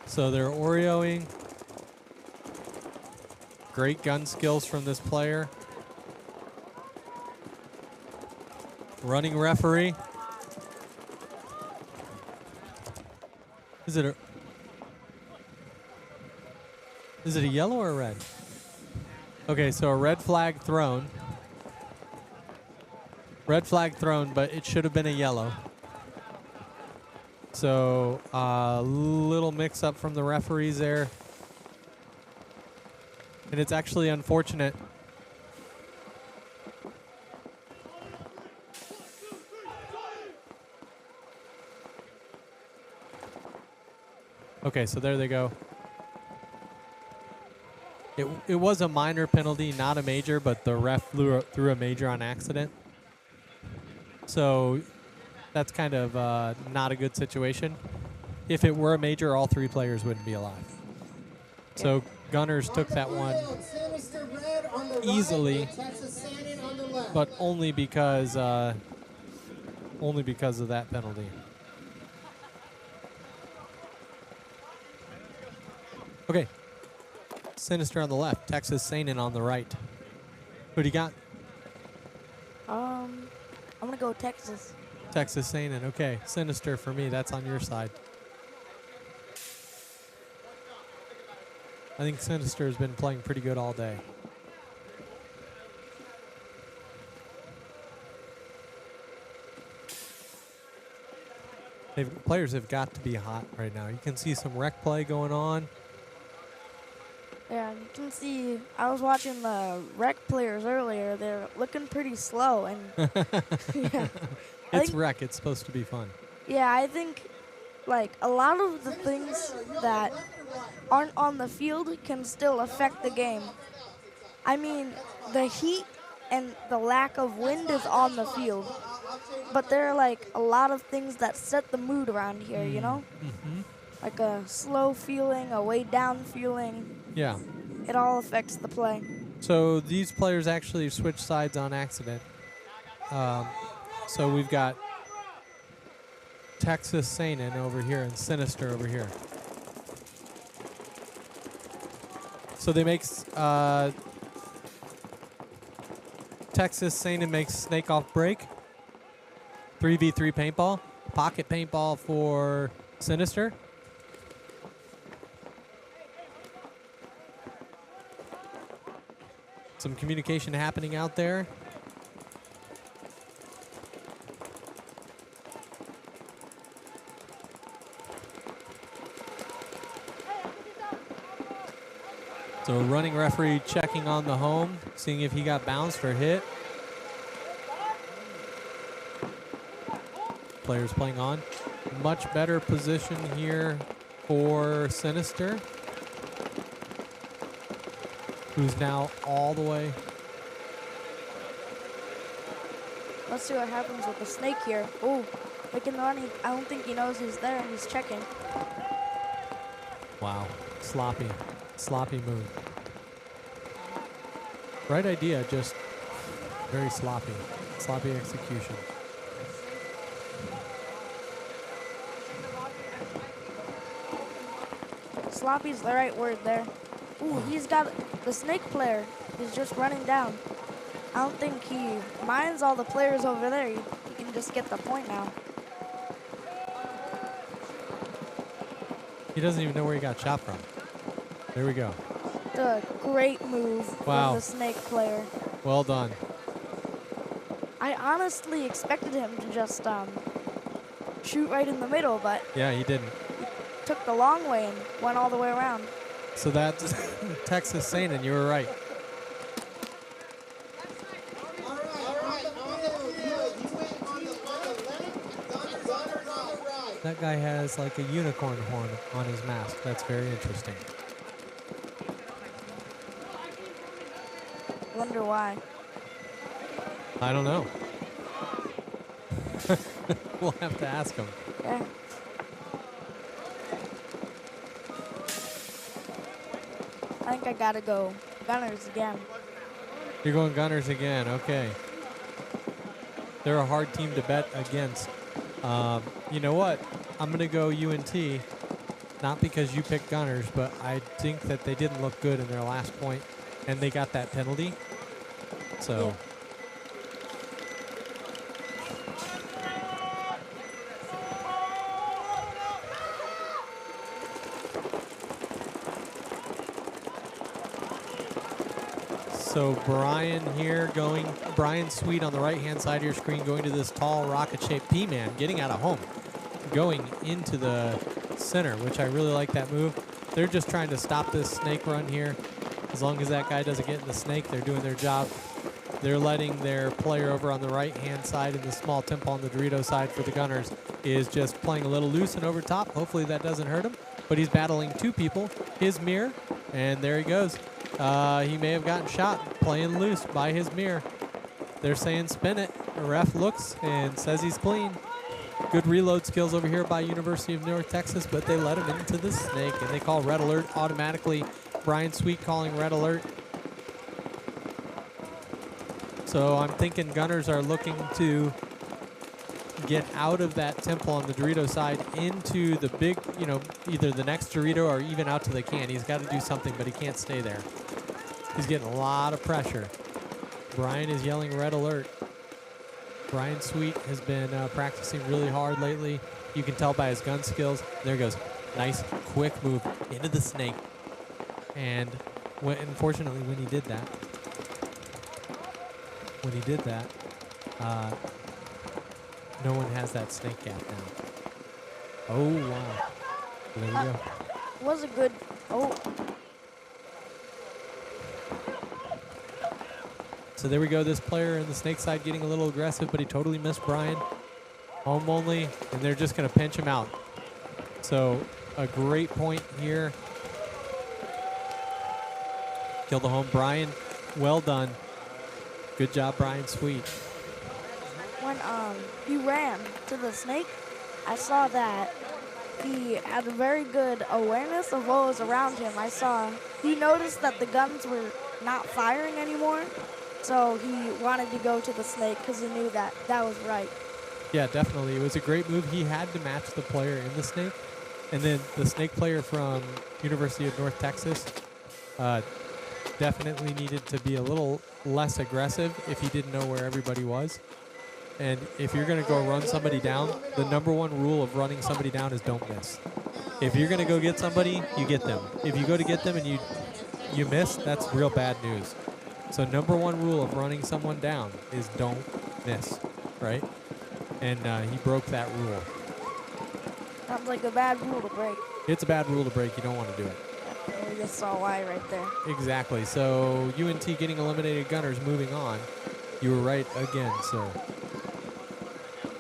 So they're Oreoing. Great gun skills from this player. Running referee. Is it a yellow or a red? Okay, so a red flag thrown. Red flag thrown, but it should have been a yellow. So a little mix-up from the referees there. And it's actually unfortunate. Okay, so there they go. It was a minor penalty, not a major, but the ref threw a major on accident. So that's kind of not a good situation. If it were a major, all three players wouldn't be alive. So Gunners took that one easily, but only because of that penalty. Okay. Sinister on the left, Texas Seinen on the right. Who do you got?
I'm gonna go Texas.
Texas Seinen, okay. Sinister for me, that's on your side. I think Sinister has been playing pretty good all day. Players have got to be hot right now. You can see some rec play going on.
Yeah, you can see, I was watching the rec players earlier. They're looking pretty slow. And yeah,
It's rec. It's supposed to be fun.
Yeah, I think, like, a lot of the things that aren't on the field can still affect the game. I mean, the heat and the lack of wind is on the field. But there are, like, a lot of things that set the mood around here, you know?
Mm-hmm.
Like a slow feeling, a way down feeling.
Yeah.
It all affects the play.
So these players actually switched sides on accident. So we've got Texas Seinen over here and Sinister over here. So they make Texas Seinen makes snake off break. 3v3 paintball. Pocket paintball for Sinister. Some communication happening out there. So running referee checking on the home, seeing if he got bounced or hit. Players playing on. Much better position here for Sinister, who's now all the way.
Let's see what happens with the snake here. Oh, making the run. I don't think he knows he's there. He's checking.
Wow, sloppy move. Right idea, just very sloppy execution.
Sloppy's the right word there. Ooh, he's got the snake player. He's just running down. I don't think he minds all the players over there. He can just get the point now.
He doesn't even know where he got shot from. There we go.
The great move
Wow.
from the snake player.
Well done.
I honestly expected him to just shoot right in the middle, but
Yeah, he didn't.
took the long way and went all the way around.
So that's Texas Seinen, you were right. That guy has like a unicorn horn on his mask. That's very interesting.
Wonder why.
I don't know. We'll have to ask him.
Yeah. I think I gotta go Gunners again.
You're going Gunners again. Okay. They're a hard team to bet against. You know what? I'm going to go UNT. Not because you picked Gunners, but I think that they didn't look good in their last point, and they got that penalty. So. So Brian here going, Brian Sweet on the right-hand side of your screen going to this tall rocket-shaped P-man, getting out of home, going into the center, which I really like that move. They're just trying to stop this snake run here. As long as that guy doesn't get in the snake, they're doing their job. They're letting their player over on the right-hand side in the small temple on the Dorito side for the Gunners is just playing a little loose and over top. Hopefully that doesn't hurt him, but he's battling two people, his mirror, and there he goes. He may have gotten shot playing loose by his mirror. They're saying spin it. The ref looks and says he's clean. Good reload skills over here by University of North Texas, but they let him into the snake, and they call red alert automatically. Brian Sweet calling red alert. So I'm thinking Gunners are looking to get out of that temple on the Dorito side into the big, you know, either the next Dorito or even out to the can. He's got to do something, but he can't stay there. He's getting a lot of pressure. Brian is yelling red alert. Brian Sweet has been practicing really hard lately. You can tell by his gun skills. There he goes. Nice, quick move into the snake. And unfortunately, when he did that, no one has that snake gap now. Oh, wow. There we go.
Was a good. Oh.
So there we go. This player in the snake side getting a little aggressive, but he totally missed Brian. Home only, and they're just going to pinch him out. So a great point here. Kill the home. Brian, well done. Good job, Brian Sweet.
When he ran to the snake, I saw that he had a very good awareness of what was around him. I saw he noticed that the guns were not firing anymore, so he wanted to go to the snake because he knew that that was right.
Yeah, definitely. It was a great move. He had to match the player in the snake. And then the snake player from University of North Texas definitely needed to be a little less aggressive if he didn't know where everybody was. And if you're going to go run somebody down, the #1 rule of running somebody down is don't miss. If you're going to go get somebody, you get them. If you go to get them and you miss, that's real bad news. So #1 rule of running someone down is don't miss, right? And he broke that rule.
Sounds like a bad rule to break.
It's a bad rule to break. You don't want to do it.
We just saw why right there.
Exactly. So UNT getting eliminated. Gunners moving on. You were right again, sir.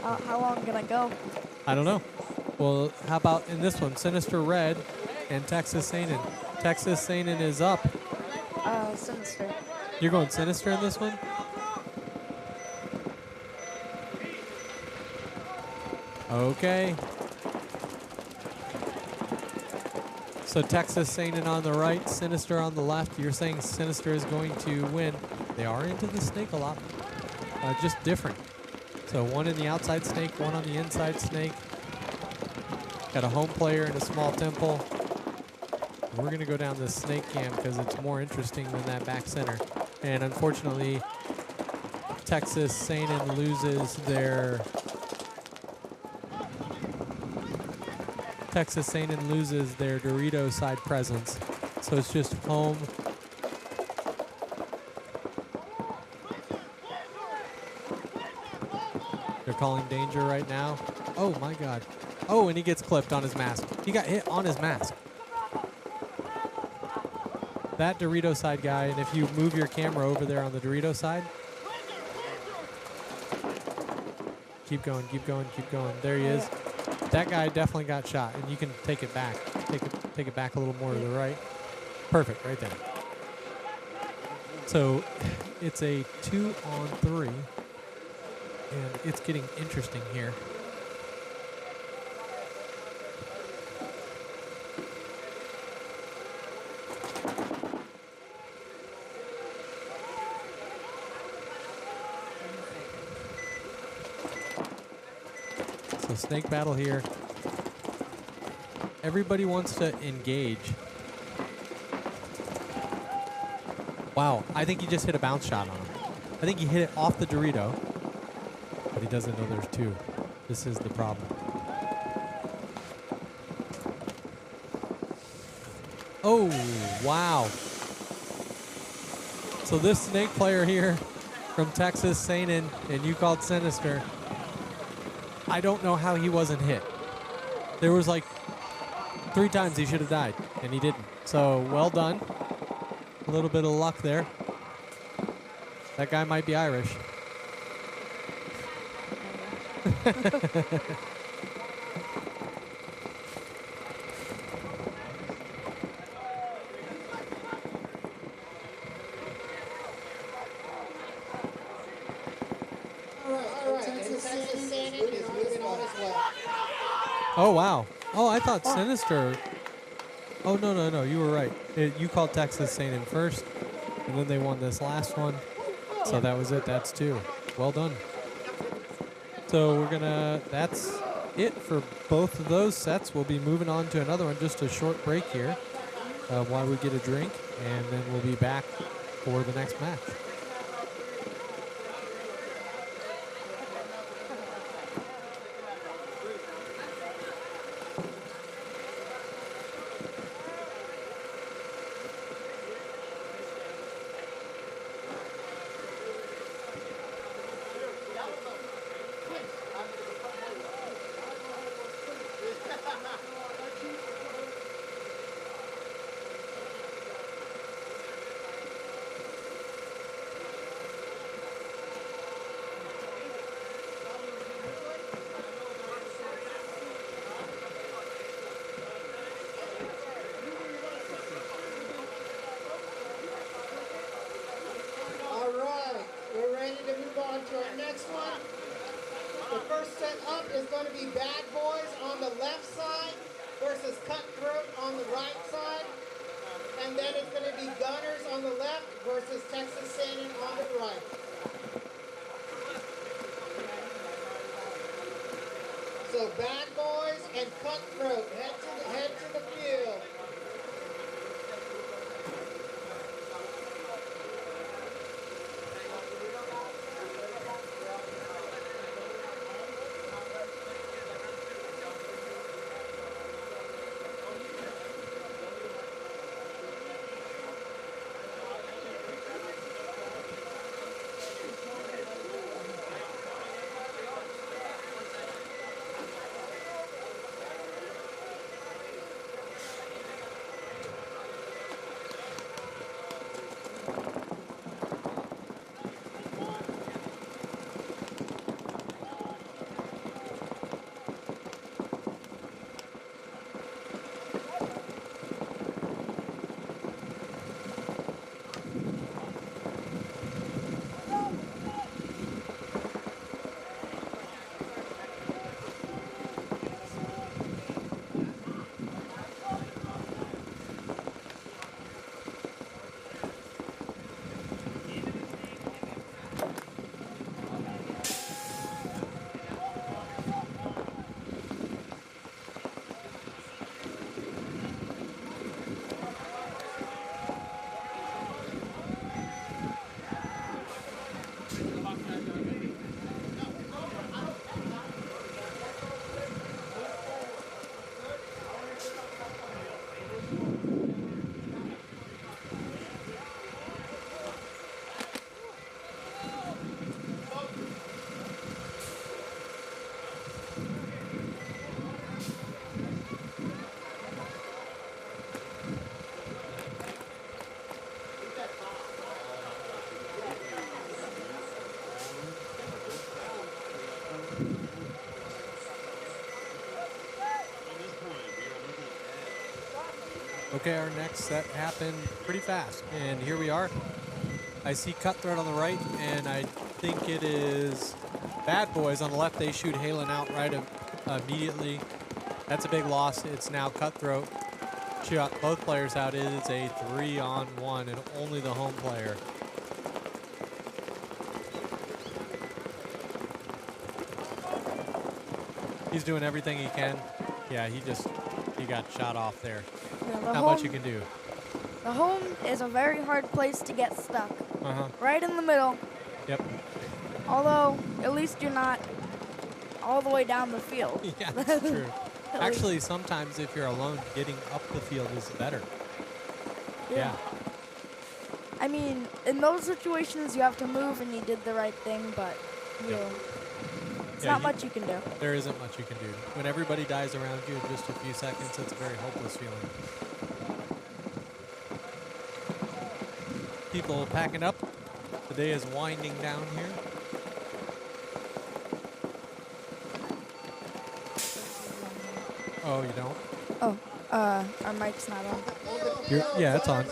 How long can I go?
I don't know. Well, how about in this one? Sinister Red and Texas Sainin. Texas Sainin is up.
Sinister.
You're going Sinister in this one? Okay. So Texas Sainin on the right, Sinister on the left. You're saying Sinister is going to win. They are into the snake a lot. Just different. So one in the outside snake, one on the inside snake. Got a home player in a small temple. We're going to go down this snake cam because it's more interesting than that back center. And unfortunately, Texas Sainin loses their... Texas Sainin loses their Dorito side presence. So it's just home. They're calling danger right now. Oh my God. Oh, and he gets clipped on his mask. He got hit on his mask. That Dorito side guy, and if you move your camera over there on the Dorito side. Keep going, keep going, keep going. There he is. That guy definitely got shot, and you can take it back. Take it back a little more to the right. Perfect, right there. So it's a 2-on-3, and it's getting interesting here. So snake battle here. Everybody wants to engage. Wow, I think he just hit a bounce shot on him. I think he hit it off the Dorito, but he doesn't know there's two. This is the problem. Oh, wow. So this snake player here from Texas, Sainin, and you called Sinister, I don't know how he wasn't hit. There was like 3 times he should have died, and he didn't. So well done. A little bit of luck there. That guy might be Irish. Oh, wow. Oh, I thought Sinister. Oh, no. You were right. You called Texas Sainin first, and then they won this last one. So that was it. That's 2. Well done. So that's it for both of those sets. We'll be moving on to another one. Just a short break here while we get a drink, and then we'll be back for the next match.
To our next one. The first set up is going to be Bad Boys on the left side versus Cutthroat on the right side. And then it's going to be Gunners on the left versus Texas Sainin on the right. So Bad Boys and Cutthroat, head to the field.
Okay, our next set happened pretty fast, and here we are. I see Cutthroat on the right, and I think it is Bad Boys on the left. They shoot Halen out right immediately. That's a big loss. It's now Cutthroat. Shot both players out. It is a 3-on-1, and only the home player. He's doing everything he can. Yeah, he got shot off there.
Yeah,
Not much you can do.
The home is a very hard place to get stuck.
Uh-huh.
Right in the middle.
Yep.
Although, at least you're not all the way down the field.
Yeah, that's true. Actually, sometimes if you're alone, getting up the field is better. Yeah.
I mean, in those situations, you have to move, and you did the right thing, but it's not much you can do.
There isn't much you can do. When everybody dies around you in just a few seconds, it's a very hopeless feeling. People packing up. The day is winding down here. Oh, you don't?
Oh, our mic's not on.
Yeah, it's on.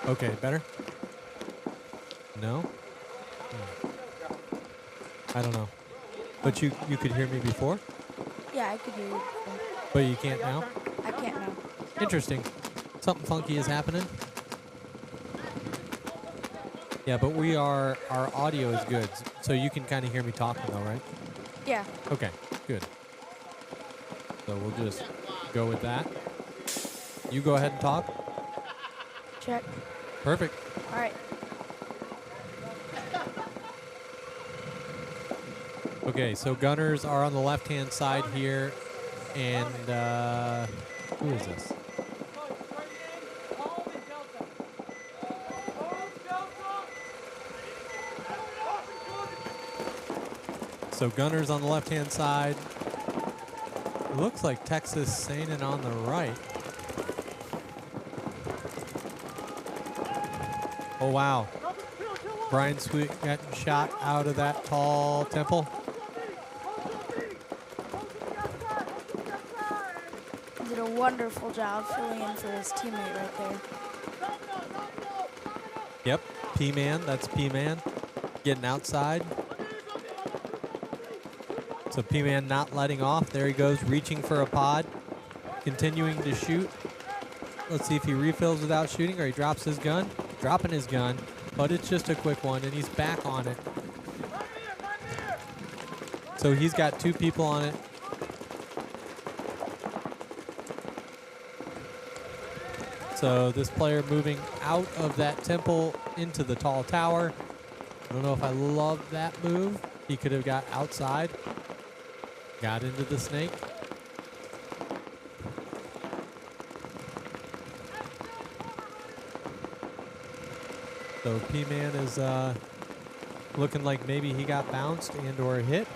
Okay, better? No? I don't know. But you could hear me before?
Yeah, I could hear you.
But you can't now?
I can't now.
Interesting. Something funky is happening. Yeah, but our audio is good, so you can kind of hear me talking though, right?
Yeah.
Okay, good. So we'll just go with that. You go ahead and talk.
Check.
Perfect.
All right.
Okay, so gunners are on the left-hand side here, and who is this? So gunners on the left-hand side. It looks like Texas Sainin on the right. Oh, wow. Brian Sweet getting shot out of that tall temple.
He did a wonderful job filling in for his teammate right there.
Yep, P-Man, that's P-Man. Getting outside. So P-Man not letting off. There he goes, reaching for a pod. Continuing to shoot. Let's see if he refills without shooting or he drops his gun. Dropping his gun, but it's just a quick one, and he's back on it. So he's got two people on it. So this player moving out of that temple into the tall tower. I don't know if I love that move. He could have got outside. Got into the snake. So P-Man is looking like maybe he got bounced and or hit.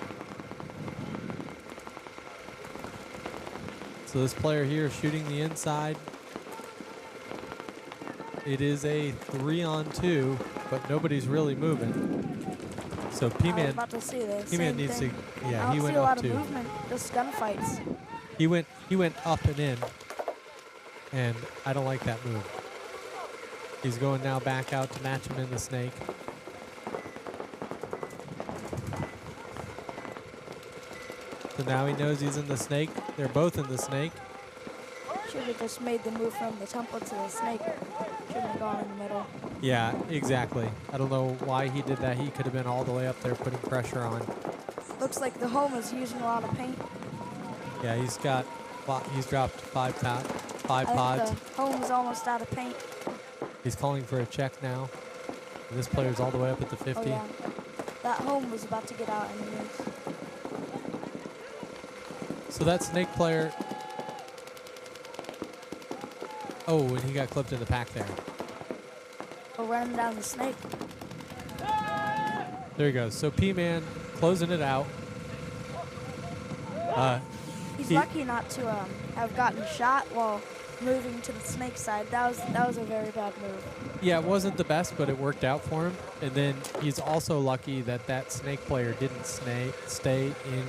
So this player here shooting the inside. It is a 3-on-2, but nobody's really moving. So P-Man,
about to see this.
P-Man needs to, yeah, he went
a
up
lot
too.
of movement, just gunfights.
He went up and in, and I don't like that move. He's going now back out to match him in the snake. So now he knows he's in the snake. They're both in the snake.
Should have just made the move from the temple to the snake. Shouldn't have gone in the middle.
Yeah, exactly. I don't know why he did that. He could have been all the way up there putting pressure on.
Looks like the home is using a lot of paint.
Yeah, he's dropped five pods.
The home is almost out of paint.
He's calling for a check now. And this player's all the way up at the 50.
Oh, yeah. That home was about to get out anyways.
So that snake player. Oh, and he got clipped in the pack there.
We're running down the snake.
There he goes. So P-Man closing it out.
He's lucky not to have gotten shot while moving to the snake side. That was a very bad move.
Yeah, it wasn't the best, but it worked out for him. And then he's also lucky that that snake player didn't stay in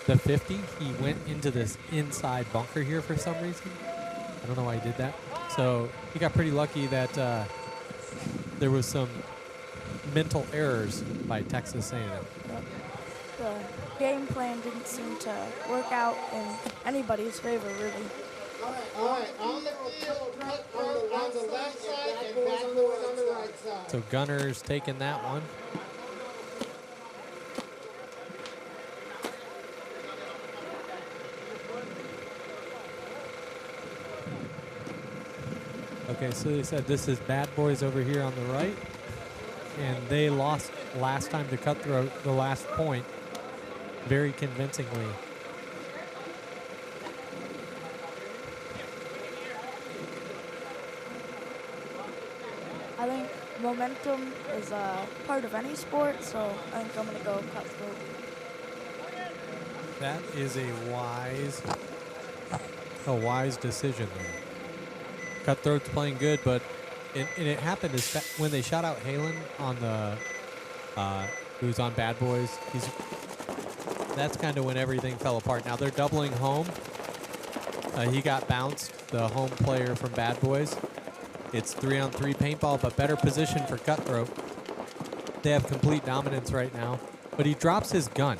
the 50. He went into this inside bunker here for some reason. I don't know why he did that. So he got pretty lucky that there was some mental errors by Texas A&M.
The game plan didn't seem to work out in anybody's favor, really.
All right, on the field, on the left side and bad boys on the right side.
So Gunners taking that one. Okay, so they said this is Bad Boys over here on the right, and they lost last time to Cutthroat the last point very convincingly.
I think momentum is a part of any sport, so I think I'm going to go Cutthroat.
That is a wise decision there. Cutthroat's playing good, but it happened when they shot out Halen on the who's on Bad Boys. That's kind of when everything fell apart. Now they're doubling home. He got bounced, the home player from Bad Boys. It's 3-on-3 paintball, but better position for Cutthroat. They have complete dominance right now, but he drops his gun.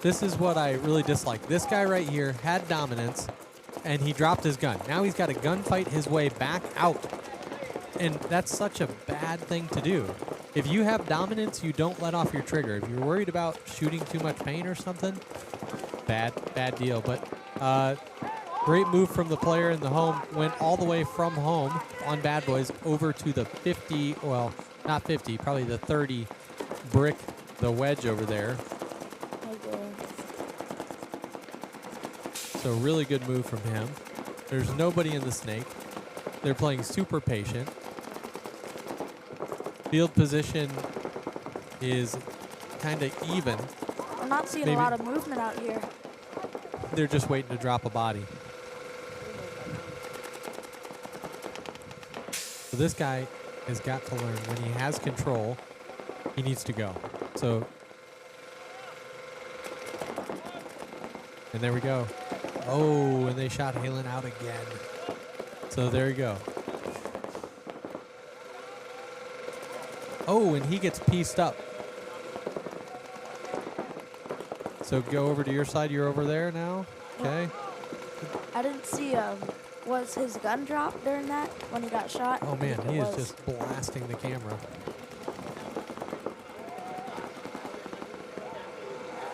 This is what I really dislike. This guy right here had dominance, and he dropped his gun. Now he's got to gunfight his way back out, and that's such a bad thing to do. If you have dominance, you don't let off your trigger. If you're worried about shooting too much paint or something, bad deal. But great move from the player in the home. Went all the way from home on Bad Boys over to the 50, well, not 50, probably the 30 brick, the wedge over there. So really good move from him. There's nobody in the snake. They're playing super patient. Field position is kind of even.
I'm not seeing a lot of movement out here.
They're just waiting to drop a body. So this guy has got to learn when he has control, he needs to go. So, and there we go. Oh, and they shot Halen out again. So there you go. Oh, and he gets pieced up. So go over to your side. You're over there now? Okay.
I didn't see, was his gun dropped during that when he got shot?
Oh, man, he is just blasting the camera.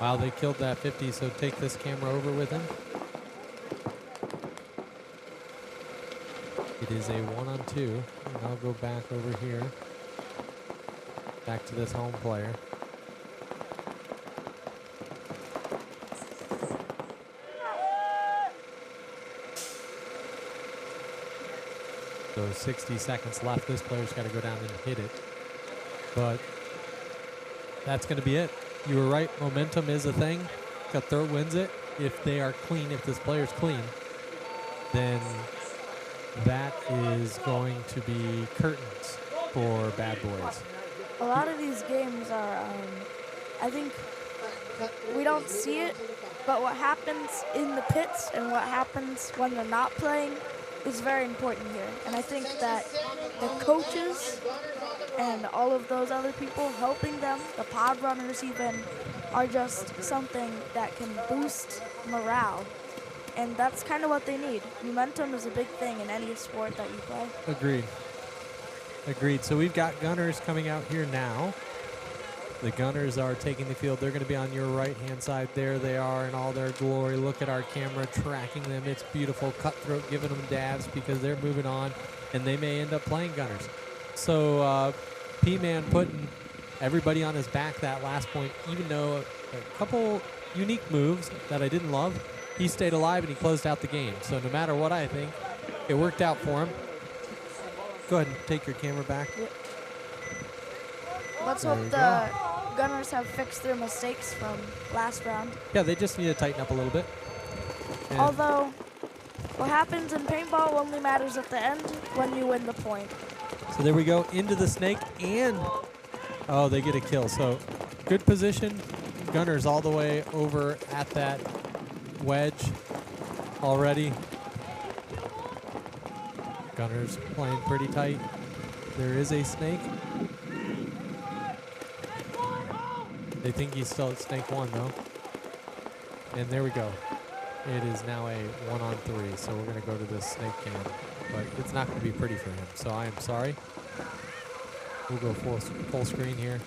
Wow, they killed that 50, so take this camera over with him. It is a 1-on-2, and I'll go back over here. Back to this home player. So 60 seconds left. This player's got to go down and hit it. But that's going to be it. You were right. Momentum is a thing. Cutthroat wins it. If they are clean, if this player's clean, then that is going to be curtains for Bad Boys.
A lot of these games are, I think we don't see it, but what happens in the pits and what happens when they're not playing is very important here. And I think that the coaches and all of those other people helping them, the pod runners even, are just something that can boost morale. And that's kind of what they need. Momentum is a big thing in any sport that you play.
Agreed. Agreed. So we've got gunners coming out here now. The gunners are taking the field. They're going to be on your right-hand side. There they are in all their glory. Look at our camera tracking them. It's beautiful. Cutthroat giving them dabs because they're moving on, and they may end up playing gunners. So P-Man putting everybody on his back that last point, even though a couple unique moves that I didn't love, he stayed alive and he closed out the game. So no matter what I think, it worked out for him. Go ahead and take your camera back.
Let's hope the gunners have fixed their mistakes from last round.
Yeah, they just need to tighten up a little bit. And
although, what happens in paintball only matters at the end when you win the point.
So there we go, into the snake, and oh, they get a kill. So good position. Gunners all the way over at that wedge already. Gunners playing pretty tight. There is a snake. They think he's still at snake 1 though. And there we go. It is now a 1-on-3, so we're gonna go to the snake cam. But it's not gonna be pretty for him, so I am sorry. We'll go full screen here.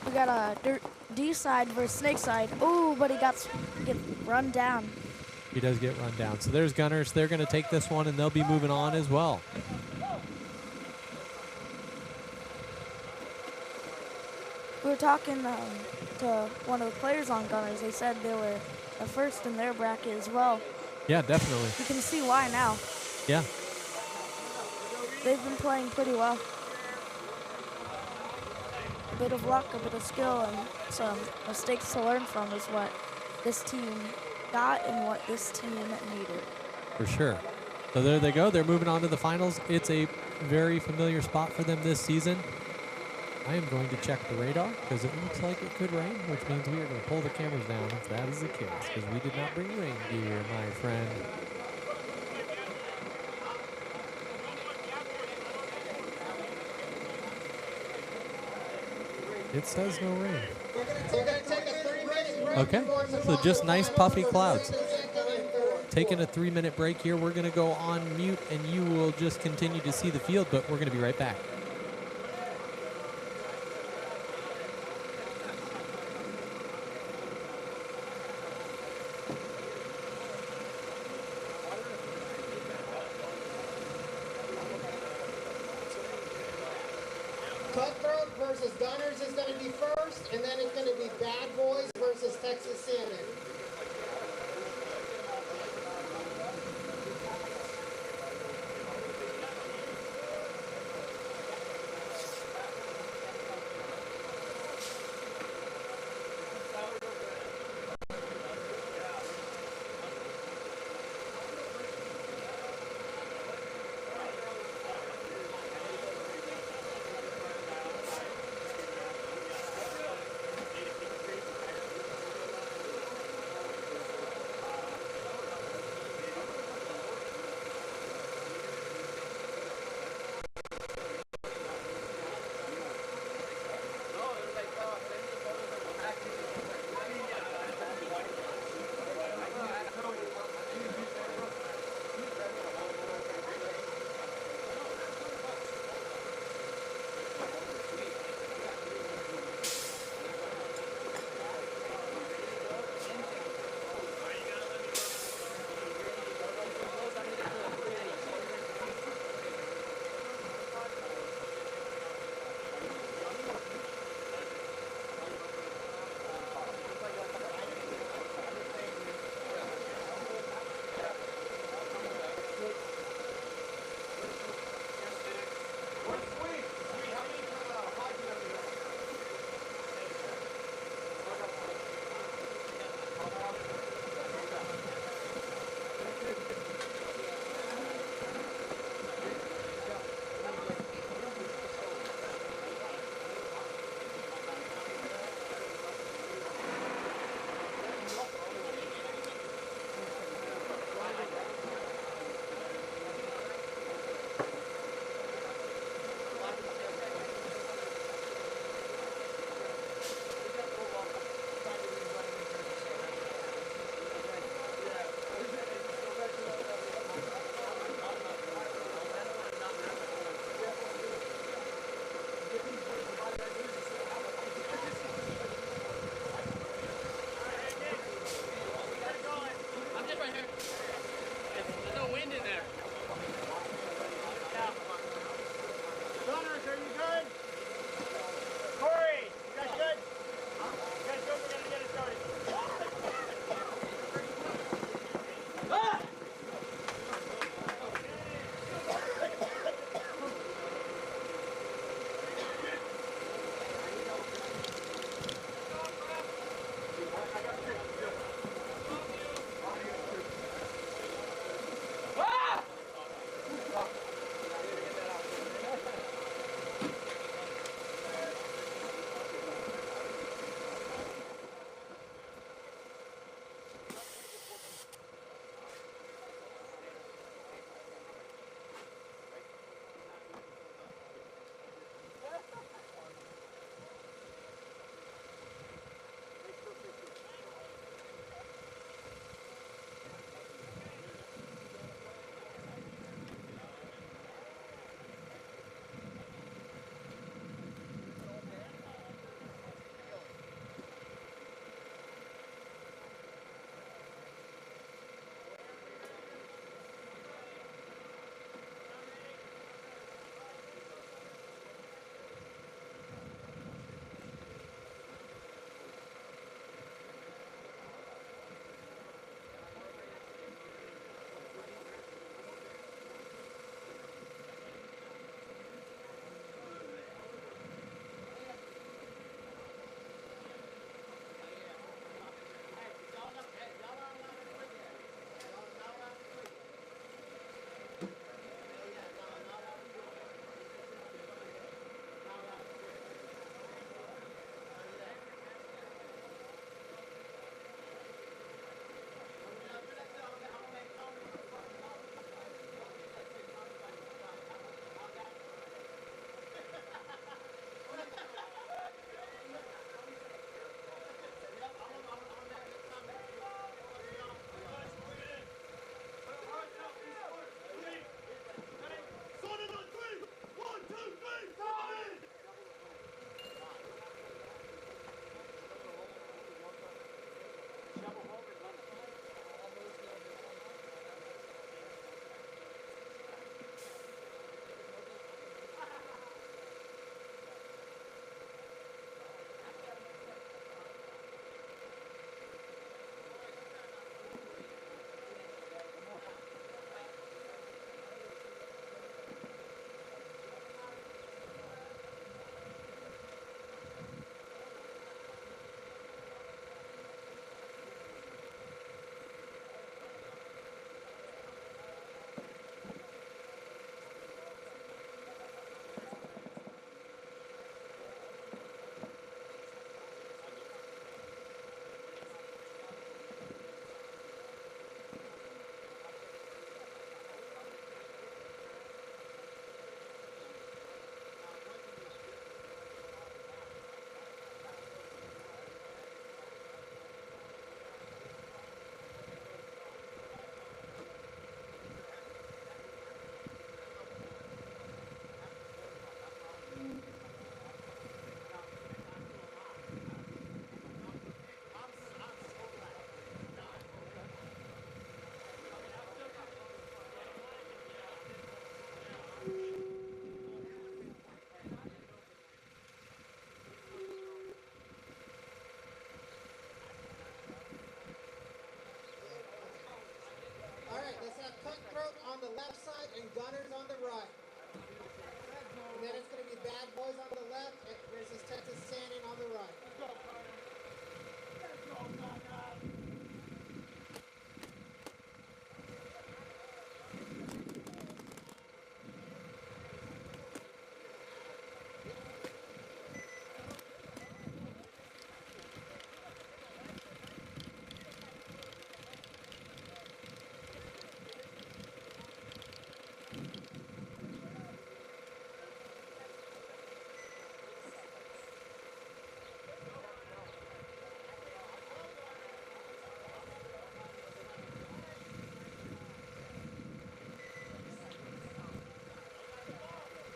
We got a D side versus snake side. Ooh, but he get run down.
He does get run down. So there's Gunners. They're going to take this one, and they'll be moving on as well.
We were talking to one of the players on Gunners. They said they were the first in their bracket as well.
Yeah, definitely.
You can see why now.
Yeah.
They've been playing pretty well. A bit of luck, a bit of skill, and some mistakes to learn from is what this team got and what this team needed.
For sure. So there they go. They're moving on to the finals. It's a very familiar spot for them this season. I am going to check the radar because it looks like it could rain, which means we are going to pull the cameras down if that is the case, because we did not bring rain gear, my friend. It says no rain.
We're going to take a 3-minute break.
Okay, so just nice puffy clouds. Taking a 3-minute break here. We're going to go on mute, and you will just continue to see the field, but we're going to be right back.
Cutthroat versus Gunners is going to be first, and then it's going to be Bad Boys versus Texas Salmon.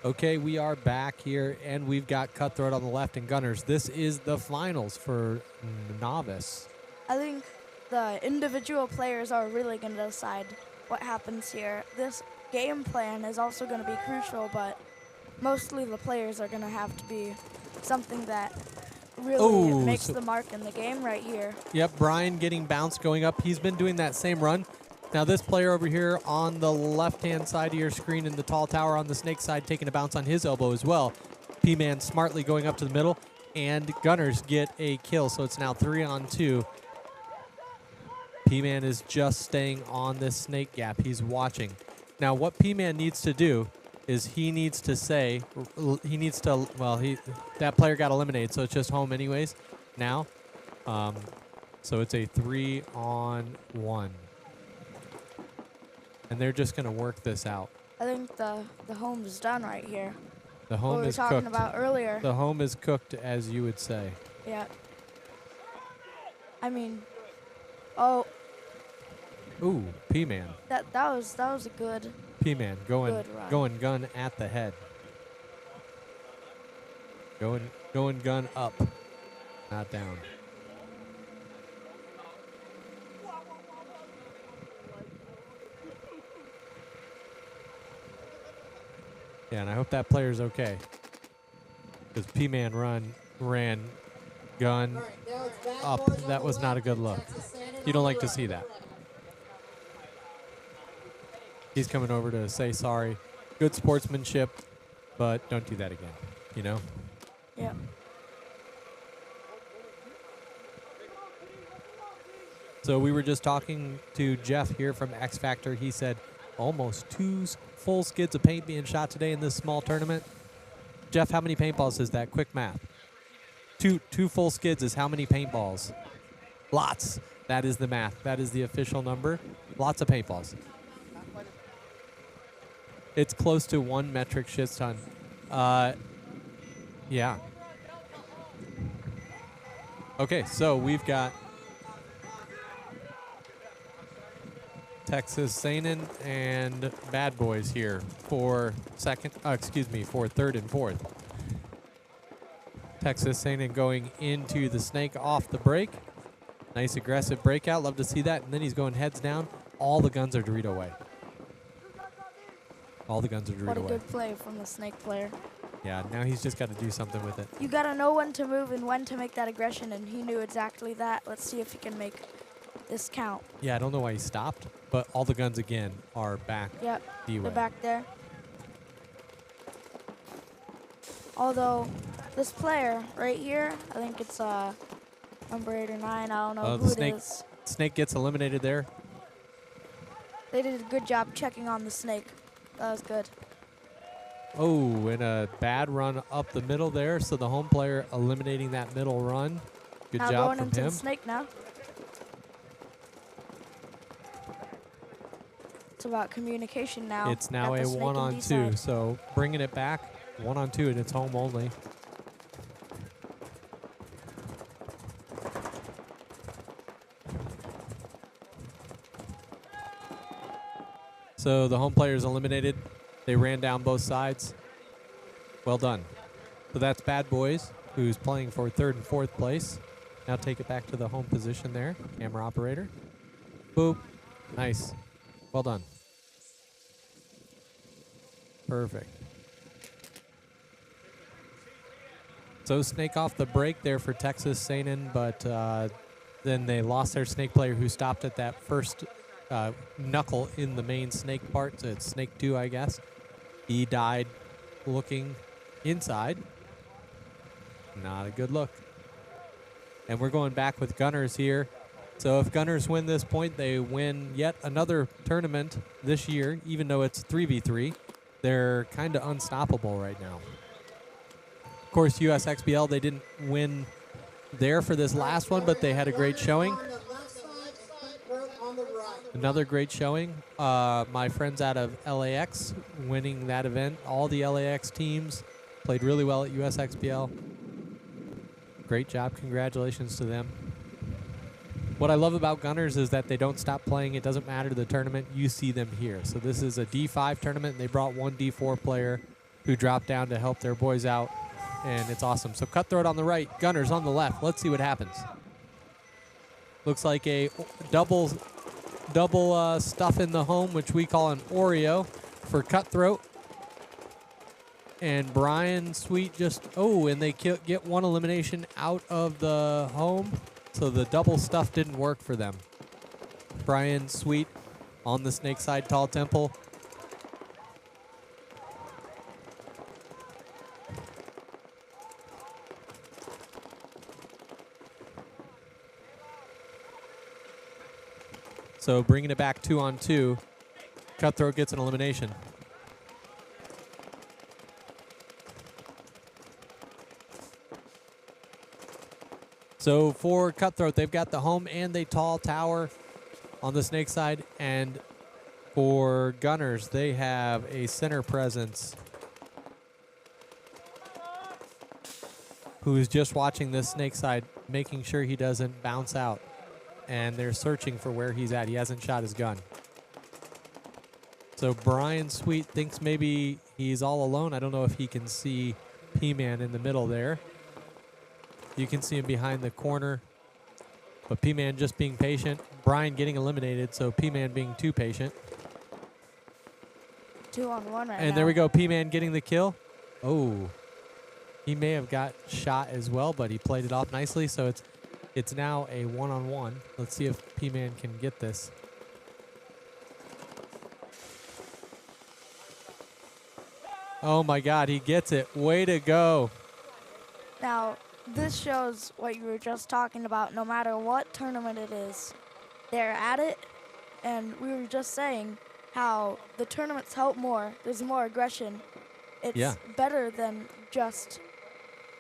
Okay, we are back here, and we've got Cutthroat on the left and Gunners. This is the finals for Novice.
I think the individual players are really going to decide what happens here. This game plan is also going to be crucial, but mostly the players are going to have to be something that really makes the mark in the game right here.
Yep, Brian getting bounced going up. He's been doing that same run. Now this player over here on the left-hand side of your screen in the tall tower on the snake side taking a bounce on his elbow as well. P-Man smartly going up to the middle, and Gunners get a kill, so it's now 3-on-2. P-Man is just staying on this snake gap. He's watching. Now what P-Man needs to do is he needs to say, that player got eliminated, so it's just home anyways now. So it's a 3-on-1. And they're just going to work this out.
I think the home is done right here.
The home
what
is
we were talking
cooked.
about earlier.
The home is cooked, as you would say.
Yeah. I mean, oh.
Ooh, P-Man.
That was a good.
P-Man going gun at the head. Going gun up, not down. Yeah, and I hope that player's okay. Because P-Man ran gun up. That was not a good look. You don't like to see that. He's coming over to say sorry. Good sportsmanship, but don't do that again, you know?
Yeah.
So we were just talking to Jeff here from X Factor. He said almost 2 full skids of paint being shot today in this small tournament. Jeff, how many paintballs is that? Quick math. Two full skids is how many paintballs? Lots. That is the math. That is the official number. Lots of paintballs. It's close to 1 metric shit ton. Yeah. Okay, so we've got Texas Seinen and Bad Boys here for third and fourth. Texas Seinen going into the snake off the break. Nice aggressive breakout. Love to see that. And then he's going heads down. All the guns are Dorito away. All the guns are Dorito away.
What a good play from the snake player.
Yeah, now he's just got to do something with it.
You got to know when to move and when to make that aggression, and he knew exactly that. Let's see if he can make this count.
Yeah, I don't know why he stopped, but all the guns again are back.
Yep,
D-way.
they're back there. Although this player right here, I think it's number 8 or 9. I don't know who it is.
Snake gets eliminated there.
They did a good job checking on the snake. That was good.
Oh, and a bad run up the middle there. So the home player eliminating that middle run. Good
now
job
going
from
into
him.
The snake now. It's about communication now.
It's now a 1-on-2. So bringing it back, 1-on-2, and it's home only. So the home player is eliminated. They ran down both sides. Well done. So that's Bad Boys, who's playing for 3rd and 4th place. Now take it back to the home position there. Camera operator. Boop. Nice. Well done. Perfect. So snake off the break there for Texas Seinen, but then they lost their snake player who stopped at that first knuckle in the main snake part. So it's snake 2, I guess. He died looking inside. Not a good look. And we're going back with Gunners here. So if Gunners win this point, they win yet another tournament this year, even though it's 3v3. They're kind of unstoppable right now. Of course, USXBL, they didn't win there for this last one, but they had a great showing. Another great showing. My friends out of LAX winning that event. All the LAX teams played really well at USXBL. Great job. Congratulations to them. What I love about Gunners is that they don't stop playing. It doesn't matter the tournament. You see them here. So this is a D5 tournament. And they brought 1 D4 player. who dropped down to help their boys out, and it's awesome. So Cutthroat on the right, Gunners on the left. Let's see what happens. Looks like a double stuff in the home, which we call an Oreo for Cutthroat. And Brian Sweet and they get one elimination out of the home. So the double stuff didn't work for them. Brian Sweet on the snake side tall temple. So bringing it back 2-on-2. Cutthroat gets an elimination. So for Cutthroat, they've got the home and the tall tower on the snake side. And for Gunners, they have a center presence who is just watching this snake side, making sure he doesn't bounce out. And they're searching for where he's at. He hasn't shot his gun. So Brian Sweet thinks maybe he's all alone. I don't know if he can see P-Man in the middle there. You can see him behind the corner. But P-Man just being patient. Brian getting eliminated, so P-Man being too patient.
2-on-1 right now.
And there we go, P-Man getting the kill. Oh, he may have got shot as well, but he played it off nicely, so it's now a 1-on-1. Let's see if P-Man can get this. Oh my God, he gets it. Way to go.
Now, this shows what you were just talking about. No matter what tournament it is, they're at it. And we were just saying how the tournaments help more. There's more aggression. It's better than just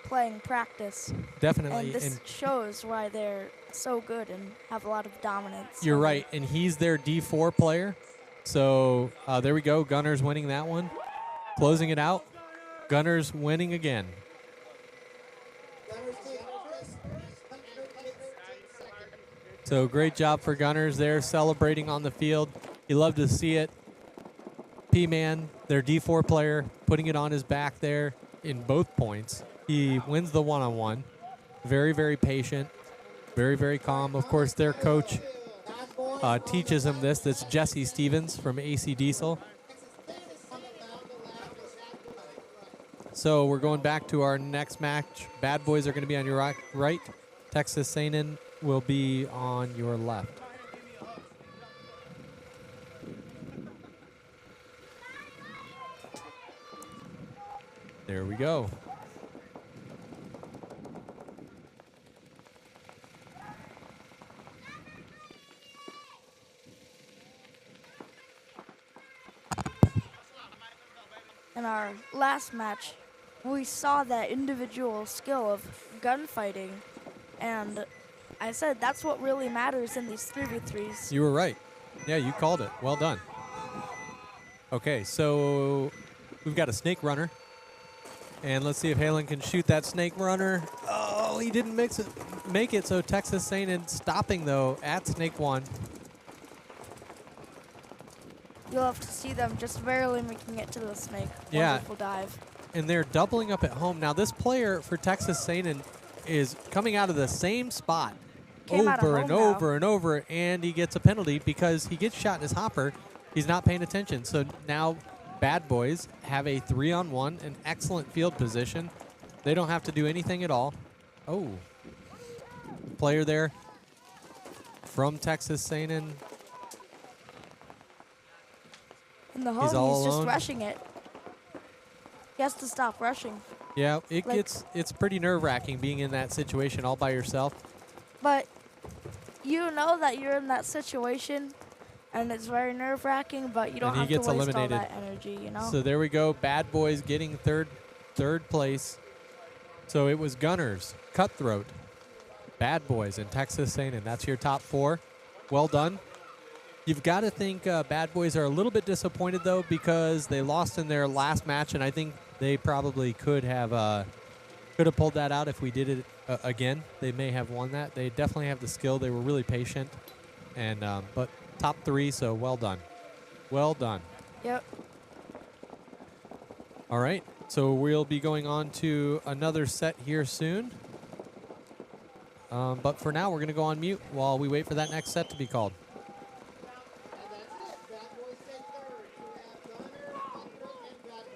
playing practice.
Definitely.
And this shows why they're so good and have a lot of dominance.
You're right, and he's their D4 player. So there we go, Gunners winning that one. Closing it out, Gunners winning again. So great job for Gunners there, celebrating on the field. You love to see it. P-Man, their D4 player, putting it on his back there in both points. He wins the 1-on-1. Very, very patient. Very, very calm. Of course, their coach teaches him this. That's Jesse Stevens from AC Diesel. So we're going back to our next match. Bad Boys are going to be on your right. Texas Seinen will be on your left. There we go.
In our last match, we saw that individual skill of gunfighting, and I said that's what really matters in these 3v3s.
You were right. Yeah, you called it. Well done. Okay, so we've got a snake runner, and let's see if Halen can shoot that snake runner. Oh, he didn't make it, so Texas Seinen stopping, though, at snake 1.
You'll have to see them just barely making it to the snake.
Yeah.
Wonderful dive.
And they're doubling up at home. Now, this player for Texas Seinen is coming out of the same spot over and over and over, and he gets a penalty because he gets shot in his hopper. He's not paying attention. So now Bad Boys have a 3-on-1, an excellent field position. They don't have to do anything at all. Oh, player there from Texas Seinen.
In the home, he's just rushing it. He has to stop rushing.
Yeah, it's pretty nerve-wracking being in that situation all by yourself.
But you know that you're in that situation, and it's very nerve-wracking, but you don't have to waste all that energy, you know?
So there we go, Bad Boys getting third place. So it was Gunners, Cutthroat, Bad Boys, and Texas Seinen. That's your top 4. Well done. You've got to think Bad Boys are a little bit disappointed, though, because they lost in their last match, and I think they probably could have pulled that out if we did it again. They may have won that. They definitely have the skill. They were really patient, and but top 3, so well done. Well done.
Yep.
All right, so we'll be going on to another set here soon. But for now, we're going to go on mute while we wait for that next set to be called.
And that's it. Bad Boys take third. You have Gunner, Upgrade, and Bad Boys.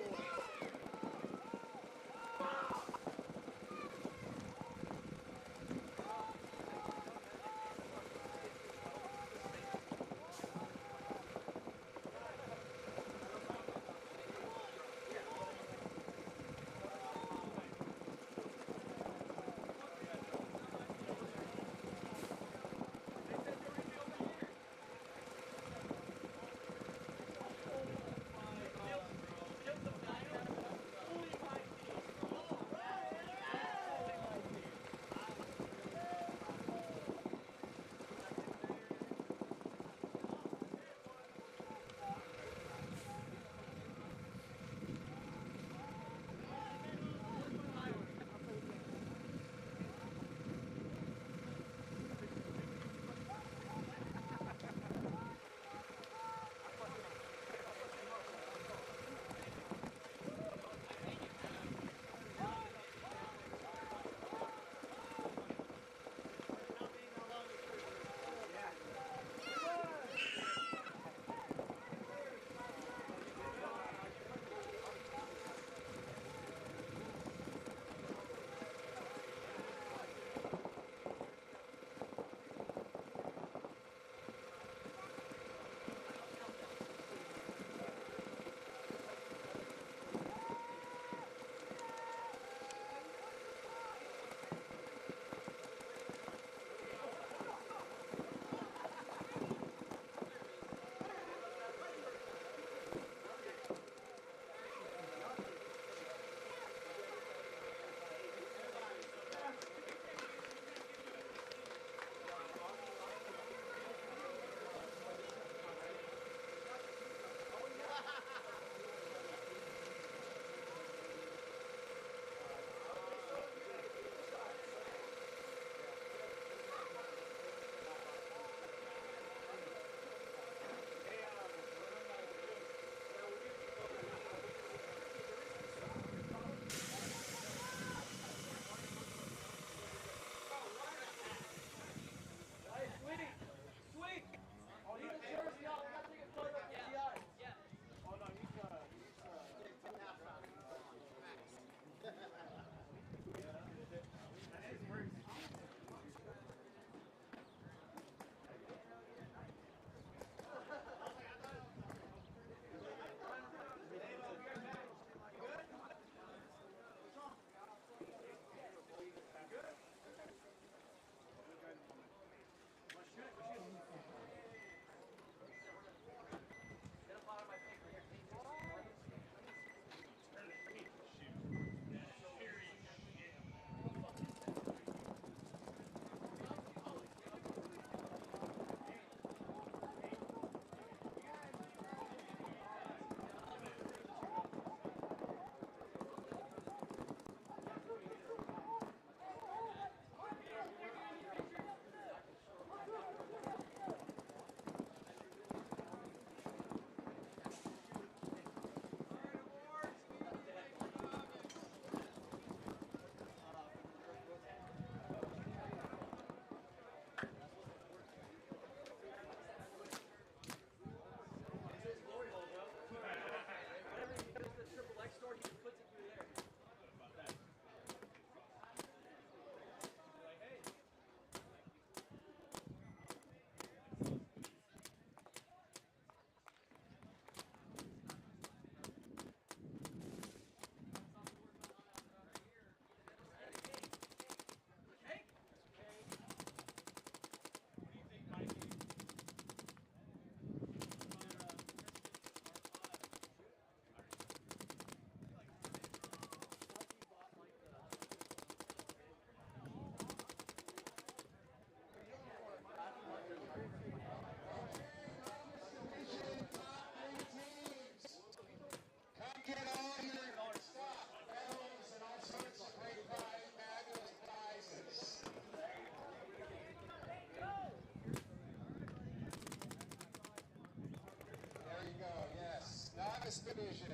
Division.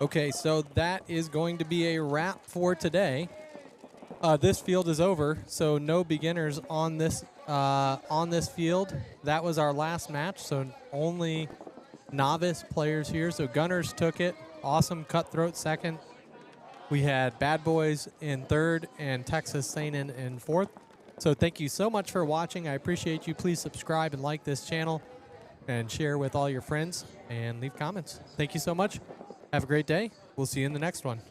Okay, so that is going to be a wrap for today. This field is over, so no beginners on this field. That was our last match, so only novice players here. So Gunners took it. Awesome Cutthroat second. We had Bad Boys in third and Texas Seinen in fourth. So thank you so much for watching. I appreciate you. Please subscribe and like this channel and share with all your friends and leave comments. Thank you so much. Have a great day. We'll see you in the next one.